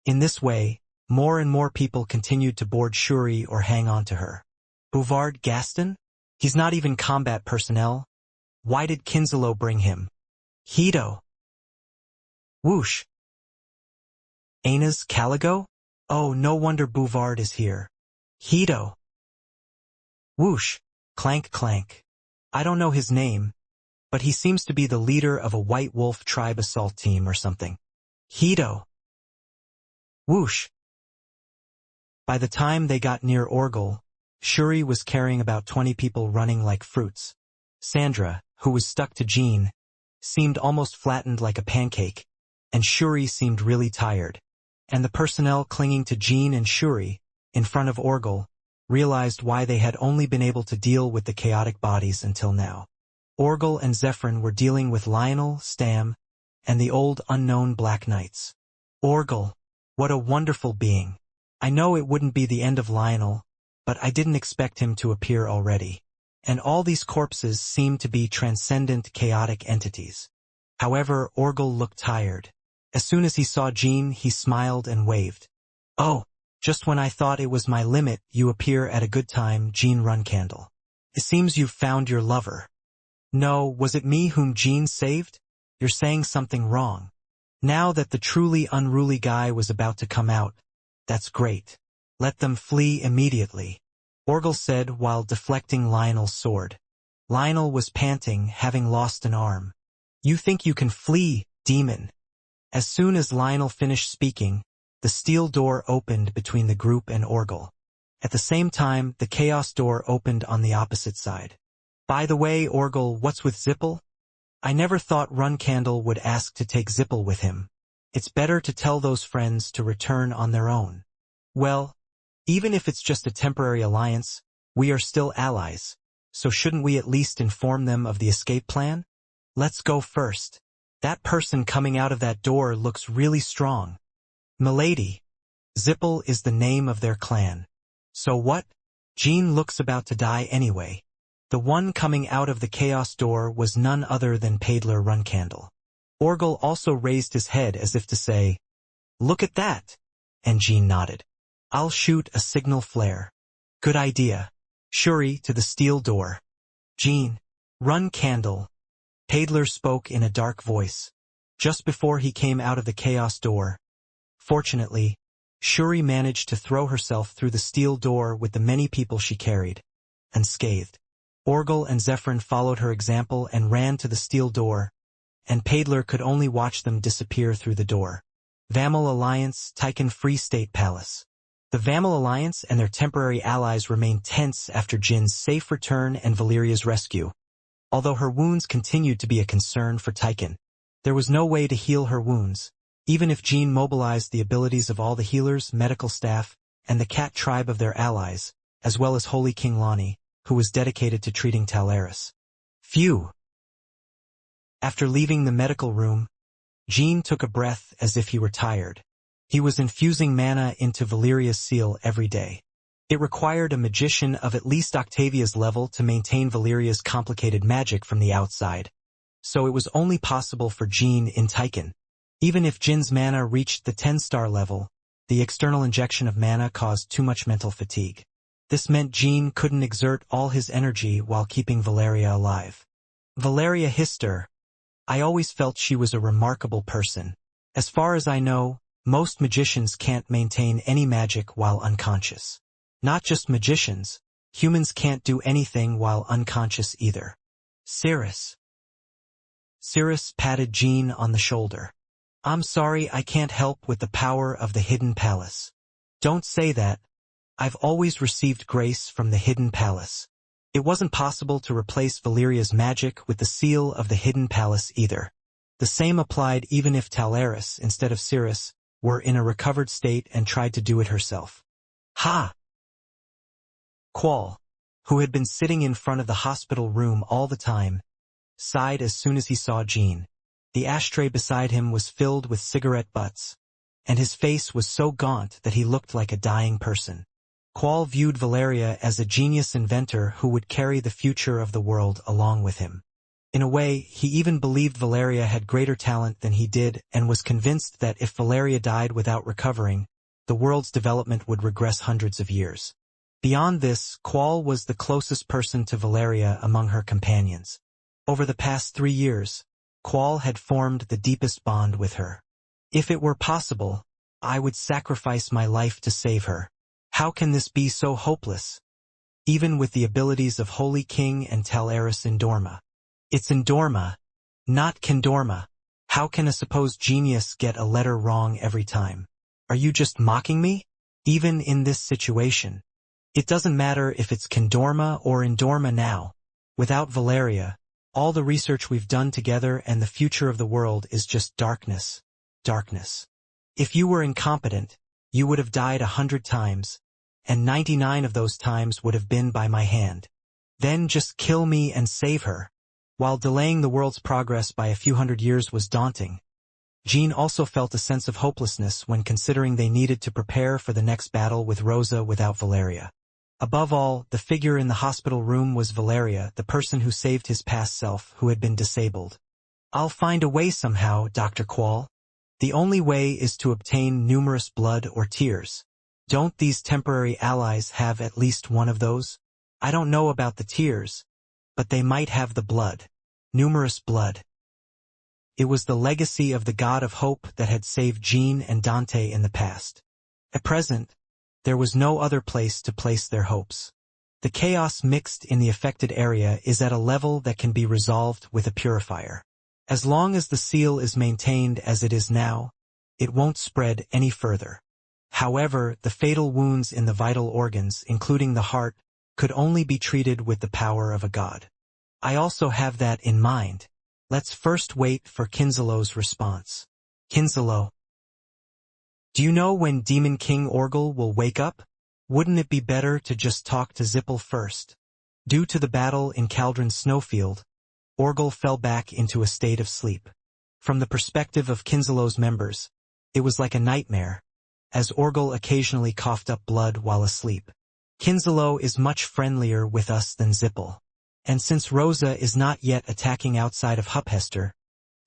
In this way, more and more people continued to board Shuri or hang on to her. Bouvard Gaston? He's not even combat personnel. Why did Kinselo bring him? Hito. Whoosh. Aina's Caligo? Oh, no wonder Bouvard is here. Hito. Whoosh. Clank. I don't know his name, but he seems to be the leader of a White Wolf tribe assault team or something. Hito. Whoosh. By the time they got near Orgel, Shuri was carrying about 20 people running like fruits. Sandra, who was stuck to Jean, seemed almost flattened like a pancake, and Shuri seemed really tired. And the personnel clinging to Jean and Shuri, in front of Orgel, realized why they had only been able to deal with the chaotic bodies until now. Orgel and Zephyrin were dealing with Lionel, Stam, and the old unknown Black Knights. Orgel, what a wonderful being. I know it wouldn't be the end of Lionel, but I didn't expect him to appear already. And all these corpses seemed to be transcendent chaotic entities. However, Orgel looked tired. As soon as he saw Jean, he smiled and waved. Oh, just when I thought it was my limit, you appear at a good time, Jean Runcandle. It seems you've found your lover. No, was it me whom Jean saved? You're saying something wrong. Now that the truly unruly guy was about to come out, that's great. Let them flee immediately, Orgel said while deflecting Lionel's sword. Lionel was panting, having lost an arm. You think you can flee, demon? As soon as Lionel finished speaking, the steel door opened between the group and Orgel. At the same time, the chaos door opened on the opposite side. By the way, Orgel, what's with Zippel? I never thought Runcandle would ask to take Zippel with him. It's better to tell those friends to return on their own. Well, even if it's just a temporary alliance, we are still allies, so shouldn't we at least inform them of the escape plan? Let's go first. That person coming out of that door looks really strong. Milady. Zippel is the name of their clan. So what? Jean looks about to die anyway. The one coming out of the chaos door was none other than Paidler Runcandle. Orgel also raised his head as if to say, "Look at that!" And Jean nodded. "I'll shoot a signal flare." "Good idea." Shuri to the steel door. "Jean, Runcandle." Paidler spoke in a dark voice, just before he came out of the chaos door. Fortunately, Shuri managed to throw herself through the steel door with the many people she carried, unscathed. Orgel and Zephyrin followed her example and ran to the steel door, and Paidler could only watch them disappear through the door. Vamal Alliance, Tychon Free State Palace. The Vamal Alliance and their temporary allies remained tense after Jin's safe return and Valeria's rescue. Although her wounds continued to be a concern for Tychon, there was no way to heal her wounds, even if Jean mobilized the abilities of all the healers, medical staff, and the cat tribe of their allies, as well as Holy King Lonnie, who was dedicated to treating Talaris. Phew! After leaving the medical room, Jean took a breath as if he were tired. He was infusing mana into Valeria's seal every day. It required a magician of at least Octavia's level to maintain Valeria's complicated magic from the outside, so it was only possible for Jean in Tychon. Even if Jin's mana reached the 10-star level, the external injection of mana caused too much mental fatigue. This meant Jean couldn't exert all his energy while keeping Valeria alive. Valeria Hister. I always felt she was a remarkable person. As far as I know, most magicians can't maintain any magic while unconscious. Not just magicians, humans can't do anything while unconscious either. Cirrus. Cirrus patted Jean on the shoulder. I'm sorry I can't help with the power of the Hidden Palace. Don't say that. I've always received grace from the Hidden Palace. It wasn't possible to replace Valeria's magic with the seal of the Hidden Palace either. The same applied even if Talaris, instead of Cirrus, were in a recovered state and tried to do it herself. Ha! Qual, who had been sitting in front of the hospital room all the time, sighed as soon as he saw Jean. The ashtray beside him was filled with cigarette butts, and his face was so gaunt that he looked like a dying person. Qual viewed Valeria as a genius inventor who would carry the future of the world along with him. In a way, he even believed Valeria had greater talent than he did and was convinced that if Valeria died without recovering, the world's development would regress hundreds of years. Beyond this, Qual was the closest person to Valeria among her companions. Over the past 3 years, Qual had formed the deepest bond with her. If it were possible, I would sacrifice my life to save her. How can this be so hopeless? Even with the abilities of Holy King and Talaris Indorma. It's Indorma, not Kindorma. How can a supposed genius get a letter wrong every time? Are you just mocking me? even in this situation. It doesn't matter if it's Condorma or Indorma now. Without Valeria, all the research we've done together and the future of the world is just darkness. Darkness. If you were incompetent, you would have died 100 times, and 99 of those times would have been by my hand. Then just kill me and save her. While delaying the world's progress by a few hundred years was daunting, Jean also felt a sense of hopelessness when considering they needed to prepare for the next battle with Rosa without Valeria. Above all, the figure in the hospital room was Valeria, the person who saved his past self, who had been disabled. "I'll find a way somehow, Dr. Quall. The only way is to obtain numerous blood or tears. Don't these temporary allies have at least one of those? I don't know about the tears, but they might have the blood. Numerous blood." It was the legacy of the god of hope that had saved Jean and Dante in the past. At present, there was no other place to place their hopes. The chaos mixed in the affected area is at a level that can be resolved with a purifier. As long as the seal is maintained as it is now, it won't spread any further. However, the fatal wounds in the vital organs, including the heart, could only be treated with the power of a god. I also have that in mind. Let's first wait for Kinzelo's response. Kinzelo. Do you know when Demon King Orgel will wake up? Wouldn't it be better to just talk to Zippel first? Due to the battle in Caldron's snowfield, Orgel fell back into a state of sleep. From the perspective of Kinzelo's members, it was like a nightmare, as Orgel occasionally coughed up blood while asleep. Kinzelo is much friendlier with us than Zippel. And since Rosa is not yet attacking outside of Huphester,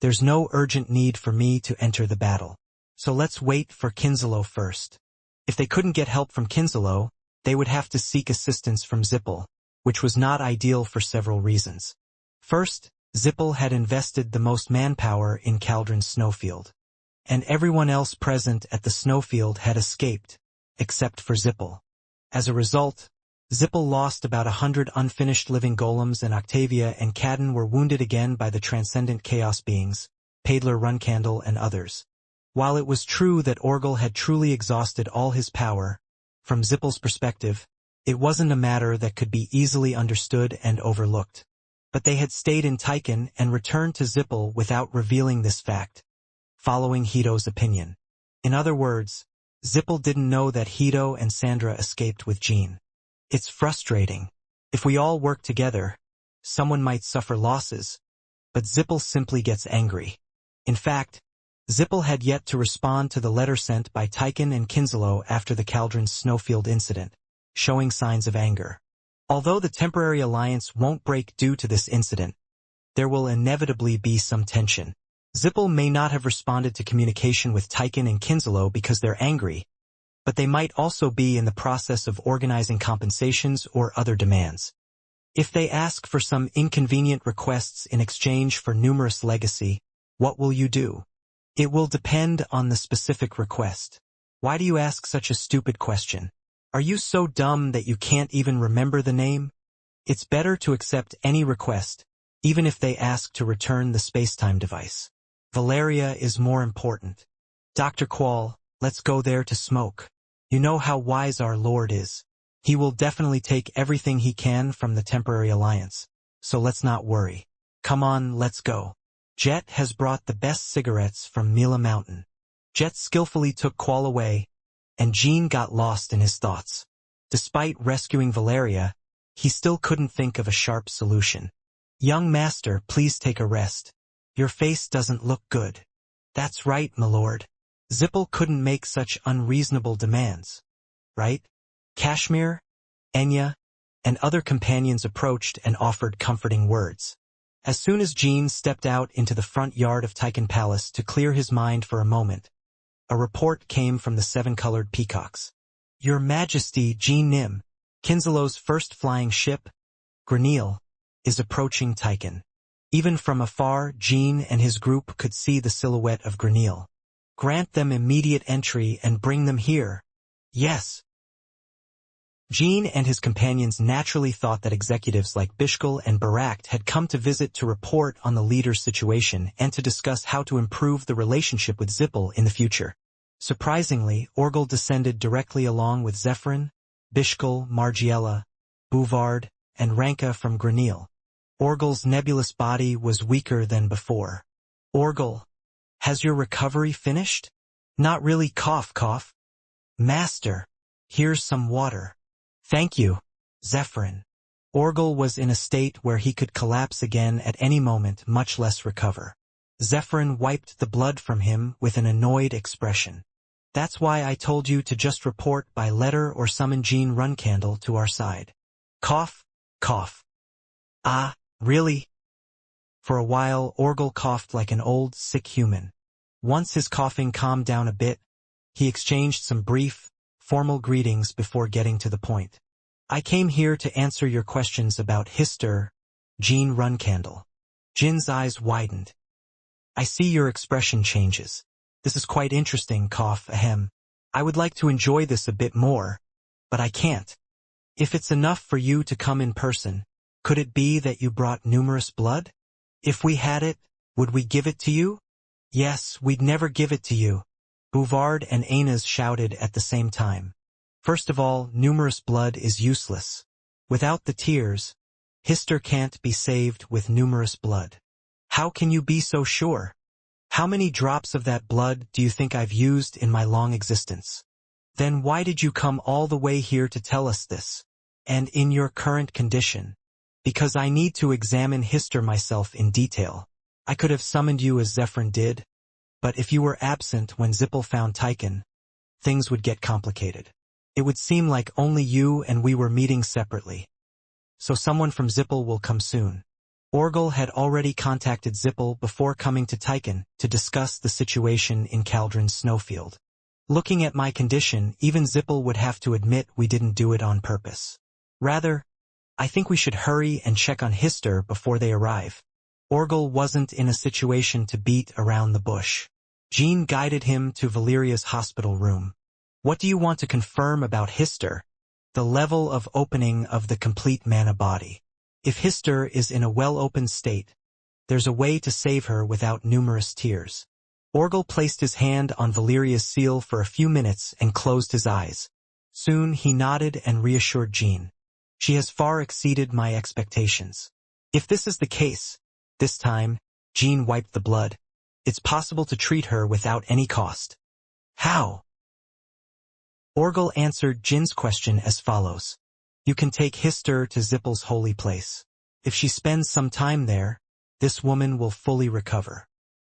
there's no urgent need for me to enter the battle. So let's wait for Kinzelo first. If they couldn't get help from Kinzelo, they would have to seek assistance from Zippel, which was not ideal for several reasons. First, Zippel had invested the most manpower in Caldron's snowfield, and everyone else present at the snowfield had escaped, except for Zippel. As a result, Zippel lost about 100 unfinished living golems, and Octavia and Cadden were wounded again by the transcendent chaos beings, Paidler, Runcandle, and others. While it was true that Orgel had truly exhausted all his power, from Zippel's perspective, it wasn't a matter that could be easily understood and overlooked. But they had stayed in Tychon and returned to Zippel without revealing this fact, following Hito's opinion. In other words, Zippel didn't know that Hito and Sandra escaped with Jean. It's frustrating. If we all work together, someone might suffer losses, but Zippel simply gets angry. In fact, Zippel had yet to respond to the letter sent by Tychon and Kinzelo after the Caldron's snowfield incident, showing signs of anger. Although the temporary alliance won't break due to this incident, there will inevitably be some tension. Zippel may not have responded to communication with Tychon and Kinzelo because they're angry, but they might also be in the process of organizing compensations or other demands. If they ask for some inconvenient requests in exchange for numerous legacy, what will you do? It will depend on the specific request. Why do you ask such a stupid question? Are you so dumb that you can't even remember the name? It's better to accept any request, even if they ask to return the spacetime device. Valeria is more important. Dr. Quall, let's go there to smoke. You know how wise our Lord is. He will definitely take everything he can from the temporary alliance, so let's not worry. Come on, let's go. Jet has brought the best cigarettes from Mila Mountain. Jet skillfully took Quall away, and Jean got lost in his thoughts. Despite rescuing Valeria, he still couldn't think of a sharp solution. Young master, please take a rest. Your face doesn't look good. That's right, my lord. Zippel couldn't make such unreasonable demands. Right? Kashmir, Enya, and other companions approached and offered comforting words. As soon as Jean stepped out into the front yard of Tychon Palace to clear his mind for a moment, a report came from the 7-colored peacocks. Your Majesty, Jean Nim, Kinzelo's first flying ship, Grenil, is approaching Tychon. Even from afar, Jean and his group could see the silhouette of Grenil. Grant them immediate entry and bring them here. Yes. Jean and his companions naturally thought that executives like Bishkal and Barakt had come to visit to report on the leader's situation and to discuss how to improve the relationship with Zippel in the future. Surprisingly, Orgel descended directly along with Zephyrin, Bishkal, Margiela, Bouvard, and Ranka from Granil. Orgel's nebulous body was weaker than before. Orgel, has your recovery finished? Not really, cough, cough. Master, here's some water. Thank you, Zephyrin. Orgel was in a state where he could collapse again at any moment, much less recover. Zephyrin wiped the blood from him with an annoyed expression. That's why I told you to just report by letter or summon Jean Runcandle to our side. Cough, cough. Ah, really? For a while, Orgel coughed like an old, sick human. Once his coughing calmed down a bit, he exchanged some brief, formal greetings before getting to the point. I came here to answer your questions about Hister, Jean Runcandle. Jin's eyes widened. I see your expression changes. This is quite interesting, cough, ahem. I would like to enjoy this a bit more, but I can't. If it's enough for you to come in person, could it be that you brought numerous blood? If we had it, would we give it to you? Yes, we'd never give it to you. Bouvard and Ainaz shouted at the same time. First of all, numerous blood is useless. Without the tears, Hister can't be saved with numerous blood. How can you be so sure? How many drops of that blood do you think I've used in my long existence? Then why did you come all the way here to tell us this? And in your current condition? Because I need to examine Hister myself in detail. I could have summoned you as Zephyrin did, but if you were absent when Zippel found Tychon, things would get complicated. It would seem like only you and we were meeting separately. So someone from Zippel will come soon. Orgel had already contacted Zippel before coming to Tychon to discuss the situation in Caldron's snowfield. Looking at my condition, even Zippel would have to admit we didn't do it on purpose. Rather, I think we should hurry and check on Hister before they arrive. Orgel wasn't in a situation to beat around the bush. Jean guided him to Valeria's hospital room. What do you want to confirm about Hister? The level of opening of the complete mana body. If Hister is in a well-opened state, there's a way to save her without numerous tears. Orgel placed his hand on Valeria's seal for a few minutes and closed his eyes. Soon he nodded and reassured Jean. She has far exceeded my expectations. If this is the case, this time, Jean wiped the blood. It's possible to treat her without any cost. How? Orgel answered Jin's question as follows. You can take Hister to Zippel's holy place. If she spends some time there, this woman will fully recover.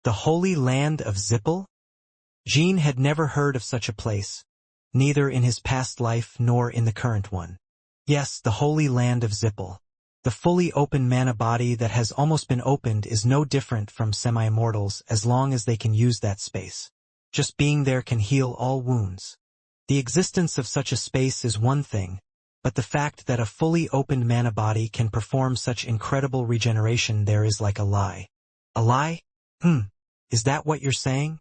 The holy land of Zippel? Jean had never heard of such a place, neither in his past life nor in the current one. Yes, the holy land of Zippel. The fully open mana body that has almost been opened is no different from semi-immortals as long as they can use that space. Just being there can heal all wounds. The existence of such a space is one thing, but the fact that a fully opened mana body can perform such incredible regeneration there is like a lie. A lie? Is that what you're saying?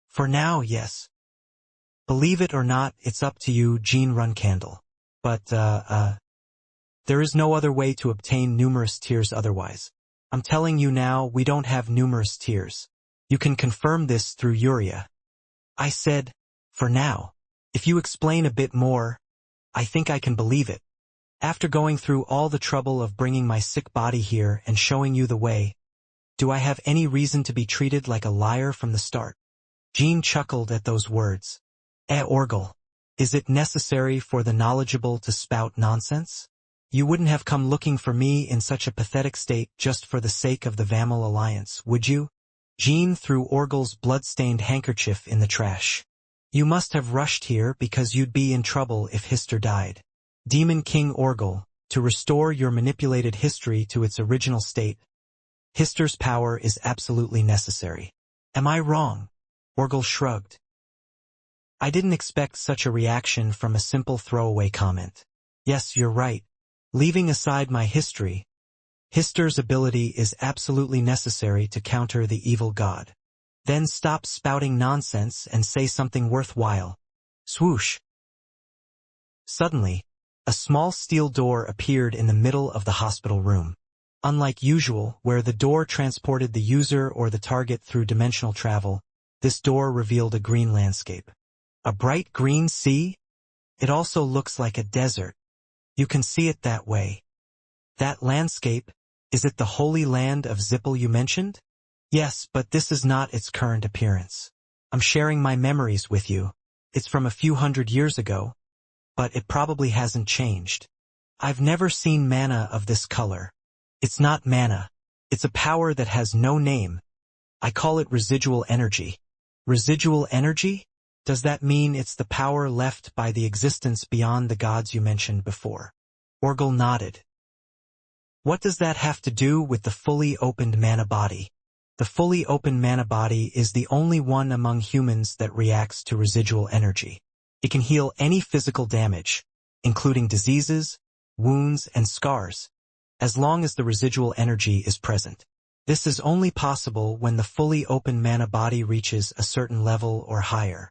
For now, yes. Believe it or not, it's up to you, Jean Runcandle. But, there is no other way to obtain numerous tears otherwise. I'm telling you now, we don't have numerous tears. You can confirm this through Uria. I said, for now. If you explain a bit more, I think I can believe it. After going through all the trouble of bringing my sick body here and showing you the way, do I have any reason to be treated like a liar from the start? Jean chuckled at those words. Orgel, is it necessary for the knowledgeable to spout nonsense? You wouldn't have come looking for me in such a pathetic state just for the sake of the Vamal alliance, would you? Jean threw Orgel's blood-stained handkerchief in the trash. You must have rushed here because you'd be in trouble if Hister died. Demon King Orgel, to restore your manipulated history to its original state, Hister's power is absolutely necessary. Am I wrong? Orgel shrugged. I didn't expect such a reaction from a simple throwaway comment. Yes, you're right. Leaving aside my history, Hister's ability is absolutely necessary to counter the evil god. Then stop spouting nonsense and say something worthwhile. Swoosh. Suddenly, a small steel door appeared in the middle of the hospital room. Unlike usual, where the door transported the user or the target through dimensional travel, this door revealed a green landscape. A bright green sea? It also looks like a desert. You can see it that way. That landscape, is it the Holy Land of Zippel you mentioned? Yes, but this is not its current appearance. I'm sharing my memories with you. It's from a few hundred years ago, but it probably hasn't changed. I've never seen mana of this color. It's not mana. It's a power that has no name. I call it residual energy. Residual energy? Does that mean it's the power left by the existence beyond the gods you mentioned before? Orgel nodded. What does that have to do with the fully opened mana body? The fully open mana body is the only one among humans that reacts to residual energy. It can heal any physical damage, including diseases, wounds, and scars, as long as the residual energy is present. This is only possible when the fully open mana body reaches a certain level or higher.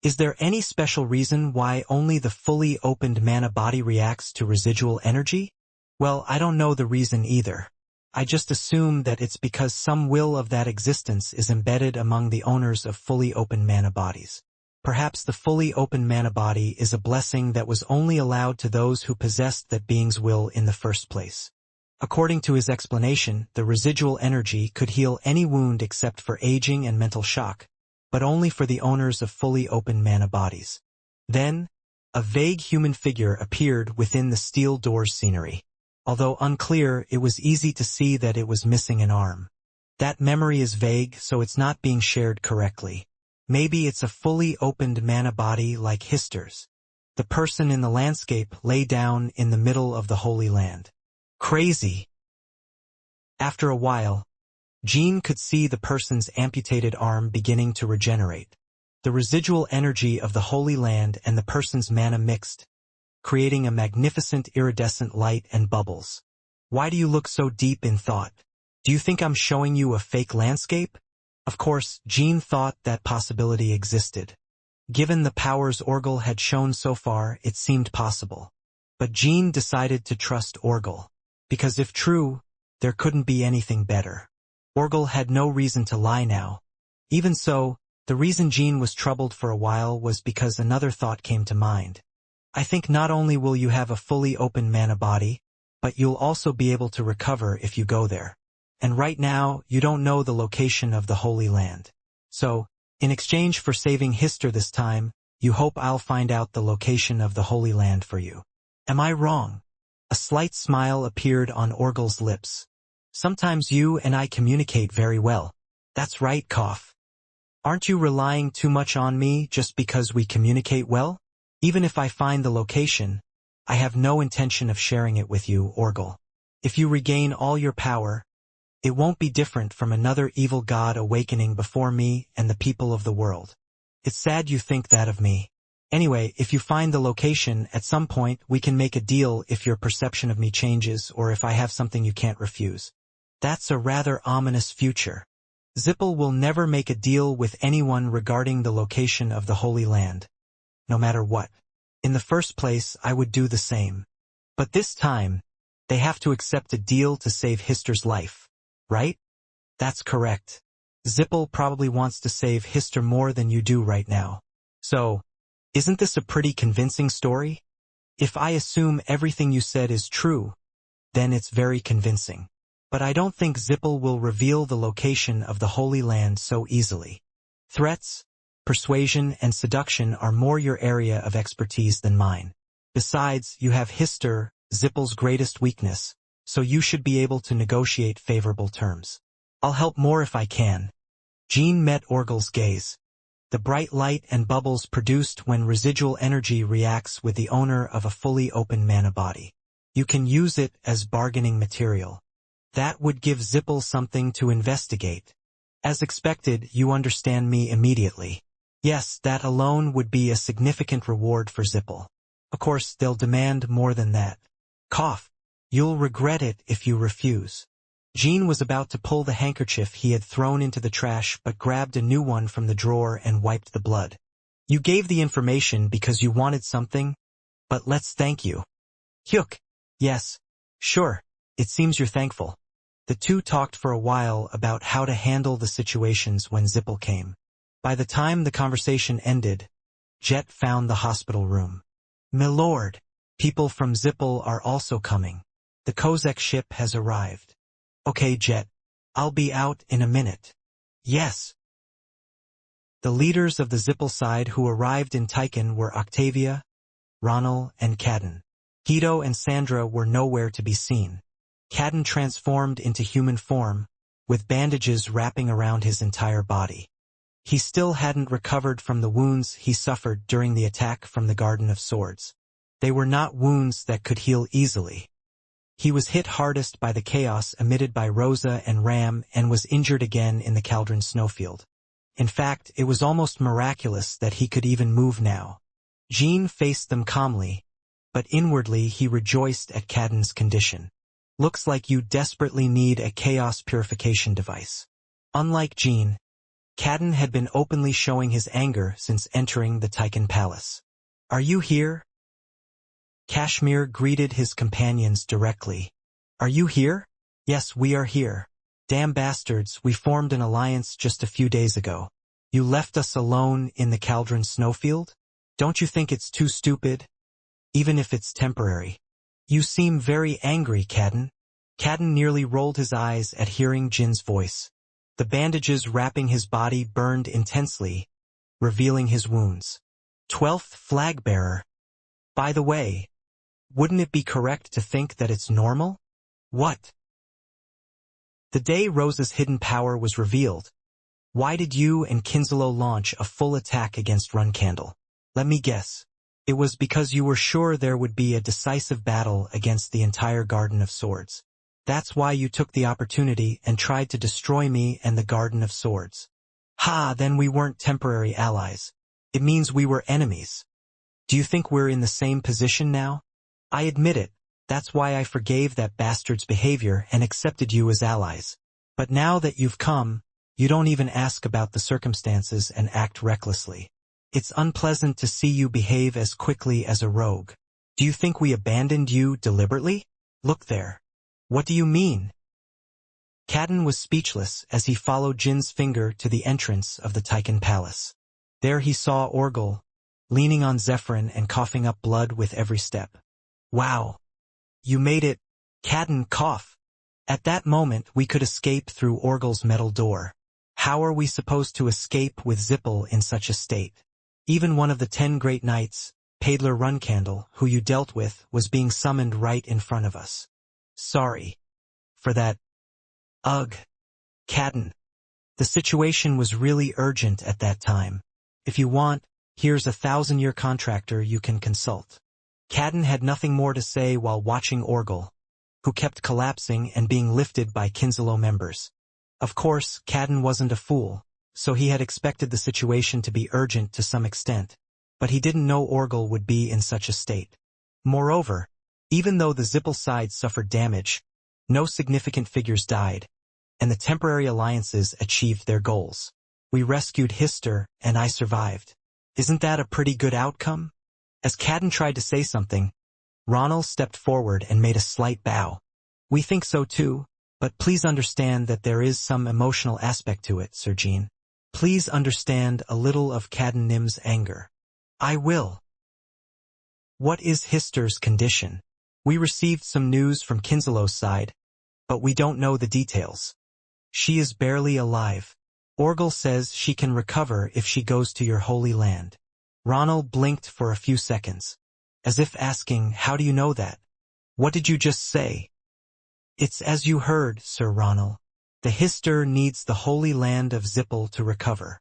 Is there any special reason why only the fully opened mana body reacts to residual energy? Well, I don't know the reason either. I just assume that it's because some will of that existence is embedded among the owners of fully open mana bodies. Perhaps the fully open mana body is a blessing that was only allowed to those who possessed that being's will in the first place. According to his explanation, the residual energy could heal any wound except for aging and mental shock, but only for the owners of fully open mana bodies. Then, a vague human figure appeared within the steel doors scenery. Although unclear, it was easy to see that it was missing an arm. That memory is vague, so it's not being shared correctly. Maybe it's a fully opened mana body like Hister's. The person in the landscape lay down in the middle of the Holy Land. Crazy. After a while, Jean could see the person's amputated arm beginning to regenerate. The residual energy of the Holy Land and the person's mana mixed, creating a magnificent iridescent light and bubbles. Why do you look so deep in thought? Do you think I'm showing you a fake landscape? Of course, Jean thought that possibility existed. Given the powers Orgel had shown so far, it seemed possible. But Jean decided to trust Orgel, because if true, there couldn't be anything better. Orgel had no reason to lie now. Even so, the reason Jean was troubled for a while was because another thought came to mind. I think not only will you have a fully open mana body, but you'll also be able to recover if you go there. And right now, you don't know the location of the Holy Land. So, in exchange for saving Hister this time, you hope I'll find out the location of the Holy Land for you. Am I wrong? A slight smile appeared on Orgel's lips. Sometimes you and I communicate very well. That's right, Cough. Aren't you relying too much on me just because we communicate well? Even if I find the location, I have no intention of sharing it with you, Orgel. If you regain all your power, it won't be different from another evil god awakening before me and the people of the world. It's sad you think that of me. Anyway, if you find the location, at some point we can make a deal if your perception of me changes or if I have something you can't refuse. That's a rather ominous future. Zippel will never make a deal with anyone regarding the location of the Holy Land. No matter what. In the first place, I would do the same. But this time, they have to accept a deal to save Hister's life, right? That's correct. Zippel probably wants to save Hister more than you do right now. So, isn't this a pretty convincing story? If I assume everything you said is true, then it's very convincing. But I don't think Zippel will reveal the location of the Holy Land so easily. Threats, persuasion, and seduction are more your area of expertise than mine. Besides, you have Hister, Zippel's greatest weakness, so you should be able to negotiate favorable terms. I'll help more if I can. Jean met Orgel's gaze. The bright light and bubbles produced when residual energy reacts with the owner of a fully open mana body. You can use it as bargaining material. That would give Zippel something to investigate. As expected, you understand me immediately. Yes, that alone would be a significant reward for Zippel. Of course, they'll demand more than that. Cough. You'll regret it if you refuse. Jean was about to pull the handkerchief he had thrown into the trash but grabbed a new one from the drawer and wiped the blood. You gave the information because you wanted something, but let's thank you. Hyuk. Yes. Sure. It seems you're thankful. The two talked for a while about how to handle the situations when Zippel came. By the time the conversation ended, Jet found the hospital room. "Milord, people from Zippel are also coming. The Kozak ship has arrived." "Okay, Jet. I'll be out in a minute." "Yes." The leaders of the Zippel side who arrived in Tychon were Octavia, Ronald, and Cadden. Guido and Sandra were nowhere to be seen. Cadden transformed into human form, with bandages wrapping around his entire body. He still hadn't recovered from the wounds he suffered during the attack from the Garden of Swords. They were not wounds that could heal easily. He was hit hardest by the chaos emitted by Rosa and Ram and was injured again in the Cauldron snowfield. In fact, it was almost miraculous that he could even move now. Jean faced them calmly, but inwardly he rejoiced at Cadden's condition. "Looks like you desperately need a chaos purification device." Unlike Jean, Cadden had been openly showing his anger since entering the Tychon Palace. "Are you here?" Kashmir greeted his companions directly. "Are you here?" "Yes, we are here. Damn bastards, we formed an alliance just a few days ago. You left us alone in the Cauldron snowfield? Don't you think it's too stupid? Even if it's temporary." "You seem very angry, Cadden." Cadden nearly rolled his eyes at hearing Jin's voice. The bandages wrapping his body burned intensely, revealing his wounds. 12th flag bearer. By the way, wouldn't it be correct to think that it's normal? What? The day Rosa's hidden power was revealed. Why did you and Kinslow launch a full attack against Runcandle? Let me guess. It was because you were sure there would be a decisive battle against the entire Garden of Swords. That's why you took the opportunity and tried to destroy me and the Garden of Swords. Ha, then we weren't temporary allies. It means we were enemies. Do you think we're in the same position now? I admit it, that's why I forgave that bastard's behavior and accepted you as allies. But now that you've come, you don't even ask about the circumstances and act recklessly. It's unpleasant to see you behave as quickly as a rogue. Do you think we abandoned you deliberately? Look there. What do you mean? Cadden was speechless as he followed Jin's finger to the entrance of the Tychon Palace. There he saw Orgel, leaning on Zephyrin and coughing up blood with every step. Wow. You made it. Cadden cough. At that moment we could escape through Orgel's metal door. How are we supposed to escape with Zippel in such a state? Even one of the 10 great knights, Paidler Runcandle, who you dealt with, was being summoned right in front of us. Sorry. For that. Ugh. Cadden. The situation was really urgent at that time. If you want, here's a 1,000-year contractor you can consult. Cadden had nothing more to say while watching Orgel, who kept collapsing and being lifted by Kinslow members. Of course, Cadden wasn't a fool, so he had expected the situation to be urgent to some extent, but he didn't know Orgel would be in such a state. Moreover, even though the Zippel side suffered damage, no significant figures died, and the temporary alliances achieved their goals. We rescued Hister, and I survived. Isn't that a pretty good outcome? As Cadden tried to say something, Ronald stepped forward and made a slight bow. We think so too, but please understand that there is some emotional aspect to it, Sir Jean. Please understand a little of Cadden Nim's anger. I will. What is Hister's condition? We received some news from Kinslow's side, but we don't know the details. She is barely alive. Orgel says she can recover if she goes to your holy land. Ronald blinked for a few seconds, as if asking, how do you know that? What did you just say? It's as you heard, Sir Ronald. The Hister needs the holy land of Zippel to recover.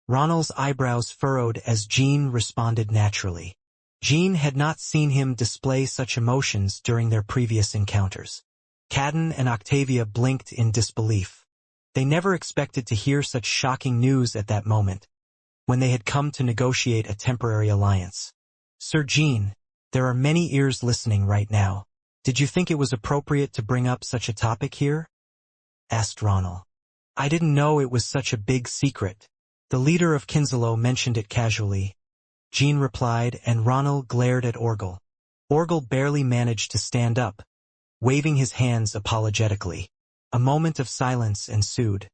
Ronald's eyebrows furrowed as Jean responded naturally. Jean had not seen him display such emotions during their previous encounters. Cadden and Octavia blinked in disbelief. They never expected to hear such shocking news at that moment, when they had come to negotiate a temporary alliance. Sir Jean, there are many ears listening right now. Did you think it was appropriate to bring up such a topic here? Asked Ronald. I didn't know it was such a big secret. The leader of Kinslow mentioned it casually. Jean replied, and Ronald glared at Orgel. Orgel barely managed to stand up, waving his hands apologetically. A moment of silence ensued.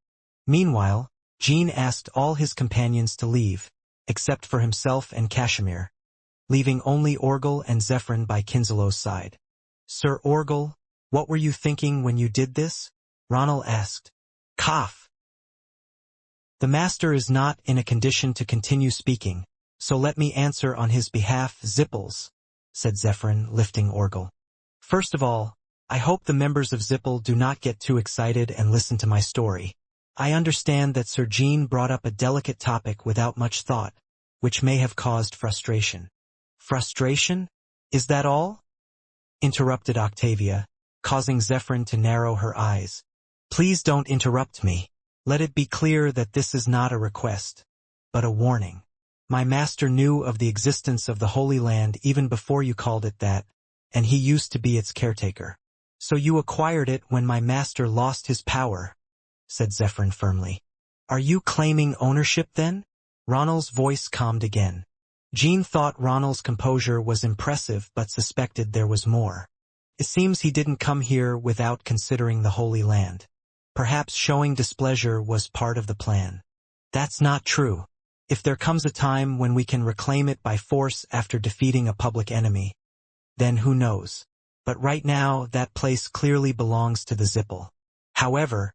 Meanwhile, Jean asked all his companions to leave, except for himself and Kashmir, leaving only Orgel and Zephyrin by Kinzelo's side. "Sir Orgel, what were you thinking when you did this?" Ronald asked. Cough. "The master is not in a condition to continue speaking, so let me answer on his behalf, Zippels," said Zephyrin, lifting Orgel. "First of all, I hope the members of Zippel do not get too excited and listen to my story. I understand that Sir Jean brought up a delicate topic without much thought, which may have caused frustration." "Frustration? Is that all?" interrupted Octavia, causing Zephyrin to narrow her eyes. "Please don't interrupt me. Let it be clear that this is not a request, but a warning. My master knew of the existence of the Holy Land even before you called it that, and he used to be its caretaker. So you acquired it when my master lost his power," said Zephyrin firmly. "Are you claiming ownership then?" Ronald's voice calmed again. Jean thought Ronald's composure was impressive but suspected there was more. It seems he didn't come here without considering the Holy Land. Perhaps showing displeasure was part of the plan. "That's not true. If there comes a time when we can reclaim it by force after defeating a public enemy, then who knows? But right now that place clearly belongs to the Zippel. However,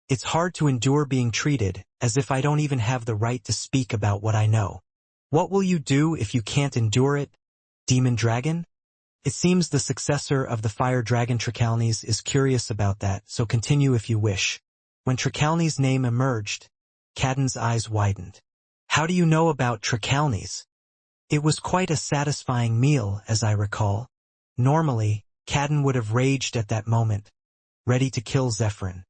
it's hard to endure being treated as if I don't even have the right to speak about what I know." "What will you do if you can't endure it, Demon Dragon?" "It seems the successor of the Fire Dragon Tricalnes is curious about that, so continue if you wish." When Tricalnes' name emerged, Cadden's eyes widened. "How do you know about Tricalnes?" "It was quite a satisfying meal, as I recall." Normally, Cadden would have raged at that moment, ready to kill Zephyrin.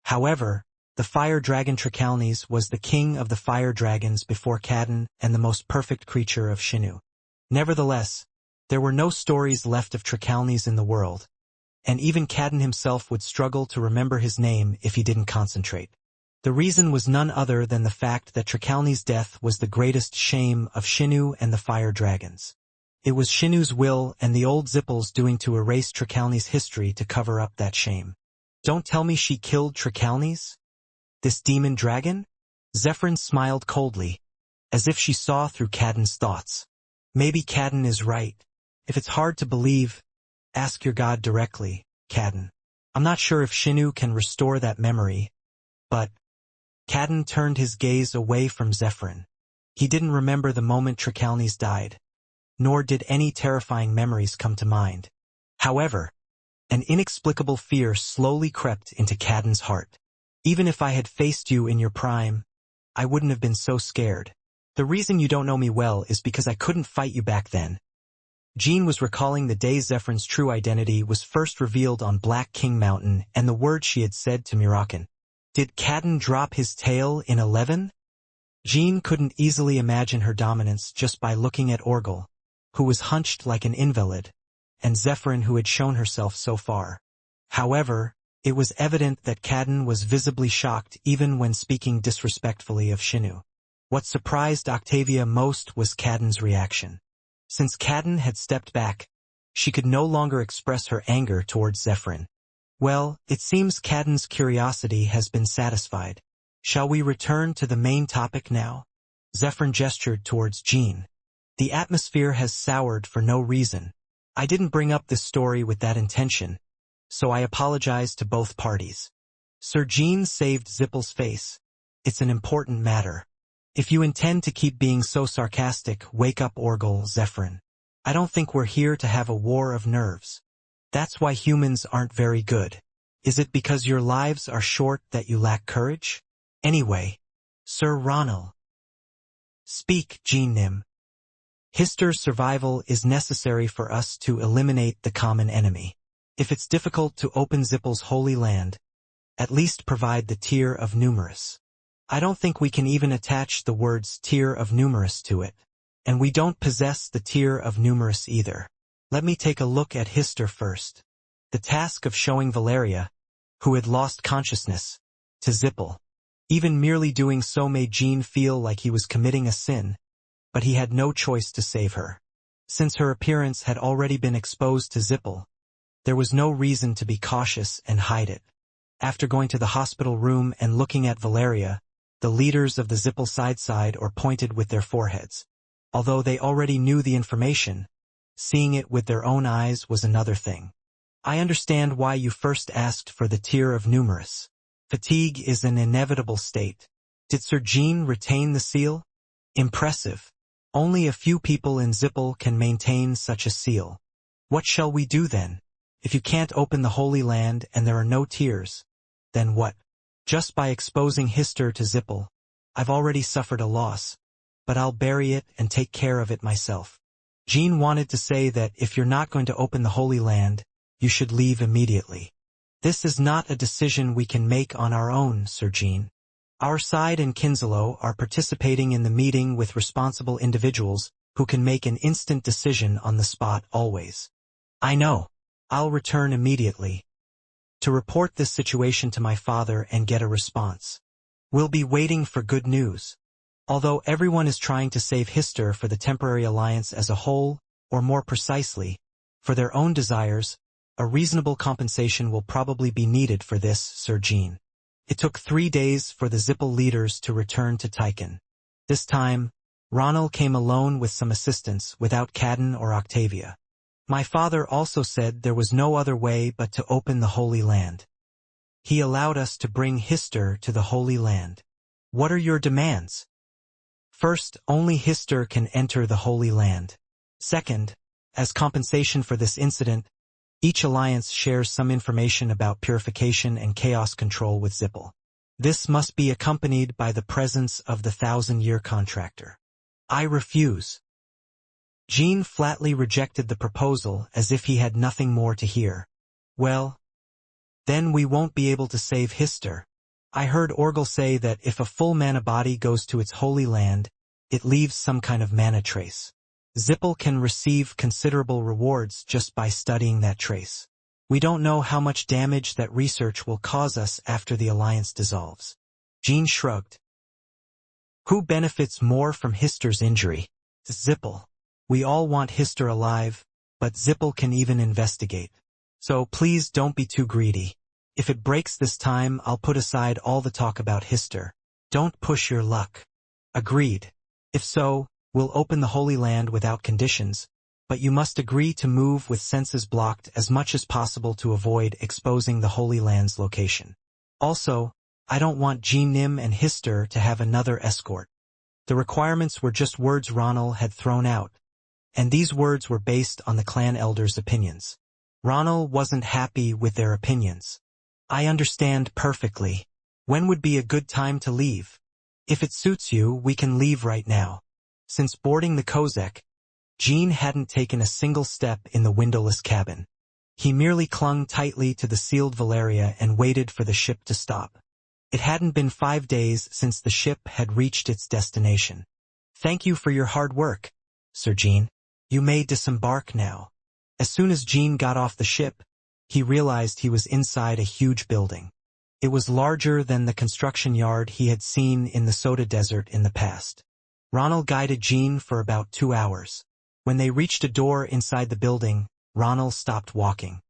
However, the Fire Dragon Tricalnes was the king of the fire dragons before Cadden and the most perfect creature of Shinu. Nevertheless, there were no stories left of Tricalnes in the world, and even Cadden himself would struggle to remember his name if he didn't concentrate. The reason was none other than the fact that Tricalnes' death was the greatest shame of Shinu and the fire dragons. It was Shinu's will and the old Zippels doing to erase Tricalnes' history to cover up that shame. "Don't tell me she killed Tricalnes? This demon dragon?" Zephyrin smiled coldly, as if she saw through Cadden's thoughts. "Maybe Cadden is right. If it's hard to believe, ask your god directly, Cadden. I'm not sure if Shinu can restore that memory, but—" Cadden turned his gaze away from Zephyrin. He didn't remember the moment Tricalnes died, nor did any terrifying memories come to mind. However, an inexplicable fear slowly crept into Cadden's heart. "Even if I had faced you in your prime, I wouldn't have been so scared. The reason you don't know me well is because I couldn't fight you back then." Jean was recalling the day Zephyrin's true identity was first revealed on Black King Mountain and the words she had said to Mirakan. Did Cadden drop his tail in 11? Jean couldn't easily imagine her dominance just by looking at Orgel, who was hunched like an invalid, and Zephyrin, who had shown herself so far. However, it was evident that Cadden was visibly shocked even when speaking disrespectfully of Shinu. What surprised Octavia most was Cadden's reaction. Since Cadden had stepped back, she could no longer express her anger towards Zephyrin. "Well, it seems Cadden's curiosity has been satisfied. Shall we return to the main topic now?" Zephyrin gestured towards Jean. "The atmosphere has soured for no reason. I didn't bring up this story with that intention, so I apologize to both parties." Sir Jean saved Zippel's face. "It's an important matter. If you intend to keep being so sarcastic, wake up Orgel, Zephyrin. I don't think we're here to have a war of nerves. That's why humans aren't very good. Is it because your lives are short that you lack courage? Anyway, Sir Ronald." "Speak, Jean Nim." "Hister's survival is necessary for us to eliminate the common enemy. If it's difficult to open Zippel's Holy Land, at least provide the tier of numerous. I don't think we can even attach the words tier of numerous to it, and we don't possess the tier of numerous either. Let me take a look at Hister first." The task of showing Valeria, who had lost consciousness, to Zippel. Even merely doing so made Jean feel like he was committing a sin, but he had no choice to save her. Since her appearance had already been exposed to Zippel, there was no reason to be cautious and hide it. After going to the hospital room and looking at Valeria, the leaders of the Zippel side or pointed with their foreheads. Although they already knew the information, seeing it with their own eyes was another thing. I understand why you first asked for the tier of numerous. Fatigue is an inevitable state. Did Sir Jean retain the seal? Impressive. Only a few people in Zippel can maintain such a seal. What shall we do then? If you can't open the Holy Land and there are no tiers, then what? Just by exposing Hister to Zippel, I've already suffered a loss, but I'll bury it and take care of it myself. Jean wanted to say that if you're not going to open the Holy Land, you should leave immediately. This is not a decision we can make on our own, Sir Jean. Our side and Kinslow are participating in the meeting with responsible individuals who can make an instant decision on the spot always. I know. I'll return immediately to report this situation to my father and get a response. We'll be waiting for good news. Although everyone is trying to save Hister for the temporary alliance as a whole, or more precisely, for their own desires, a reasonable compensation will probably be needed for this, Sir Jean. It took 3 days for the Zippel leaders to return to Tychon. This time, Ronald came alone with some assistance without Cadden or Octavia. My father also said there was no other way but to open the Holy Land. He allowed us to bring Hister to the Holy Land. What are your demands? First, only Hister can enter the Holy Land. Second, as compensation for this incident, each alliance shares some information about purification and chaos control with Zippel. This must be accompanied by the presence of the 1,000-year contractor. I refuse. Jean flatly rejected the proposal as if he had nothing more to hear. Well, then we won't be able to save Hister. I heard Orgel say that if a full mana body goes to its Holy Land, it leaves some kind of mana trace. Zippel can receive considerable rewards just by studying that trace. We don't know how much damage that research will cause us after the alliance dissolves. Jean shrugged. Who benefits more from Hister's injury? Zippel. We all want Hister alive, but Zippel can even investigate. So please don't be too greedy. If it breaks this time, I'll put aside all the talk about Hister. Don't push your luck. Agreed. If so, we'll open the Holy Land without conditions, but you must agree to move with senses blocked as much as possible to avoid exposing the Holy Land's location. Also, I don't want Jean Nim and Hister to have another escort. The requirements were just words Ronald had thrown out, and these words were based on the clan elders' opinions. Ronald wasn't happy with their opinions. I understand perfectly. When would be a good time to leave? If it suits you, we can leave right now. Since boarding the Kozak, Jean hadn't taken a single step in the windowless cabin. He merely clung tightly to the sealed Valeria and waited for the ship to stop. It hadn't been 5 days since the ship had reached its destination. Thank you for your hard work, Sir Jean. You may disembark now. As soon as Jean got off the ship, he realized he was inside a huge building. It was larger than the construction yard he had seen in the Soda Desert in the past. Ronald guided Jean for about 2 hours. When they reached a door inside the building, Ronald stopped walking.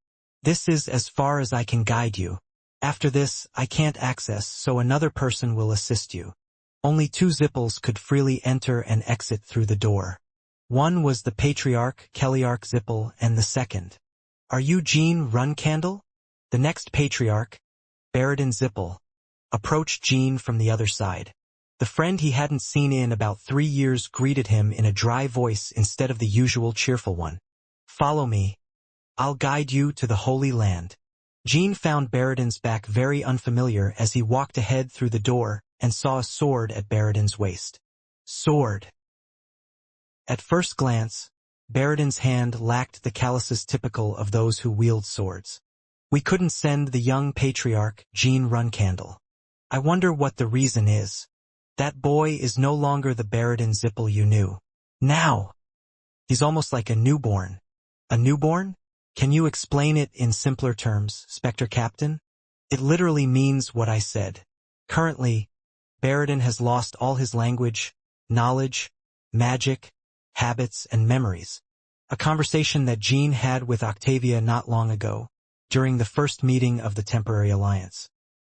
This is as far as I can guide you. After this, I can't access, so another person will assist you. Only 2 Zippels could freely enter and exit through the door. One was the Patriarch, Kelliarch Zippel, and the second. Are you Jean Runcandle? The next Patriarch, Baradin Zippel, approached Jean from the other side. The friend he hadn't seen in about 3 years greeted him in a dry voice instead of the usual cheerful one. Follow me. I'll guide you to the Holy Land. Jean found Baradin's back very unfamiliar as he walked ahead through the door and saw a sword at Baradin's waist. Sword. At first glance, Baradin's hand lacked the calluses typical of those who wield swords. We couldn't send the young Patriarch, Jean Runcandle. I wonder what the reason is. That boy is no longer the Baradin Zippel you knew. Now! He's almost like a newborn. A newborn? Can you explain it in simpler terms, Spectre Captain? It literally means what I said. Currently, Baradin has lost all his language, knowledge, magic, habits, and memories. A conversation that Jean had with Octavia not long ago, during the first meeting of the Temporary Alliance.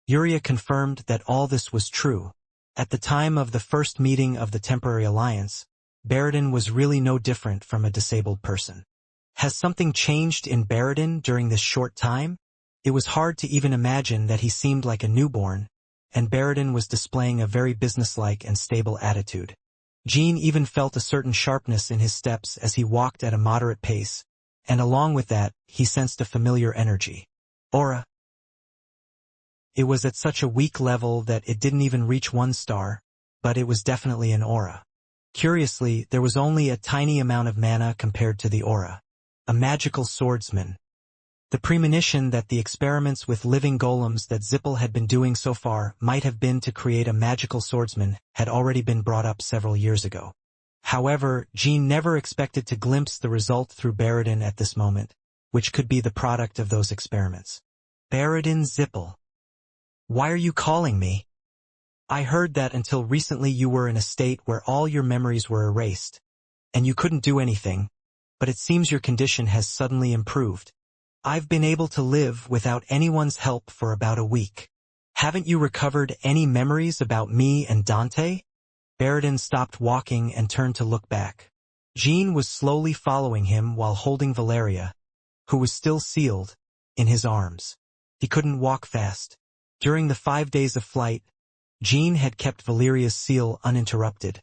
Yuria confirmed that all this was true. At the time of the first meeting of the Temporary Alliance, Baradin was really no different from a disabled person. Has something changed in Baradin during this short time? It was hard to even imagine that he seemed like a newborn, and Baradin was displaying a very businesslike and stable attitude. Jean even felt a certain sharpness in his steps as he walked at a moderate pace, and along with that, he sensed a familiar energy. Aura. It was at such a weak level that it didn't even reach 1 star, but it was definitely an aura. Curiously, there was only a tiny amount of mana compared to the aura. A magical swordsman. The premonition that the experiments with living golems that Zippel had been doing so far might have been to create a magical swordsman had already been brought up several years ago. However, Jean never expected to glimpse the result through Baradin at this moment, which could be the product of those experiments. Baradin Zippel. Why are you calling me? I heard that until recently you were in a state where all your memories were erased, and you couldn't do anything, but it seems your condition has suddenly improved. I've been able to live without anyone's help for about a week. Haven't you recovered any memories about me and Dante? Baradin stopped walking and turned to look back. Jean was slowly following him while holding Valeria, who was still sealed, in his arms. He couldn't walk fast. During the 5 days of flight, Jean had kept Valeria's seal uninterrupted,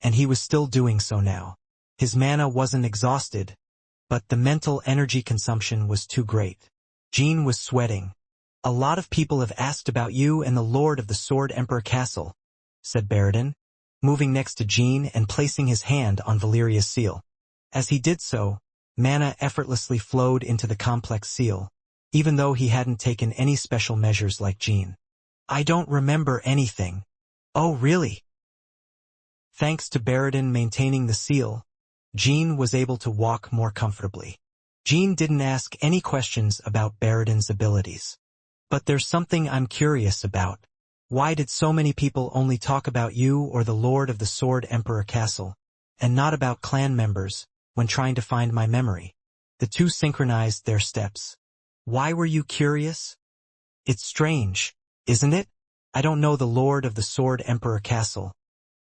and he was still doing so now. His mana wasn't exhausted, but the mental energy consumption was too great. Jean was sweating. A lot of people have asked about you and the Lord of the Sword Emperor Castle, said Baradin, moving next to Jean and placing his hand on Valeria's seal. As he did so, mana effortlessly flowed into the complex seal, even though he hadn't taken any special measures like Jean. I don't remember anything. Oh, really? Thanks to Baradin maintaining the seal, Jean was able to walk more comfortably. Jean didn't ask any questions about Baradin's abilities. But there's something I'm curious about. Why did so many people only talk about you or the Lord of the Sword Emperor Castle, and not about clan members, when trying to find my memory? The two synchronized their steps. Why were you curious? It's strange, isn't it? I don't know the Lord of the Sword Emperor Castle,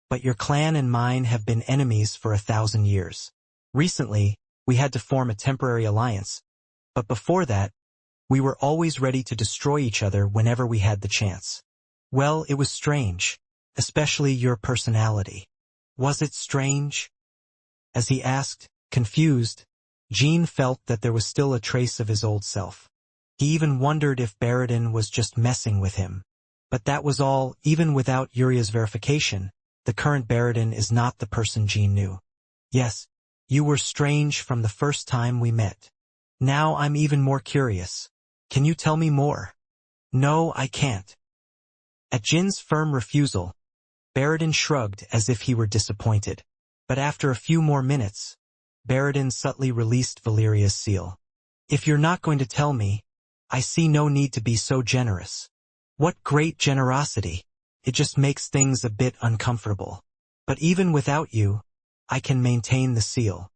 but your clan and mine have been enemies for 1,000 years. Recently, we had to form a temporary alliance, but before that, we were always ready to destroy each other whenever we had the chance. Well, it was strange, especially your personality. Was it strange? As he asked, confused, Jean felt that there was still a trace of his old self. He even wondered if Baradin was just messing with him. But that was all. Even without Uria's verification, the current Baradin is not the person Jean knew. Yes, you were strange from the first time we met. Now I'm even more curious. Can you tell me more? No, I can't. At Jin's firm refusal, Baradin shrugged as if he were disappointed. But after a few more minutes, Baradin subtly released Valeria's seal. If you're not going to tell me, I see no need to be so generous. What great generosity. It just makes things a bit uncomfortable. But even without you, I can maintain the seal.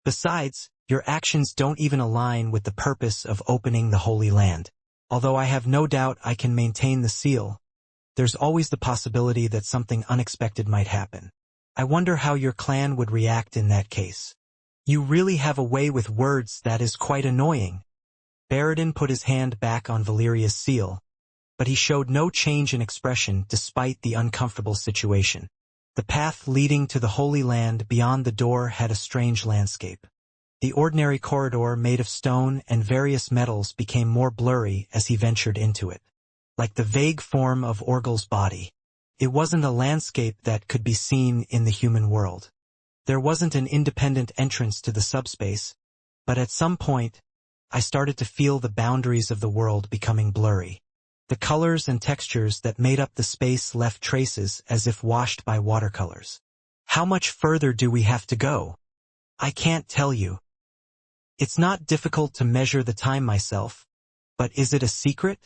Besides, your actions don't even align with the purpose of opening the Holy Land. Although I have no doubt I can maintain the seal, there's always the possibility that something unexpected might happen. I wonder how your clan would react in that case. You really have a way with words that is quite annoying. Baradin put his hand back on Valeria's seal, but he showed no change in expression despite the uncomfortable situation. The path leading to the Holy Land beyond the door had a strange landscape. The ordinary corridor made of stone and various metals became more blurry as he ventured into it. Like the vague form of Orgel's body. It wasn't a landscape that could be seen in the human world. There wasn't an independent entrance to the subspace, but at some point, I started to feel the boundaries of the world becoming blurry. The colors and textures that made up the space left traces as if washed by watercolors. How much further do we have to go? I can't tell you. It's not difficult to measure the time myself, but is it a secret?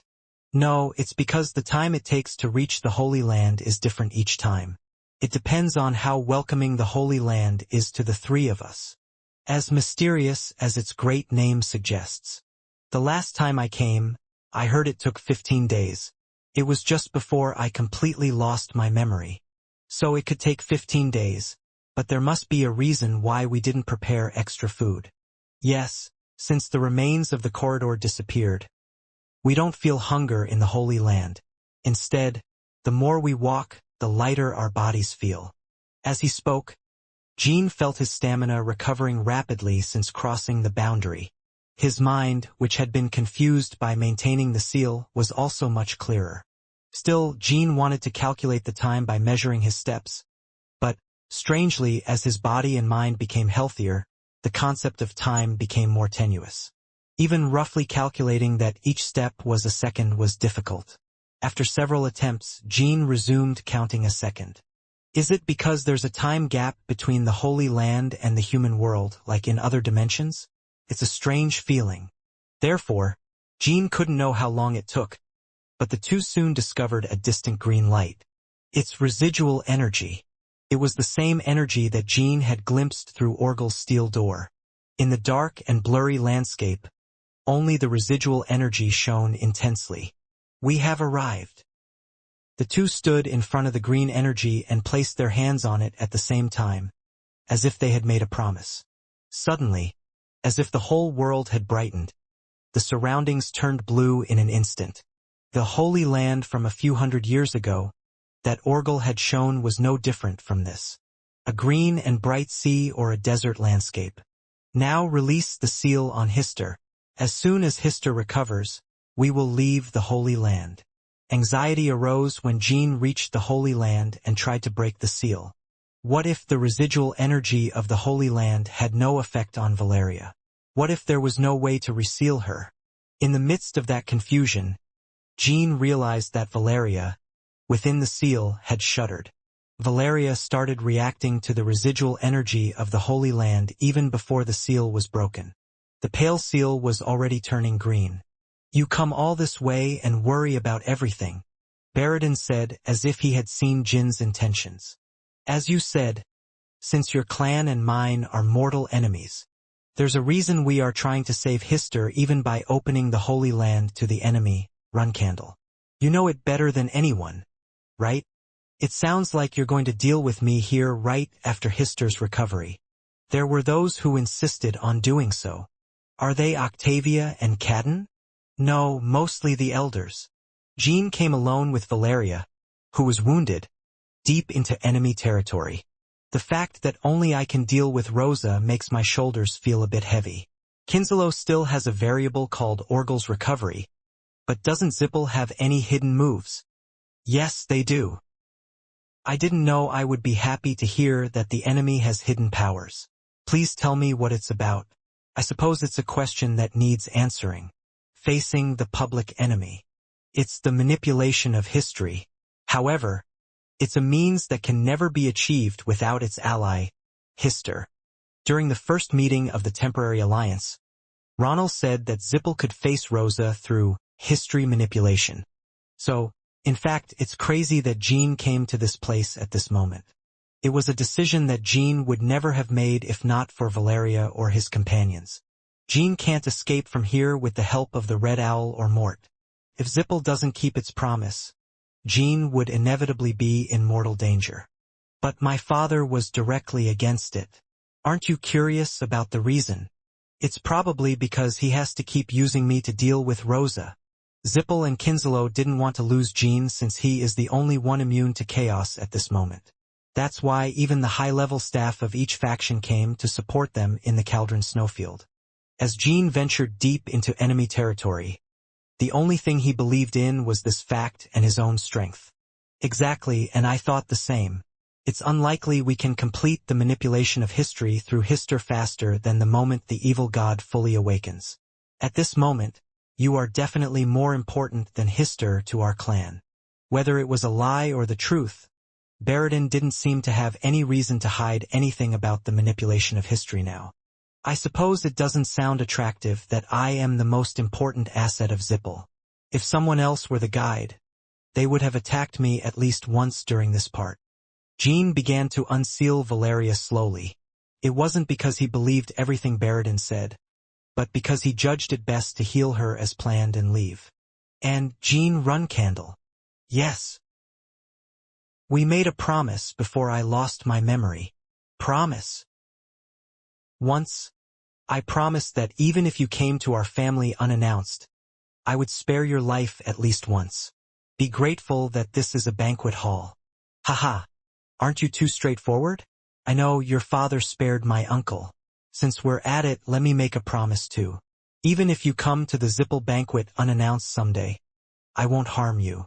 No, it's because the time it takes to reach the Holy Land is different each time. It depends on how welcoming the Holy Land is to the three of us. As mysterious as its great name suggests. The last time I came, I heard it took 15 days. It was just before I completely lost my memory. So it could take 15 days, but there must be a reason why we didn't prepare extra food. Yes, since the remains of the corridor disappeared, we don't feel hunger in the Holy Land. Instead, the more we walk, the lighter our bodies feel. As he spoke, Jean felt his stamina recovering rapidly since crossing the boundary. His mind, which had been confused by maintaining the seal, was also much clearer. Still, Jean wanted to calculate the time by measuring his steps. But, strangely, as his body and mind became healthier, the concept of time became more tenuous. Even roughly calculating that each step was a second was difficult. After several attempts, Jean resumed counting a second. Is it because there's a time gap between the Holy Land and the human world, like in other dimensions? It's a strange feeling. Therefore, Jean couldn't know how long it took, but the two soon discovered a distant green light. It's residual energy. It was the same energy that Jean had glimpsed through Orgel's steel door. In the dark and blurry landscape, only the residual energy shone intensely. We have arrived. The two stood in front of the green energy and placed their hands on it at the same time, as if they had made a promise. Suddenly, as if the whole world had brightened, the surroundings turned blue in an instant. The Holy Land from a few hundred years ago, that Orgel had shown, was no different from this. A green and bright sea or a desert landscape. Now release the seal on Hister. As soon as Hister recovers, we will leave the Holy Land. Anxiety arose when Jean reached the Holy Land and tried to break the seal. What if the residual energy of the Holy Land had no effect on Valeria? What if there was no way to reseal her? In the midst of that confusion, Jean realized that Valeria, within the seal, had shuddered. Valeria started reacting to the residual energy of the Holy Land even before the seal was broken. The pale seal was already turning green. You come all this way and worry about everything, Baradin said, as if he had seen Jin's intentions. As you said, since your clan and mine are mortal enemies, there's a reason we are trying to save Hister even by opening the Holy Land to the enemy, Runcandle. You know it better than anyone, right? It sounds like you're going to deal with me here right after Hister's recovery. There were those who insisted on doing so. Are they Octavia and Cadden? No, mostly the elders. Jean came alone with Valeria, who was wounded, deep into enemy territory. The fact that only I can deal with Rosa makes my shoulders feel a bit heavy. Kinslow still has a variable called Orgel's recovery, but doesn't Zippel have any hidden moves? Yes, they do. I didn't know. I would be happy to hear that the enemy has hidden powers. Please tell me what it's about. I suppose it's a question that needs answering. Facing the public enemy. It's the manipulation of history. However, it's a means that can never be achieved without its ally, Hister. During the first meeting of the Temporary Alliance, Ronald said that Zippel could face Rosa through history manipulation. So, in fact, it's crazy that Jean came to this place at this moment. It was a decision that Jean would never have made if not for Valeria or his companions. Jean can't escape from here with the help of the Red Owl or Mort. If Zippel doesn't keep its promise, Jean would inevitably be in mortal danger. But my father was directly against it. Aren't you curious about the reason? It's probably because he has to keep using me to deal with Rosa. Zippel and Kinslow didn't want to lose Jean since he is the only one immune to chaos at this moment. That's why even the high-level staff of each faction came to support them in the Cauldron Snowfield. As Jean ventured deep into enemy territory, the only thing he believed in was this fact and his own strength. Exactly, and I thought the same. It's unlikely we can complete the manipulation of history through Hister faster than the moment the evil god fully awakens. At this moment, you are definitely more important than Hister to our clan. Whether it was a lie or the truth, Baradin didn't seem to have any reason to hide anything about the manipulation of history now. I suppose it doesn't sound attractive that I am the most important asset of Zippel. If someone else were the guide, they would have attacked me at least once during this part. Jean began to unseal Valeria slowly. It wasn't because he believed everything Baradin said, but because he judged it best to heal her as planned and leave. And Jean Runcandle. Yes. We made a promise before I lost my memory. Promise. Once, I promised that even if you came to our family unannounced, I would spare your life at least once. Be grateful that this is a banquet hall. Haha, aren't you too straightforward? I know your father spared my uncle. Since we're at it, let me make a promise too. Even if you come to the Zipple banquet unannounced someday, I won't harm you.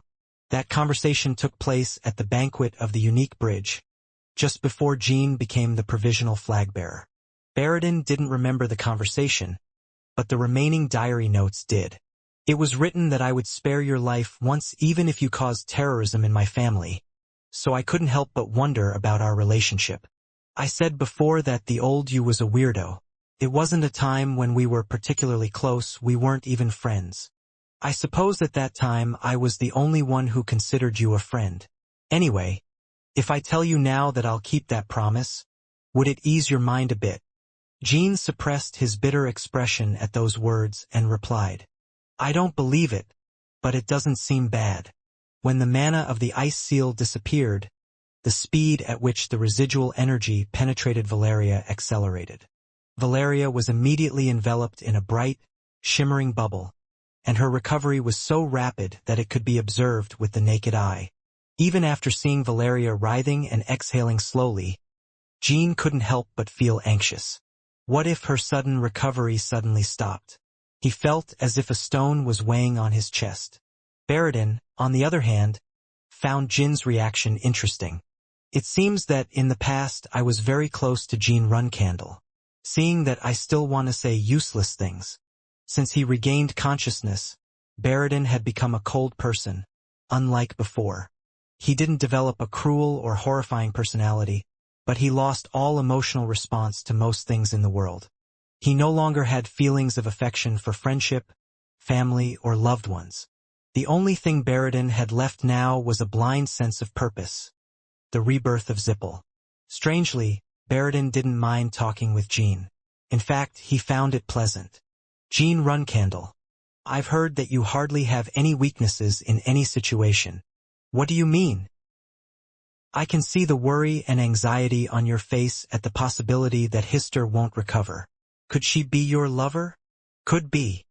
That conversation took place at the banquet of the unique bridge, just before Jean became the provisional flag bearer. Baradin didn't remember the conversation, but the remaining diary notes did. It was written that I would spare your life once even if you caused terrorism in my family, so I couldn't help but wonder about our relationship. I said before that the old you was a weirdo. It wasn't a time when we were particularly close, we weren't even friends. I suppose at that time I was the only one who considered you a friend. Anyway, if I tell you now that I'll keep that promise, would it ease your mind a bit? Jean suppressed his bitter expression at those words and replied, I don't believe it, but it doesn't seem bad. When the mana of the ice seal disappeared, the speed at which the residual energy penetrated Valeria accelerated. Valeria was immediately enveloped in a bright, shimmering bubble, and her recovery was so rapid that it could be observed with the naked eye. Even after seeing Valeria writhing and exhaling slowly, Jean couldn't help but feel anxious. What if her sudden recovery suddenly stopped? He felt as if a stone was weighing on his chest. Baradin, on the other hand, found Jin's reaction interesting. It seems that in the past I was very close to Jean Runcandle. Seeing that I still want to say useless things. Since he regained consciousness, Baradin had become a cold person, unlike before. He didn't develop a cruel or horrifying personality, but he lost all emotional response to most things in the world. He no longer had feelings of affection for friendship, family, or loved ones. The only thing Baradin had left now was a blind sense of purpose. The rebirth of Zipple. Strangely, Baradin didn't mind talking with Jean. In fact, he found it pleasant. Jean Runcandle, I've heard that you hardly have any weaknesses in any situation. What do you mean? I can see the worry and anxiety on your face at the possibility that Hister won't recover. Could she be your lover? Could be.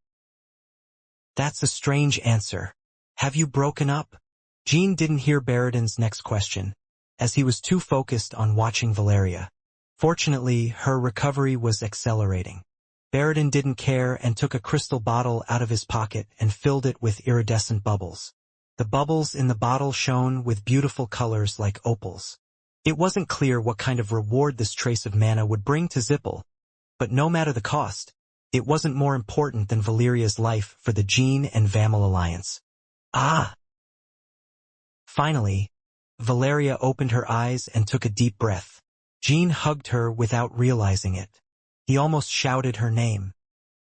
That's a strange answer. Have you broken up? Jean didn't hear Baradin's next question, as he was too focused on watching Valeria. Fortunately, her recovery was accelerating. Baradin didn't care and took a crystal bottle out of his pocket and filled it with iridescent bubbles. The bubbles in the bottle shone with beautiful colors like opals. It wasn't clear what kind of reward this trace of mana would bring to Zipple, but no matter the cost, it wasn't more important than Valeria's life for the Jean and Vamal alliance. Ah! Finally, Valeria opened her eyes and took a deep breath. Jean hugged her without realizing it. He almost shouted her name.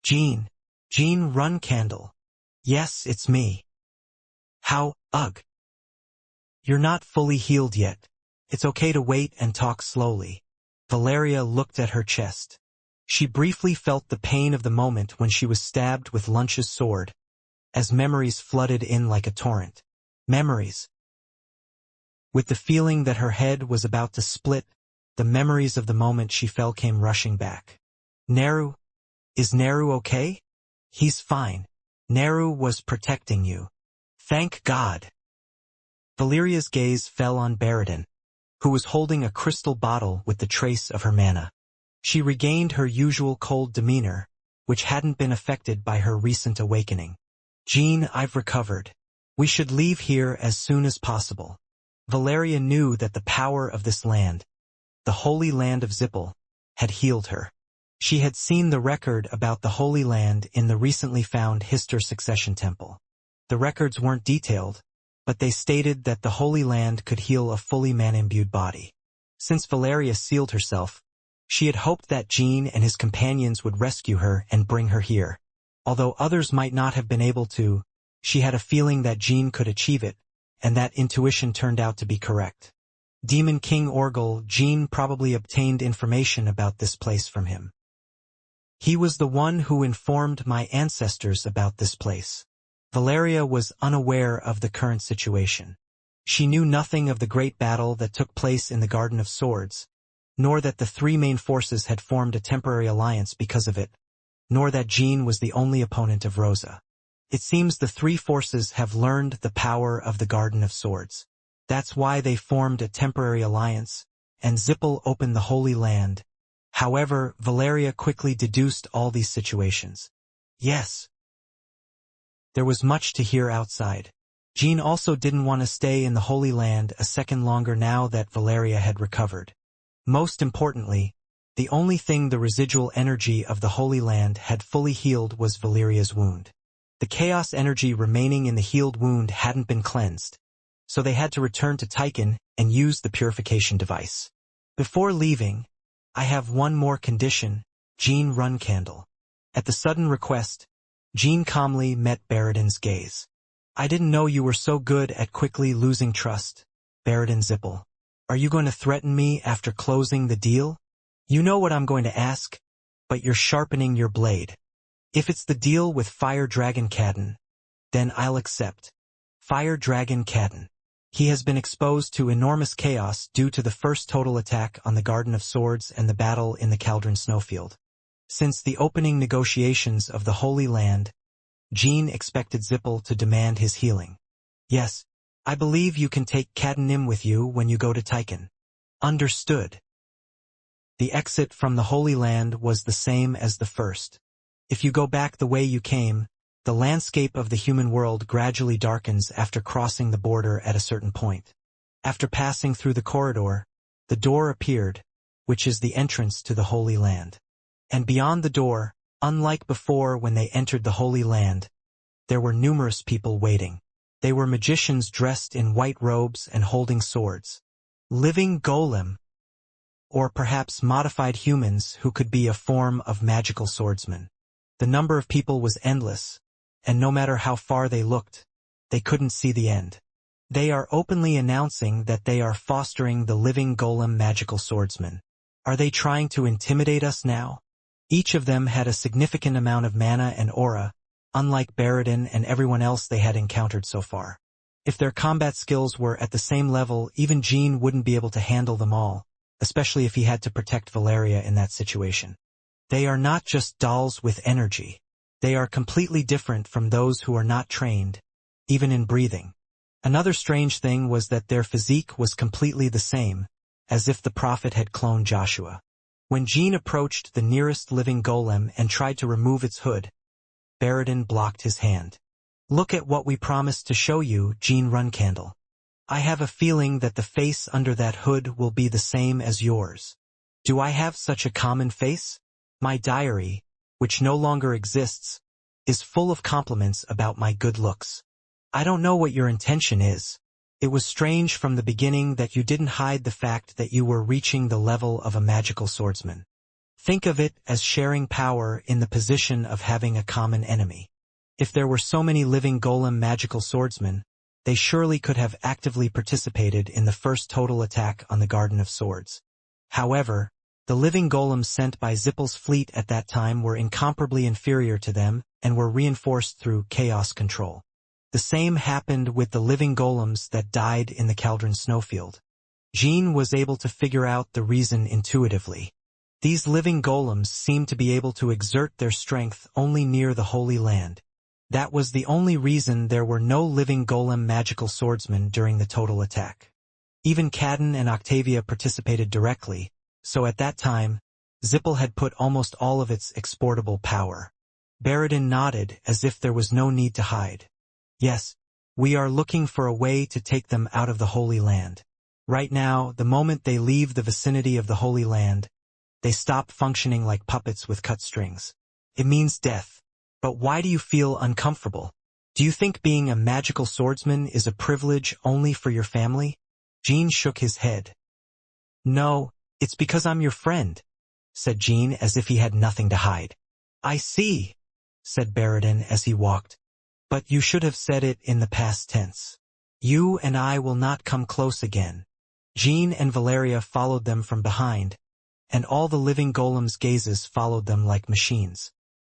Jean. Jean Runcandle. Yes, it's me. How, ugh. You're not fully healed yet. It's okay to wait and talk slowly. Valeria looked at her chest. She briefly felt the pain of the moment when she was stabbed with Lunch's sword, as memories flooded in like a torrent. Memories. With the feeling that her head was about to split, the memories of the moment she fell came rushing back. Neru? Is Neru okay? He's fine. Neru was protecting you. Thank God. Valeria's gaze fell on Baradin, who was holding a crystal bottle with the trace of her mana. She regained her usual cold demeanor, which hadn't been affected by her recent awakening. Jean, I've recovered. We should leave here as soon as possible. Valeria knew that the power of this land, the Holy Land of Zipple, had healed her. She had seen the record about the Holy Land in the recently found Hister Succession Temple. The records weren't detailed, but they stated that the Holy Land could heal a fully man-imbued body. Since Valeria sealed herself, she had hoped that Jean and his companions would rescue her and bring her here. Although others might not have been able to, she had a feeling that Jean could achieve it, and that intuition turned out to be correct. Demon King Orgel, Jean probably obtained information about this place from him. He was the one who informed my ancestors about this place. Valeria was unaware of the current situation. She knew nothing of the great battle that took place in the Garden of Swords, nor that the three main forces had formed a temporary alliance because of it, nor that Jean was the only opponent of Rosa. It seems the three forces have learned the power of the Garden of Swords. That's why they formed a temporary alliance, and Zippel opened the Holy Land. However, Valeria quickly deduced all these situations. Yes. There was much to hear outside. Jean also didn't want to stay in the Holy Land a second longer now that Valeria had recovered. Most importantly, the only thing the residual energy of the Holy Land had fully healed was Valeria's wound. The chaos energy remaining in the healed wound hadn't been cleansed, so they had to return to Tychon and use the purification device. Before leaving, I have one more condition, Jean Runcandle. At the sudden request, Jean calmly met Baradin's gaze. I didn't know you were so good at quickly losing trust, Baradin Zippel. Are you going to threaten me after closing the deal? You know what I'm going to ask, but you're sharpening your blade. If it's the deal with Fire Dragon Cadden, then I'll accept. Fire Dragon Cadden. He has been exposed to enormous chaos due to the first total attack on the Garden of Swords and the battle in the Cauldron Snowfield. Since the opening negotiations of the Holy Land, Jean expected Zippel to demand his healing. Yes, I believe you can take Caddenim with you when you go to Tychon. Understood. The exit from the Holy Land was the same as the first. If you go back the way you came, the landscape of the human world gradually darkens after crossing the border at a certain point. After passing through the corridor, the door appeared, which is the entrance to the Holy Land. And beyond the door, unlike before when they entered the Holy Land, there were numerous people waiting. They were magicians dressed in white robes and holding swords. Living golem. Or perhaps modified humans who could be a form of magical swordsmen. The number of people was endless, and no matter how far they looked, they couldn't see the end. They are openly announcing that they are fostering the living golem magical swordsman. Are they trying to intimidate us now? Each of them had a significant amount of mana and aura, unlike Baradin and everyone else they had encountered so far. If their combat skills were at the same level, even Jean wouldn't be able to handle them all, especially if he had to protect Valeria in that situation. They are not just dolls with energy. They are completely different from those who are not trained, even in breathing. Another strange thing was that their physique was completely the same, as if the prophet had cloned Joshua. When Jean approached the nearest living golem and tried to remove its hood, Baradin blocked his hand. Look at what we promised to show you, Jean Runcandle. I have a feeling that the face under that hood will be the same as yours. Do I have such a common face? My diary, which no longer exists, is full of compliments about my good looks. I don't know what your intention is. It was strange from the beginning that you didn't hide the fact that you were reaching the level of a magical swordsman. Think of it as sharing power in the position of having a common enemy. If there were so many living golem magical swordsmen, they surely could have actively participated in the first total attack on the Garden of Swords. However, the living golems sent by Zippel's fleet at that time were incomparably inferior to them and were reinforced through chaos control. The same happened with the living golems that died in the Cauldron Snowfield. Jean was able to figure out the reason intuitively. These living golems seemed to be able to exert their strength only near the Holy Land. That was the only reason there were no living golem magical swordsmen during the total attack. Even Cadden and Octavia participated directly, so at that time, Zippel had put almost all of its exportable power. Baradin nodded as if there was no need to hide. Yes, we are looking for a way to take them out of the Holy Land. Right now, the moment they leave the vicinity of the Holy Land, they stop functioning like puppets with cut strings. It means death. But why do you feel uncomfortable? Do you think being a magical swordsman is a privilege only for your family? Jean shook his head. No, it's because I'm your friend, said Jean as if he had nothing to hide. I see, said Baradin as he walked. But you should have said it in the past tense. You and I will not come close again. Jean and Valeria followed them from behind, and all the living golems' gazes followed them like machines.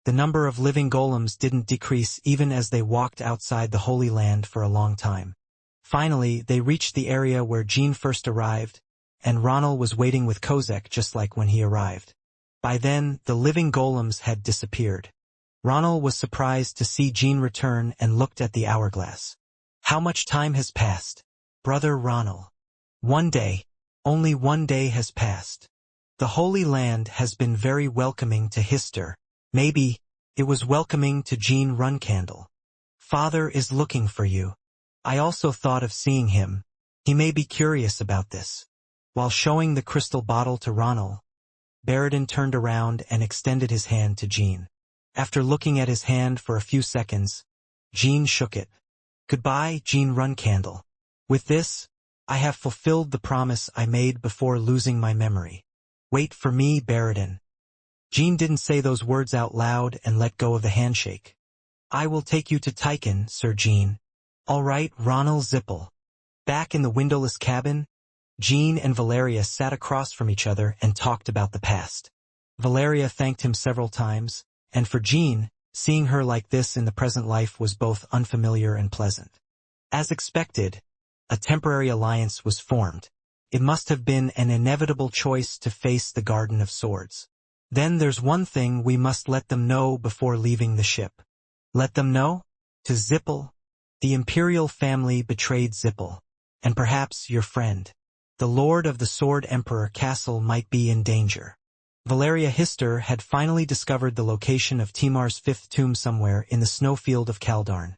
The number of living golems didn't decrease even as they walked outside the Holy Land for a long time. Finally, they reached the area where Jean first arrived, and Ronald was waiting with Kozek just like when he arrived. By then, the living golems had disappeared. Ronald was surprised to see Jean return and looked at the hourglass. How much time has passed? Brother Ronald. 1 day. Only 1 day has passed. The Holy Land has been very welcoming to Hister. Maybe it was welcoming to Jean Runcandle. Father is looking for you. I also thought of seeing him. He may be curious about this. While showing the crystal bottle to Ronald, Baradin turned around and extended his hand to Jean. After looking at his hand for a few seconds, Jean shook it. Goodbye, Jean Runcandle. With this, I have fulfilled the promise I made before losing my memory. Wait for me, Baradin. Jean didn't say those words out loud and let go of the handshake. I will take you to Tychon, Sir Jean. All right, Ronald Zippel. Back in the windowless cabin, Jean and Valeria sat across from each other and talked about the past. Valeria thanked him several times, and for Jean, seeing her like this in the present life was both unfamiliar and pleasant. As expected, a temporary alliance was formed. It must have been an inevitable choice to face the Garden of Swords. Then there's one thing we must let them know before leaving the ship. Let them know? To Zippel. The imperial family betrayed Zippel. And perhaps your friend. The Lord of the Sword Emperor Castle might be in danger. Valeria Hister had finally discovered the location of Timar's fifth tomb somewhere in the snowfield of Kaldarn.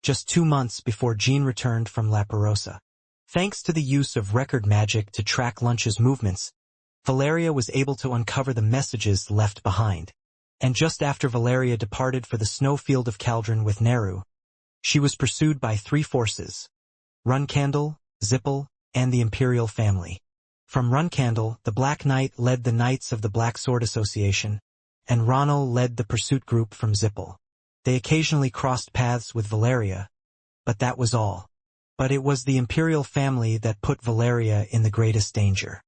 Just 2 months before Jean returned from La Perosa. Thanks to the use of record magic to track Lunch's movements, Valeria was able to uncover the messages left behind. And just after Valeria departed for the snowfield of Kaldron with Neru, she was pursued by 3 forces: Runcandle, Zippel, and the Imperial family. From Runcandle, the Black Knight led the Knights of the Black Sword Association, and Ronald led the pursuit group from Zippel. They occasionally crossed paths with Valeria, but that was all. But it was the Imperial family that put Valeria in the greatest danger.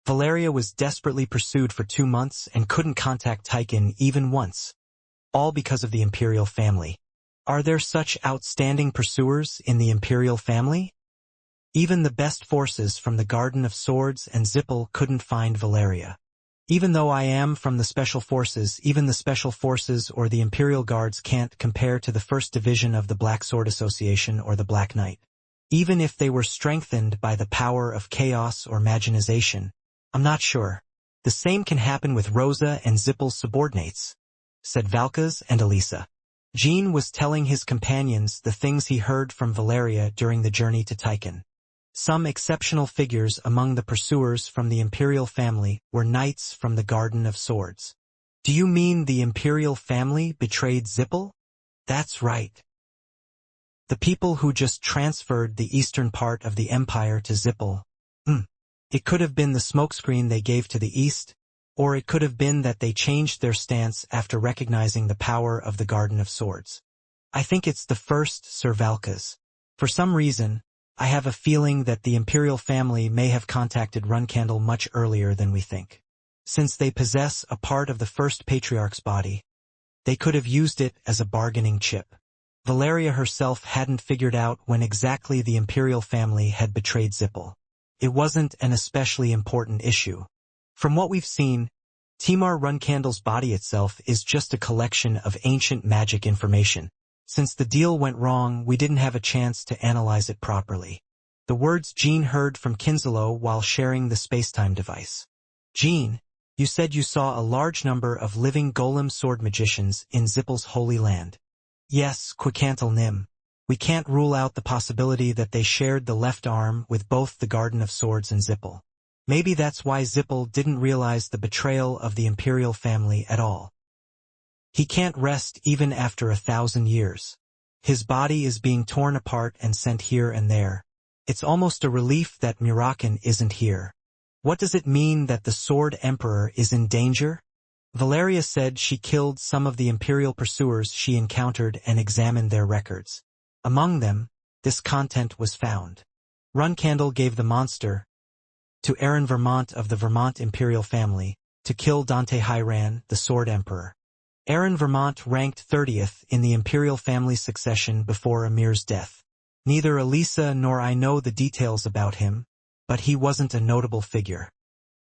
Valeria was desperately pursued for 2 months and couldn't contact Tychon even once. All because of the Imperial family. Are there such outstanding pursuers in the Imperial family? Even the best forces from the Garden of Swords and Zippel couldn't find Valeria. Even though I am from the Special Forces, even the Special Forces or the Imperial Guards can't compare to the 1st Division of the Black Sword Association or the Black Knight. Even if they were strengthened by the power of chaos or maginization, I'm not sure. The same can happen with Rosa and Zippel's subordinates, said Valkas and Elisa. Jean was telling his companions the things he heard from Valeria during the journey to Tychon. Some exceptional figures among the pursuers from the Imperial family were knights from the Garden of Swords. Do you mean the Imperial family betrayed Zippel? That's right. The people who just transferred the eastern part of the empire to Zippel. It could have been the smokescreen they gave to the east, or it could have been that they changed their stance after recognizing the power of the Garden of Swords. I think it's the first, Sir Valkas. For some reason, I have a feeling that the Imperial family may have contacted Runcandle much earlier than we think. Since they possess a part of the first Patriarch's body, they could have used it as a bargaining chip. Valeria herself hadn't figured out when exactly the Imperial family had betrayed Zippel. It wasn't an especially important issue. From what we've seen, Timar Runcandle's body itself is just a collection of ancient magic information. Since the deal went wrong, we didn't have a chance to analyze it properly. The words Jean heard from Kinselo while sharing the spacetime device. Jean, you said you saw a large number of living golem sword magicians in Zippel's Holy Land. Yes, Quicantal Nim. We can't rule out the possibility that they shared the left arm with both the Garden of Swords and Zippel. Maybe that's why Zippel didn't realize the betrayal of the Imperial family at all. He can't rest even after 1,000 years. His body is being torn apart and sent here and there. It's almost a relief that Murakan isn't here. What does it mean that the Sword Emperor is in danger? Valeria said she killed some of the Imperial pursuers she encountered and examined their records. Among them, this content was found. Runcandle gave the monster to Aaron Vermont of the Vermont Imperial family to kill Dante Hyran, the Sword Emperor. Aaron Vermont ranked 30th in the imperial family succession before Amir's death. Neither Elisa nor I know the details about him, but he wasn't a notable figure.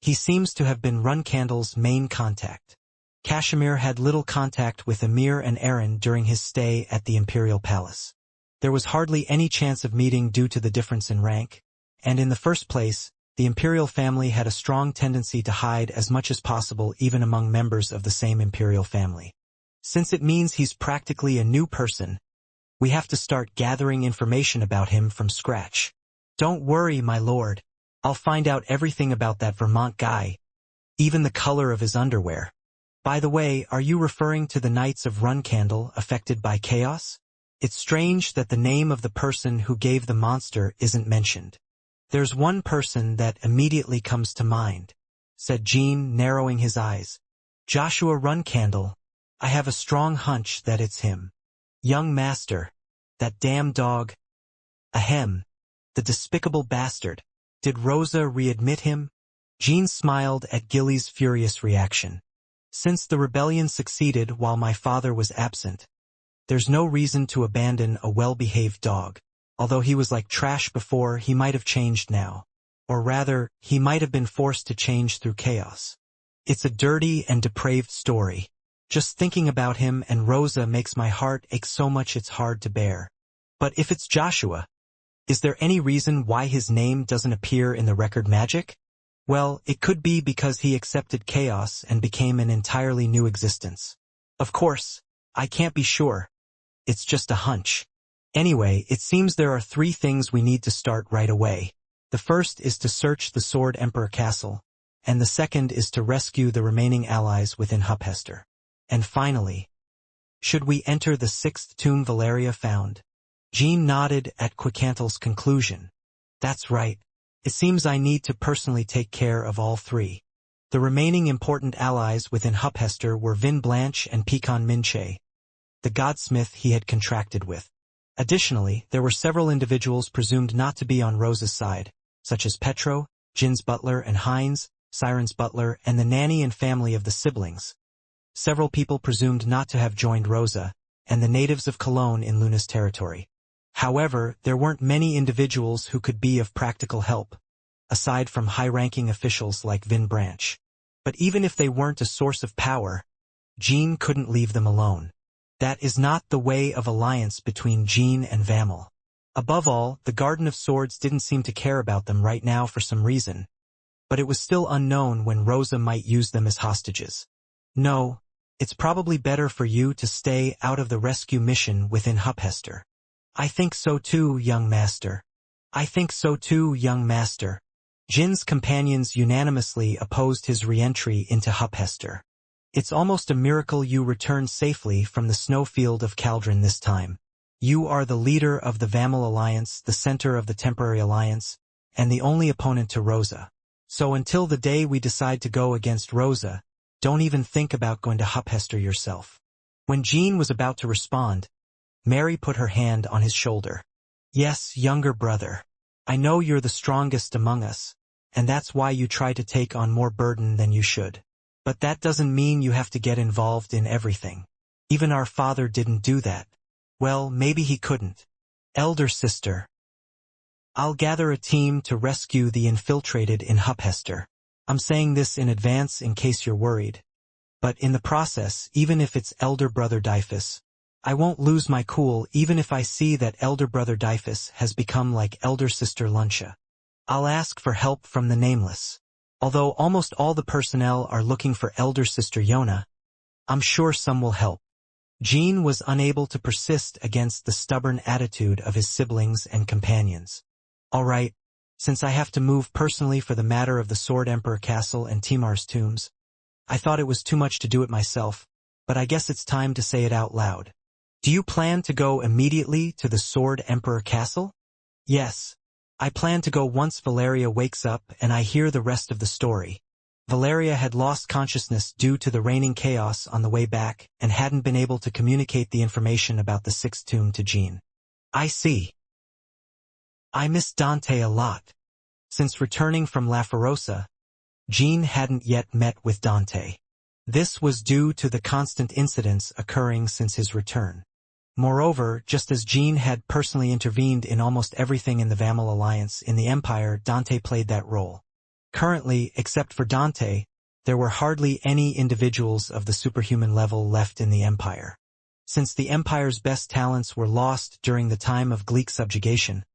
He seems to have been Runcandle's main contact. Kashmir had little contact with Amir and Aaron during his stay at the imperial palace. There was hardly any chance of meeting due to the difference in rank, and in the first place, the imperial family had a strong tendency to hide as much as possible even among members of the same imperial family. Since it means he's practically a new person, we have to start gathering information about him from scratch. Don't worry, my lord. I'll find out everything about that Vermont guy, even the color of his underwear. By the way, are you referring to the Knights of Runcandle affected by chaos? It's strange that the name of the person who gave the monster isn't mentioned. There's one person that immediately comes to mind, said Jean, narrowing his eyes. Joshua Runcandle. I have a strong hunch that it's him. Young master. That damn dog. Ahem. The despicable bastard. Did Rosa readmit him? Jean smiled at Gilly's furious reaction. Since the rebellion succeeded while my father was absent, there's no reason to abandon a well-behaved dog. Although he was like trash before, he might have changed now. Or rather, he might have been forced to change through chaos. It's a dirty and depraved story. Just thinking about him and Rosa makes my heart ache so much it's hard to bear. But if it's Joshua, is there any reason why his name doesn't appear in the record magic? Well, it could be because he accepted chaos and became an entirely new existence. Of course, I can't be sure. It's just a hunch. Anyway, it seems there are 3 things we need to start right away. The first is to search the Sword Emperor Castle, and the second is to rescue the remaining allies within Huphester. And finally, should we enter the 6th tomb Valeria found? Jean nodded at Quickantle's conclusion. That's right. It seems I need to personally take care of all 3. The remaining important allies within Huphester were Vin Blanche and Pecan Minche, the godsmith he had contracted with. Additionally, there were several individuals presumed not to be on Rosa's side, such as Petro, Jin's butler, and Heinz, Siren's butler, and the nanny and family of the siblings. Several people presumed not to have joined Rosa, and the natives of Cologne in Luna's territory. However, there weren't many individuals who could be of practical help, aside from high-ranking officials like Vin Branch. But even if they weren't a source of power, Jean couldn't leave them alone. That is not the way of alliance between Jean and Vamil. Above all, the Garden of Swords didn't seem to care about them right now for some reason, but it was still unknown when Rosa might use them as hostages. No, it's probably better for you to stay out of the rescue mission within Huphester. I think so too, young master. I think so too, young master. Jin's companions unanimously opposed his re-entry into Huphester. It's almost a miracle you returned safely from the snowfield of Caldron this time. You are the leader of the Vamil Alliance, the center of the Temporary Alliance, and the only opponent to Rosa. So until the day we decide to go against Rosa, don't even think about going to Huphester yourself. When Jean was about to respond, Mary put her hand on his shoulder. Yes, younger brother. I know you're the strongest among us, and that's why you try to take on more burden than you should. But that doesn't mean you have to get involved in everything. Even our father didn't do that. Well, maybe he couldn't. Elder sister. I'll gather a team to rescue the infiltrated in Huphester. I'm saying this in advance in case you're worried. But in the process, even if it's elder brother Dyphus, I won't lose my cool even if I see that elder brother Dyphus has become like elder sister Luncia. I'll ask for help from the Nameless. Although almost all the personnel are looking for elder sister Yona, I'm sure some will help. Jean was unable to persist against the stubborn attitude of his siblings and companions. All right, since I have to move personally for the matter of the Sword Emperor Castle and Timar's tombs, I thought it was too much to do it myself, but I guess it's time to say it out loud. Do you plan to go immediately to the Sword Emperor Castle? Yes. I plan to go once Valeria wakes up and I hear the rest of the story. Valeria had lost consciousness due to the reigning chaos on the way back and hadn't been able to communicate the information about the 6th tomb to Jean. I see. I miss Dante a lot. Since returning from La Ferosa, Jean hadn't yet met with Dante. This was due to the constant incidents occurring since his return. Moreover, just as Jean had personally intervened in almost everything in the Vamal alliance in the Empire, Dante played that role. Currently, except for Dante, there were hardly any individuals of the superhuman level left in the Empire. Since the Empire's best talents were lost during the time of Gleek subjugation,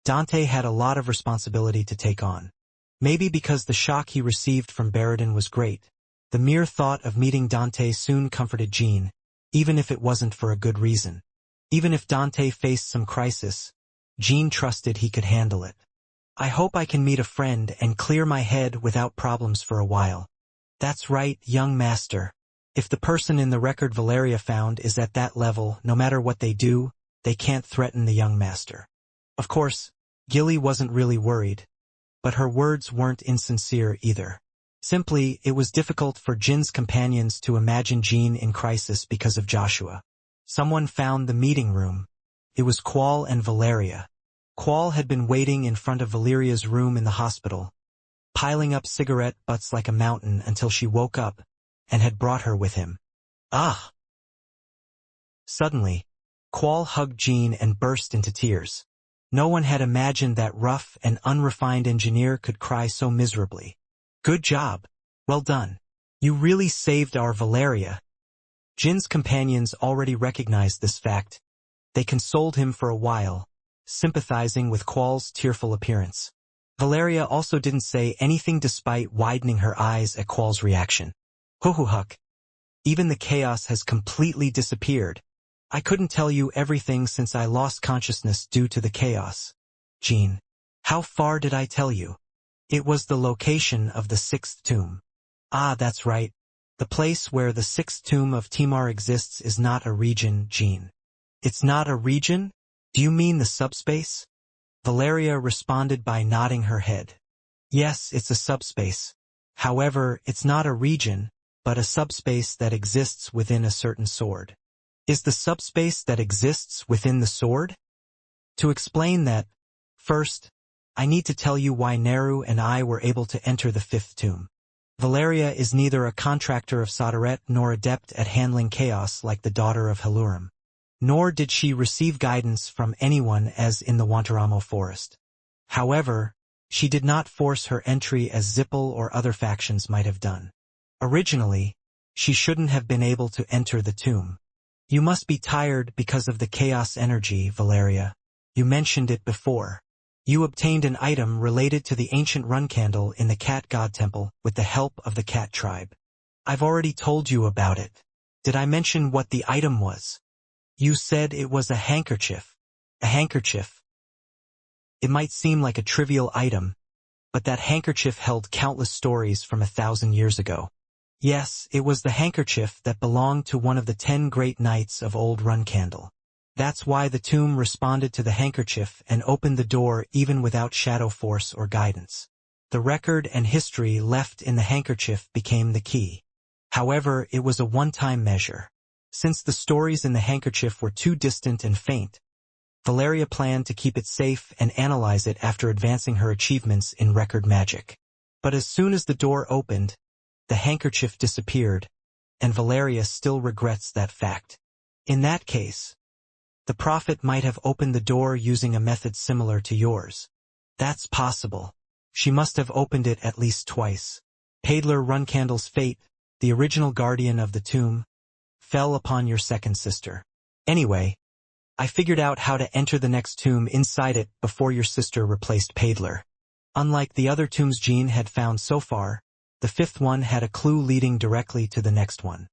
Dante had a lot of responsibility to take on. Maybe because the shock he received from Baradin was great, the mere thought of meeting Dante soon comforted Jean, even if it wasn't for a good reason. Even if Dante faced some crisis, Jean trusted he could handle it. I hope I can meet a friend and clear my head without problems for a while. That's right, young master. If the person in the record Valeria found is at that level, no matter what they do, they can't threaten the young master. Of course, Gilly wasn't really worried, but her words weren't insincere either. Simply, it was difficult for Jin's companions to imagine Jean in crisis because of Joshua. Someone found the meeting room. It was Qual and Valeria. Qual had been waiting in front of Valeria's room in the hospital, piling up cigarette butts like a mountain until she woke up, and had brought her with him. Ah! Suddenly, Qual hugged Jean and burst into tears. No one had imagined that rough and unrefined engineer could cry so miserably. Good job. Well done. You really saved our Valeria. Jin's companions already recognized this fact. They consoled him for a while, sympathizing with Qual's tearful appearance. Valeria also didn't say anything despite widening her eyes at Qual's reaction. Huhuhuck. Even the chaos has completely disappeared. I couldn't tell you everything since I lost consciousness due to the chaos. Jean. How far did I tell you? It was the location of the sixth tomb. Ah, that's right. The place where the sixth tomb of Timar exists is not a region, Jean. It's not a region? Do you mean the subspace? Valeria responded by nodding her head. Yes, it's a subspace. However, it's not a region, but a subspace that exists within a certain sword. Is the subspace that exists within the sword? To explain that, first, I need to tell you why Neru and I were able to enter the fifth tomb. Valeria is neither a contractor of Sodaret nor adept at handling chaos like the daughter of Halurim. Nor did she receive guidance from anyone as in the Wantaramo forest. However, she did not force her entry as Zippel or other factions might have done. Originally, she shouldn't have been able to enter the tomb. You must be tired because of the chaos energy, Valeria. You mentioned it before. You obtained an item related to the ancient run candle in the cat god temple with the help of the cat tribe. I've already told you about it. Did I mention what the item was? You said it was a handkerchief. A handkerchief. It might seem like a trivial item, but that handkerchief held countless stories from 1,000 years ago. Yes, it was the handkerchief that belonged to one of the 10 great knights of Old Run Candle. That's why the tomb responded to the handkerchief and opened the door even without shadow force or guidance. The record and history left in the handkerchief became the key. However, it was a one-time measure. Since the stories in the handkerchief were too distant and faint, Valeria planned to keep it safe and analyze it after advancing her achievements in record magic. But as soon as the door opened, the handkerchief disappeared, and Valeria still regrets that fact. In that case, the prophet might have opened the door using a method similar to yours. That's possible. She must have opened it at least twice. Paidler Runcandle's fate, the original guardian of the tomb, fell upon your second sister. Anyway, I figured out how to enter the next tomb inside it before your sister replaced Paidler. Unlike the other tombs Jean had found so far, the fifth one had a clue leading directly to the next one.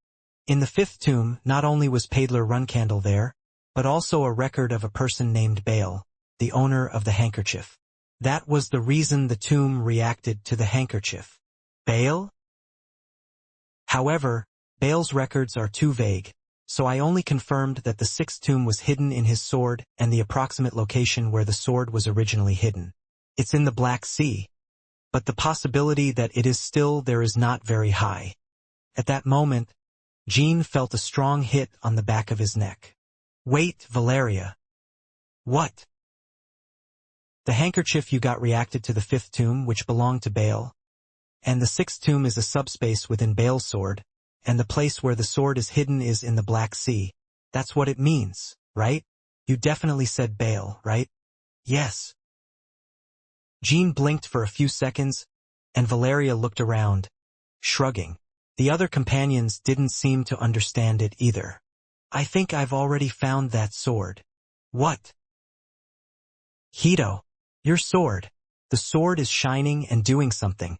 In the fifth tomb, not only was Paidler Runcandle there, but also a record of a person named Bale, the owner of the handkerchief. That was the reason the tomb reacted to the handkerchief. Bale? However, Bale's records are too vague, so I only confirmed that the sixth tomb was hidden in his sword and the approximate location where the sword was originally hidden. It's in the Black Sea, but the possibility that it is still there is not very high. At that moment, Jean felt a strong hit on the back of his neck. Wait, Valeria. What? The handkerchief you got reacted to the fifth tomb, which belonged to Bale, and the sixth tomb is a subspace within Bale's sword, and the place where the sword is hidden is in the Black Sea. That's what it means, right? You definitely said Baal, right? Yes. Jean blinked for a few seconds, and Valeria looked around, shrugging. The other companions didn't seem to understand it either. I think I've already found that sword. What? Hito, your sword. The sword is shining and doing something.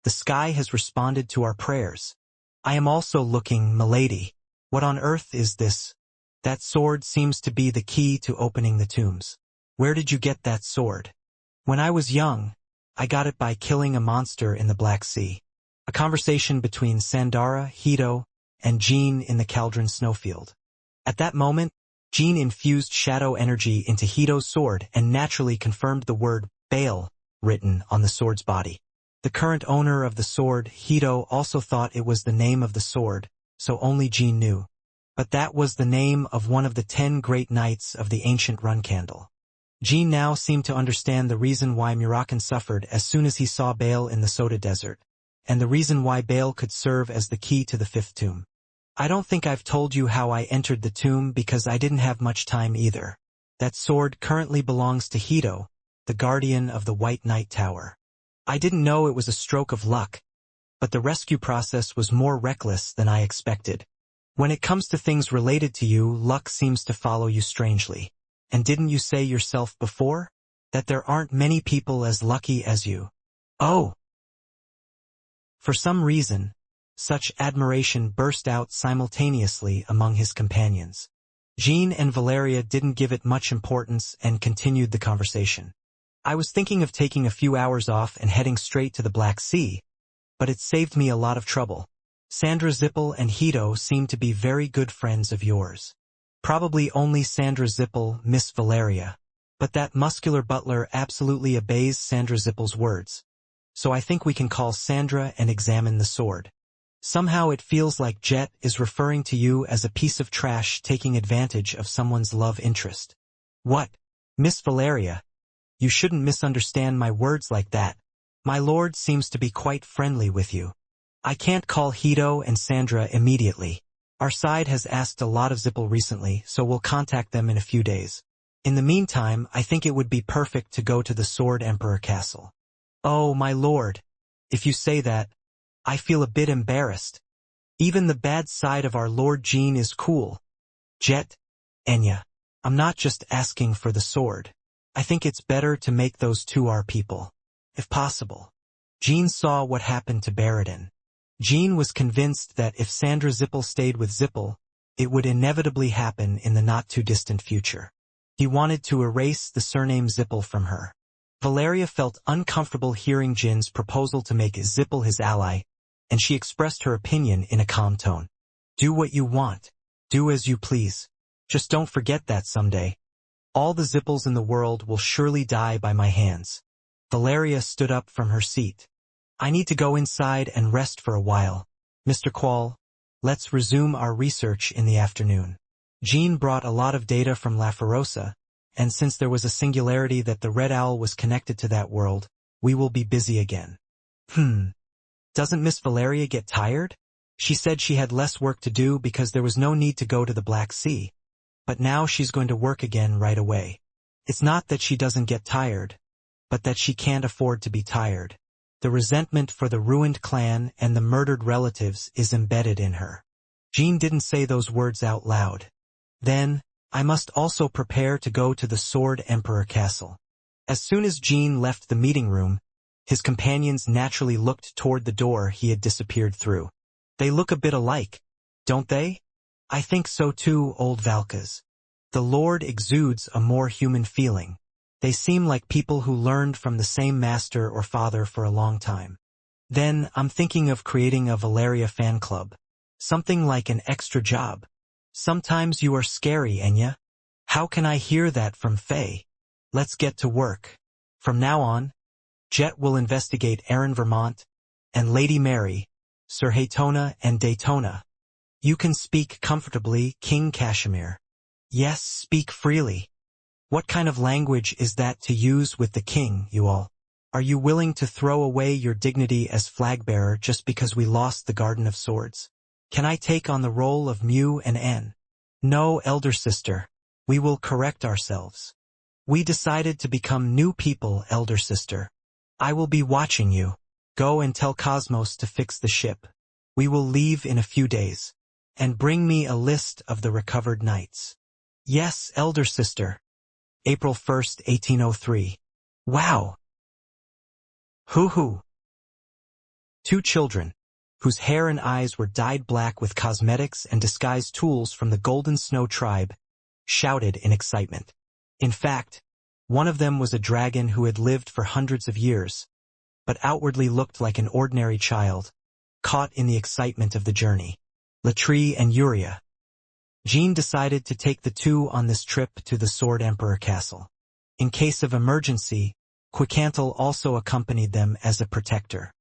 The sky has responded to our prayers. I am also looking, milady. What on earth is this? That sword seems to be the key to opening the tombs. Where did you get that sword? When I was young, I got it by killing a monster in the Black Sea. A conversation between Sandara, Hito, and Jean in the Cauldron snowfield. At that moment, Jean infused shadow energy into Hito's sword and naturally confirmed the word Baal written on the sword's body. The current owner of the sword, Hito, also thought it was the name of the sword, so only Jean knew. But that was the name of one of the 10 great knights of the ancient run candle. Jean now seemed to understand the reason why Murakan suffered as soon as he saw Baal in the Soda Desert, and the reason why Baal could serve as the key to the 5th tomb. I don't think I've told you how I entered the tomb because I didn't have much time either. That sword currently belongs to Hito, the guardian of the White Knight Tower. I didn't know it was a stroke of luck, but the rescue process was more reckless than I expected. When it comes to things related to you, luck seems to follow you strangely. And didn't you say yourself before that there aren't many people as lucky as you? Oh! For some reason, such admiration burst out simultaneously among his companions. Jean and Valeria didn't give it much importance and continued the conversation. I was thinking of taking a few hours off and heading straight to the Black Sea, but it saved me a lot of trouble. Sandra Zippel and Hito seem to be very good friends of yours. Probably only Sandra Zippel, Miss Valeria. But that muscular butler absolutely obeys Sandra Zippel's words. So I think we can call Sandra and examine the sword. Somehow it feels like Jet is referring to you as a piece of trash taking advantage of someone's love interest. What? Miss Valeria? You shouldn't misunderstand my words like that. My lord seems to be quite friendly with you. I can't call Hito and Sandra immediately. Our side has asked a lot of Zippel recently, so we'll contact them in a few days. In the meantime, I think it would be perfect to go to the Sword Emperor Castle. Oh, my lord. If you say that, I feel a bit embarrassed. Even the bad side of our Lord Jean is cool. Jet, Enya, I'm not just asking for the sword. I think it's better to make those two our people, if possible. Jean saw what happened to Baradin. Jean was convinced that if Sandra Zippel stayed with Zippel, it would inevitably happen in the not-too-distant future. He wanted to erase the surname Zippel from her. Valeria felt uncomfortable hearing Jin's proposal to make Zippel his ally, and she expressed her opinion in a calm tone. Do what you want. Do as you please. Just don't forget that someday. All the Zippels in the world will surely die by my hands. Valeria stood up from her seat. I need to go inside and rest for a while. Mr. Quall, let's resume our research in the afternoon. Jean brought a lot of data from La Ferosa, and since there was a singularity that the Red Owl was connected to that world, we will be busy again. Doesn't Miss Valeria get tired? She said she had less work to do because there was no need to go to the Black Sea. But now she's going to work again right away. It's not that she doesn't get tired, but that she can't afford to be tired. The resentment for the ruined clan and the murdered relatives is embedded in her. Jean didn't say those words out loud. Then, I must also prepare to go to the Sword Emperor Castle. As soon as Jean left the meeting room, his companions naturally looked toward the door he had disappeared through. They look a bit alike, don't they? I think so too, old Valkas. The Lord exudes a more human feeling. They seem like people who learned from the same master or father for a long time. Then, I'm thinking of creating a Valeria fan club. Something like an extra job. Sometimes you are scary, Enya. How can I hear that from Faye? Let's get to work. From now on, Jet will investigate Erin Vermont, and Lady Mary, Sir Haytona and Daytona. You can speak comfortably, King Kashmir. Yes, speak freely. What kind of language is that to use with the king, you all? Are you willing to throw away your dignity as flag-bearer just because we lost the Garden of Swords? Can I take on the role of Mu and N? No, elder sister. We will correct ourselves. We decided to become new people, elder sister. I will be watching you. Go and tell Cosmos to fix the ship. We will leave in a few days. And bring me a list of the recovered knights. Yes, elder sister. April 1st, 1803. Wow. Hoo-hoo. Two children, whose hair and eyes were dyed black with cosmetics and disguised tools from the Golden Snow tribe, shouted in excitement. In fact, one of them was a dragon who had lived for hundreds of years, but outwardly looked like an ordinary child, caught in the excitement of the journey. Latrie and Uria. Jean decided to take the two on this trip to the Sword Emperor Castle. In case of emergency, Quicantle also accompanied them as a protector.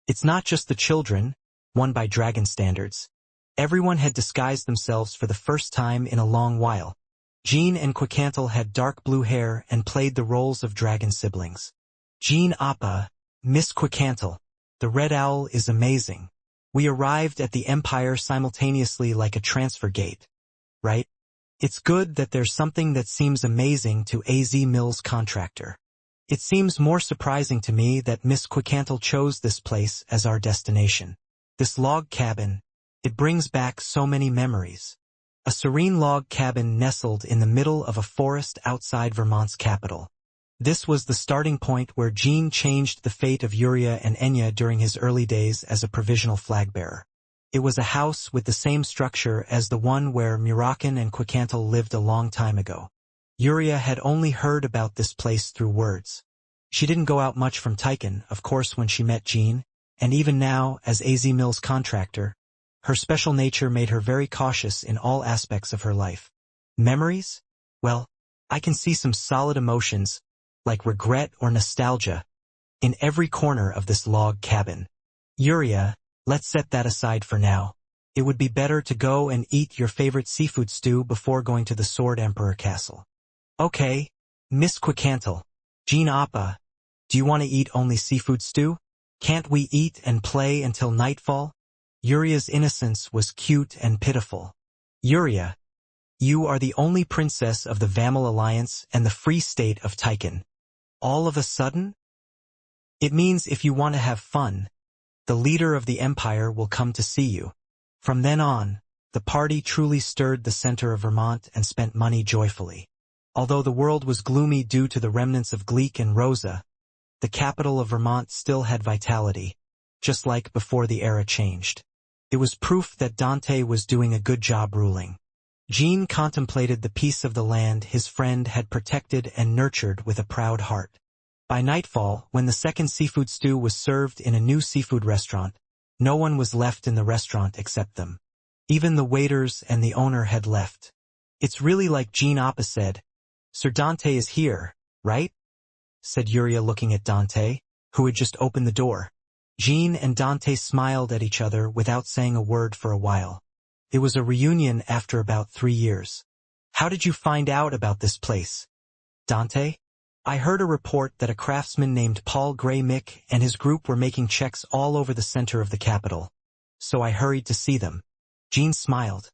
It's not just the children, one by dragon standards. Everyone had disguised themselves for the first time in a long while. Jean and Quicantle had dark blue hair and played the roles of dragon siblings. Jean Appa, Miss Quicantle, the red owl is amazing. We arrived at the Empire simultaneously like a transfer gate. Right? It's good that there's something that seems amazing to AZ Mills contractor. It seems more surprising to me that Miss Quicantle chose this place as our destination. This log cabin, it brings back so many memories. A serene log cabin nestled in the middle of a forest outside Vermont's capital. This was the starting point where Jean changed the fate of Uria and Enya during his early days as a provisional flag-bearer. It was a house with the same structure as the one where Murakan and Quicantle lived a long time ago. Uria had only heard about this place through words. She didn't go out much from Tychon, of course, when she met Jean, and even now, as AZ Mills' contractor, her special nature made her very cautious in all aspects of her life. Memories? Well, I can see some solid emotions, like regret or nostalgia, in every corner of this log cabin. Uria, let's set that aside for now. It would be better to go and eat your favorite seafood stew before going to the Sword Emperor Castle. Okay, Miss Quicantle. Jean Appa, do you want to eat only seafood stew? Can't we eat and play until nightfall? Uria's innocence was cute and pitiful. Uria, you are the only princess of the Vamal Alliance and the Free State of Tychon. All of a sudden? It means if you want to have fun, the leader of the empire will come to see you. From then on, the party truly stirred the center of Vermont and spent money joyfully. Although the world was gloomy due to the remnants of Gleek and Rosa, the capital of Vermont still had vitality, just like before the era changed. It was proof that Dante was doing a good job ruling. Jean contemplated the piece of the land his friend had protected and nurtured with a proud heart. By nightfall, when the second seafood stew was served in a new seafood restaurant, no one was left in the restaurant except them. Even the waiters and the owner had left. It's really like Jean Appa said, "Sir Dante is here, right?" said Uria looking at Dante, who had just opened the door. Jean and Dante smiled at each other without saying a word for a while. It was a reunion after about 3 years. How did you find out about this place? Dante? I heard a report that a craftsman named Paul Gray-Mick and his group were making checks all over the center of the capital, so I hurried to see them. Jean smiled.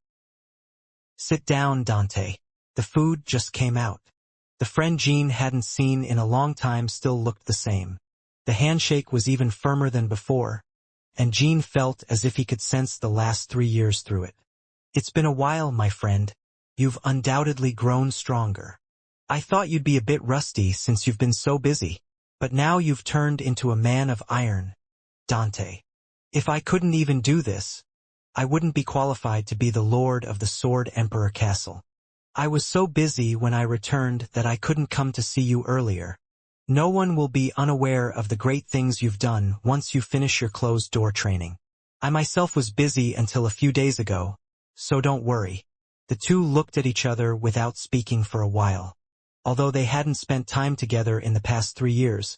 Sit down, Dante. The food just came out. The friend Jean hadn't seen in a long time still looked the same. The handshake was even firmer than before, and Jean felt as if he could sense the last 3 years through it. It's been a while, my friend. You've undoubtedly grown stronger. I thought you'd be a bit rusty since you've been so busy, but now you've turned into a man of iron. Dante. If I couldn't even do this, I wouldn't be qualified to be the Lord of the Sword Emperor Castle. I was so busy when I returned that I couldn't come to see you earlier. No one will be unaware of the great things you've done once you finish your closed-door training. I myself was busy until a few days ago, so don't worry. The two looked at each other without speaking for a while. Although they hadn't spent time together in the past 3 years,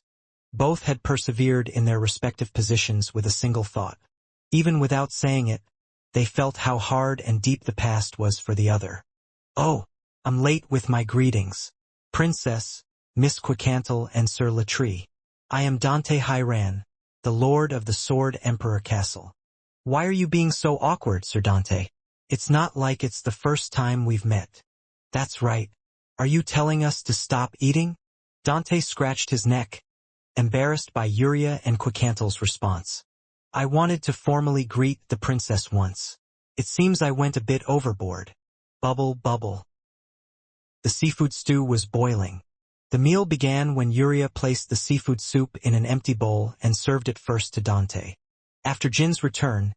both had persevered in their respective positions with a single thought. Even without saying it, they felt how hard and deep the past was for the other. Oh, I'm late with my greetings. Princess, Miss Quicantle and Sir Latrie. I am Dante Hyran, the Lord of the Sword Emperor Castle. Why are you being so awkward, Sir Dante? It's not like it's the first time we've met. That's right. Are you telling us to stop eating? Dante scratched his neck, embarrassed by Yuria and Quicantel's response. I wanted to formally greet the princess once. It seems I went a bit overboard. Bubble, bubble. The seafood stew was boiling. The meal began when Yuria placed the seafood soup in an empty bowl and served it first to Dante. After Jin's return,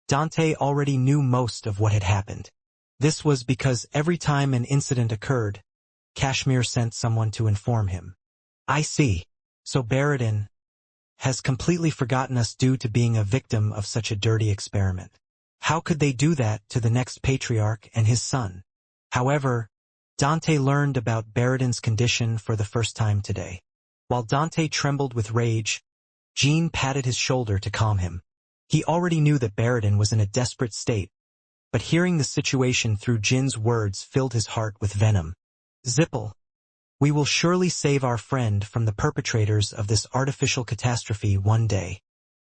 Dante already knew most of what had happened. This was because every time an incident occurred, Kashmir sent someone to inform him. I see. So Baradin has completely forgotten us due to being a victim of such a dirty experiment. How could they do that to the next patriarch and his son? However, Dante learned about Baradin's condition for the first time today. While Dante trembled with rage, Jean patted his shoulder to calm him. He already knew that Baradin was in a desperate state, but hearing the situation through Jin's words filled his heart with venom. Zipple, we will surely save our friend from the perpetrators of this artificial catastrophe one day.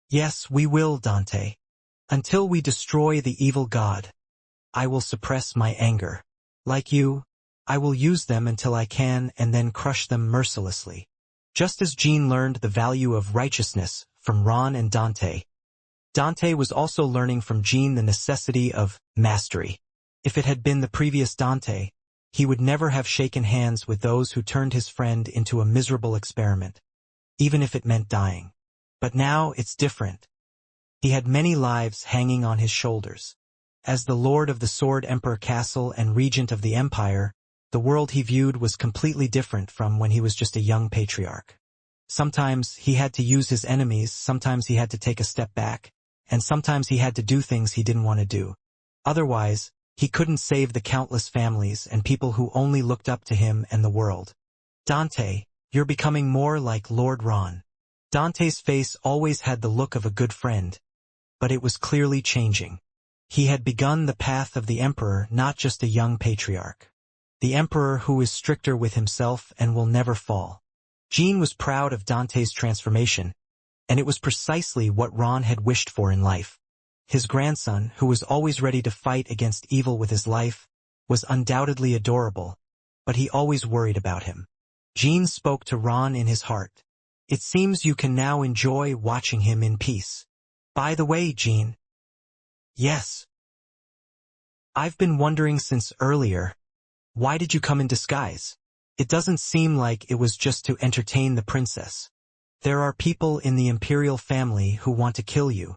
Yes, we will, Dante. Until we destroy the evil god, I will suppress my anger. Like you, I will use them until I can and then crush them mercilessly. Just as Jean learned the value of righteousness from Ron and Dante, Dante was also learning from Jean the necessity of mastery. If it had been the previous Dante, he would never have shaken hands with those who turned his friend into a miserable experiment, even if it meant dying. But now it's different. He had many lives hanging on his shoulders. As the Lord of the Sword Emperor Castle and Regent of the Empire, the world he viewed was completely different from when he was just a young patriarch. Sometimes he had to use his enemies, sometimes he had to take a step back, and sometimes he had to do things he didn't want to do. Otherwise, he couldn't save the countless families and people who only looked up to him and the world. Dante, you're becoming more like Lord Ron. Dante's face always had the look of a good friend, but it was clearly changing. He had begun the path of the Emperor, not just a young patriarch. The Emperor who is stricter with himself and will never fall. Jean was proud of Dante's transformation, and it was precisely what Ron had wished for in life. His grandson, who was always ready to fight against evil with his life, was undoubtedly adorable, but he always worried about him. Jean spoke to Ron in his heart. It seems you can now enjoy watching him in peace. By the way, Jean. Yes. I've been wondering since earlier, why did you come in disguise? It doesn't seem like it was just to entertain the princess. There are people in the imperial family who want to kill you.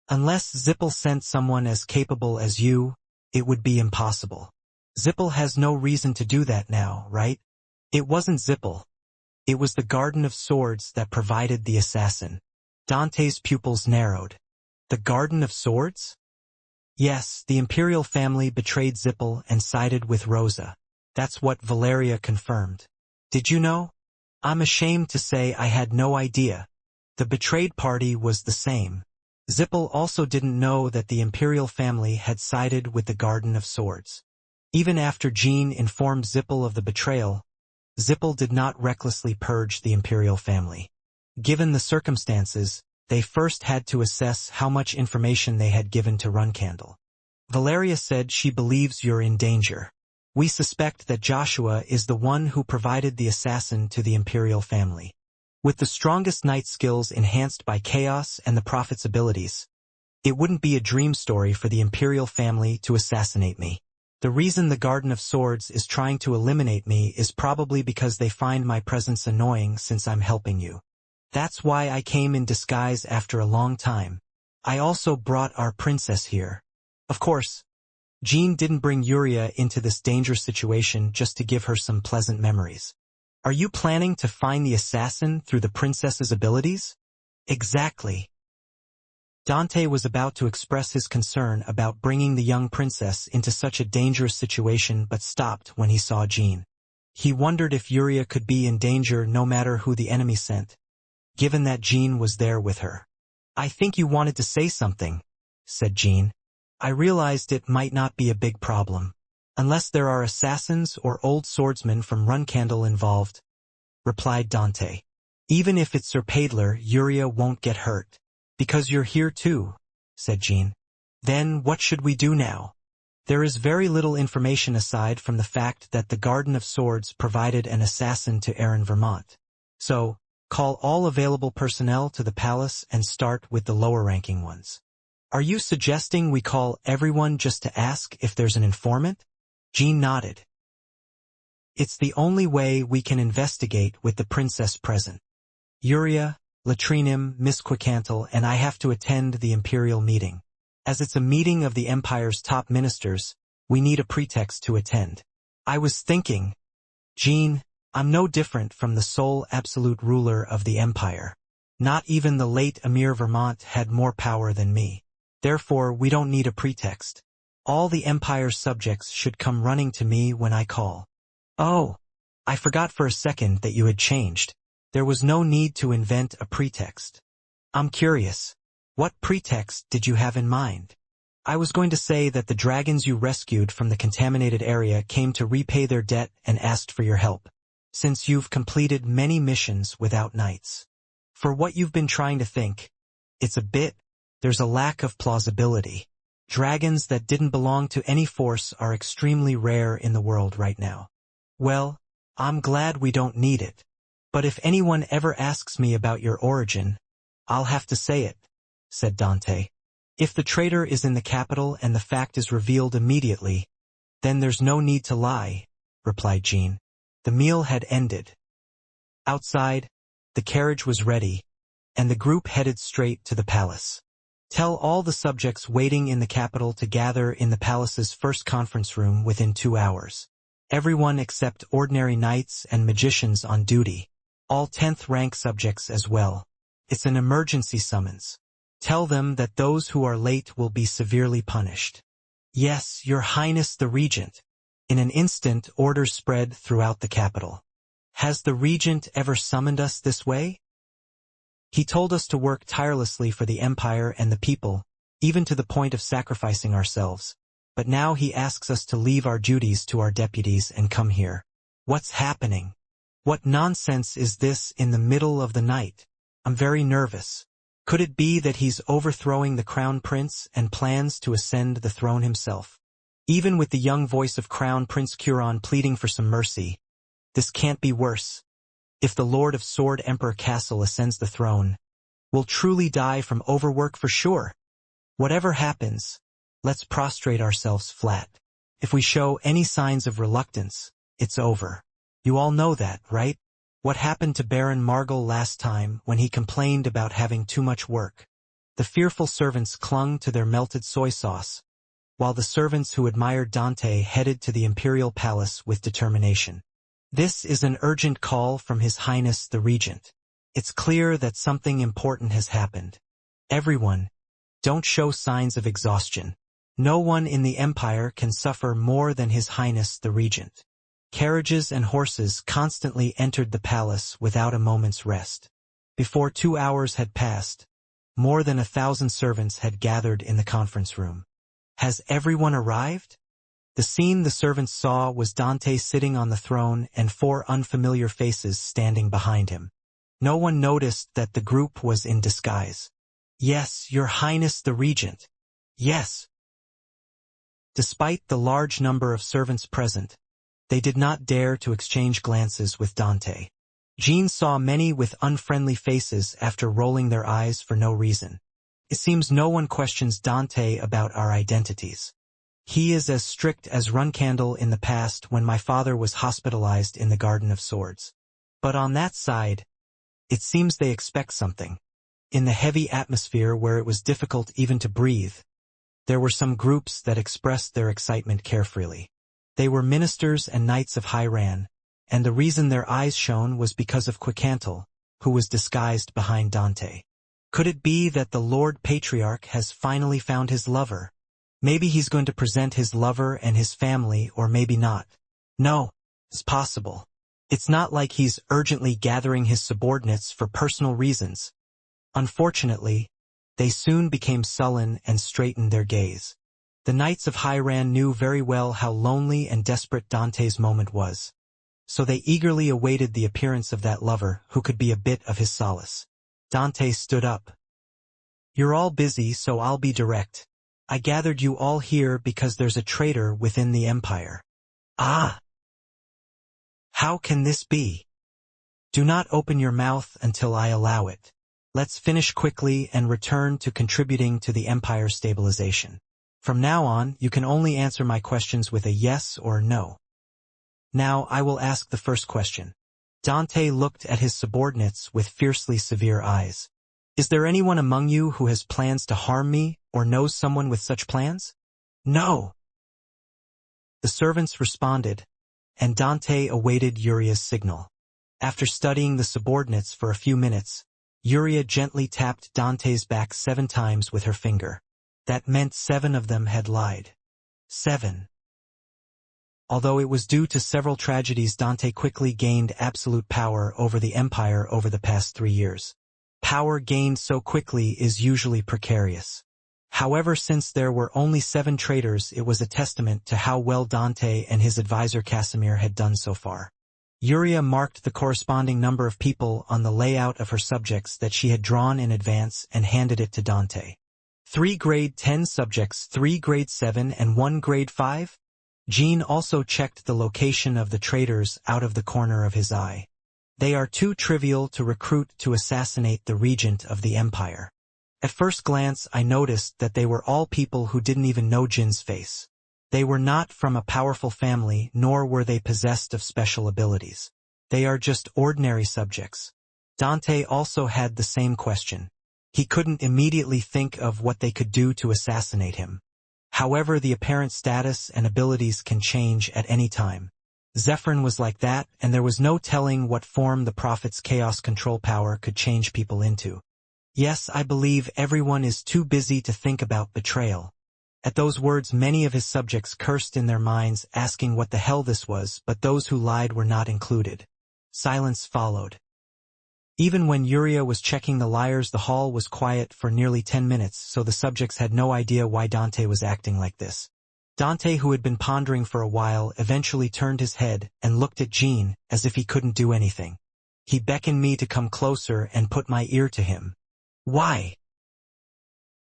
Unless Zipple sent someone as capable as you, it would be impossible. Zipple has no reason to do that now, right? It wasn't Zipple. It was the Garden of Swords that provided the assassin. Dante's pupils narrowed. The Garden of Swords? Yes, the imperial family betrayed Zipple and sided with Rosa. That's what Valeria confirmed. Did you know? I'm ashamed to say I had no idea. The betrayed party was the same. Zipple also didn't know that the imperial family had sided with the Garden of Swords. Even after Jean informed Zipple of the betrayal, Zipple did not recklessly purge the imperial family. Given the circumstances, they first had to assess how much information they had given to Runcandle. Valeria said she believes you're in danger. We suspect that Joshua is the one who provided the assassin to the imperial family. With the strongest knight skills enhanced by chaos and the prophet's abilities, it wouldn't be a dream story for the imperial family to assassinate me. The reason the Garden of Swords is trying to eliminate me is probably because they find my presence annoying since I'm helping you. That's why I came in disguise after a long time. I also brought our princess here. Of course, Jean didn't bring Yuria into this dangerous situation just to give her some pleasant memories. Are you planning to find the assassin through the princess's abilities? Exactly. Dante was about to express his concern about bringing the young princess into such a dangerous situation but stopped when he saw Jean. He wondered if Yuria could be in danger no matter who the enemy sent, given that Jean was there with her. I think you wanted to say something, said Jean. I realized it might not be a big problem. Unless there are assassins or old swordsmen from Runcandle involved, replied Dante. Even if it's Sir Paidler, Yuria won't get hurt. Because you're here too, said Jean. Then what should we do now? There is very little information aside from the fact that the Garden of Swords provided an assassin to Erin, Vermont. So, call all available personnel to the palace and start with the lower-ranking ones. Are you suggesting we call everyone just to ask if there's an informant? Jean nodded. It's the only way we can investigate with the princess present. Uria, Latrinim, Miss Quicantle, and I have to attend the imperial meeting. As it's a meeting of the Empire's top ministers, we need a pretext to attend. I was thinking, Jean, I'm no different from the sole absolute ruler of the Empire. Not even the late Emir Vermont had more power than me. Therefore, we don't need a pretext. All the Empire's subjects should come running to me when I call. Oh, I forgot for a second that you had changed. There was no need to invent a pretext. I'm curious. What pretext did you have in mind? I was going to say that the dragons you rescued from the contaminated area came to repay their debt and asked for your help, since you've completed many missions without knights. For what you've been trying to think, there's a lack of plausibility. Dragons that didn't belong to any force are extremely rare in the world right now. Well, I'm glad we don't need it. But if anyone ever asks me about your origin, I'll have to say it, said Dante. If the traitor is in the capital and the fact is revealed immediately, then there's no need to lie, replied Jean. The meal had ended. Outside, the carriage was ready, and the group headed straight to the palace. Tell all the subjects waiting in the capital to gather in the palace's first conference room within 2 hours. Everyone except ordinary knights and magicians on duty. All 10th rank subjects as well. It's an emergency summons. Tell them that those who are late will be severely punished. Yes, Your Highness the Regent. In an instant, orders spread throughout the capital. Has the Regent ever summoned us this way? He told us to work tirelessly for the Empire and the people, even to the point of sacrificing ourselves. But now he asks us to leave our duties to our deputies and come here. What's happening? What nonsense is this in the middle of the night? I'm very nervous. Could it be that he's overthrowing the Crown Prince and plans to ascend the throne himself? Even with the young voice of Crown Prince Curon pleading for some mercy, this can't be worse. If the Lord of Sword Emperor Castle ascends the throne, we'll truly die from overwork for sure. Whatever happens, let's prostrate ourselves flat. If we show any signs of reluctance, it's over. You all know that, right? What happened to Baron Margall last time when he complained about having too much work? The fearful servants clung to their melted soy sauce, while the servants who admired Dante headed to the imperial palace with determination. This is an urgent call from His Highness the Regent. It's clear that something important has happened. Everyone, don't show signs of exhaustion. No one in the Empire can suffer more than His Highness the Regent. Carriages and horses constantly entered the palace without a moment's rest. Before 2 hours had passed, more than 1,000 servants had gathered in the conference room. Has everyone arrived? The scene the servants saw was Dante sitting on the throne and 4 unfamiliar faces standing behind him. No one noticed that the group was in disguise. Yes, Your Highness the Regent. Yes. Despite the large number of servants present, they did not dare to exchange glances with Dante. Jean saw many with unfriendly faces after rolling their eyes for no reason. It seems no one questions Dante about our identities. He is as strict as Runcandle in the past when my father was hospitalized in the Garden of Swords. But on that side, it seems they expect something. In the heavy atmosphere where it was difficult even to breathe, there were some groups that expressed their excitement carefreely. They were ministers and knights of High Ran, and the reason their eyes shone was because of Quicantle, who was disguised behind Dante. Could it be that the Lord Patriarch has finally found his lover? Maybe he's going to present his lover and his family, or maybe not. No, it's possible. It's not like he's urgently gathering his subordinates for personal reasons. Unfortunately, they soon became sullen and straightened their gaze. The Knights of High Ran knew very well how lonely and desperate Dante's moment was, so they eagerly awaited the appearance of that lover who could be a bit of his solace. Dante stood up. You're all busy, so I'll be direct. I gathered you all here because there's a traitor within the Empire. Ah! How can this be? Do not open your mouth until I allow it. Let's finish quickly and return to contributing to the Empire's stabilization. From now on, you can only answer my questions with a yes or no. Now I will ask the first question. Dante looked at his subordinates with fiercely severe eyes. Is there anyone among you who has plans to harm me, or knows someone with such plans? No. The servants responded, and Dante awaited Uria's signal. After studying the subordinates for a few minutes, Uria gently tapped Dante's back 7 times with her finger. That meant 7 of them had lied. 7. Although it was due to several tragedies, Dante quickly gained absolute power over the Empire over the past 3 years. Power gained so quickly is usually precarious. However, since there were only 7 traitors, it was a testament to how well Dante and his advisor Casimir had done so far. Uria marked the corresponding number of people on the layout of her subjects that she had drawn in advance and handed it to Dante. 3 grade 10 subjects, 3 grade 7 and 1 grade 5? Jean also checked the location of the traitors out of the corner of his eye. They are too trivial to recruit to assassinate the regent of the Empire. At first glance, I noticed that they were all people who didn't even know Jin's face. They were not from a powerful family, nor were they possessed of special abilities. They are just ordinary subjects. Dante also had the same question. He couldn't immediately think of what they could do to assassinate him. However, the apparent status and abilities can change at any time. Zephyrin was like that, and there was no telling what form the Prophet's chaos control power could change people into. Yes, I believe everyone is too busy to think about betrayal. At those words, many of his subjects cursed in their minds, asking what the hell this was, but those who lied were not included. Silence followed. Even when Uria was checking the liars, the hall was quiet for nearly 10 minutes, so the subjects had no idea why Dante was acting like this. Dante, who had been pondering for a while, eventually turned his head and looked at Jean as if he couldn't do anything. He beckoned me to come closer and put my ear to him. Why?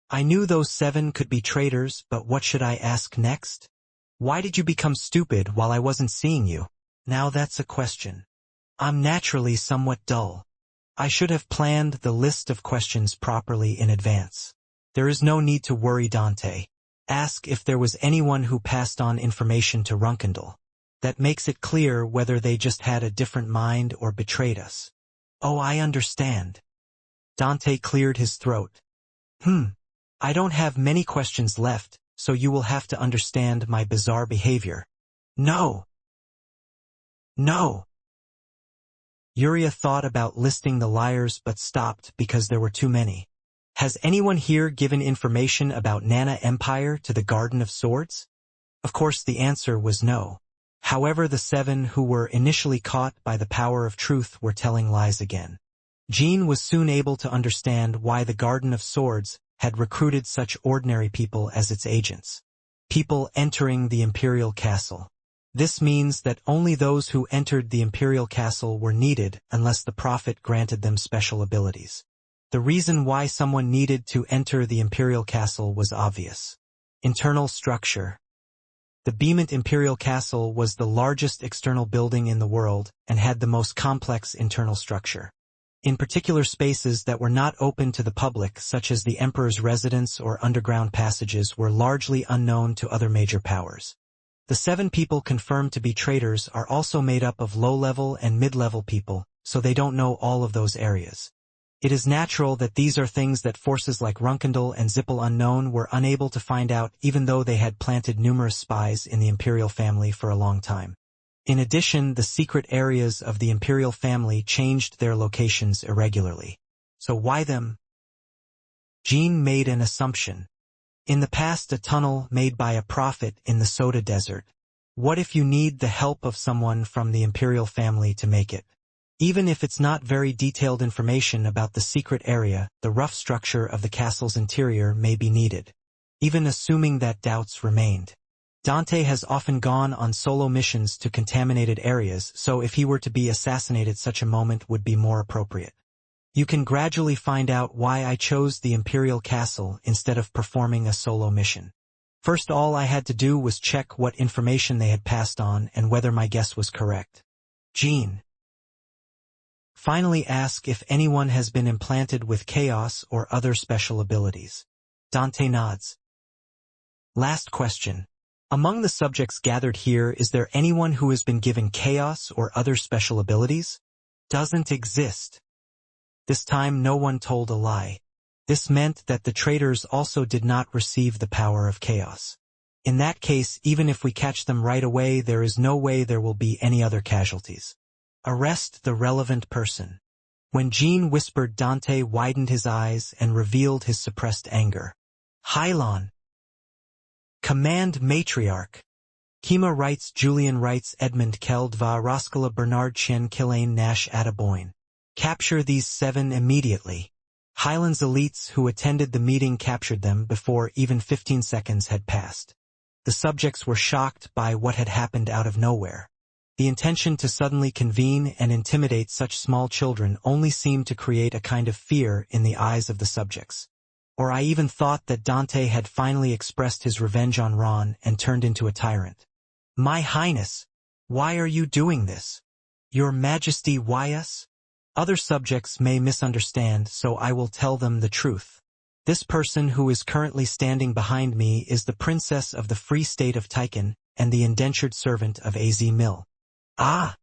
I knew those 7 could be traitors, but what should I ask next? Why did you become stupid while I wasn't seeing you? Now that's a question. I'm naturally somewhat dull. I should have planned the list of questions properly in advance. There is no need to worry, Dante. Ask if there was anyone who passed on information to Runkendal. That makes it clear whether they just had a different mind or betrayed us. Oh, I understand. Dante cleared his throat. I don't have many questions left, so you will have to understand my bizarre behavior. No. No. Uria thought about listing the liars but stopped because there were too many. Has anyone here given information about Nana Empire to the Garden of Swords? Of course the answer was no. However, the 7 who were initially caught by the power of truth were telling lies again. Jean was soon able to understand why the Garden of Swords had recruited such ordinary people as its agents. People entering the Imperial Castle. This means that only those who entered the Imperial Castle were needed unless the Prophet granted them special abilities. The reason why someone needed to enter the Imperial Castle was obvious. Internal structure. The Beemont Imperial Castle was the largest external building in the world and had the most complex internal structure. In particular, spaces that were not open to the public, such as the Emperor's residence or underground passages, were largely unknown to other major powers. The 7 people confirmed to be traitors are also made up of low-level and mid-level people, so they don't know all of those areas. It is natural that these are things that forces like Runkendal and Zippel Unknown were unable to find out, even though they had planted numerous spies in the imperial family for a long time. In addition, the secret areas of the imperial family changed their locations irregularly. So why them? Jean made an assumption. In the past, a tunnel made by a prophet in the Soda Desert. What if you need the help of someone from the imperial family to make it? Even if it's not very detailed information about the secret area, the rough structure of the castle's interior may be needed. Even assuming that doubts remained. Dante has often gone on solo missions to contaminated areas, so if he were to be assassinated, such a moment would be more appropriate. You can gradually find out why I chose the Imperial Castle instead of performing a solo mission. First, all I had to do was check what information they had passed on and whether my guess was correct. Jean. Finally, ask if anyone has been implanted with chaos or other special abilities. Dante nods. Last question. Among the subjects gathered here, is there anyone who has been given chaos or other special abilities? Doesn't exist. This time no one told a lie. This meant that the traitors also did not receive the power of chaos. In that case, even if we catch them right away, there is no way there will be any other casualties. Arrest the relevant person. When Jean whispered, Dante widened his eyes and revealed his suppressed anger. Hylon. Command Matriarch. Kima writes, Julian writes, Edmund Keld va Roskala Bernard Chen Kilane Nash Ataboyne. Capture these 7 immediately. Hyland's elites who attended the meeting captured them before even 15 seconds had passed. The subjects were shocked by what had happened out of nowhere. The intention to suddenly convene and intimidate such small children only seemed to create a kind of fear in the eyes of the subjects. Or I even thought that Dante had finally expressed his revenge on Ron and turned into a tyrant. My Highness, why are you doing this? Your Majesty, why us? Other subjects may misunderstand, so I will tell them the truth. This person who is currently standing behind me is the Princess of the Free State of Tychon and the indentured servant of Az Mill. Ah!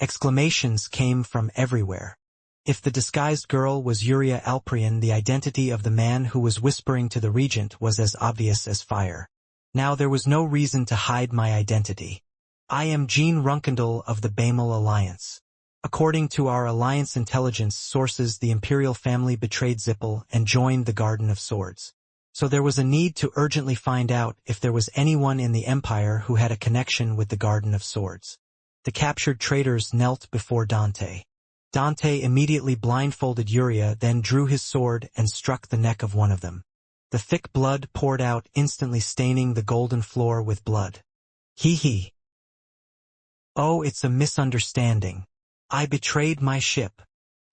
Exclamations came from everywhere. If the disguised girl was Yuria Alprian, the identity of the man who was whispering to the regent was as obvious as fire. Now there was no reason to hide my identity. I am Jean Runkendal of the Bamel Alliance. According to our Alliance intelligence sources, the Imperial family betrayed Zippel and joined the Garden of Swords. So there was a need to urgently find out if there was anyone in the Empire who had a connection with the Garden of Swords. The captured traitors knelt before Dante. Dante immediately blindfolded Yuria, then drew his sword and struck the neck of one of them. The thick blood poured out, instantly staining the golden floor with blood. Hee. Oh, it's a misunderstanding. I betrayed my ship.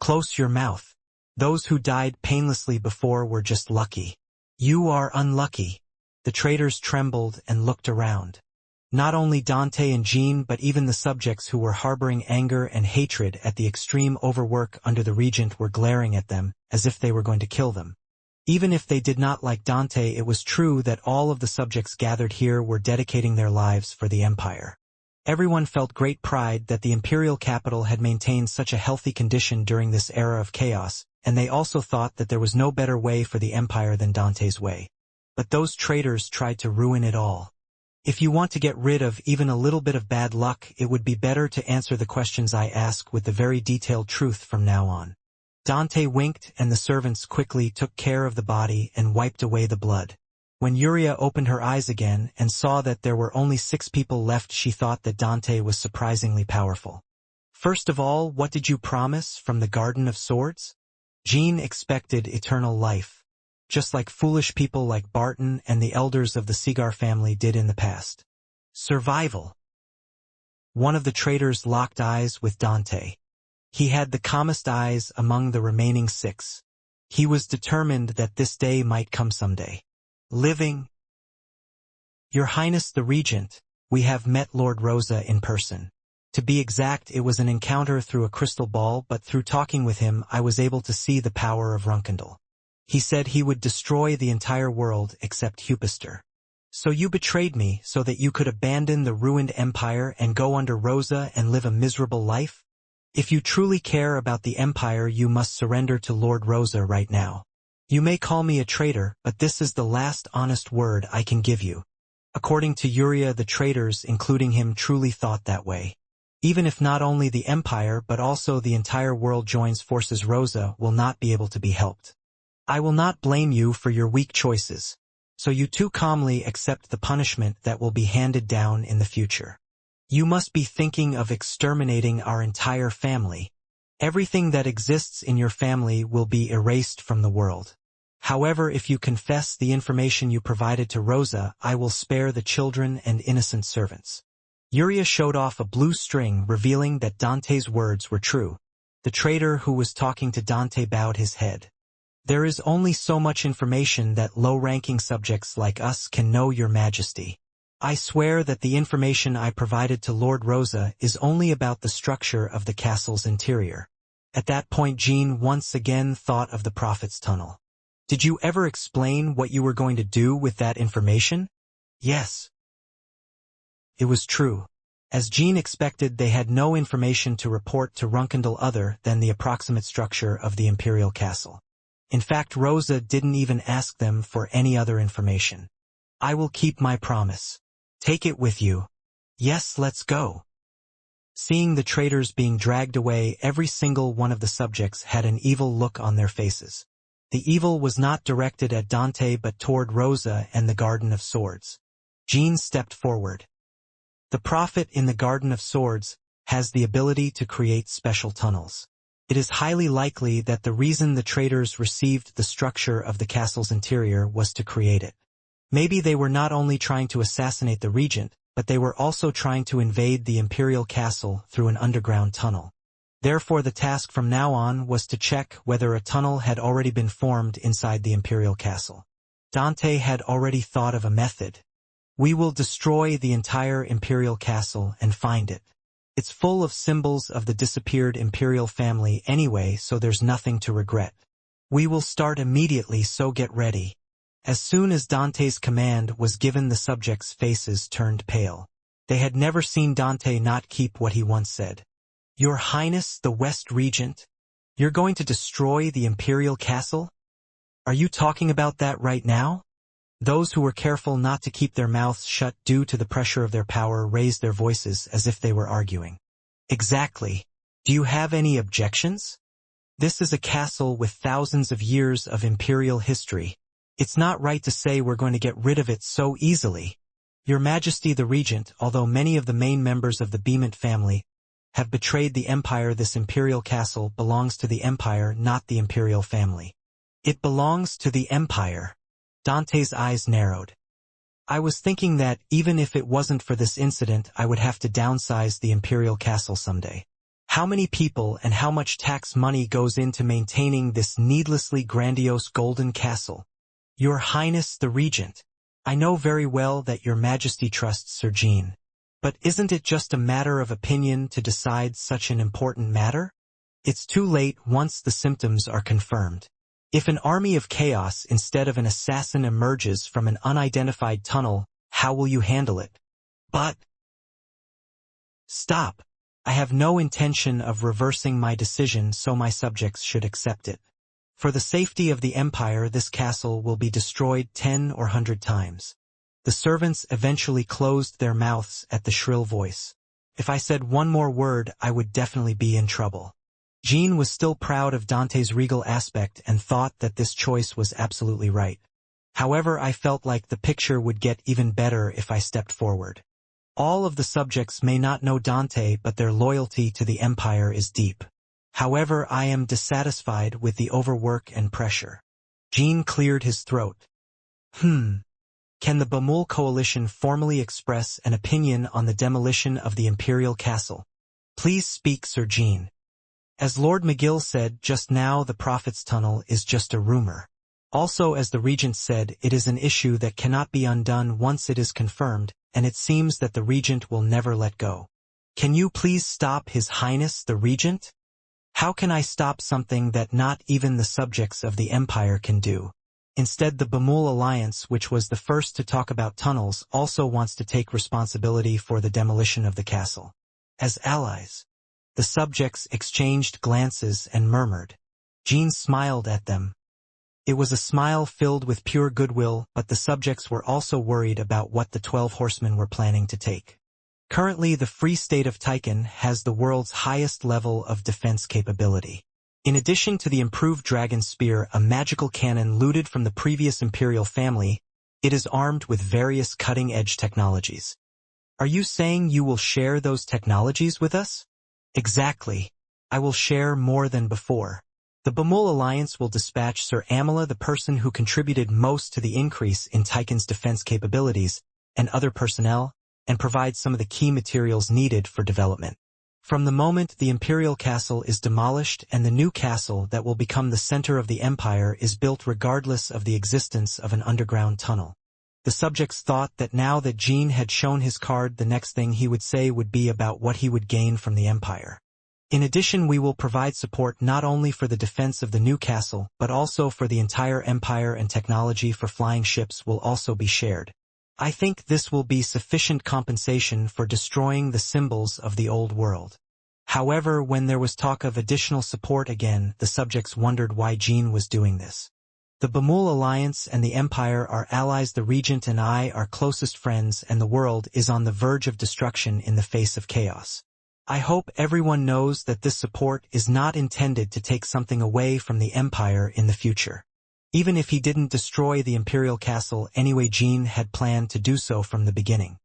Close your mouth. Those who died painlessly before were just lucky. You are unlucky. The traitors trembled and looked around. Not only Dante and Jean, but even the subjects who were harboring anger and hatred at the extreme overwork under the regent were glaring at them, as if they were going to kill them. Even if they did not like Dante, it was true that all of the subjects gathered here were dedicating their lives for the Empire. Everyone felt great pride that the imperial capital had maintained such a healthy condition during this era of chaos, and they also thought that there was no better way for the Empire than Dante's way. But those traitors tried to ruin it all. If you want to get rid of even a little bit of bad luck, it would be better to answer the questions I ask with the very detailed truth from now on. Dante winked, and the servants quickly took care of the body and wiped away the blood. When Yuria opened her eyes again and saw that there were only 6 people left, she thought that Dante was surprisingly powerful. First of all, what did you promise from the Garden of Swords? Jean expected eternal life, just like foolish people like Barton and the elders of the Seagar family did in the past. Survival. One of the traitors locked eyes with Dante. He had the calmest eyes among the remaining 6. He was determined that this day might come someday. Living. Your Highness the Regent, we have met Lord Rosa in person. To be exact, it was an encounter through a crystal ball, but through talking with him I was able to see the power of Runkendal. He said he would destroy the entire world except Hupister. So you betrayed me so that you could abandon the ruined empire and go under Rosa and live a miserable life? If you truly care about the Empire, you must surrender to Lord Rosa right now. You may call me a traitor, but this is the last honest word I can give you. According to Yuria, the traitors, including him, truly thought that way. Even if not only the Empire but also the entire world joins forces, Rosa will not be able to be helped. I will not blame you for your weak choices, so you too calmly accept the punishment that will be handed down in the future. You must be thinking of exterminating our entire family. Everything that exists in your family will be erased from the world. However, if you confess the information you provided to Rosa, I will spare the children and innocent servants. Yuria showed off a blue string, revealing that Dante's words were true. The trader who was talking to Dante bowed his head. There is only so much information that low-ranking subjects like us can know, Your Majesty. I swear that the information I provided to Lord Rosa is only about the structure of the castle's interior. At that point, Jean once again thought of the Prophet's Tunnel. Did you ever explain what you were going to do with that information? Yes. It was true. As Jean expected, they had no information to report to Runkendal other than the approximate structure of the Imperial Castle. In fact, Rosa didn't even ask them for any other information. I will keep my promise. Take it with you. Yes, let's go. Seeing the traders being dragged away, every single one of the subjects had an evil look on their faces. The evil was not directed at Dante but toward Rosa and the Garden of Swords. Jean stepped forward. The Prophet in the Garden of Swords has the ability to create special tunnels. It is highly likely that the reason the traders received the structure of the castle's interior was to create it. Maybe they were not only trying to assassinate the regent, but they were also trying to invade the Imperial Castle through an underground tunnel. Therefore, the task from now on was to check whether a tunnel had already been formed inside the Imperial Castle. Dante had already thought of a method. We will destroy the entire Imperial Castle and find it. It's full of symbols of the disappeared Imperial family anyway, so there's nothing to regret. We will start immediately, so get ready. As soon as Dante's command was given, the subjects' faces turned pale. They had never seen Dante not keep what he once said. Your Highness, the West Regent, you're going to destroy the Imperial Castle? Are you talking about that right now? Those who were careful not to keep their mouths shut due to the pressure of their power raised their voices as if they were arguing. Exactly. Do you have any objections? This is a castle with thousands of years of imperial history. It's not right to say we're going to get rid of it so easily. Your Majesty the Regent, although many of the main members of the Beamont family have betrayed the Empire, this Imperial Castle belongs to the Empire, not the Imperial family. It belongs to the Empire. Dante's eyes narrowed. I was thinking that, even if it wasn't for this incident, I would have to downsize the Imperial Castle someday. How many people and how much tax money goes into maintaining this needlessly grandiose golden castle? Your Highness the Regent, I know very well that Your Majesty trusts Sir Jean. But isn't it just a matter of opinion to decide such an important matter? It's too late once the symptoms are confirmed. If an army of chaos instead of an assassin emerges from an unidentified tunnel, how will you handle it? But... Stop. I have no intention of reversing my decision, so my subjects should accept it. For the safety of the Empire, this castle will be destroyed 10 or 100 times. The servants eventually closed their mouths at the shrill voice. If I said one more word, I would definitely be in trouble. Jean was still proud of Dante's regal aspect and thought that this choice was absolutely right. However, I felt like the picture would get even better if I stepped forward. All of the subjects may not know Dante, but their loyalty to the Empire is deep. However, I am dissatisfied with the overwork and pressure. Jean cleared his throat. Can the Bamul Coalition formally express an opinion on the demolition of the Imperial Castle? Please speak, Sir Jean. As Lord McGill said just now, the Prophet's Tunnel is just a rumor. Also, as the Regent said, it is an issue that cannot be undone once it is confirmed, and it seems that the Regent will never let go. Can you please stop His Highness the Regent? How can I stop something that not even the subjects of the Empire can do? Instead, the Bamul Alliance, which was the first to talk about tunnels, also wants to take responsibility for the demolition of the castle. As allies, the subjects exchanged glances and murmured. Jean smiled at them. It was a smile filled with pure goodwill, but the subjects were also worried about what the 12 horsemen were planning to take. Currently, the Free State of Tychon has the world's highest level of defense capability. In addition to the improved dragon spear, a magical cannon looted from the previous imperial family, it is armed with various cutting-edge technologies. Are you saying you will share those technologies with us? Exactly. I will share more than before. The Bamul Alliance will dispatch Sir Amala, the person who contributed most to the increase in Tychon's defense capabilities, and other personnel, and provide some of the key materials needed for development. From the moment the imperial castle is demolished and the new castle that will become the center of the empire is built regardless of the existence of an underground tunnel. The subjects thought that now that Jean had shown his card, the next thing he would say would be about what he would gain from the empire. In addition, we will provide support not only for the defense of the new castle, but also for the entire empire, and technology for flying ships will also be shared. I think this will be sufficient compensation for destroying the symbols of the old world. However, when there was talk of additional support again, the subjects wondered why Jean was doing this. The Bamul Alliance and the Empire are allies. The Regent and I are closest friends, and the world is on the verge of destruction in the face of chaos. I hope everyone knows that this support is not intended to take something away from the Empire in the future. Even if he didn't destroy the Imperial Castle anyway, Jean had planned to do so from the beginning.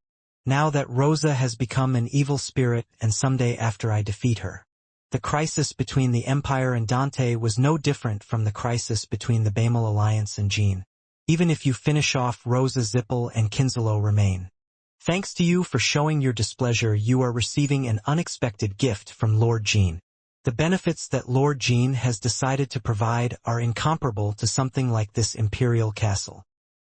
Now that Rosa has become an evil spirit, and someday after I defeat her. The crisis between the Empire and Dante was no different from the crisis between the Bamul Alliance and Jean. Even if you finish off Rosa, Zippel and Kinselo remain. Thanks to you for showing your displeasure, you are receiving an unexpected gift from Lord Jean. The benefits that Lord Jean has decided to provide are incomparable to something like this imperial castle.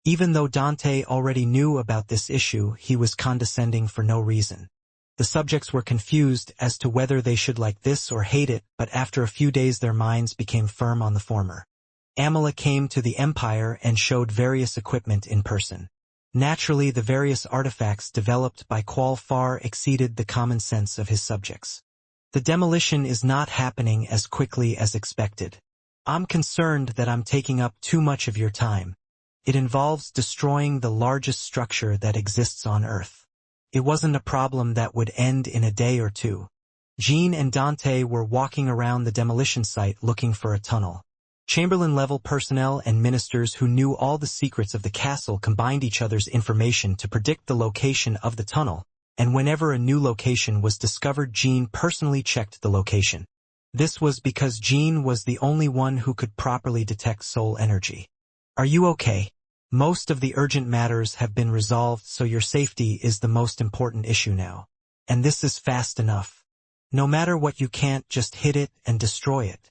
Even though Dante already knew about this issue, he was condescending for no reason. The subjects were confused as to whether they should like this or hate it, but after a few days their minds became firm on the former. Amala came to the Empire and showed various equipment in person. Naturally, the various artifacts developed by Qual far exceeded the common sense of his subjects. The demolition is not happening as quickly as expected. I'm concerned that I'm taking up too much of your time. It involves destroying the largest structure that exists on Earth. It wasn't a problem that would end in a day or two. Jean and Dante were walking around the demolition site looking for a tunnel. Chamberlain-level personnel and ministers who knew all the secrets of the castle combined each other's information to predict the location of the tunnel, and whenever a new location was discovered, Jean personally checked the location. This was because Jean was the only one who could properly detect soul energy. Are you okay? Most of the urgent matters have been resolved, so your safety is the most important issue now. And this is fast enough. No matter what, you can't just hit it and destroy it.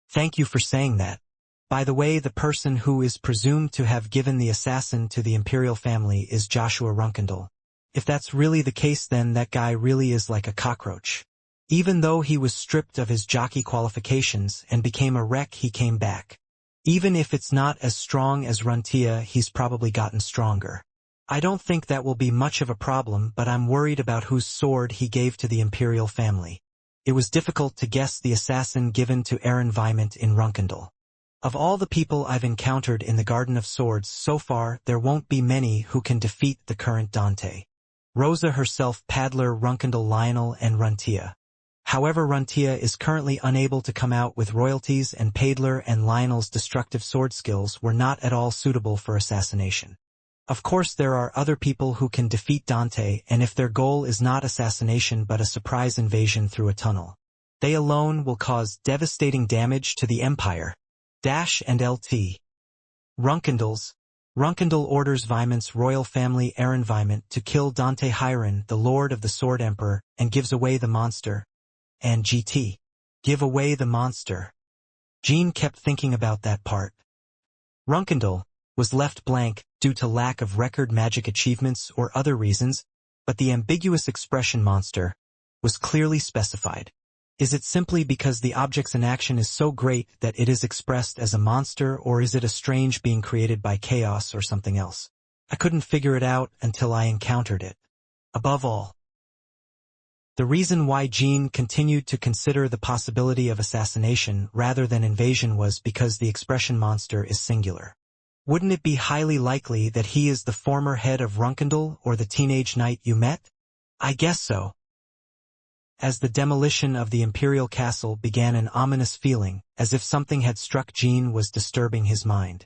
Thank you for saying that. By the way, the person who is presumed to have given the assassin to the imperial family is Joshua Runkendall. If that's really the case, then that guy really is like a cockroach. Even though he was stripped of his jockey qualifications and became a wreck, he came back. Even if it's not as strong as Runtia, he's probably gotten stronger. I don't think that will be much of a problem, but I'm worried about whose sword he gave to the imperial family. It was difficult to guess the assassin given to Aaron Viment in Runkendall. Of all the people I've encountered in the Garden of Swords so far, there won't be many who can defeat the current Dante. Rosa herself, Padler, Runkendall, Lionel, and Runtia. However, Runtia is currently unable to come out with royalties, and Padler and Lionel's destructive sword skills were not at all suitable for assassination. Of course, there are other people who can defeat Dante, and if their goal is not assassination but a surprise invasion through a tunnel, they alone will cause devastating damage to the Empire. And LT. Runkendall orders Viment's royal family, Aaron Viment, to kill Dante Hiron, the Lord of the Sword Emperor, and gives away the monster. And GT. Give away the monster. Jean kept thinking about that part. Runkendall was left blank due to lack of record magic achievements or other reasons, but the ambiguous expression monster was clearly specified. Is it simply because the object's inaction is so great that it is expressed as a monster, or is it a strange being created by chaos or something else? I couldn't figure it out until I encountered it. Above all, the reason why Jean continued to consider the possibility of assassination rather than invasion was because the expression monster is singular. Wouldn't it be highly likely that he is the former head of Runkendall or the teenage knight you met? I guess so. As the demolition of the imperial castle began, an ominous feeling, as if something had struck Jean, was disturbing his mind.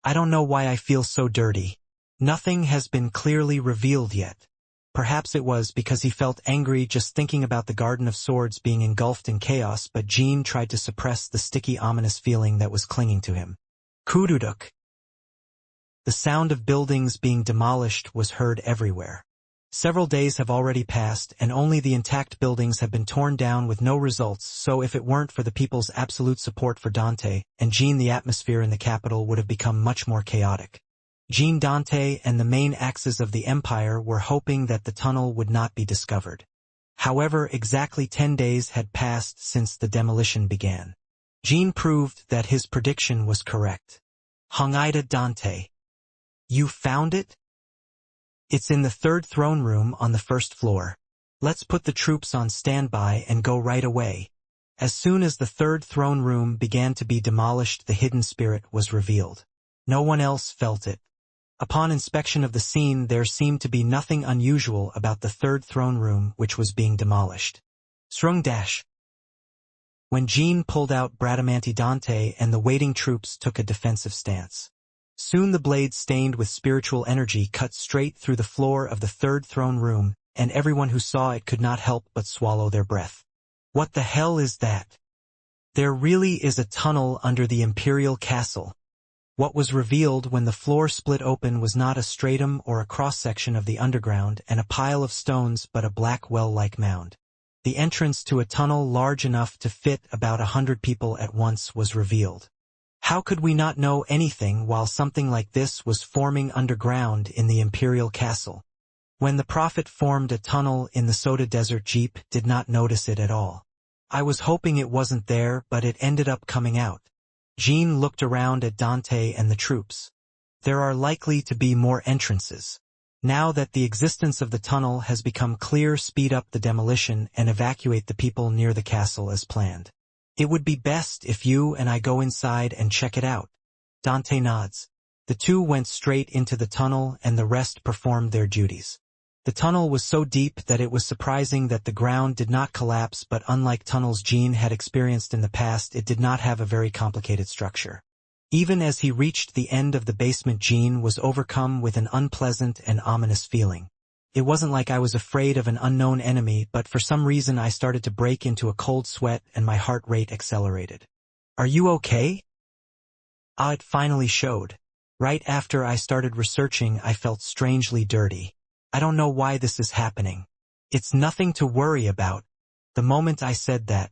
I don't know why I feel so dirty. Nothing has been clearly revealed yet. Perhaps it was because he felt angry just thinking about the Garden of Swords being engulfed in chaos, but Jean tried to suppress the sticky, ominous feeling that was clinging to him. Kududuk. The sound of buildings being demolished was heard everywhere. Several days have already passed and only the intact buildings have been torn down with no results, so if it weren't for the people's absolute support for Dante and Jean, the atmosphere in the capital would have become much more chaotic. Jean, Dante, and the main axes of the Empire were hoping that the tunnel would not be discovered. However, exactly 10 days had passed since the demolition began. Jean proved that his prediction was correct. Hongida, Dante. You found it? It's in the third throne room on the first floor. Let's put the troops on standby and go right away. As soon as the third throne room began to be demolished, the hidden spirit was revealed. No one else felt it. Upon inspection of the scene, there seemed to be nothing unusual about the third throne room which was being demolished. Srung dash. When Jean pulled out Bradamanti, Dante and the waiting troops took a defensive stance. Soon the blade stained with spiritual energy cut straight through the floor of the third throne room, and everyone who saw it could not help but swallow their breath. What the hell is that? There really is a tunnel under the Imperial Castle. What was revealed when the floor split open was not a stratum or a cross-section of the underground and a pile of stones but a black well-like mound. The entrance to a tunnel large enough to fit about 100 people at once was revealed. How could we not know anything while something like this was forming underground in the Imperial Castle? When the Prophet formed a tunnel in the Soda Desert, Jeep did not notice it at all. I was hoping it wasn't there, but it ended up coming out. Jean looked around at Dante and the troops. There are likely to be more entrances. Now that the existence of the tunnel has become clear, speed up the demolition and evacuate the people near the castle as planned. It would be best if you and I go inside and check it out. Dante nods. The two went straight into the tunnel and the rest performed their duties. The tunnel was so deep that it was surprising that the ground did not collapse, but unlike tunnels Jean had experienced in the past, it did not have a very complicated structure. Even as he reached the end of the basement, Jean was overcome with an unpleasant and ominous feeling. It wasn't like I was afraid of an unknown enemy, but for some reason I started to break into a cold sweat and my heart rate accelerated. Are you okay? It finally showed. Right after I started researching, I felt strangely dirty. I don't know why this is happening. It's nothing to worry about. The moment I said that,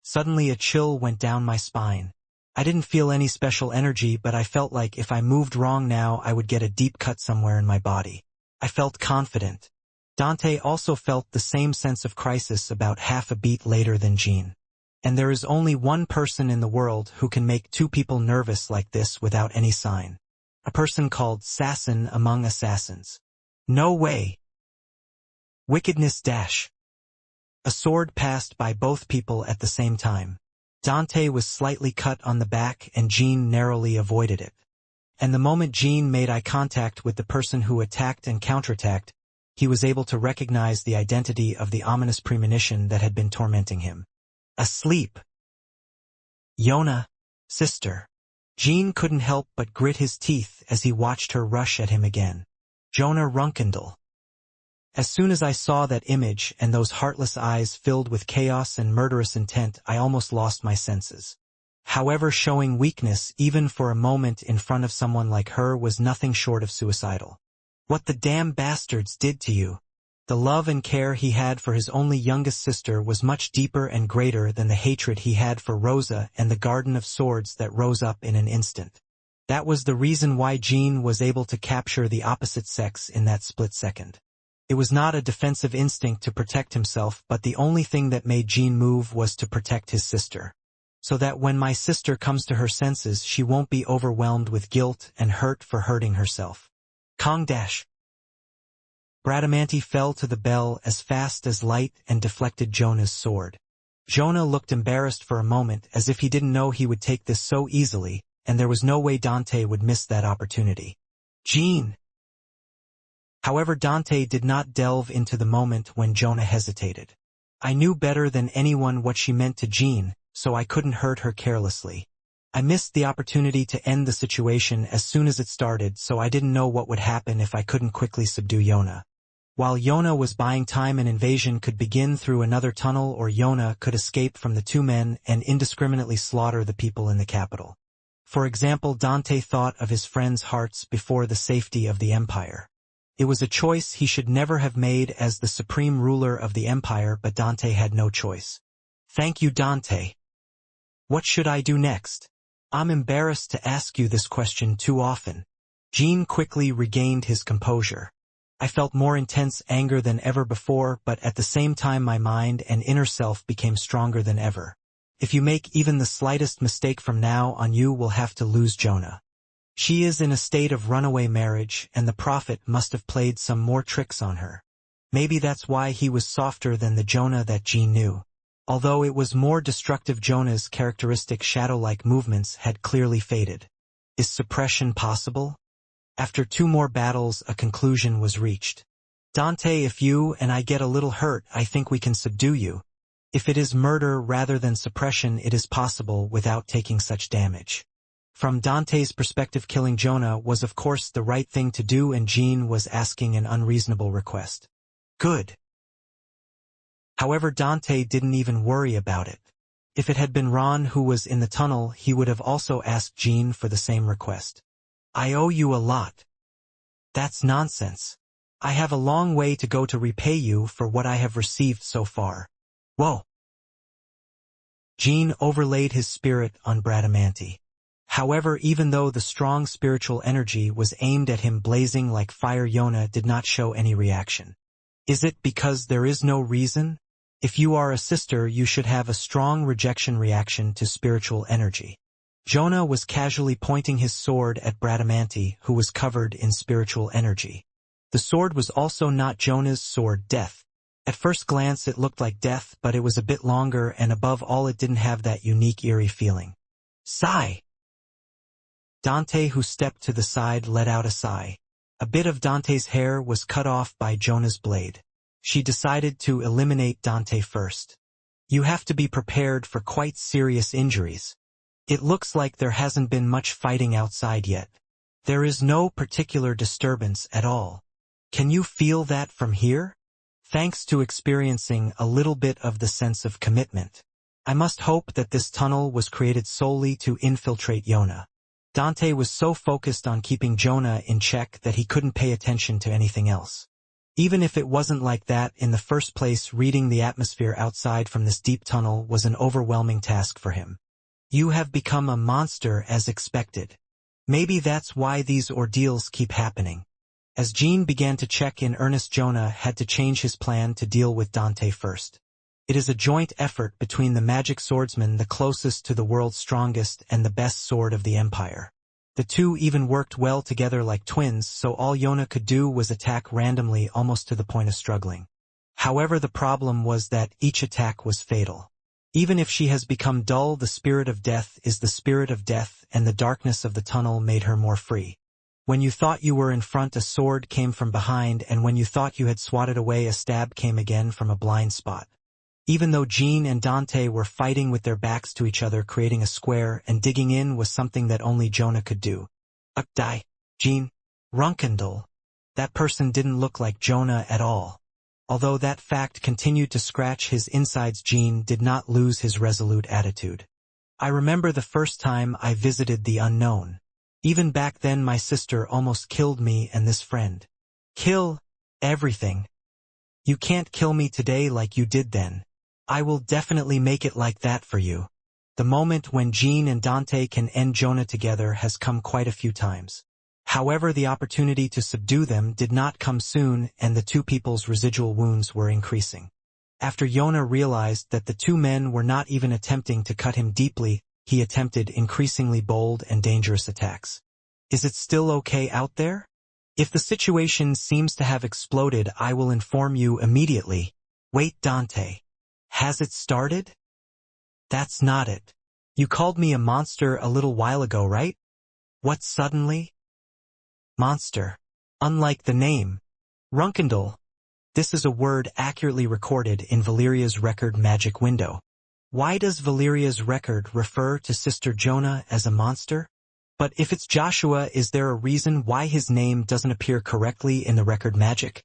suddenly a chill went down my spine. I didn't feel any special energy, but I felt like if I moved wrong now, I would get a deep cut somewhere in my body. I felt confident. Dante also felt the same sense of crisis about half a beat later than Jean. And there is only one person in the world who can make two people nervous like this without any sign. A person called Assassin among assassins. No way. Wickedness dash. A sword passed by both people at the same time. Dante was slightly cut on the back and Jean narrowly avoided it. And the moment Jean made eye contact with the person who attacked and counterattacked, he was able to recognize the identity of the ominous premonition that had been tormenting him. Asleep. Yona, sister. Jean couldn't help but grit his teeth as he watched her rush at him again. Jonah Runkendall. As soon as I saw that image and those heartless eyes filled with chaos and murderous intent, I almost lost my senses. However, showing weakness even for a moment in front of someone like her was nothing short of suicidal. What the damn bastards did to you? The love and care he had for his only youngest sister was much deeper and greater than the hatred he had for Rosa and the Garden of Swords that rose up in an instant. That was the reason why Jean was able to capture the opposite sex in that split second. It was not a defensive instinct to protect himself, but the only thing that made Jean move was to protect his sister. So that when my sister comes to her senses, she won't be overwhelmed with guilt and hurt for hurting herself. Kong dash. Bradamanti fell to the bell as fast as light and deflected Jonah's sword. Jonah looked embarrassed for a moment, as if he didn't know he would take this so easily, and there was no way Dante would miss that opportunity. Jean. However, Dante did not delve into the moment when Jonah hesitated. I knew better than anyone what she meant to Jean, so I couldn't hurt her carelessly. I missed the opportunity to end the situation as soon as it started, so I didn't know what would happen if I couldn't quickly subdue Yona. While Yona was buying time, an invasion could begin through another tunnel, or Yona could escape from the two men and indiscriminately slaughter the people in the capital. For example, Dante thought of his friends' hearts before the safety of the Empire. It was a choice he should never have made as the supreme ruler of the empire, but Dante had no choice. Thank you, Dante. What should I do next? I'm embarrassed to ask you this question too often. Jean quickly regained his composure. I felt more intense anger than ever before, but at the same time my mind and inner self became stronger than ever. If you make even the slightest mistake from now on, you will have to lose Jonah. She is in a state of runaway marriage, and the prophet must have played some more tricks on her. Maybe that's why he was softer than the Jonah that Jean knew. Although it was more destructive, Jonah's characteristic shadow-like movements had clearly faded. Is suppression possible? After 2 more battles, a conclusion was reached. Dante, if you and I get a little hurt, I think we can subdue you. If it is murder rather than suppression, it is possible without taking such damage. From Dante's perspective, killing Jonah was of course the right thing to do, and Jean was asking an unreasonable request. Good. However, Dante didn't even worry about it. If it had been Ron who was in the tunnel, he would have also asked Jean for the same request. I owe you a lot. That's nonsense. I have a long way to go to repay you for what I have received so far. Whoa. Jean overlaid his spirit on Bradamanti. However, even though the strong spiritual energy was aimed at him blazing like fire, Jonah did not show any reaction. Is it because there is no reason? If you are a sister, you should have a strong rejection reaction to spiritual energy. Jonah was casually pointing his sword at Bradamanti, who was covered in spiritual energy. The sword was also not Jonah's sword, Death. At first glance it looked like Death, but it was a bit longer, and above all it didn't have that unique eerie feeling. Sigh! Dante, who stepped to the side, let out a sigh. A bit of Dante's hair was cut off by Jonah's blade. She decided to eliminate Dante first. You have to be prepared for quite serious injuries. It looks like there hasn't been much fighting outside yet. There is no particular disturbance at all. Can you feel that from here? Thanks to experiencing a little bit of the sense of commitment. I must hope that this tunnel was created solely to infiltrate Jonah. Dante was so focused on keeping Jonah in check that he couldn't pay attention to anything else. Even if it wasn't like that in the first place, reading the atmosphere outside from this deep tunnel was an overwhelming task for him. You have become a monster as expected. Maybe that's why these ordeals keep happening. As Jean began to check in earnest, Jonah had to change his plan to deal with Dante first. It is a joint effort between the magic swordsman, the closest to the world's strongest and the best sword of the empire. The two even worked well together like twins, so all Jonah could do was attack randomly, almost to the point of struggling. However, the problem was that each attack was fatal. Even if she has become dull, the spirit of death is the spirit of death, and the darkness of the tunnel made her more free. When you thought you were in front, a sword came from behind, and when you thought you had swatted away, a stab came again from a blind spot. Even though Jean and Dante were fighting with their backs to each other, creating a square and digging in was something that only Jonah could do. Die, Jean. Runkendal. That person didn't look like Jonah at all. Although that fact continued to scratch his insides, Jean did not lose his resolute attitude. I remember the first time I visited the unknown. Even back then my sister almost killed me and this friend. Kill everything. You can't kill me today like you did then. I will definitely make it like that for you. The moment when Jean and Dante can end Jonah together has come quite a few times. However, the opportunity to subdue them did not come soon, and the two people's residual wounds were increasing. After Jonah realized that the two men were not even attempting to cut him deeply, he attempted increasingly bold and dangerous attacks. Is it still okay out there? If the situation seems to have exploded, I will inform you immediately. Wait, Dante. Has it started? That's not it. You called me a monster a little while ago, right? What suddenly? Monster. Unlike the name. Runkendal. This is a word accurately recorded in Valeria's record magic window. Why does Valeria's record refer to Sister Jonah as a monster? But if it's Joshua, is there a reason why his name doesn't appear correctly in the record magic?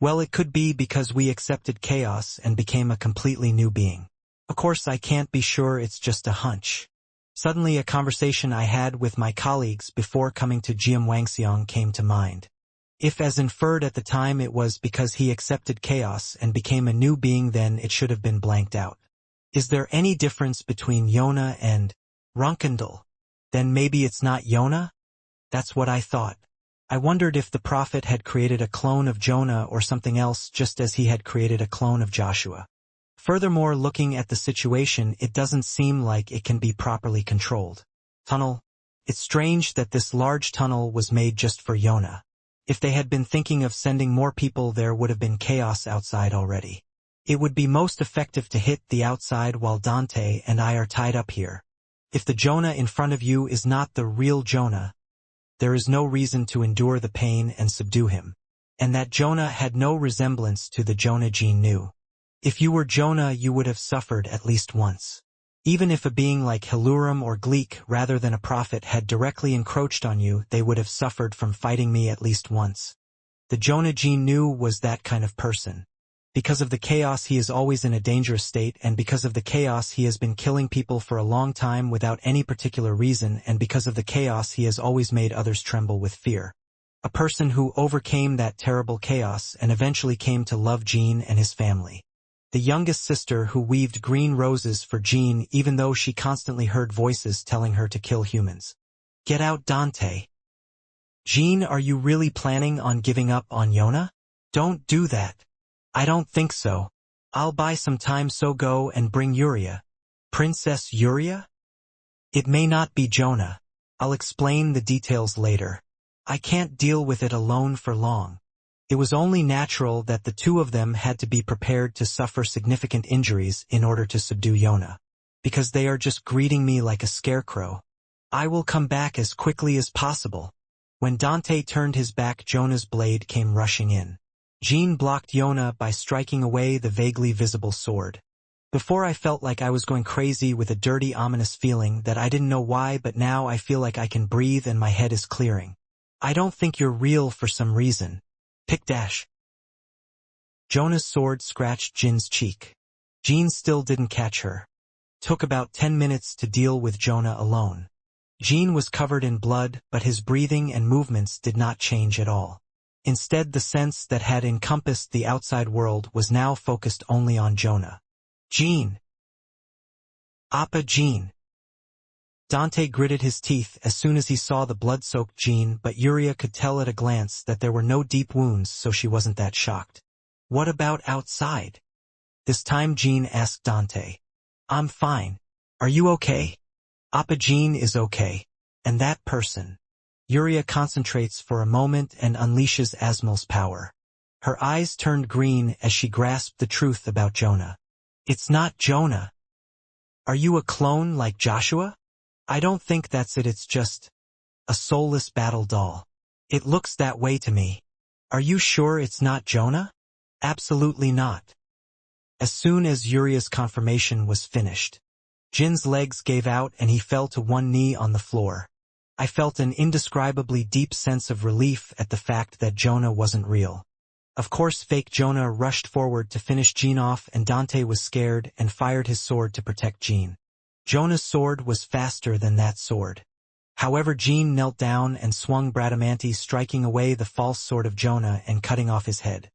Well, it could be because we accepted chaos and became a completely new being. Of course, I can't be sure, it's just a hunch. Suddenly, a conversation I had with my colleagues before coming to Jiamwangseong came to mind. If as inferred at the time it was because he accepted chaos and became a new being, then it should have been blanked out. Is there any difference between Yona and Runkendel? Then maybe it's not Yona? That's what I thought. I wondered if the prophet had created a clone of Jonah or something else, just as he had created a clone of Joshua. Furthermore, looking at the situation, it doesn't seem like it can be properly controlled. Tunnel. It's strange that this large tunnel was made just for Yona. If they had been thinking of sending more people, there would have been chaos outside already. It would be most effective to hit the outside while Dante and I are tied up here. If the Jonah in front of you is not the real Jonah, there is no reason to endure the pain and subdue him. And that Jonah had no resemblance to the Jonah Jean knew. If you were Jonah, you would have suffered at least once. Even if a being like Helurum or Gleek rather than a prophet had directly encroached on you, they would have suffered from fighting me at least once. The Jonah Jean knew was that kind of person. Because of the chaos, he is always in a dangerous state, and because of the chaos, he has been killing people for a long time without any particular reason, and because of the chaos, he has always made others tremble with fear. A person who overcame that terrible chaos and eventually came to love Jean and his family. The youngest sister who weaved green roses for Jean even though she constantly heard voices telling her to kill humans. Get out, Dante. Jean, are you really planning on giving up on Yona? Don't do that. I don't think so. I'll buy some time, so go and bring Yuria. Princess Yuria? It may not be Jonah. I'll explain the details later. I can't deal with it alone for long. It was only natural that the two of them had to be prepared to suffer significant injuries in order to subdue Yona. Because they are just greeting me like a scarecrow. I will come back as quickly as possible. When Dante turned his back, Jonah's blade came rushing in. Jean blocked Yona by striking away the vaguely visible sword. Before, I felt like I was going crazy with a dirty, ominous feeling that I didn't know why, but now I feel like I can breathe and my head is clearing. I don't think you're real for some reason. Pick dash. Jonah's sword scratched Jin's cheek. Jean still didn't catch her. Took about 10 minutes to deal with Jonah alone. Jean was covered in blood, but his breathing and movements did not change at all. Instead, the sense that had encompassed the outside world was now focused only on Jonah. Jean. Appa Jean. Dante gritted his teeth as soon as he saw the blood-soaked Jean, but Yuria could tell at a glance that there were no deep wounds, so she wasn't that shocked. What about outside? This time Jean asked Dante. I'm fine. Are you okay? Appa Jean is okay. And that person. Yuria concentrates for a moment and unleashes Asmal's power. Her eyes turned green as she grasped the truth about Jonah. It's not Jonah. Are you a clone like Joshua? I don't think that's it, it's just a soulless battle doll. It looks that way to me. Are you sure it's not Jonah? Absolutely not. As soon as Yuria's confirmation was finished, Jin's legs gave out and he fell to one knee on the floor. I felt an indescribably deep sense of relief at the fact that Jonah wasn't real. Of course, fake Jonah rushed forward to finish Jin off, and Dante was scared and fired his sword to protect Jin. Jonah's sword was faster than that sword. However, Jin knelt down and swung Bradamanti, striking away the false sword of Jonah and cutting off his head.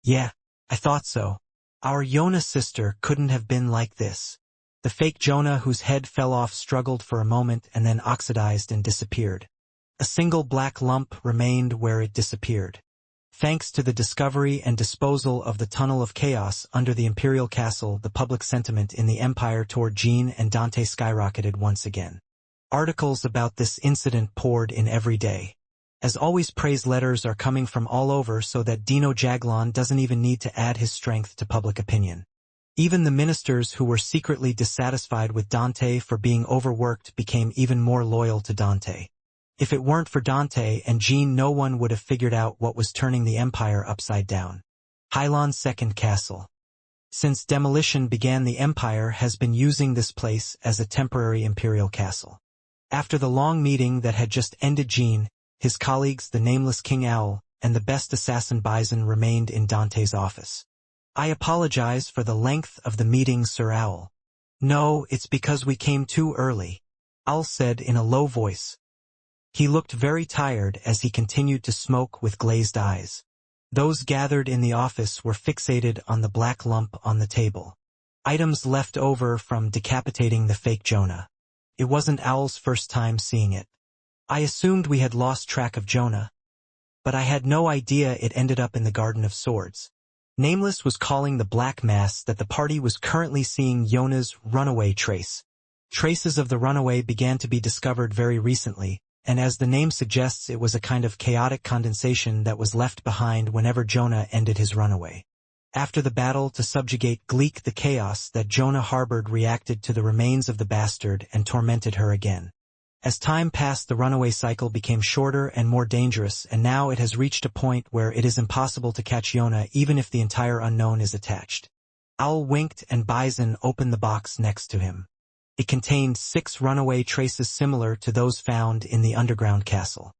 Yeah, I thought so. Our Yona sister couldn't have been like this. The fake Jonah, whose head fell off, struggled for a moment and then oxidized and disappeared. A single black lump remained where it disappeared. Thanks to the discovery and disposal of the Tunnel of Chaos under the Imperial Castle, the public sentiment in the Empire toward Jean and Dante skyrocketed once again. Articles about this incident poured in every day. As always, praise letters are coming from all over, so that Dino Jaglon doesn't even need to add his strength to public opinion. Even the ministers who were secretly dissatisfied with Dante for being overworked became even more loyal to Dante. If it weren't for Dante and Jean, no one would have figured out what was turning the Empire upside down. Hylon's second castle. Since demolition began, the Empire has been using this place as a temporary imperial castle. After the long meeting that had just ended, Jean, his colleagues, the nameless King Owl, and the best assassin Bison remained in Dante's office. I apologize for the length of the meeting, Sir Owl. No, it's because we came too early, Owl said in a low voice. He looked very tired as he continued to smoke with glazed eyes. Those gathered in the office were fixated on the black lump on the table. Items left over from decapitating the fake Jonah. It wasn't Owl's first time seeing it. I assumed we had lost track of Jonah, but I had no idea it ended up in the Garden of Swords. Nameless was calling the black mass that the party was currently seeing Yona's runaway trace. Traces of the runaway began to be discovered very recently, and as the name suggests, it was a kind of chaotic condensation that was left behind whenever Jonah ended his runaway. After the battle to subjugate Gleek, the chaos that Jonah harbored reacted to the remains of the bastard and tormented her again. As time passed, the runaway cycle became shorter and more dangerous, and now it has reached a point where it is impossible to catch Jonah even if the entire unknown is attached. Owl winked and Bison opened the box next to him. It contained 6 runaway traces similar to those found in the underground castle.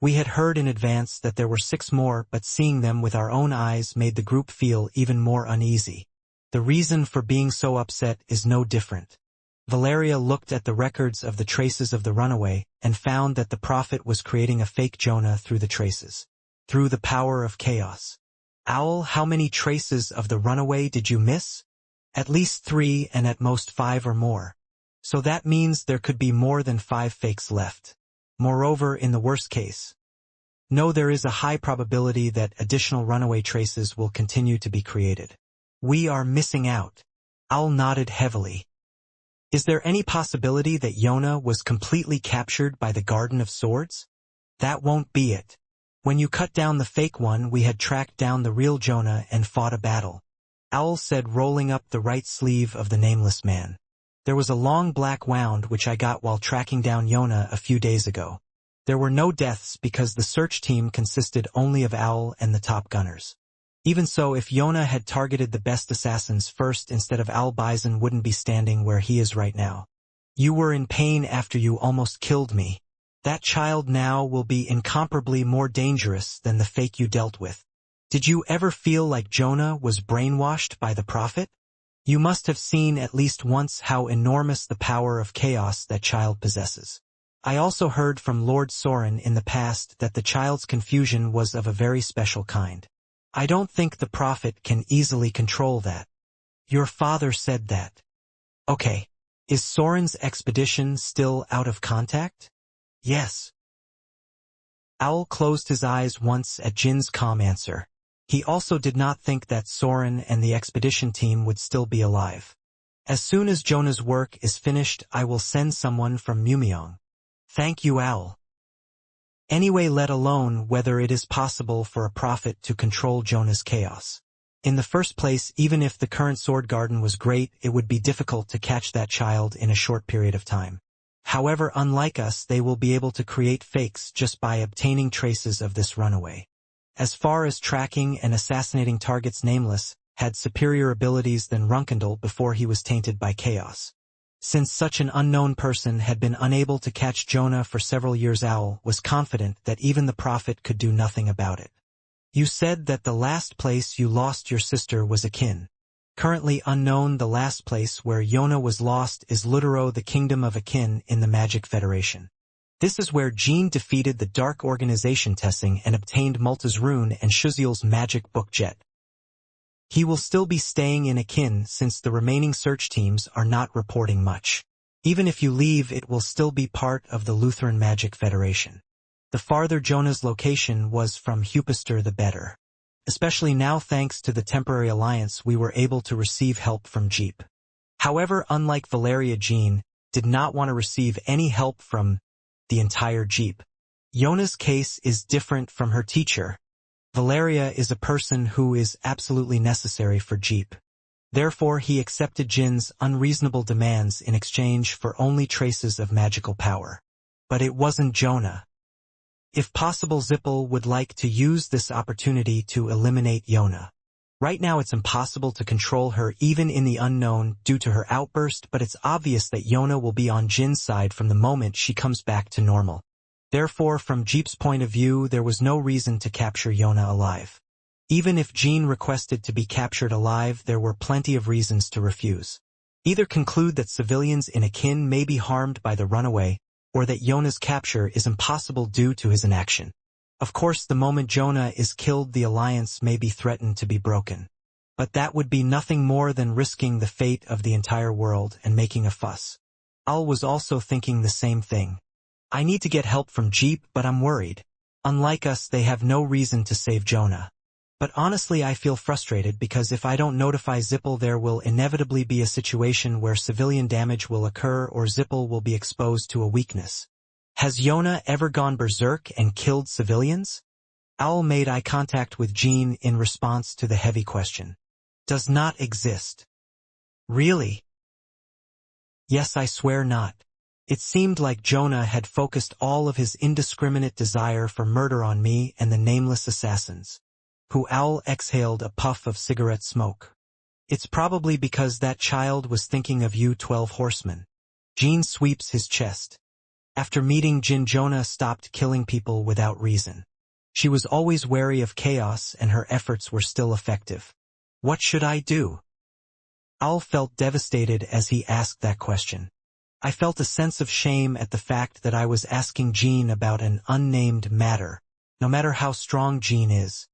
We had heard in advance that there were 6 more, but seeing them with our own eyes made the group feel even more uneasy. The reason for being so upset is no different. Valeria looked at the records of the traces of the runaway and found that the Prophet was creating a fake Jonah through the traces. Through the power of chaos. Owl, how many traces of the runaway did you miss? At least 3 and at most 5 or more. So that means there could be more than 5 fakes left. Moreover, in the worst case. No, there is a high probability that additional runaway traces will continue to be created. We are missing out. Owl nodded heavily. Is there any possibility that Jonah was completely captured by the Garden of Swords? That won't be it. When you cut down the fake one, we had tracked down the real Jonah and fought a battle. Owl said, rolling up the right sleeve of the nameless man. There was a long black wound which I got while tracking down Jonah a few days ago. There were no deaths because the search team consisted only of Owl and the top gunners. Even so, if Jonah had targeted the best assassins first instead of Owl, Bison wouldn't be standing where he is right now. You were in pain after you almost killed me. That child now will be incomparably more dangerous than the fake you dealt with. Did you ever feel like Jonah was brainwashed by the Prophet? You must have seen at least once how enormous the power of chaos that child possesses. I also heard from Lord Soren in the past that the child's confusion was of a very special kind. I don't think the Prophet can easily control that. Your father said that. Okay. Is Soren's expedition still out of contact? Yes. Owl closed his eyes once at Jin's calm answer. He also did not think that Soren and the expedition team would still be alive. As soon as Jonah's work is finished, I will send someone from Mumyong. Thank you, Owl. Anyway, let alone whether it is possible for a prophet to control Jonah's chaos. In the first place, even if the current sword garden was great, it would be difficult to catch that child in a short period of time. However, unlike us, they will be able to create fakes just by obtaining traces of this runaway. As far as tracking and assassinating targets, Nameless had superior abilities than Runkendal before he was tainted by chaos. Since such an unknown person had been unable to catch Jonah for several years, Owl was confident that even the Prophet could do nothing about it. You said that the last place you lost your sister was Akin. Currently unknown, the last place where Jonah was lost is Lutero, the kingdom of Akin in the Magic Federation. This is where Jean defeated the Dark Organization Tessing and obtained Malta's rune and Shuziel's magic book Jet. He will still be staying in Akin since the remaining search teams are not reporting much. Even if you leave, it will still be part of the Lutheran Magic Federation. The farther Jonah's location was from Hupister, the better. Especially now, thanks to the temporary alliance, we were able to receive help from Jeep. However, unlike Valeria, Jean did not want to receive any help from the entire Jeep. Yona's case is different from her teacher. Valeria is a person who is absolutely necessary for Jeep. Therefore, he accepted Jin's unreasonable demands in exchange for only traces of magical power. But it wasn't Jonah. If possible, Zippel would like to use this opportunity to eliminate Yona. Right now it's impossible to control her even in the unknown due to her outburst, but it's obvious that Yona will be on Jin's side from the moment she comes back to normal. Therefore, from Jeep's point of view, there was no reason to capture Yona alive. Even if Jean requested to be captured alive, there were plenty of reasons to refuse. Either conclude that civilians in Akin may be harmed by the runaway, or that Yona's capture is impossible due to his inaction. Of course, the moment Jonah is killed, the alliance may be threatened to be broken. But that would be nothing more than risking the fate of the entire world and making a fuss. Al was also thinking the same thing. I need to get help from Jeep, but I'm worried. Unlike us, they have no reason to save Jonah. But honestly, I feel frustrated because if I don't notify Zippel, there will inevitably be a situation where civilian damage will occur or Zippel will be exposed to a weakness. Has Yona ever gone berserk and killed civilians? Owl made eye contact with Jean in response to the heavy question. Does not exist. Really? Yes, I swear not. It seemed like Jonah had focused all of his indiscriminate desire for murder on me and the nameless assassins. Owl exhaled a puff of cigarette smoke. It's probably because that child was thinking of you 12 horsemen. Jean sweeps his chest. After meeting Jin, Jonah stopped killing people without reason. She was always wary of chaos and her efforts were still effective. What should I do? Owl felt devastated as he asked that question. I felt a sense of shame at the fact that I was asking Jean about an unnamed matter, no matter how strong Jean is.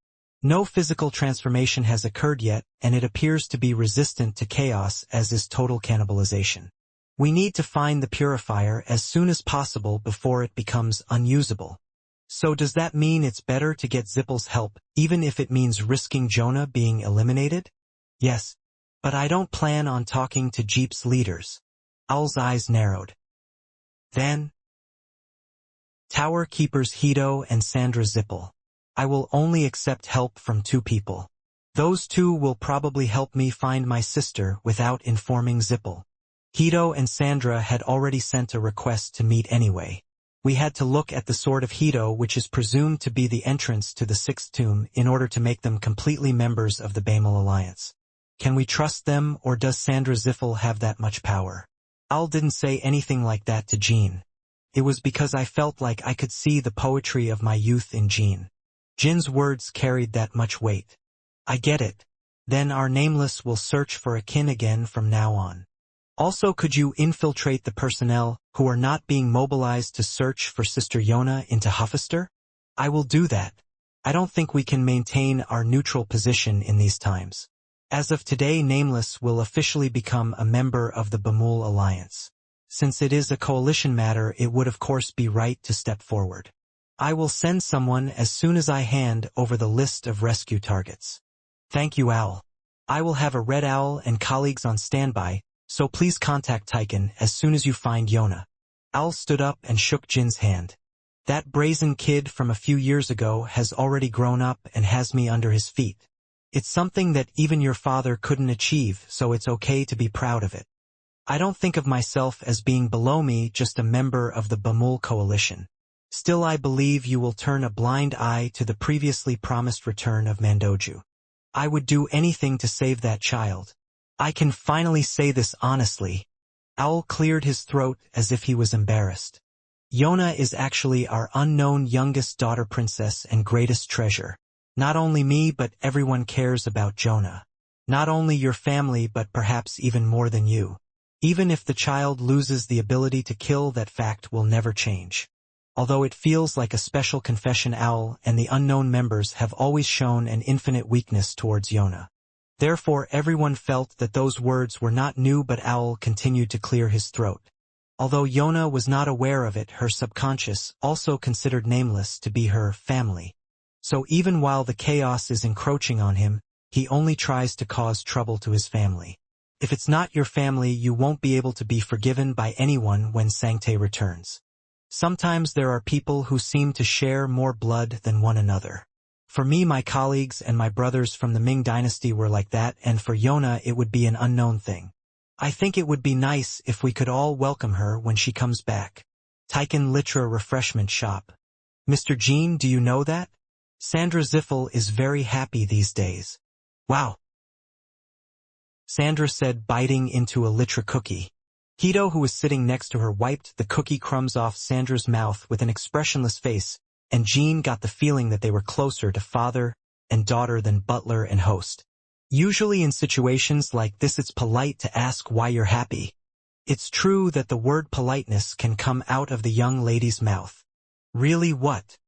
No physical transformation has occurred yet, and it appears to be resistant to chaos, as is total cannibalization. We need to find the purifier as soon as possible before it becomes unusable. So does that mean it's better to get Zippel's help, even if it means risking Jonah being eliminated? Yes. But I don't plan on talking to Jeep's leaders. Owl's eyes narrowed. Then? Tower Keepers Hito and Sandra Zippel. I will only accept help from 2 people. Those 2 will probably help me find my sister without informing Zippel. Hito and Sandra had already sent a request to meet anyway. We had to look at the sword of Hito, which is presumed to be the entrance to the 6th tomb, in order to make them completely members of the Bamel Alliance. Can we trust them, or does Sandra Zippel have that much power? Al didn't say anything like that to Jean. It was because I felt like I could see the poetry of my youth in Jean. Jin's words carried that much weight. I get it. Then our nameless will search for a kin again from now on. Also, could you infiltrate the personnel who are not being mobilized to search for Sister Yona into Huffister? I will do that. I don't think we can maintain our neutral position in these times. As of today, Nameless will officially become a member of the Bamul Alliance. Since it is a coalition matter, it would of course be right to step forward. I will send someone as soon as I hand over the list of rescue targets. Thank you, Owl. I will have a Red Owl and colleagues on standby, so please contact Tychon as soon as you find Yona. Owl stood up and shook Jin's hand. That brazen kid from a few years ago has already grown up and has me under his feet. It's something that even your father couldn't achieve, so it's okay to be proud of it. I don't think of myself as being below me, just a member of the Bamul coalition. Still, I believe you will turn a blind eye to the previously promised return of Mandoju. I would do anything to save that child. I can finally say this honestly. Owl cleared his throat as if he was embarrassed. Yona is actually our unknown youngest daughter princess and greatest treasure. Not only me, but everyone cares about Jonah. Not only your family, but perhaps even more than you. Even if the child loses the ability to kill, that fact will never change. Although it feels like a special confession, Owl and the unknown members have always shown an infinite weakness towards Yona. Therefore, everyone felt that those words were not new, but Owl continued to clear his throat. Although Yona was not aware of it, her subconscious also considered Nameless to be her family. So even while the chaos is encroaching on him, he only tries to cause trouble to his family. If it's not your family, you won't be able to be forgiven by anyone when Sancte returns. Sometimes there are people who seem to share more blood than one another. For me, my colleagues and my brothers from the Ming dynasty were like that, and for Yona it would be an unknown thing. I think it would be nice if we could all welcome her when she comes back. Tychon Litra Refreshment Shop. Mr. Jean, do you know that? Sandra Ziffel is very happy these days. Wow. Sandra said, biting into a Litra cookie. Hito, who was sitting next to her, wiped the cookie crumbs off Sandra's mouth with an expressionless face, and Jean got the feeling that they were closer to father and daughter than butler and host. Usually in situations like this, it's polite to ask why you're happy. It's true that the word politeness can come out of the young lady's mouth. Really what?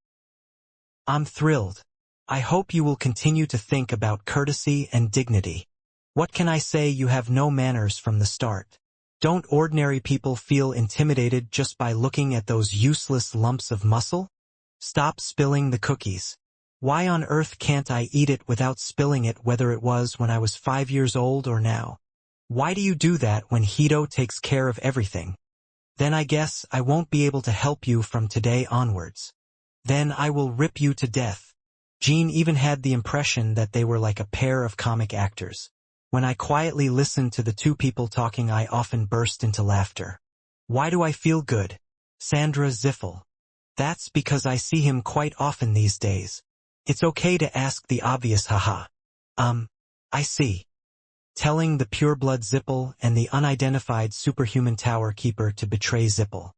I'm thrilled. I hope you will continue to think about courtesy and dignity. What can I say? You have no manners from the start. Don't ordinary people feel intimidated just by looking at those useless lumps of muscle? Stop spilling the cookies. Why on earth can't I eat it without spilling it, whether it was when I was 5 years old or now? Why do you do that when Hito takes care of everything? Then I guess I won't be able to help you from today onwards. Then I will rip you to death. Jean even had the impression that they were like a pair of comic actors. When I quietly listened to the two people talking, I often burst into laughter. Why do I feel good? Sandra Ziffel. That's because I see him quite often these days. It's okay to ask the obvious, haha. I see. Telling the pureblood Zippel and the unidentified superhuman tower keeper to betray Zippel.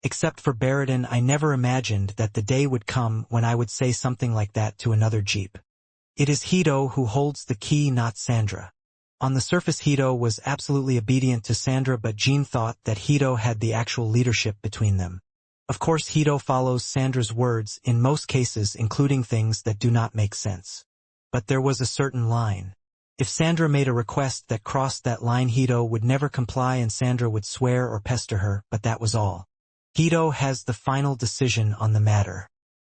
Except for Baradin, I never imagined that the day would come when I would say something like that to another Jeep. It is Hito who holds the key, not Sandra. On the surface, Hito was absolutely obedient to Sandra, but Jean thought that Hito had the actual leadership between them. Of course, Hito follows Sandra's words in most cases, including things that do not make sense. But there was a certain line. If Sandra made a request that crossed that line, Hito would never comply and Sandra would swear or pester her, but that was all. Hito has the final decision on the matter.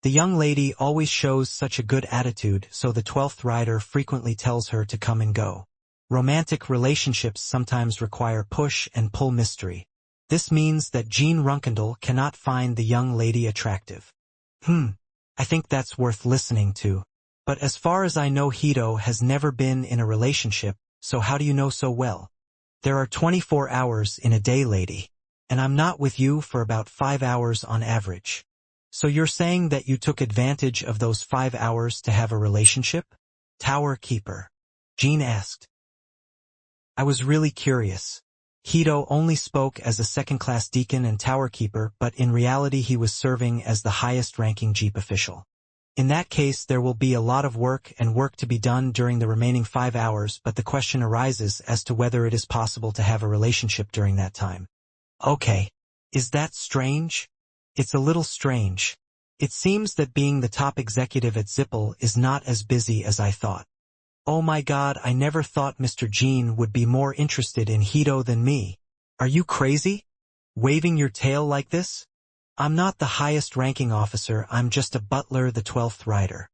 The young lady always shows such a good attitude, so the 12th rider frequently tells her to come and go. Romantic relationships sometimes require push and pull mystery. This means that Jean Runkendall cannot find the young lady attractive. I think that's worth listening to. But as far as I know, Hito has never been in a relationship, so how do you know so well? There are 24 hours in a day, lady. And I'm not with you for about 5 hours on average. So you're saying that you took advantage of those 5 hours to have a relationship? Tower keeper. Jean asked. I was really curious. Hito only spoke as a second-class deacon and tower keeper, but in reality he was serving as the highest-ranking Jeep official. In that case, there will be a lot of work to be done during the remaining 5 hours, but the question arises as to whether it is possible to have a relationship during that time. Okay. Is that strange? It's a little strange. It seems that being the top executive at Zippel is not as busy as I thought. Oh my God, I never thought Mr. Jean would be more interested in Hito than me. Are you crazy? Waving your tail like this? I'm not the highest ranking officer, I'm just a butler, the 12th rider.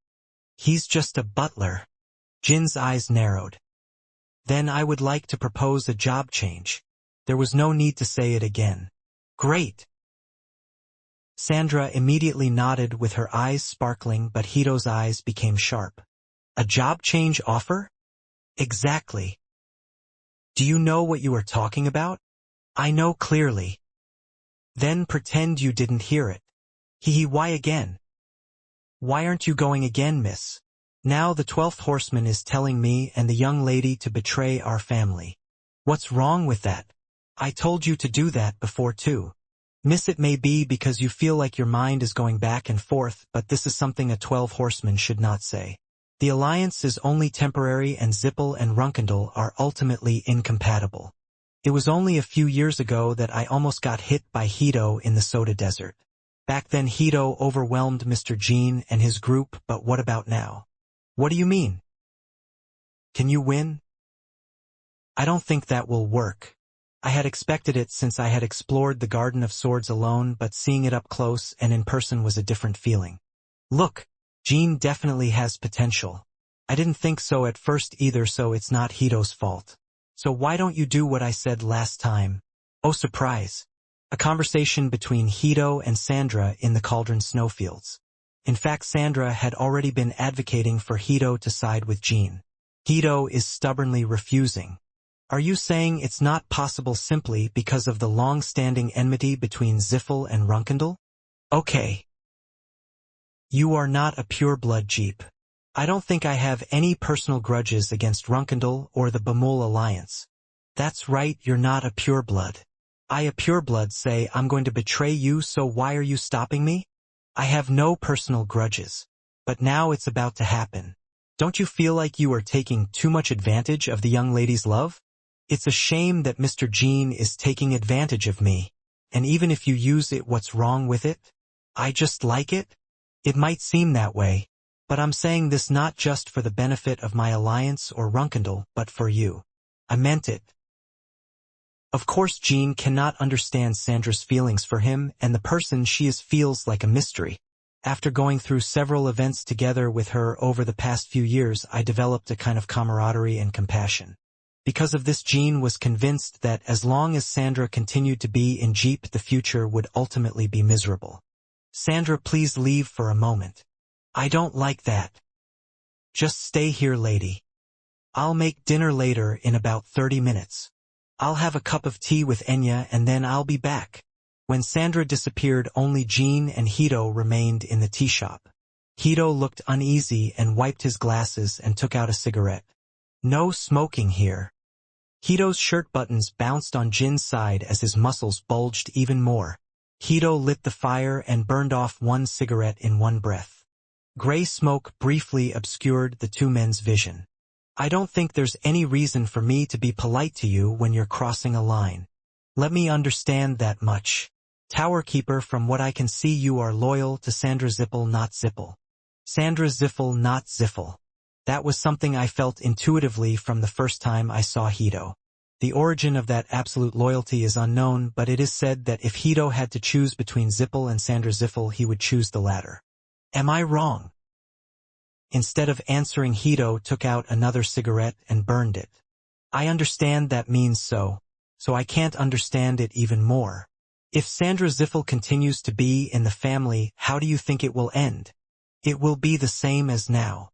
He's just a butler. Jin's eyes narrowed. Then I would like to propose a job change. There was no need to say it again. Great. Sandra immediately nodded with her eyes sparkling, but Hito's eyes became sharp. A job change offer? Exactly. Do you know what you are talking about? I know clearly. Then pretend you didn't hear it. Why again? Why aren't you going again, miss? Now the 12th horseman is telling me and the young lady to betray our family. What's wrong with that? I told you to do that before too. Miss, it may be because you feel like your mind is going back and forth, but this is something a 12 horseman should not say. The alliance is only temporary and Zippel and Runkendall are ultimately incompatible. It was only a few years ago that I almost got hit by Hito in the soda desert. Back then Hito overwhelmed Mr. Jean and his group, but what about now? What do you mean? Can you win? I don't think that will work. I had expected it since I had explored the Garden of Swords alone, but seeing it up close and in person was a different feeling. Look, Jean definitely has potential. I didn't think so at first either, so it's not Hito's fault. So why don't you do what I said last time? Oh, surprise. A conversation between Hito and Sandra in the Cauldron snowfields. In fact, Sandra had already been advocating for Hito to side with Jean. Hito is stubbornly refusing. Are you saying it's not possible simply because of the long-standing enmity between Ziffel and Runkendall? Okay. You are not a pure-blood Jeep. I don't think I have any personal grudges against Runkendall or the Bemul Alliance. That's right, you're not a pure-blood. A pure-blood say I'm going to betray you, so why are you stopping me? I have no personal grudges. But now it's about to happen. Don't you feel like you are taking too much advantage of the young lady's love? It's a shame that Mr. Jean is taking advantage of me. And even if you use it, what's wrong with it? I just like it? It might seem that way, but I'm saying this not just for the benefit of my alliance or Runkendal, but for you. I meant it. Of course Jean cannot understand Sandra's feelings for him, and the person she is feels like a mystery. After going through several events together with her over the past few years, I developed a kind of camaraderie and compassion. Because of this, Jean was convinced that as long as Sandra continued to be in Jeep, the future would ultimately be miserable. Sandra, please leave for a moment. I don't like that. Just stay here, lady. I'll make dinner later in about 30 minutes. I'll have a cup of tea with Enya and then I'll be back. When Sandra disappeared, only Jean and Hito remained in the tea shop. Hito looked uneasy and wiped his glasses and took out a cigarette. No smoking here. Hito's shirt buttons bounced on Jin's side as his muscles bulged even more. Hito lit the fire and burned off one cigarette in one breath. Gray smoke briefly obscured the two men's vision. I don't think there's any reason for me to be polite to you when you're crossing a line. Let me understand that much. Tower Keeper, from what I can see you are loyal to Sandra Ziffel, not Ziffel. Sandra Ziffel, not Ziffel. That was something I felt intuitively from the first time I saw Hito. The origin of that absolute loyalty is unknown, but it is said that if Hito had to choose between Ziffel and Sandra Ziffel, he would choose the latter. Am I wrong? Instead of answering, Hito took out another cigarette and burned it. I understand that means so I can't understand it even more. If Sandra Ziffel continues to be in the family, how do you think it will end? It will be the same as now.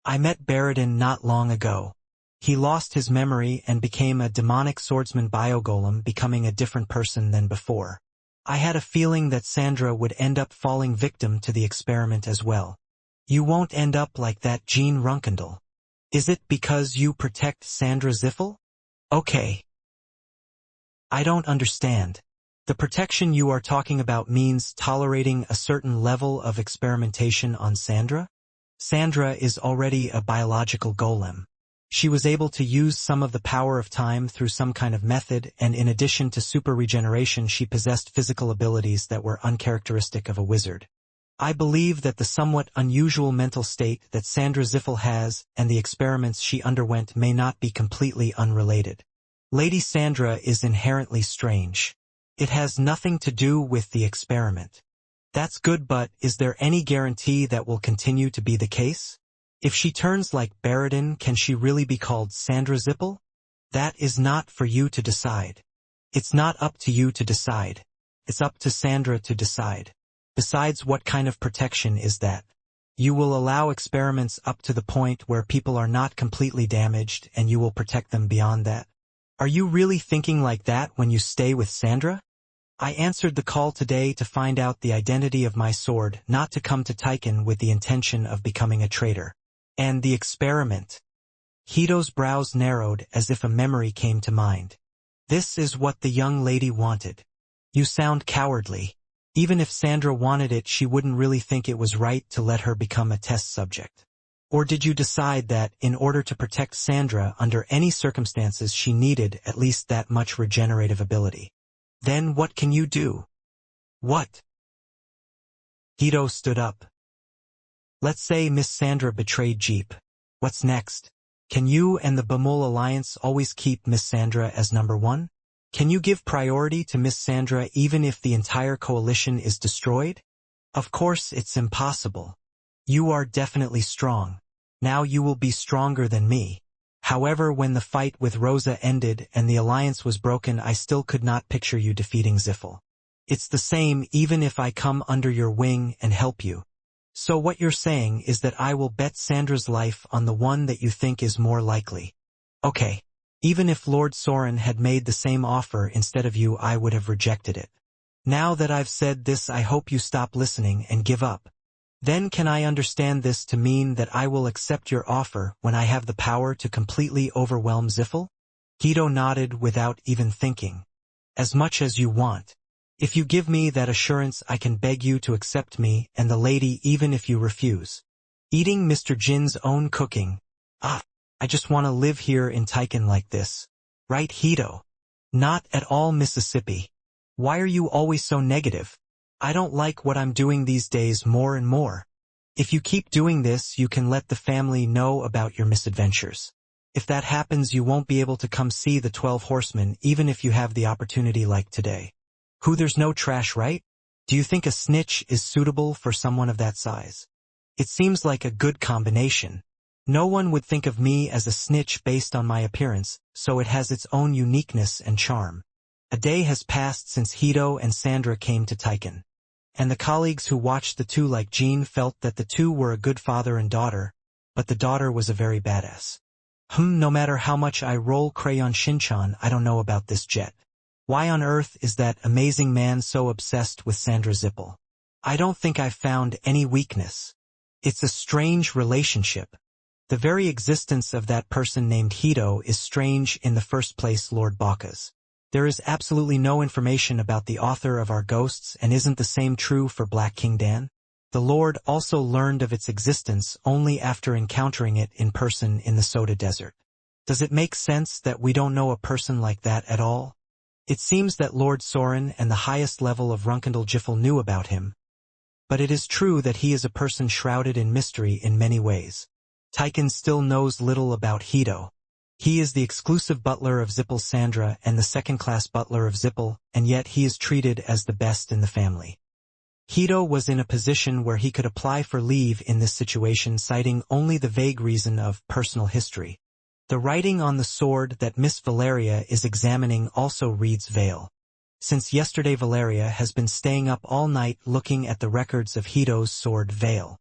I met Baradin not long ago. He lost his memory and became a demonic swordsman biogolem, becoming a different person than before. I had a feeling that Sandra would end up falling victim to the experiment as well. You won't end up like that, Jean Runkendal. Is it because you protect Sandra Ziffel? Okay. I don't understand. The protection you are talking about means tolerating a certain level of experimentation on Sandra? Sandra is already a biological golem. She was able to use some of the power of time through some kind of method, and in addition to super regeneration, she possessed physical abilities that were uncharacteristic of a wizard. I believe that the somewhat unusual mental state that Sandra Ziffel has and the experiments she underwent may not be completely unrelated. Lady Sandra is inherently strange. It has nothing to do with the experiment. That's good, but is there any guarantee that will continue to be the case? If she turns like Baradin, can she really be called Sandra Ziffel? That is not for you to decide. It's not up to you to decide. It's up to Sandra to decide. Besides, what kind of protection is that? You will allow experiments up to the point where people are not completely damaged, and you will protect them beyond that. Are you really thinking like that when you stay with Sandra? I answered the call today to find out the identity of my sword, not to come to Tychon with the intention of becoming a traitor. And the experiment. Hito's brows narrowed as if a memory came to mind. This is what the young lady wanted. You sound cowardly. Even if Sandra wanted it, she wouldn't really think it was right to let her become a test subject. Or did you decide that, in order to protect Sandra under any circumstances, she needed at least that much regenerative ability? Then what can you do? What? Hito stood up. Let's say Miss Sandra betrayed Jeep. What's next? Can you and the Bemol Alliance always keep Miss Sandra as number one? Can you give priority to Miss Sandra even if the entire coalition is destroyed? Of course it's impossible. You are definitely strong. Now you will be stronger than me. However, when the fight with Rosa ended and the alliance was broken, I still could not picture you defeating Ziffel. It's the same even if I come under your wing and help you. So what you're saying is that I will bet Sandra's life on the one that you think is more likely. Okay. Even if Lord Soren had made the same offer instead of you, I would have rejected it. Now that I've said this, I hope you stop listening and give up. Then can I understand this to mean that I will accept your offer when I have the power to completely overwhelm Ziffel? Hito nodded without even thinking. As much as you want. If you give me that assurance, I can beg you to accept me and the lady even if you refuse. Eating Mr. Jin's own cooking. I just want to live here in Tychon like this. Right, Hito? Not at all, Mississippi. Why are you always so negative? I don't like what I'm doing these days more and more. If you keep doing this, you can let the family know about your misadventures. If that happens, you won't be able to come see the 12 Horsemen even if you have the opportunity like today. There's no trash, right? Do you think a snitch is suitable for someone of that size? It seems like a good combination. No one would think of me as a snitch based on my appearance, so it has its own uniqueness and charm. A day has passed since Hito and Sandra came to Taiken. And the colleagues who watched the two like Jean felt that the two were a good father and daughter, but the daughter was a very badass. No matter how much I roll Crayon Shinchan, I don't know about this jet. Why on earth is that amazing man so obsessed with Sandra Zippel? I don't think I've found any weakness. It's a strange relationship. The very existence of that person named Hito is strange in the first place, Lord Bacchus. There is absolutely no information about the author of our ghosts, and isn't the same true for Black King Dan? The Lord also learned of its existence only after encountering it in person in the Soda Desert. Does it make sense that we don't know a person like that at all? It seems that Lord Soren and the highest level of Runkendal Jiffel knew about him. But it is true that he is a person shrouded in mystery in many ways. Taiken still knows little about Hito. He is the exclusive butler of Zippel Sandra and the second-class butler of Zippel, and yet he is treated as the best in the family. Hito was in a position where he could apply for leave in this situation, citing only the vague reason of personal history. The writing on the sword that Miss Valeria is examining also reads Veil. Since yesterday, Valeria has been staying up all night looking at the records of Hito's sword Veil.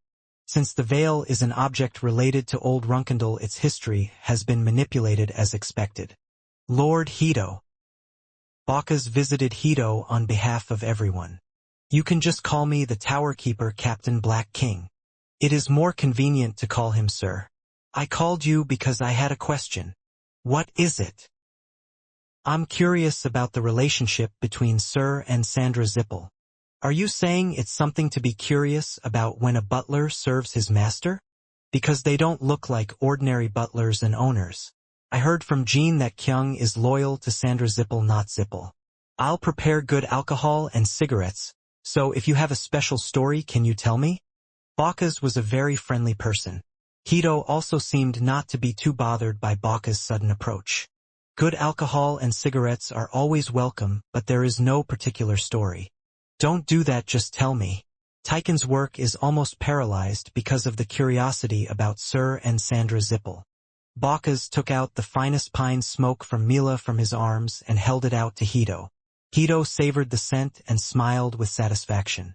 Since the veil is an object related to Old Runkendal, its history has been manipulated as expected. Lord Hito. Bacchus visited Hito on behalf of everyone. You can just call me the Tower Keeper, Captain Black King. It is more convenient to call him sir. I called you because I had a question. What is it? I'm curious about the relationship between Sir and Sandra Zippel. Are you saying it's something to be curious about when a butler serves his master? Because they don't look like ordinary butlers and owners. I heard from Jean that Kyung is loyal to Sandra Zippel, not Zippel. I'll prepare good alcohol and cigarettes, so if you have a special story, can you tell me? Bacchus was a very friendly person. Hito also seemed not to be too bothered by Bacchus' sudden approach. Good alcohol and cigarettes are always welcome, but there is no particular story. Don't do that, just tell me. Taiken's work is almost paralyzed because of the curiosity about Sir and Sandra Zippel. Bacchus took out the finest pine smoke from Mila from his arms and held it out to Hito. Hito savored the scent and smiled with satisfaction.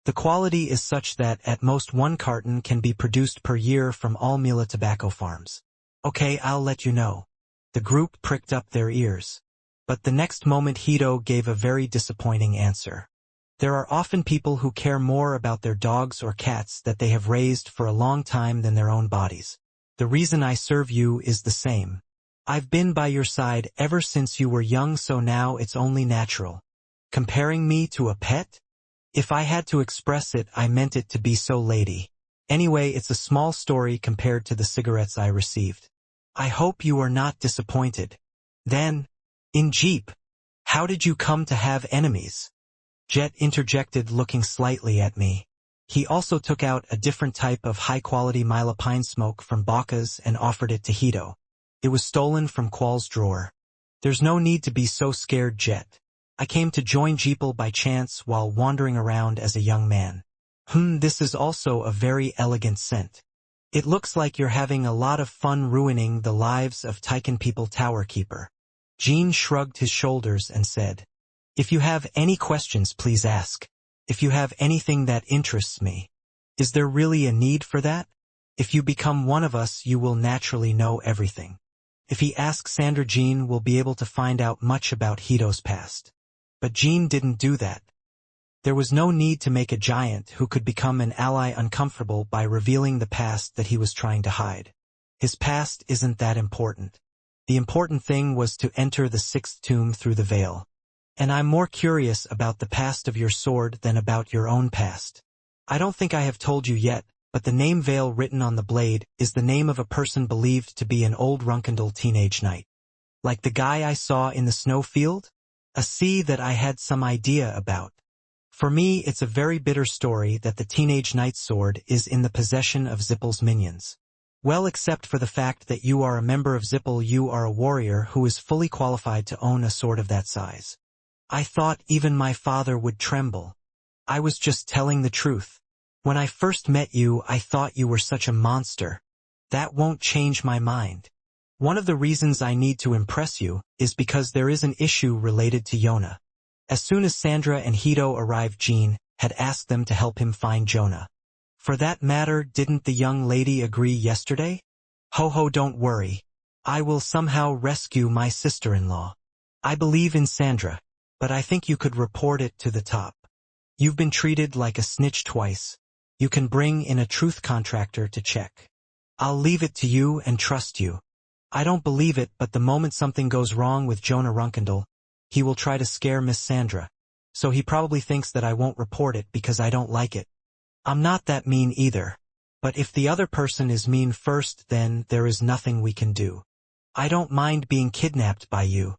The quality is such that at most 1 carton can be produced per year from all Mila tobacco farms. Okay, I'll let you know. The group pricked up their ears. But the next moment Hito gave a very disappointing answer. There are often people who care more about their dogs or cats that they have raised for a long time than their own bodies. The reason I serve you is the same. I've been by your side ever since you were young, so now it's only natural. Comparing me to a pet? If I had to express it, I meant it to be so, lady. Anyway, it's a small story compared to the cigarettes I received. I hope you are not disappointed. Then, in Jeep, how did you come to have enemies? Jet interjected, looking slightly at me. He also took out a different type of high-quality Mila pine smoke from Bacchus and offered it to Hito. It was stolen from Qual's drawer. There's no need to be so scared, Jet. I came to join Jeepel by chance while wandering around as a young man. This is also a very elegant scent. It looks like you're having a lot of fun ruining the lives of Taiken people, Tower Keeper. Jean shrugged his shoulders and said, If you have any questions, please ask. If you have anything that interests me. Is there really a need for that? If you become one of us, you will naturally know everything. If he asks Sandra, Jean will be able to find out much about Hito's past. But Jean didn't do that. There was no need to make a giant who could become an ally uncomfortable by revealing the past that he was trying to hide. His past isn't that important. The important thing was to enter the 6th tomb through the veil. And I'm more curious about the past of your sword than about your own past. I don't think I have told you yet, but the name Veil written on the blade is the name of a person believed to be an old Runkendal teenage knight. Like the guy I saw in the snowfield? A sea that I had some idea about. For me, it's a very bitter story that the Teenage Knight sword is in the possession of Zippel's minions. Well, except for the fact that you are a member of Zippel, you are a warrior who is fully qualified to own a sword of that size. I thought even my father would tremble. I was just telling the truth. When I first met you, I thought you were such a monster. That won't change my mind. One of the reasons I need to impress you is because there is an issue related to Yona. As soon as Sandra and Hito arrived, Jean had asked them to help him find Jonah. For that matter, didn't the young lady agree yesterday? Ho, don't worry. I will somehow rescue my sister-in-law. I believe in Sandra, but I think you could report it to the top. You've been treated like a snitch twice. You can bring in a truth contractor to check. I'll leave it to you and trust you. I don't believe it, but the moment something goes wrong with Jonah Runkendall, he will try to scare Miss Sandra. So he probably thinks that I won't report it because I don't like it. I'm not that mean either. But if the other person is mean first, then there is nothing we can do. I don't mind being kidnapped by you.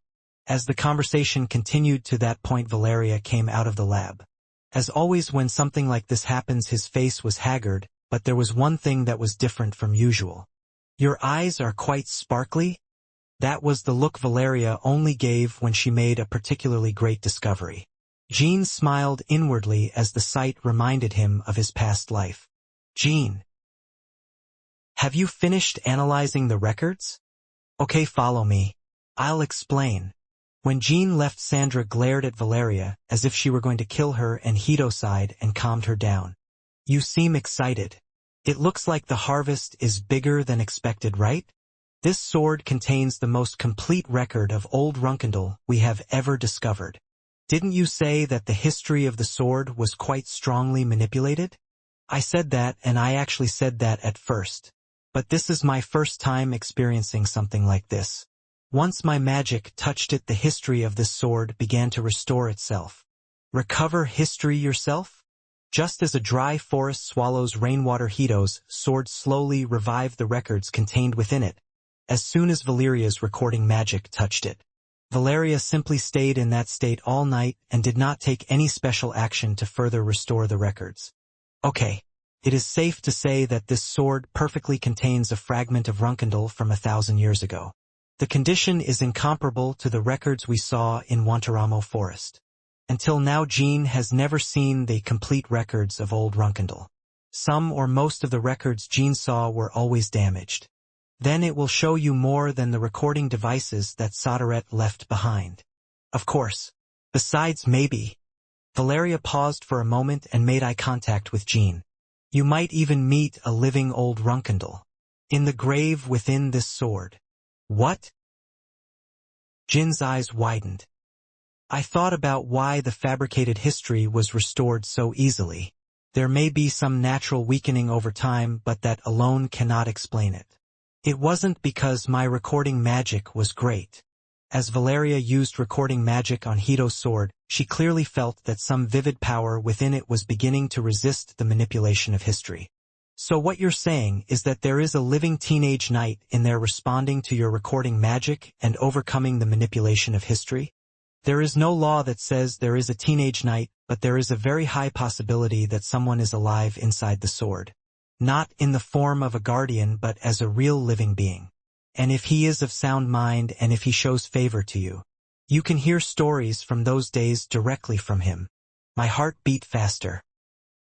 As the conversation continued to that point, Valeria came out of the lab. As always when something like this happens, his face was haggard, but there was one thing that was different from usual. Your eyes are quite sparkly? That was the look Valeria only gave when she made a particularly great discovery. Jean smiled inwardly as the sight reminded him of his past life. Jean, have you finished analyzing the records? Okay, follow me. I'll explain. When Jean left, Sandra glared at Valeria as if she were going to kill her, and Hito sighed and calmed her down. You seem excited. It looks like the harvest is bigger than expected, right? This sword contains the most complete record of old Runkendall we have ever discovered. Didn't you say that the history of the sword was quite strongly manipulated? I said that, and I actually said that at first. But this is my first time experiencing something like this. Once my magic touched it, the history of this sword began to restore itself. Recover history yourself? Just as a dry forest swallows rainwater, Hito's sword slowly revived the records contained within it, as soon as Valeria's recording magic touched it. Valeria simply stayed in that state all night and did not take any special action to further restore the records. Okay, it is safe to say that this sword perfectly contains a fragment of Runkendall from 1,000 years ago. The condition is incomparable to the records we saw in Wantaramo Forest. Until now, Jean has never seen the complete records of old Runkendall. Some or most of the records Jean saw were always damaged. Then it will show you more than the recording devices that Soderette left behind. Of course. Besides, maybe. Valeria paused for a moment and made eye contact with Jean. You might even meet a living old Runkendall. In the grave within this sword. What? Jin's eyes widened. I thought about why the fabricated history was restored so easily. There may be some natural weakening over time, but that alone cannot explain it. It wasn't because my recording magic was great. As Valeria used recording magic on Hito's sword, she clearly felt that some vivid power within it was beginning to resist the manipulation of history. So what you're saying is that there is a living teenage knight in there responding to your recording magic and overcoming the manipulation of history? There is no law that says there is a teenage knight, but there is a very high possibility that someone is alive inside the sword. Not in the form of a guardian, but as a real living being. And if he is of sound mind and if he shows favor to you, you can hear stories from those days directly from him. My heart beat faster.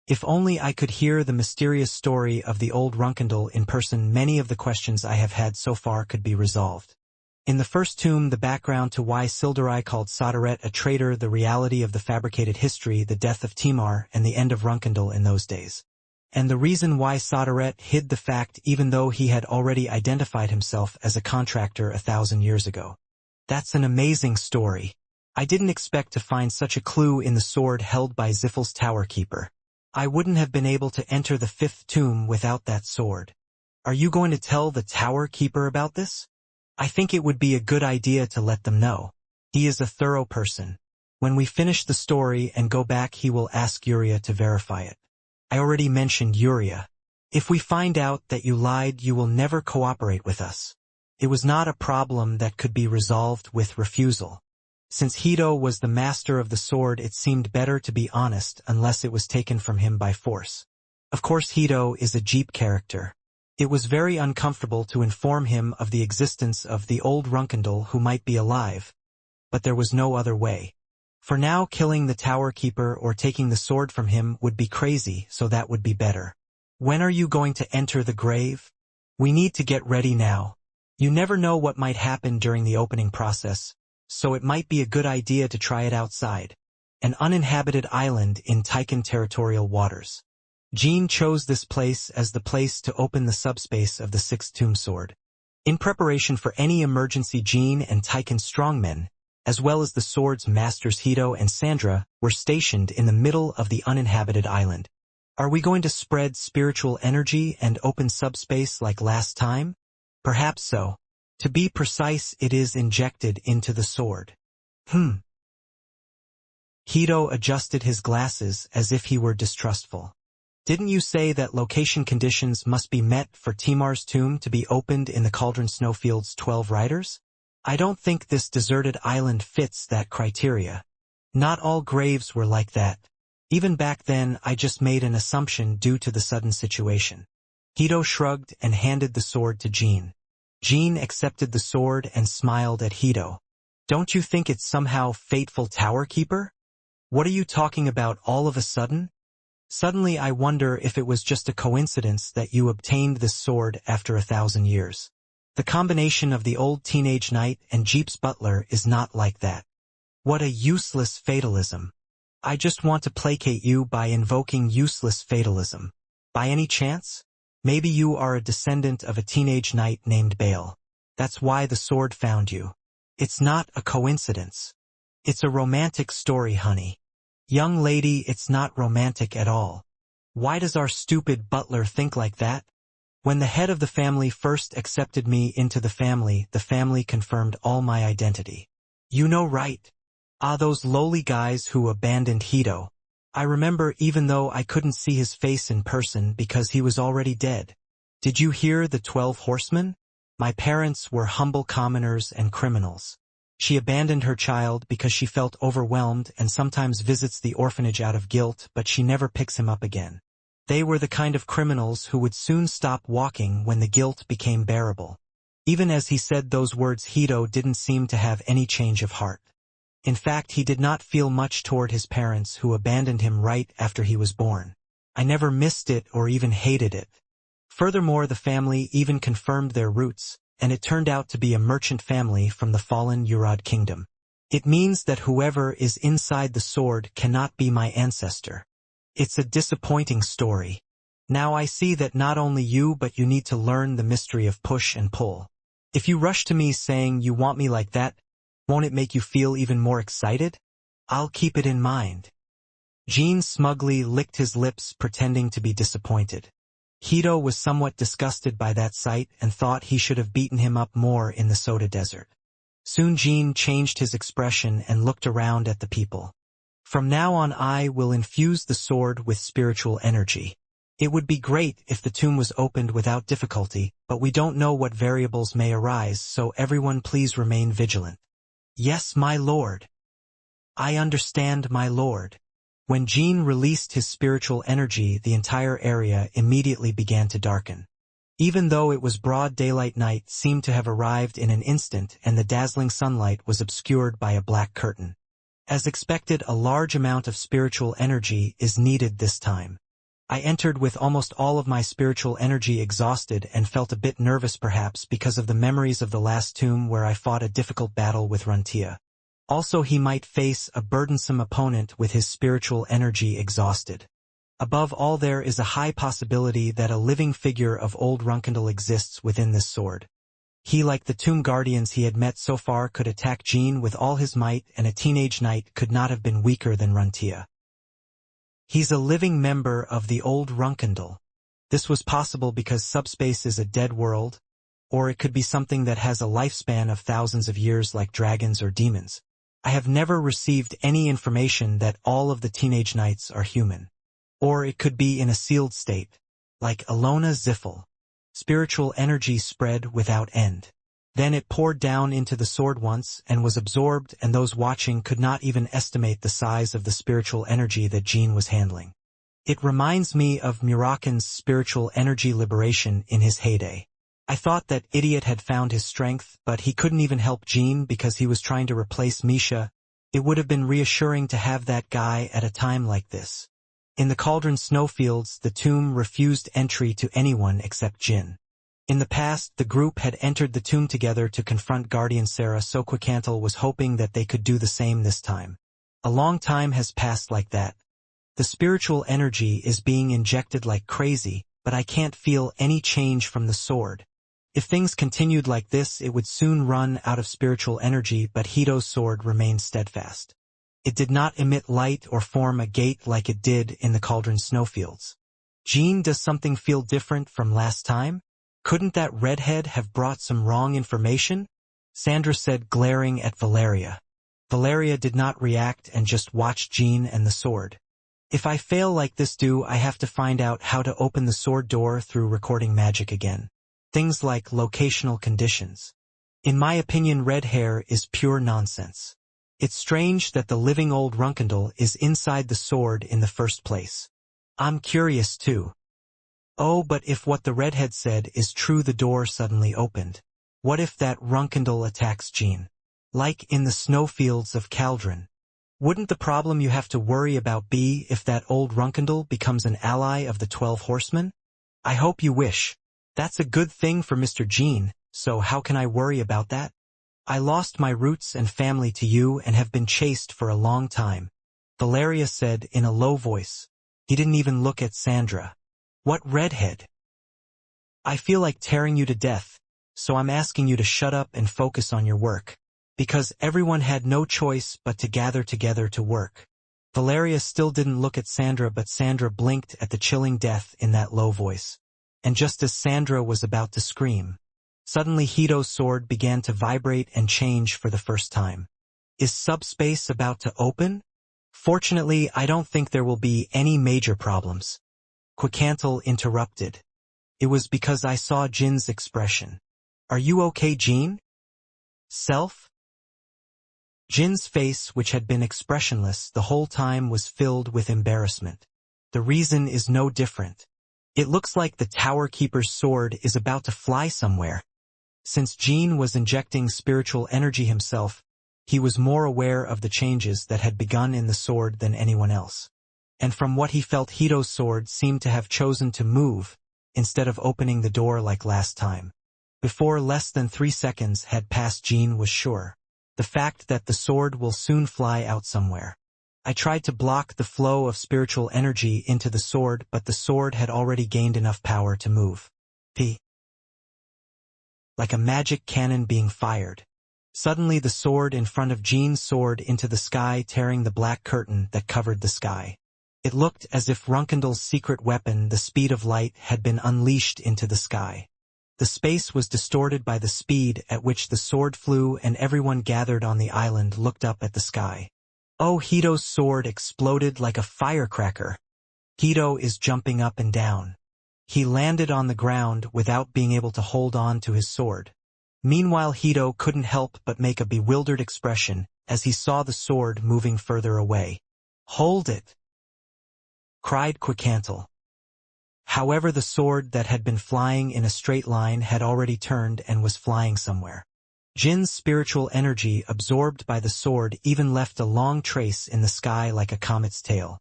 If only I could hear the mysterious story of the old Runkendall in person, many of the questions I have had so far could be resolved. In the first tomb, the background to why Sildurai called Soderette a traitor, the reality of the fabricated history, the death of Timar, and the end of Runkendall in those days. And the reason why Soderette hid the fact even though he had already identified himself as a contractor 1,000 years ago. That's an amazing story. I didn't expect to find such a clue in the sword held by Ziffel's Tower Keeper. I wouldn't have been able to enter the 5th tomb without that sword. Are you going to tell the Tower Keeper about this? I think it would be a good idea to let them know. He is a thorough person. When we finish the story and go back, he will ask Yuria to verify it. I already mentioned Yuria. If we find out that you lied, you will never cooperate with us. It was not a problem that could be resolved with refusal. Since Hito was the master of the sword, it seemed better to be honest unless it was taken from him by force. Of course, Hito is a Jeep character. It was very uncomfortable to inform him of the existence of the old Runkendal who might be alive, but there was no other way. For now, killing the tower keeper or taking the sword from him would be crazy, so that would be better. When are you going to enter the grave? We need to get ready now. You never know what might happen during the opening process, so it might be a good idea to try it outside. An uninhabited island in Taikan territorial waters. Jean chose this place as the place to open the subspace of the sixth tomb sword. In preparation for any emergency, Jean and Taikan strongmen, as well as the sword's masters Hito and Sandra, were stationed in the middle of the uninhabited island. Are we going to spread spiritual energy and open subspace like last time? Perhaps so. To be precise, it is injected into the sword. Hito adjusted his glasses as if he were distrustful. Didn't you say that location conditions must be met for Timar's tomb to be opened in the Cauldron Snowfield's 12 riders? I don't think this deserted island fits that criteria. Not all graves were like that. Even back then, I just made an assumption due to the sudden situation. Hito shrugged and handed the sword to Jean. Jean accepted the sword and smiled at Hito. Don't you think it's somehow fateful, Tower Keeper? What are you talking about all of a sudden? Suddenly I wonder if it was just a coincidence that you obtained this sword after 1,000 years. The combination of the old teenage knight and Jeep's butler is not like that. What a useless fatalism. I just want to placate you by invoking useless fatalism. By any chance? Maybe you are a descendant of a teenage knight named Bale. That's why the sword found you. It's not a coincidence. It's a romantic story, honey. Young lady, it's not romantic at all. Why does our stupid butler think like that? When the head of the family first accepted me into the family confirmed all my identity. You know, right? Those lowly guys who abandoned Hito. I remember, even though I couldn't see his face in person because he was already dead. Did you hear the 12 horsemen? My parents were humble commoners and criminals. She abandoned her child because she felt overwhelmed and sometimes visits the orphanage out of guilt, but she never picks him up again. They were the kind of criminals who would soon stop walking when the guilt became bearable. Even as he said those words, Hito didn't seem to have any change of heart. In fact, he did not feel much toward his parents who abandoned him right after he was born. I never missed it or even hated it. Furthermore, the family even confirmed their roots, and it turned out to be a merchant family from the fallen Urad kingdom. It means that whoever is inside the sword cannot be my ancestor. It's a disappointing story. Now I see that not only you but you need to learn the mystery of push and pull. If you rush to me saying you want me like that, won't it make you feel even more excited? I'll keep it in mind. Jean smugly licked his lips, pretending to be disappointed. Hito was somewhat disgusted by that sight and thought he should have beaten him up more in the soda desert. Soon Jean changed his expression and looked around at the people. From now on I will infuse the sword with spiritual energy. It would be great if the tomb was opened without difficulty, but we don't know what variables may arise, so everyone please remain vigilant. Yes, my lord. I understand, my lord. When Jean released his spiritual energy, the entire area immediately began to darken. Even though it was broad daylight, night seemed to have arrived in an instant and the dazzling sunlight was obscured by a black curtain. As expected, a large amount of spiritual energy is needed this time. I entered with almost all of my spiritual energy exhausted and felt a bit nervous, perhaps because of the memories of the last tomb where I fought a difficult battle with Runtia. Also, he might face a burdensome opponent with his spiritual energy exhausted. Above all, there is a high possibility that a living figure of old Runkendal exists within this sword. He, like the tomb guardians he had met so far, could attack Jean with all his might, and a teenage knight could not have been weaker than Runtia. He's a living member of the old Runkendal. This was possible because subspace is a dead world, or it could be something that has a lifespan of thousands of years like dragons or demons. I have never received any information that all of the teenage knights are human. Or it could be in a sealed state, like Alona Ziffel. Spiritual energy spread without end. Then it poured down into the sword once and was absorbed, and those watching could not even estimate the size of the spiritual energy that Jean was handling. It reminds me of Murakan's spiritual energy liberation in his heyday. I thought that idiot had found his strength, but he couldn't even help Jean because he was trying to replace Misha. It would have been reassuring to have that guy at a time like this. In the Cauldron snowfields, the tomb refused entry to anyone except Jin. In the past, the group had entered the tomb together to confront Guardian Sarah, so Quicantle was hoping that they could do the same this time. A long time has passed like that. The spiritual energy is being injected like crazy, but I can't feel any change from the sword. If things continued like this, it would soon run out of spiritual energy, but Hito's sword remained steadfast. It did not emit light or form a gate like it did in the Cauldron snowfields. Jean, does something feel different from last time? Couldn't that redhead have brought some wrong information? Sandra said, glaring at Valeria. Valeria did not react and just watched Jean and the sword. If I fail like this, I have to find out how to open the sword door through recording magic again. Things like locational conditions. In my opinion, red hair is pure nonsense. It's strange that the living old Runkendal is inside the sword in the first place. I'm curious too. Oh, but if what the redhead said is true, the door suddenly opened. What if that Runkendal attacks Jean? Like in the snowfields of Cauldron. Wouldn't the problem you have to worry about be if that old Runkendal becomes an ally of the 12 Horsemen? I hope you wish. That's a good thing for Mr. Jean, so how can I worry about that? I lost my roots and family to you and have been chased for a long time, Valeria said in a low voice. He didn't even look at Sandra. What redhead? I feel like tearing you to death, so I'm asking you to shut up and focus on your work. Because everyone had no choice but to gather together to work. Valeria still didn't look at Sandra, but Sandra blinked at the chilling death in that low voice. And just as Sandra was about to scream, suddenly Hito's sword began to vibrate and change for the first time. Is subspace about to open? Fortunately, I don't think there will be any major problems. Quicantle interrupted. It was because I saw Jin's expression. Are you okay, Jean? Self? Jin's face, which had been expressionless the whole time, was filled with embarrassment. The reason is no different. It looks like the Tower Keeper's sword is about to fly somewhere. Since Jean was injecting spiritual energy himself, he was more aware of the changes that had begun in the sword than anyone else. And from what he felt, Hito's sword seemed to have chosen to move, instead of opening the door like last time. Before less than 3 seconds had passed, Jean was sure. The fact that the sword will soon fly out somewhere. I tried to block the flow of spiritual energy into the sword, but the sword had already gained enough power to move. Like a magic cannon being fired. Suddenly the sword in front of Jean's sword into the sky, tearing the black curtain that covered the sky. It looked as if Runkendal's secret weapon, the speed of light, had been unleashed into the sky. The space was distorted by the speed at which the sword flew, and everyone gathered on the island looked up at the sky. Oh, Hito's sword exploded like a firecracker. Hito is jumping up and down. He landed on the ground without being able to hold on to his sword. Meanwhile, Hito couldn't help but make a bewildered expression as he saw the sword moving further away. Hold it! Cried Quicantle. However, the sword that had been flying in a straight line had already turned and was flying somewhere. Jin's spiritual energy, absorbed by the sword, even left a long trace in the sky like a comet's tail.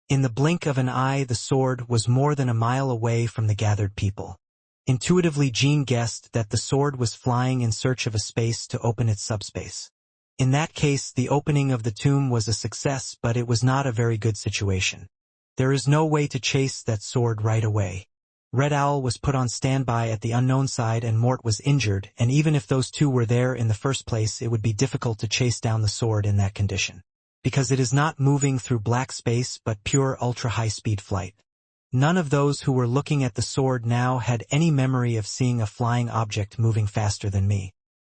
In the blink of an eye, the sword was more than a mile away from the gathered people. Intuitively, Jean guessed that the sword was flying in search of a space to open its subspace. In that case, the opening of the tomb was a success, but it was not a very good situation. There is no way to chase that sword right away. Red Owl was put on standby at the unknown side and Mort was injured, and even if those two were there in the first place, it would be difficult to chase down the sword in that condition. Because it is not moving through black space but pure ultra-high-speed flight. None of those who were looking at the sword now had any memory of seeing a flying object moving faster than me.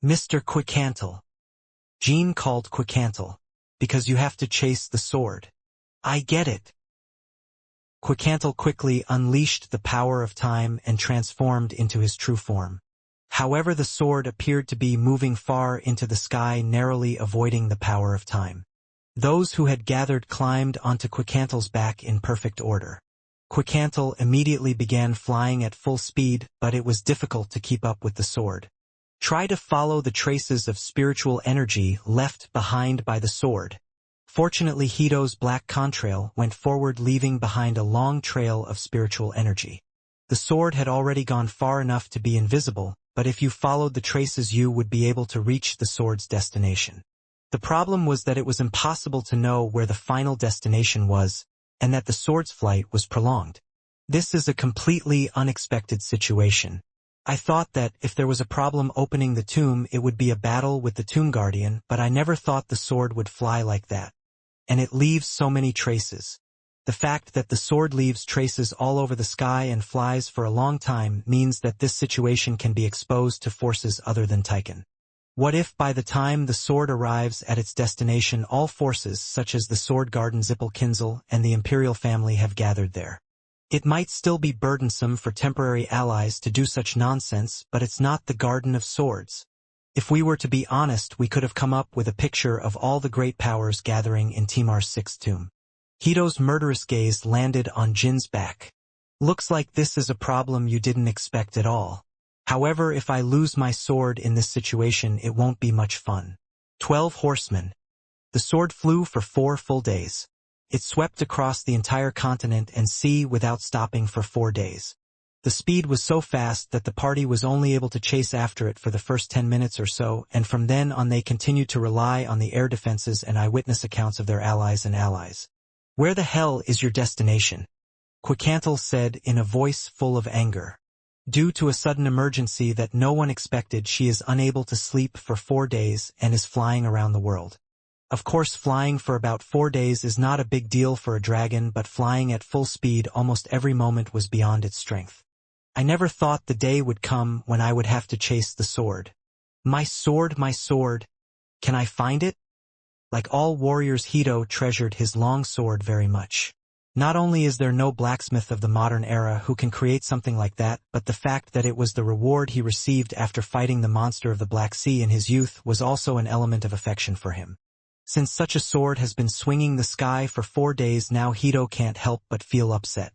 Mr. Quicantle. Jean called Quicantle. Because you have to chase the sword. I get it. Quicantle quickly unleashed the power of time and transformed into his true form. However, the sword appeared to be moving far into the sky, narrowly avoiding the power of time. Those who had gathered climbed onto Quickantle's back in perfect order. Quickhantle immediately began flying at full speed, but it was difficult to keep up with the sword. Try to follow the traces of spiritual energy left behind by the sword. Fortunately, Hito's black contrail went forward, leaving behind a long trail of spiritual energy. The sword had already gone far enough to be invisible, but if you followed the traces you would be able to reach the sword's destination. The problem was that it was impossible to know where the final destination was, and that the sword's flight was prolonged. This is a completely unexpected situation. I thought that, if there was a problem opening the tomb, it would be a battle with the tomb guardian, but I never thought the sword would fly like that. And it leaves so many traces. The fact that the sword leaves traces all over the sky and flies for a long time means that this situation can be exposed to forces other than Taiken. What if by the time the sword arrives at its destination all forces such as the sword garden Zippelkinsel and the imperial family have gathered there? It might still be burdensome for temporary allies to do such nonsense, but it's not the Garden of Swords. If we were to be honest, we could have come up with a picture of all the great powers gathering in Timar's sixth tomb. Hito's murderous gaze landed on Jin's back. Looks like this is a problem you didn't expect at all. However, if I lose my sword in this situation, it won't be much fun. 12 Horsemen. The sword flew for 4 full days. It swept across the entire continent and sea without stopping for 4 days. The speed was so fast that the party was only able to chase after it for the first 10 minutes or so, and from then on they continued to rely on the air defenses and eyewitness accounts of their allies. Where the hell is your destination? Quickhantle said in a voice full of anger. Due to a sudden emergency that no one expected, she is unable to sleep for 4 days and is flying around the world. Of course, flying for about 4 days is not a big deal for a dragon, but flying at full speed almost every moment was beyond its strength. I never thought the day would come when I would have to chase the sword. My sword, my sword. Can I find it? Like all warriors, Hito treasured his long sword very much. Not only is there no blacksmith of the modern era who can create something like that, but the fact that it was the reward he received after fighting the monster of the Black Sea in his youth was also an element of affection for him. Since such a sword has been swinging the sky for 4 days now, Hito can't help but feel upset.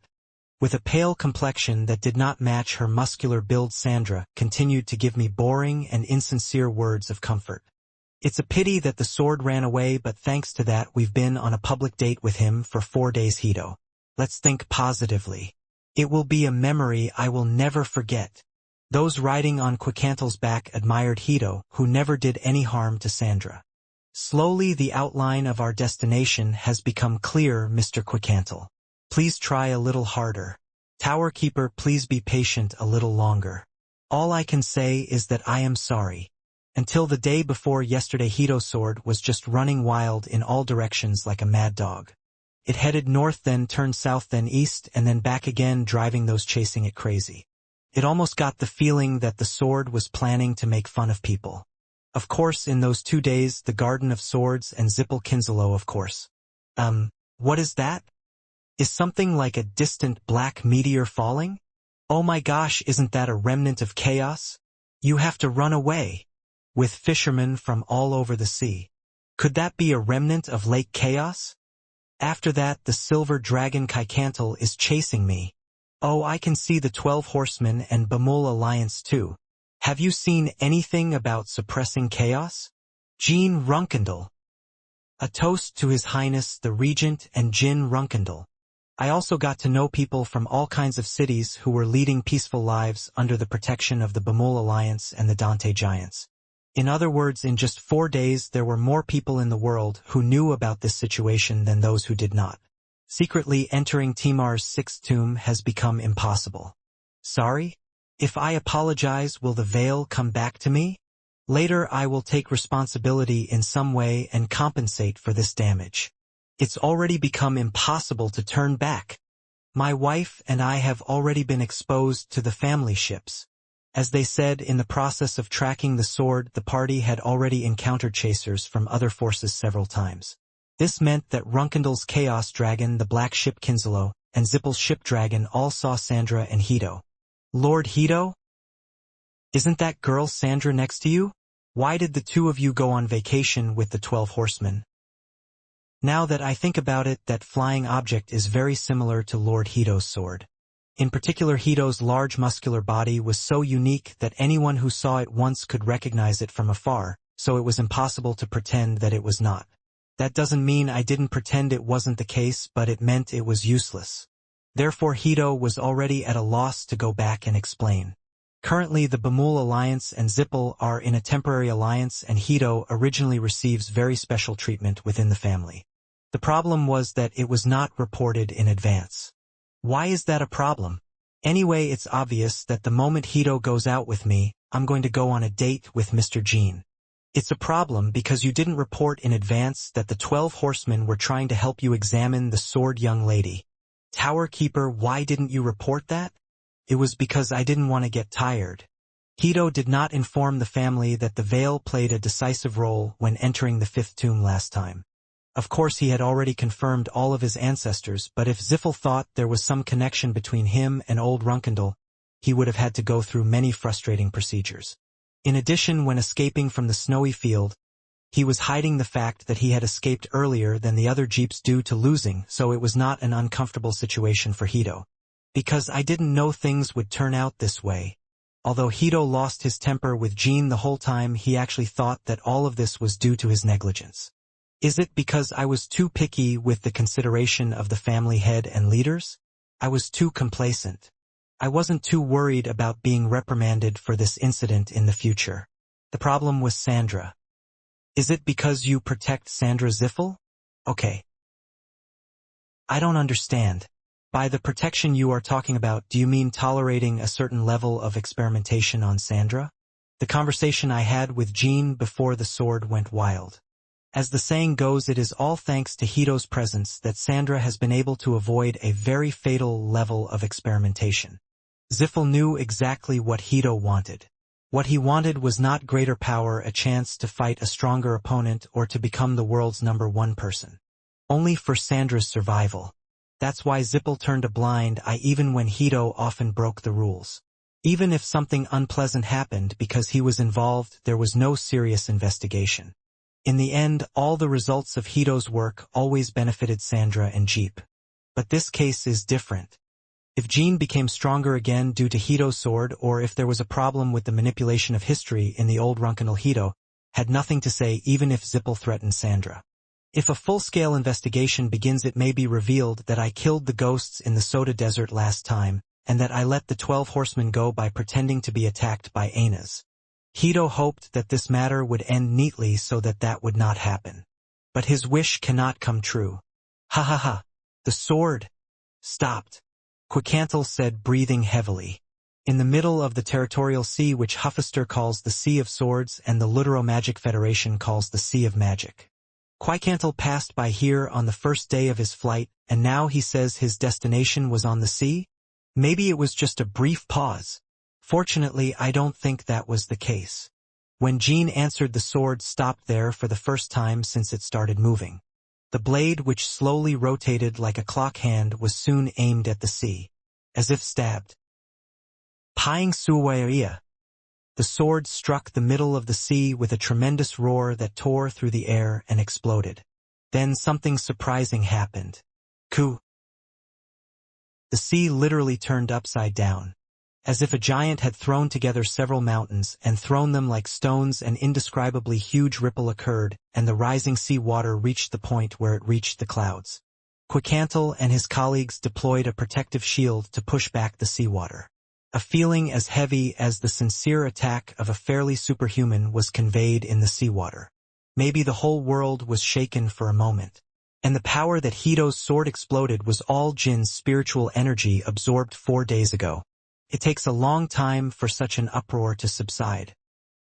With a pale complexion that did not match her muscular build, Sandra continued to give me boring and insincere words of comfort. It's a pity that the sword ran away, but thanks to that we've been on a public date with him for 4 days, Hito. Let's think positively. It will be a memory I will never forget. Those riding on Quickantle's back admired Hito, who never did any harm to Sandra. Slowly the outline of our destination has become clear, Mr. Quickhantle. Please try a little harder. Tower Keeper, please be patient a little longer. All I can say is that I am sorry. Until the day before yesterday, Hito's sword was just running wild in all directions like a mad dog. It headed north, then turned south, then east, and then back again, driving those chasing it crazy. It almost got the feeling that the sword was planning to make fun of people. Of course, in those 2 days, the Garden of Swords and Zippelkinsel, of course. What is that? Is something like a distant black meteor falling? Oh my gosh, isn't that a remnant of chaos? You have to run away. With fishermen from all over the sea. Could that be a remnant of Lake Chaos? After that, the silver dragon Quickhantle is chasing me. Oh, I can see the 12 Horsemen and Bamul Alliance too. Have you seen anything about suppressing chaos? Jean Runkendal. A toast to His Highness the Regent and Jin Runkendal. I also got to know people from all kinds of cities who were leading peaceful lives under the protection of the Bamul Alliance and the Dante Giants. In other words, in just 4 days there were more people in the world who knew about this situation than those who did not. Secretly entering Timar's sixth tomb has become impossible. Sorry? If I apologize, will the veil come back to me? Later I will take responsibility in some way and compensate for this damage. It's already become impossible to turn back. My wife and I have already been exposed to the family ships. As they said, in the process of tracking the sword, the party had already encountered chasers from other forces several times. This meant that Runkendal's Chaos Dragon, the Black Ship Kinselo, and Zippel's Ship Dragon all saw Sandra and Hito. Lord Hito? Isn't that girl Sandra next to you? Why did the two of you go on vacation with the 12 horsemen? Now that I think about it, that flying object is very similar to Lord Hito's sword. In particular, Hito's large muscular body was so unique that anyone who saw it once could recognize it from afar, so it was impossible to pretend that it was not. That doesn't mean I didn't pretend it wasn't the case, but it meant it was useless. Therefore, Hito was already at a loss to go back and explain. Currently, the Bemul alliance and Zippel are in a temporary alliance, and Hito originally receives very special treatment within the family. The problem was that it was not reported in advance. Why is that a problem? Anyway, it's obvious that the moment Hito goes out with me, I'm going to go on a date with Mr. Jean. It's a problem because you didn't report in advance that the 12 horsemen were trying to help you examine the sword young lady. Tower Keeper, why didn't you report that? It was because I didn't want to get tired. Hito did not inform the family that the veil played a decisive role when entering the 5th tomb last time. Of course, he had already confirmed all of his ancestors, but if Ziffel thought there was some connection between him and old Runkendel, he would have had to go through many frustrating procedures. In addition, when escaping from the snowy field, he was hiding the fact that he had escaped earlier than the other jeeps due to losing, so it was not an uncomfortable situation for Hito. Because I didn't know things would turn out this way. Although Hito lost his temper with Jean the whole time, he actually thought that all of this was due to his negligence. Is it because I was too picky with the consideration of the family head and leaders? I was too complacent. I wasn't too worried about being reprimanded for this incident in the future. The problem was Sandra. Is it because you protect Sandra Ziffel? Okay. I don't understand. By the protection you are talking about, do you mean tolerating a certain level of experimentation on Sandra? The conversation I had with Jean before the sword went wild. As the saying goes, it is all thanks to Hito's presence that Sandra has been able to avoid a very fatal level of experimentation. Ziffel knew exactly what Hito wanted. What he wanted was not greater power, a chance to fight a stronger opponent, or to become the world's #1 person. Only for Sandra's survival. That's why Zippel turned a blind eye even when Hito often broke the rules. Even if something unpleasant happened because he was involved, there was no serious investigation. In the end, all the results of Hito's work always benefited Sandra and Jeep. But this case is different. If Jean became stronger again due to Hito's sword, or if there was a problem with the manipulation of history in the old Runkendel, Hito had nothing to say even if Zippel threatened Sandra. If a full-scale investigation begins, it may be revealed that I killed the ghosts in the Soda Desert last time, and that I let the 12 horsemen go by pretending to be attacked by Anas. Hito hoped that this matter would end neatly so that that would not happen. But his wish cannot come true. Ha ha ha. The sword stopped. Quicantel said, breathing heavily. In the middle of the territorial sea, which Huffister calls the Sea of Swords and the Lutero Magic Federation calls the Sea of Magic. Quicantel passed by here on the first day of his flight, and now he says his destination was on the sea? Maybe it was just a brief pause. Fortunately, I don't think that was the case. When Jean answered, the sword stopped there for the first time since it started moving. The blade, which slowly rotated like a clock hand, was soon aimed at the sea, as if stabbed. Pying Suwaia. The sword struck the middle of the sea with a tremendous roar that tore through the air and exploded. Then something surprising happened. Ku. The sea literally turned upside down. As if a giant had thrown together several mountains and thrown them like stones, an indescribably huge ripple occurred, and the rising sea water reached the point where it reached the clouds. Quicantel and his colleagues deployed a protective shield to push back the seawater. A feeling as heavy as the sincere attack of a fairly superhuman was conveyed in the seawater. Maybe the whole world was shaken for a moment. And the power that Hito's sword exploded was all Jin's spiritual energy absorbed 4 days ago. It takes a long time for such an uproar to subside.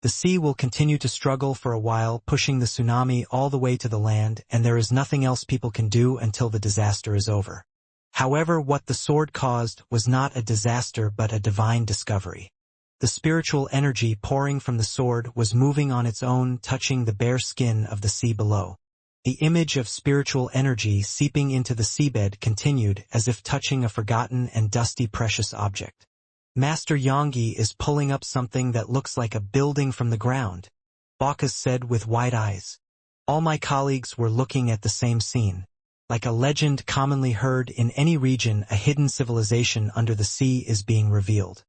The sea will continue to struggle for a while, pushing the tsunami all the way to the land, and there is nothing else people can do until the disaster is over. However, what the sword caused was not a disaster but a divine discovery. The spiritual energy pouring from the sword was moving on its own, touching the bare skin of the sea below. The image of spiritual energy seeping into the seabed continued as if touching a forgotten and dusty precious object. Master Yongi is pulling up something that looks like a building from the ground, Bacchus said with wide eyes. All my colleagues were looking at the same scene. Like a legend commonly heard in any region, a hidden civilization under the sea is being revealed.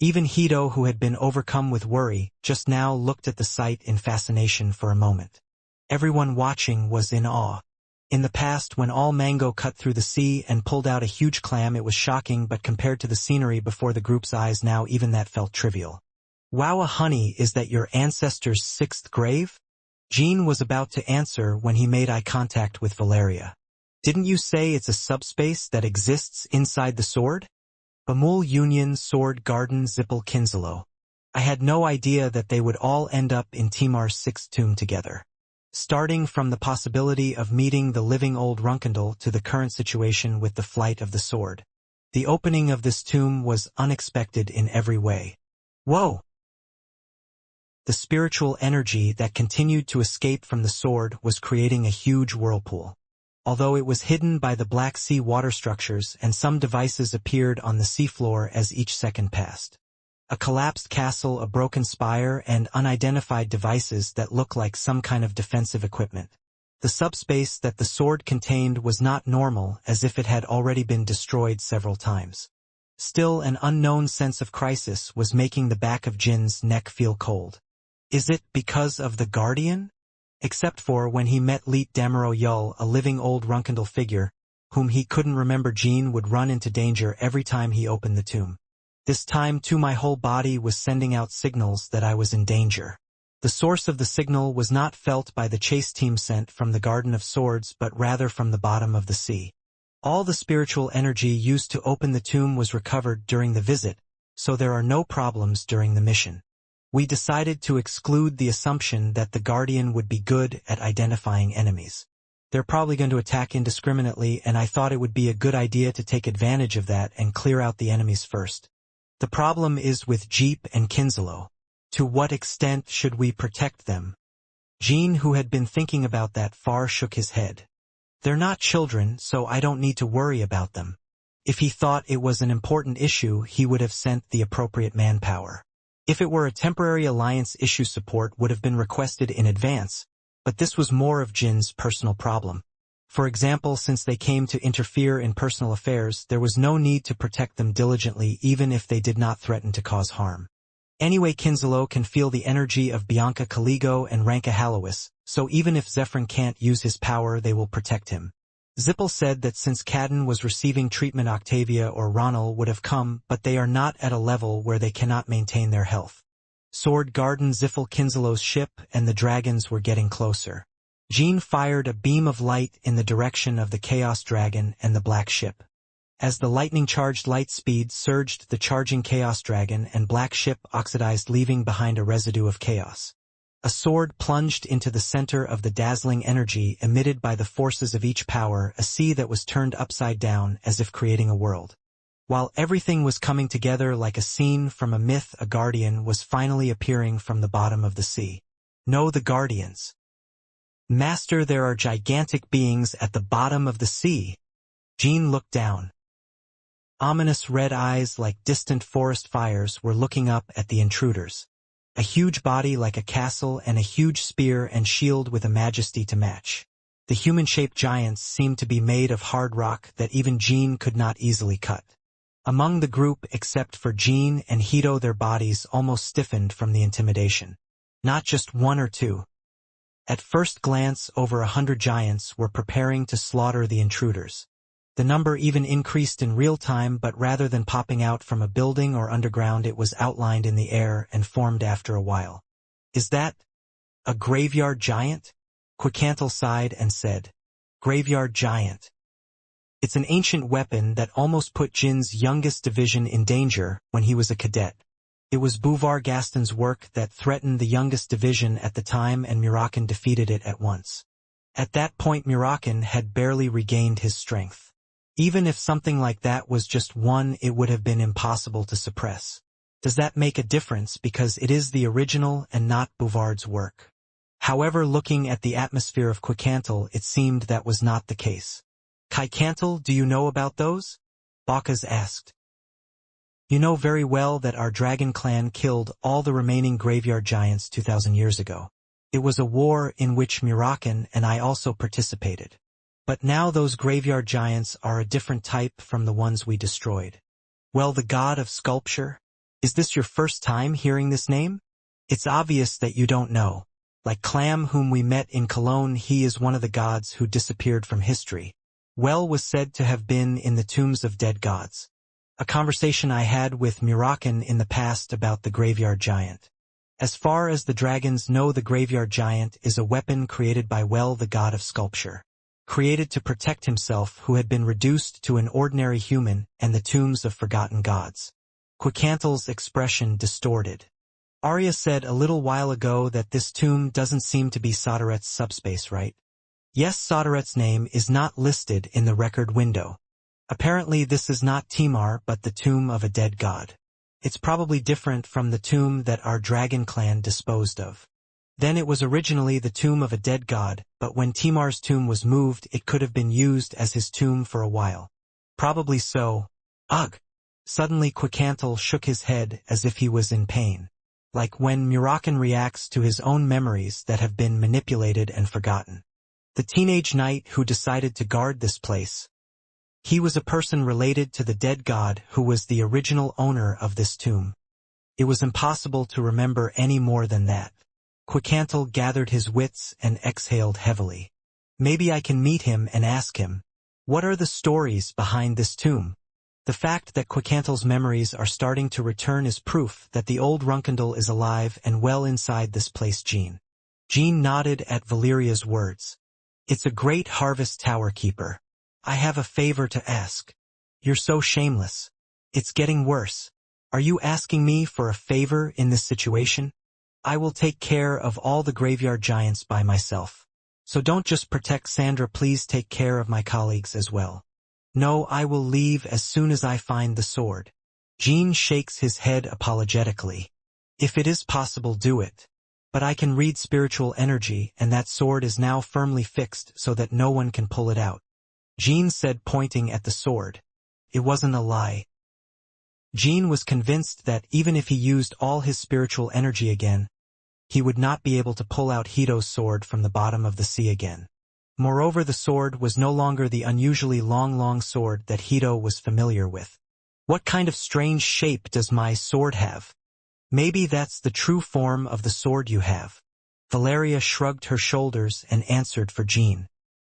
Even Hito, who had been overcome with worry, just now looked at the sight in fascination for a moment. Everyone watching was in awe. In the past, when all Mango cut through the sea and pulled out a huge clam, it was shocking, but compared to the scenery before the group's eyes now, even that felt trivial. Wow, honey, is that your ancestor's sixth grave? Jean was about to answer when he made eye contact with Valeria. Didn't you say it's a subspace that exists inside the sword? Bamul Union Sword Garden Zippel Kinzalo. I had no idea that they would all end up in Timar's sixth tomb together. Starting from the possibility of meeting the living old Runkendal to the current situation with the flight of the sword. The opening of this tomb was unexpected in every way. Whoa! The spiritual energy that continued to escape from the sword was creating a huge whirlpool. Although it was hidden by the Black Sea water structures, and some devices appeared on the seafloor as each second passed. A collapsed castle, a broken spire, and unidentified devices that look like some kind of defensive equipment. The subspace that the sword contained was not normal, as if it had already been destroyed several times. Still, an unknown sense of crisis was making the back of Jin's neck feel cold. Is it because of the Guardian? Except for when he met Leet Damaro Yul, a living old Runkendal figure, whom he couldn't remember, Jean would run into danger every time he opened the tomb. This time too my whole body was sending out signals that I was in danger. The source of the signal was not felt by the chase team sent from the Garden of Swords, but rather from the bottom of the sea. All the spiritual energy used to open the tomb was recovered during the visit, so there are no problems during the mission. We decided to exclude the assumption that the Guardian would be good at identifying enemies. They're probably going to attack indiscriminately, and I thought it would be a good idea to take advantage of that and clear out the enemies first. The problem is with Jeep and Kinzalo. To what extent should we protect them? Jean, who had been thinking about that far, shook his head. They're not children, so I don't need to worry about them. If he thought it was an important issue, he would have sent the appropriate manpower. If it were a temporary alliance issue, support would have been requested in advance, but this was more of Jin's personal problem. For example, since they came to interfere in personal affairs, there was no need to protect them diligently even if they did not threaten to cause harm. Anyway, Kinzalo can feel the energy of Bianca Caligo and Ranka Hallowis, so even if Zephyrin can't use his power, they will protect him. Zippel said that since Cadden was receiving treatment, Octavia or Ronald would have come, but they are not at a level where they cannot maintain their health. Sword Garden Ziffel Kinzalo's ship and the dragons were getting closer. Jean fired a beam of light in the direction of the Chaos Dragon and the Black Ship. As the lightning-charged light speed surged, the charging Chaos Dragon and Black Ship oxidized, leaving behind a residue of chaos. A sword plunged into the center of the dazzling energy emitted by the forces of each power, a sea that was turned upside down as if creating a world. While everything was coming together like a scene from a myth, a guardian was finally appearing from the bottom of the sea. No, the guardians. Master, there are gigantic beings at the bottom of the sea. Jean looked down. Ominous red eyes like distant forest fires were looking up at the intruders. A huge body like a castle and a huge spear and shield with a majesty to match. The human-shaped giants seemed to be made of hard rock that even Jean could not easily cut. Among the group, except for Jean and Hito, their bodies almost stiffened from the intimidation. Not just one or two. At first glance, over 100 giants were preparing to slaughter the intruders. The number even increased in real time, but rather than popping out from a building or underground, it was outlined in the air and formed after a while. Is that a graveyard giant? Quicantle sighed and said, Graveyard giant. It's an ancient weapon that almost put Jin's youngest division in danger when he was a cadet. It was Bouvar Gaston's work that threatened the youngest division at the time, and Murakan defeated it at once. At that point, Murakan had barely regained his strength. Even if something like that was just one, it would have been impossible to suppress. Does that make a difference because it is the original and not Bouvard's work? However, looking at the atmosphere of Quicantle, it seemed that was not the case. Quicantle, do you know about those? Bacchus asked. You know very well that our dragon clan killed all the remaining graveyard giants 2,000 years ago. It was a war in which Murakan and I also participated. But now those graveyard giants are a different type from the ones we destroyed. Well, the god of sculpture? Is this your first time hearing this name? It's obvious that you don't know. Like Clam, whom we met in Cologne, he is one of the gods who disappeared from history. Well was said to have been in the tombs of dead gods. A conversation I had with Murakan in the past about the graveyard giant. As far as the dragons know, the graveyard giant is a weapon created by Well, the god of sculpture. Created to protect himself, who had been reduced to an ordinary human and the tombs of forgotten gods. Quicantel's expression distorted. Arya said a little while ago that this tomb doesn't seem to be Soderet's subspace, right? Yes, Soderet's name is not listed in the record window. Apparently this is not Timar but the tomb of a dead god. It's probably different from the tomb that our dragon clan disposed of. Then it was originally the tomb of a dead god, but when Timar's tomb was moved it could have been used as his tomb for a while. Probably so. Ugh! Suddenly Quicantel shook his head as if he was in pain. Like when Murakan reacts to his own memories that have been manipulated and forgotten. The teenage knight who decided to guard this place. He was a person related to the dead god who was the original owner of this tomb. It was impossible to remember any more than that. Quicantel gathered his wits and exhaled heavily. Maybe I can meet him and ask him, what are the stories behind this tomb? The fact that Quicantel's memories are starting to return is proof that the old Runkendal is alive and well inside this place. Jean nodded at Valeria's words. It's a great harvest tower keeper. I have a favor to ask. You're so shameless. It's getting worse. Are you asking me for a favor in this situation? I will take care of all the graveyard giants by myself. So don't just protect Sandra, please take care of my colleagues as well. No, I will leave as soon as I find the sword. Jean shakes his head apologetically. If it is possible, do it. But I can read spiritual energy and that sword is now firmly fixed so that no one can pull it out. Jean said, pointing at the sword. It wasn't a lie. Jean was convinced that even if he used all his spiritual energy again, he would not be able to pull out Hito's sword from the bottom of the sea again. Moreover, the sword was no longer the unusually long sword that Hito was familiar with. What kind of strange shape does my sword have? Maybe that's the true form of the sword you have. Valeria shrugged her shoulders and answered for Jean.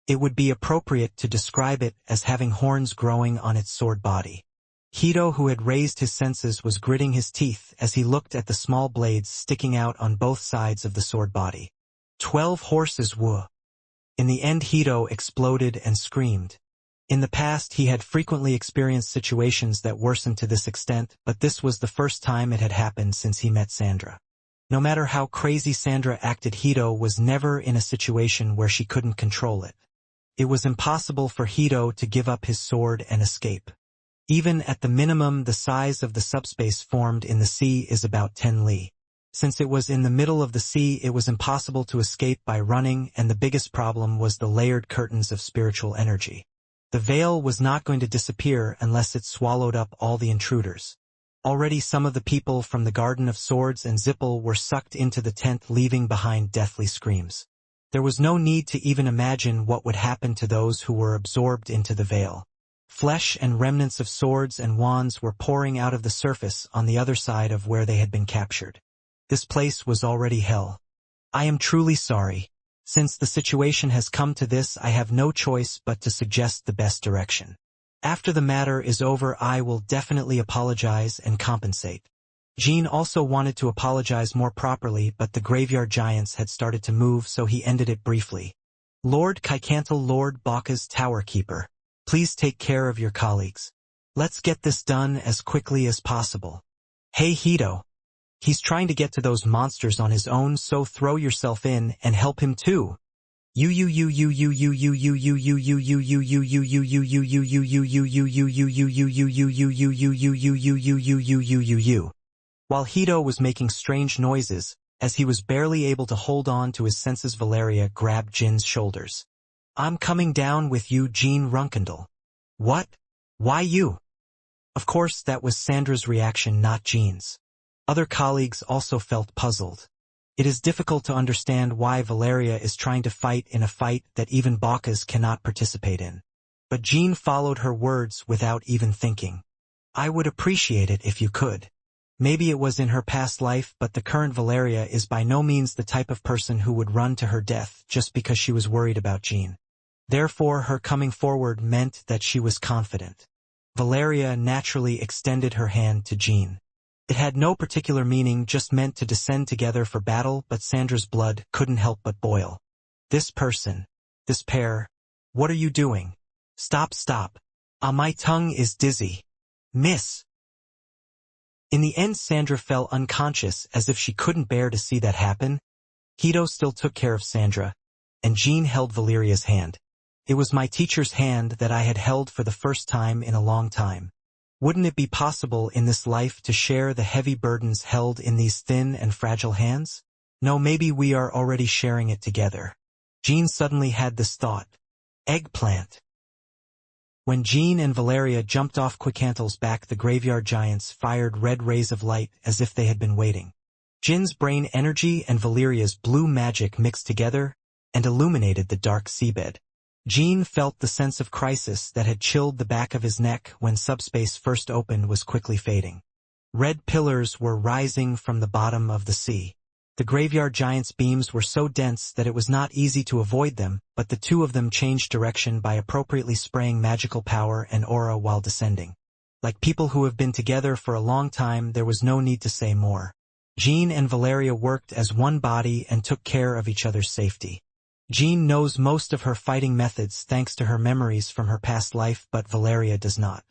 It would be appropriate to describe it as having horns growing on its sword body. Hito, who had raised his senses, was gritting his teeth as he looked at the small blades sticking out on both sides of the sword body. 12 horses, woo! In the end, Hito exploded and screamed. In the past, he had frequently experienced situations that worsened to this extent, but this was the first time it had happened since he met Sandra. No matter how crazy Sandra acted, Hito was never in a situation where she couldn't control it. It was impossible for Hito to give up his sword and escape. Even at the minimum, the size of the subspace formed in the sea is about 10 li. Since it was in the middle of the sea, it was impossible to escape by running, and the biggest problem was the layered curtains of spiritual energy. The veil was not going to disappear unless it swallowed up all the intruders. Already some of the people from the Garden of Swords and Zippel were sucked into the tent, leaving behind deathly screams. There was no need to even imagine what would happen to those who were absorbed into the veil. Flesh and remnants of swords and wands were pouring out of the surface on the other side of where they had been captured. This place was already hell. I am truly sorry. Since the situation has come to this, I have no choice but to suggest the best direction. After the matter is over, I will definitely apologize and compensate. Jean also wanted to apologize more properly, but the graveyard giants had started to move, so he ended it briefly. Lord Quicantel, Lord Baka's tower keeper, please take care of your colleagues. Let's get this done as quickly as possible. Hey Hito. He's trying to get to those monsters on his own, so throw yourself in and help him too. While Hito was making strange noises, as he was barely able to hold on to his senses, Valeria grabbed Jin's shoulders. I'm coming down with you, Jean Runkendal. What? Why you? Of course, that was Sandra's reaction, not Jean's. Other colleagues also felt puzzled. It is difficult to understand why Valeria is trying to fight in a fight that even Bacchus cannot participate in. But Jean followed her words without even thinking. I would appreciate it if you could. Maybe it was in her past life, but the current Valeria is by no means the type of person who would run to her death just because she was worried about Jean. Therefore, her coming forward meant that she was confident. Valeria naturally extended her hand to Jean. It had no particular meaning, just meant to descend together for battle, but Sandra's blood couldn't help but boil. This person, this pair, what are you doing? Stop. My tongue is dizzy. Miss. In the end, Sandra fell unconscious as if she couldn't bear to see that happen. Hito still took care of Sandra, and Jean held Valeria's hand. It was my teacher's hand that I had held for the first time in a long time. Wouldn't it be possible in this life to share the heavy burdens held in these thin and fragile hands? No, maybe we are already sharing it together. Jean suddenly had this thought. Eggplant. When Jean and Valeria jumped off Quickantle's back, the graveyard giants fired red rays of light as if they had been waiting. Jin's brain energy and Valeria's blue magic mixed together and illuminated the dark seabed. Jean felt the sense of crisis that had chilled the back of his neck when subspace first opened was quickly fading. Red pillars were rising from the bottom of the sea. The graveyard giants' beams were so dense that it was not easy to avoid them, but the two of them changed direction by appropriately spraying magical power and aura while descending. Like people who have been together for a long time, there was no need to say more. Jean and Valeria worked as one body and took care of each other's safety. Jean knows most of her fighting methods thanks to her memories from her past life, but Valeria does not.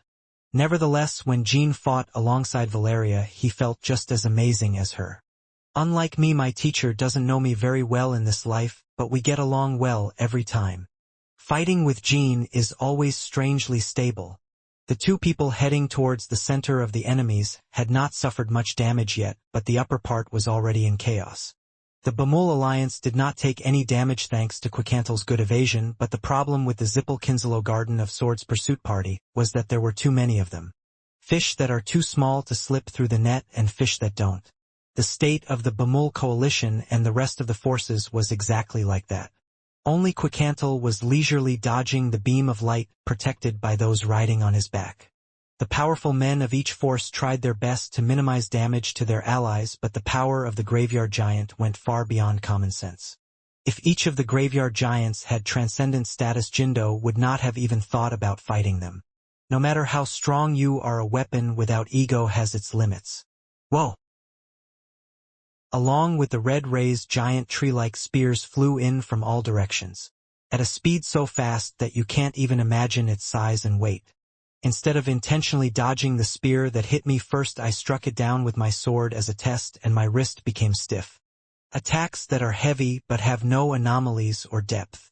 Nevertheless, when Jean fought alongside Valeria, he felt just as amazing as her. Unlike me, my teacher doesn't know me very well in this life, but we get along well every time. Fighting with Jean is always strangely stable. The two people heading towards the center of the enemies had not suffered much damage yet, but the upper part was already in chaos. The Bamul Alliance did not take any damage thanks to Quickantle's good evasion, but the problem with the Zippel Kinselo Garden of Swords pursuit party was that there were too many of them. Fish that are too small to slip through the net and fish that don't. The state of the Bamul coalition and the rest of the forces was exactly like that. Only Quickantle was leisurely dodging the beam of light, protected by those riding on his back. The powerful men of each force tried their best to minimize damage to their allies, but the power of the graveyard giant went far beyond common sense. If each of the graveyard giants had transcendent status, Jindo would not have even thought about fighting them. No matter how strong you are, a weapon without ego has its limits. Whoa! Along with the red rays, giant tree-like spears flew in from all directions, at a speed so fast that you can't even imagine its size and weight. Instead of intentionally dodging the spear that hit me first, I struck it down with my sword as a test, and my wrist became stiff. Attacks that are heavy but have no anomalies or depth.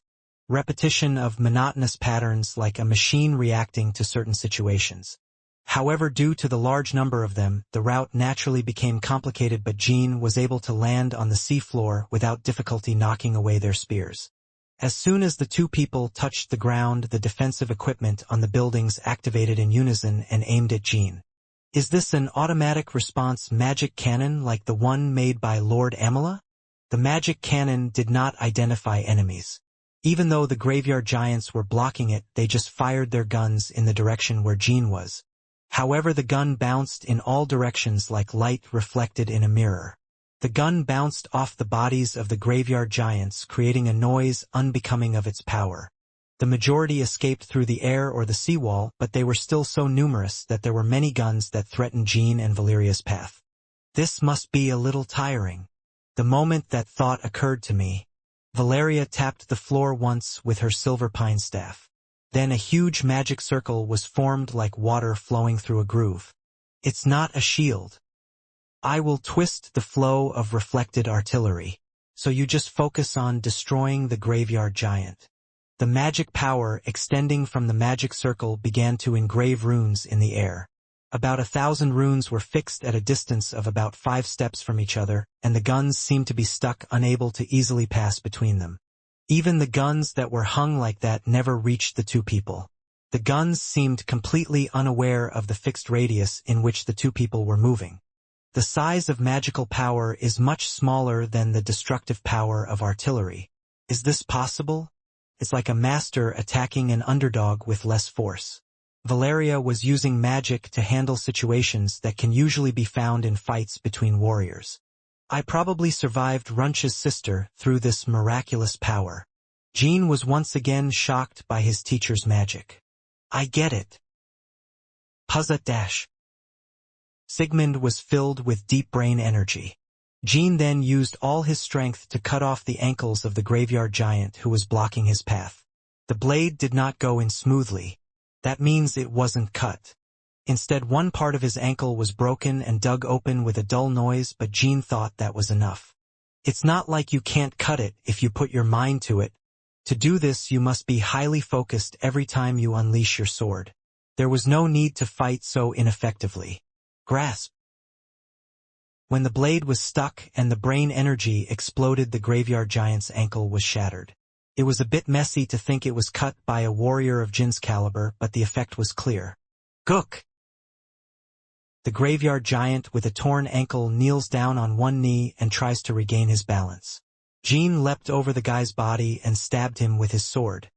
Repetition of monotonous patterns like a machine reacting to certain situations. However, due to the large number of them, the route naturally became complicated, but Jean was able to land on the seafloor without difficulty, knocking away their spears. As soon as the two people touched the ground, the defensive equipment on the buildings activated in unison and aimed at Jean. Is this an automatic response magic cannon like the one made by Lord Amela? The magic cannon did not identify enemies. Even though the graveyard giants were blocking it, they just fired their guns in the direction where Jean was. However, the gun bounced in all directions like light reflected in a mirror. The gun bounced off the bodies of the graveyard giants, creating a noise unbecoming of its power. The majority escaped through the air or the seawall, but they were still so numerous that there were many guns that threatened Jean and Valeria's path. This must be a little tiring. The moment that thought occurred to me, Valeria tapped the floor once with her silver pine staff. Then a huge magic circle was formed like water flowing through a groove. It's not a shield. I will twist the flow of reflected artillery, so you just focus on destroying the graveyard giant. The magic power extending from the magic circle began to engrave runes in the air. About 1,000 runes were fixed at a distance of about 5 steps from each other, and the guns seemed to be stuck, unable to easily pass between them. Even the guns that were hung like that never reached the two people. The guns seemed completely unaware of the fixed radius in which the two people were moving. The size of magical power is much smaller than the destructive power of artillery. Is this possible? It's like a master attacking an underdog with less force. Valeria was using magic to handle situations that can usually be found in fights between warriors. I probably survived Runch's sister through this miraculous power. Jean was once again shocked by his teacher's magic. I get it. Puzzle-dash. Sigmund was filled with deep brain energy. Jean then used all his strength to cut off the ankles of the graveyard giant who was blocking his path. The blade did not go in smoothly. That means it wasn't cut. Instead, one part of his ankle was broken and dug open with a dull noise, but Jean thought that was enough. It's not like you can't cut it if you put your mind to it. To do this, you must be highly focused every time you unleash your sword. There was no need to fight so ineffectively. Grasp. When the blade was stuck and the brain energy exploded, the graveyard giant's ankle was shattered. It was a bit messy to think it was cut by a warrior of Jin's caliber, but the effect was clear. Gook! The graveyard giant with a torn ankle kneels down on one knee and tries to regain his balance. Jean leapt over the guy's body and stabbed him with his sword.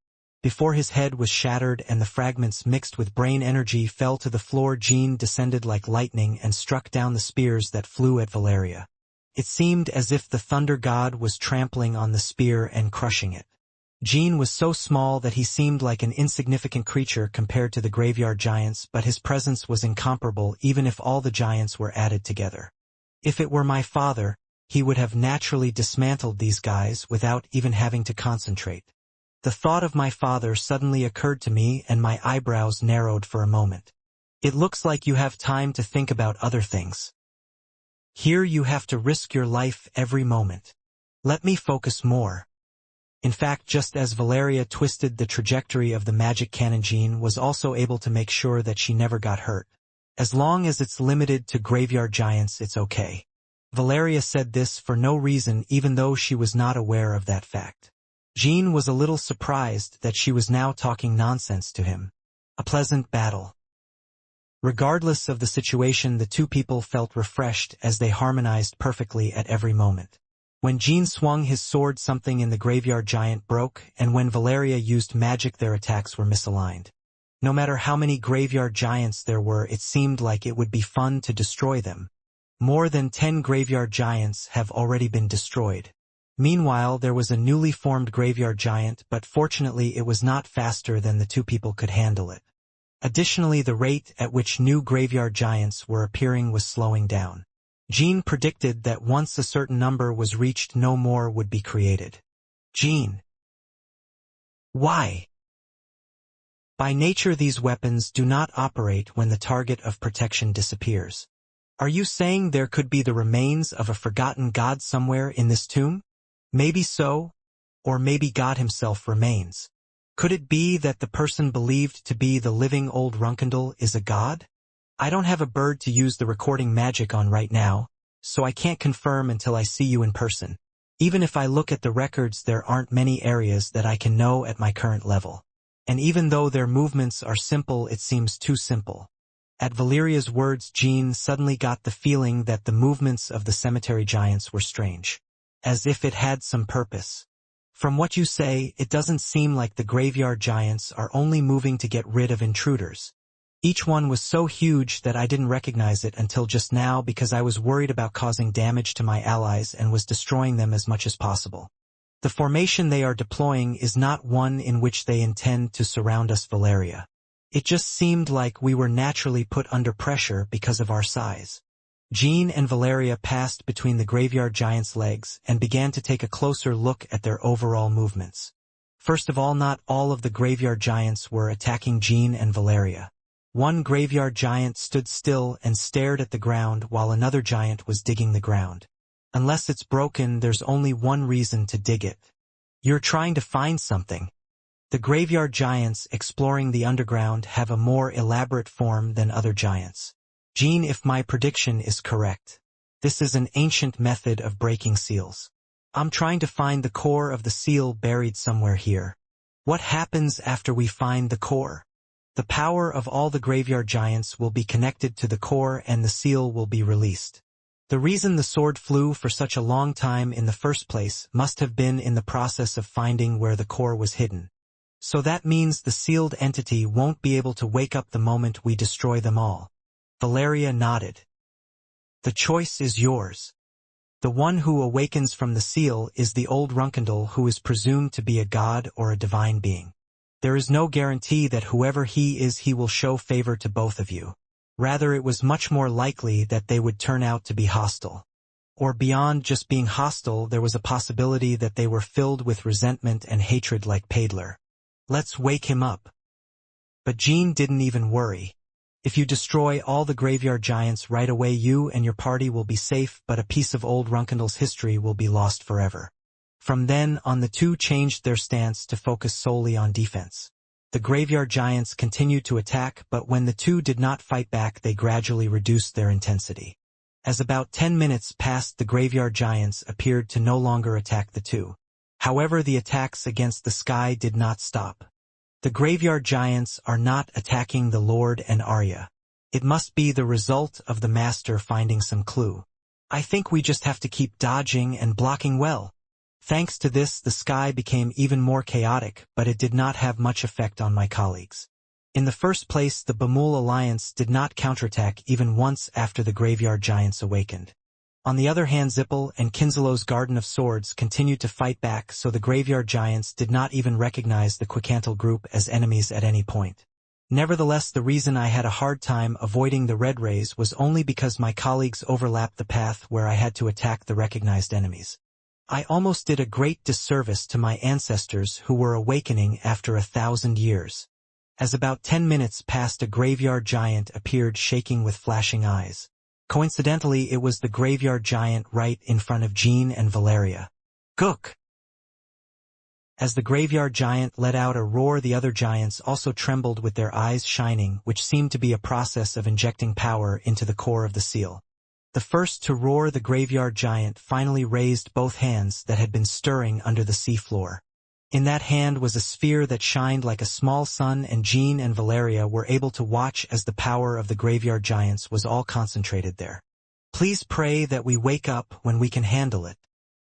Before his head was shattered and the fragments mixed with brain energy fell to the floor, Jean descended like lightning and struck down the spears that flew at Valeria. It seemed as if the thunder god was trampling on the spear and crushing it. Jean was so small that he seemed like an insignificant creature compared to the graveyard giants, but his presence was incomparable even if all the giants were added together. If it were my father, he would have naturally dismantled these guys without even having to concentrate. The thought of my father suddenly occurred to me and my eyebrows narrowed for a moment. It looks like you have time to think about other things. Here you have to risk your life every moment. Let me focus more. In fact, just as Valeria twisted the trajectory of the magic cannon, Jean was also able to make sure that she never got hurt. As long as it's limited to graveyard giants, it's okay. Valeria said this for no reason, even though she was not aware of that fact. Jean was a little surprised that she was now talking nonsense to him. A pleasant battle. Regardless of the situation, the two people felt refreshed as they harmonized perfectly at every moment. When Jean swung his sword, something in the graveyard giant broke, and when Valeria used magic, their attacks were misaligned. No matter how many graveyard giants there were, it seemed like it would be fun to destroy them. More than 10 graveyard giants have already been destroyed. Meanwhile, there was a newly formed graveyard giant, but fortunately it was not faster than the two people could handle it. Additionally, the rate at which new graveyard giants were appearing was slowing down. Jean predicted that once a certain number was reached, no more would be created. Jean. Why? By nature, these weapons do not operate when the target of protection disappears. Are you saying there could be the remains of a forgotten god somewhere in this tomb? Maybe so, or maybe God himself remains. Could it be that the person believed to be the living old Runkendel is a god? I don't have a bird to use the recording magic on right now, so I can't confirm until I see you in person. Even if I look at the records, there aren't many areas that I can know at my current level. And even though their movements are simple, it seems too simple. At Valeria's words, Jean suddenly got the feeling that the movements of the cemetery giants were strange. As if it had some purpose. From what you say, it doesn't seem like the graveyard giants are only moving to get rid of intruders. Each one was so huge that I didn't recognize it until just now because I was worried about causing damage to my allies and was destroying them as much as possible. The formation they are deploying is not one in which they intend to surround us, Valeria. It just seemed like we were naturally put under pressure because of our size. Jean and Valeria passed between the graveyard giant's legs and began to take a closer look at their overall movements. First of all, not all of the graveyard giants were attacking Jean and Valeria. One graveyard giant stood still and stared at the ground while another giant was digging the ground. Unless it's broken, there's only one reason to dig it. You're trying to find something. The graveyard giants exploring the underground have a more elaborate form than other giants. Jean, if my prediction is correct, this is an ancient method of breaking seals. I'm trying to find the core of the seal buried somewhere here. What happens after we find the core? The power of all the graveyard giants will be connected to the core and the seal will be released. The reason the sword flew for such a long time in the first place must have been in the process of finding where the core was hidden. So that means the sealed entity won't be able to wake up the moment we destroy them all. Valeria nodded. The choice is yours. The one who awakens from the seal is the old Runkendal, who is presumed to be a god or a divine being. There is no guarantee that whoever he is, he will show favor to both of you. Rather, it was much more likely that they would turn out to be hostile. Or beyond just being hostile, there was a possibility that they were filled with resentment and hatred like Paidler. Let's wake him up. But Jean didn't even worry. If you destroy all the graveyard giants right away, you and your party will be safe, but a piece of old Runkendal's history will be lost forever. From then on, the two changed their stance to focus solely on defense. The graveyard giants continued to attack, but when the two did not fight back, they gradually reduced their intensity. As about 10 minutes passed, the graveyard giants appeared to no longer attack the two. However, the attacks against the sky did not stop. The graveyard giants are not attacking the Lord and Arya. It must be the result of the Master finding some clue. I think we just have to keep dodging and blocking well. Thanks to this, the sky became even more chaotic, but it did not have much effect on my colleagues. In the first place, the Bamul Alliance did not counterattack even once after the graveyard giants awakened. On the other hand, Zippel and Kinzelo's Garden of Swords continued to fight back, so the graveyard giants did not even recognize the Quicantal group as enemies at any point. Nevertheless, the reason I had a hard time avoiding the red rays was only because my colleagues overlapped the path where I had to attack the recognized enemies. I almost did a great disservice to my ancestors who were awakening after 1,000 years. As about 10 minutes passed, a graveyard giant appeared, shaking with flashing eyes. Coincidentally, it was the graveyard giant right in front of Jean and Valeria. Gook! As the graveyard giant let out a roar, the other giants also trembled with their eyes shining, which seemed to be a process of injecting power into the core of the seal. The first to roar, the graveyard giant finally raised both hands that had been stirring under the seafloor. In that hand was a sphere that shined like a small sun, and Jean and Valeria were able to watch as the power of the graveyard giants was all concentrated there. Please pray that we wake up when we can handle it.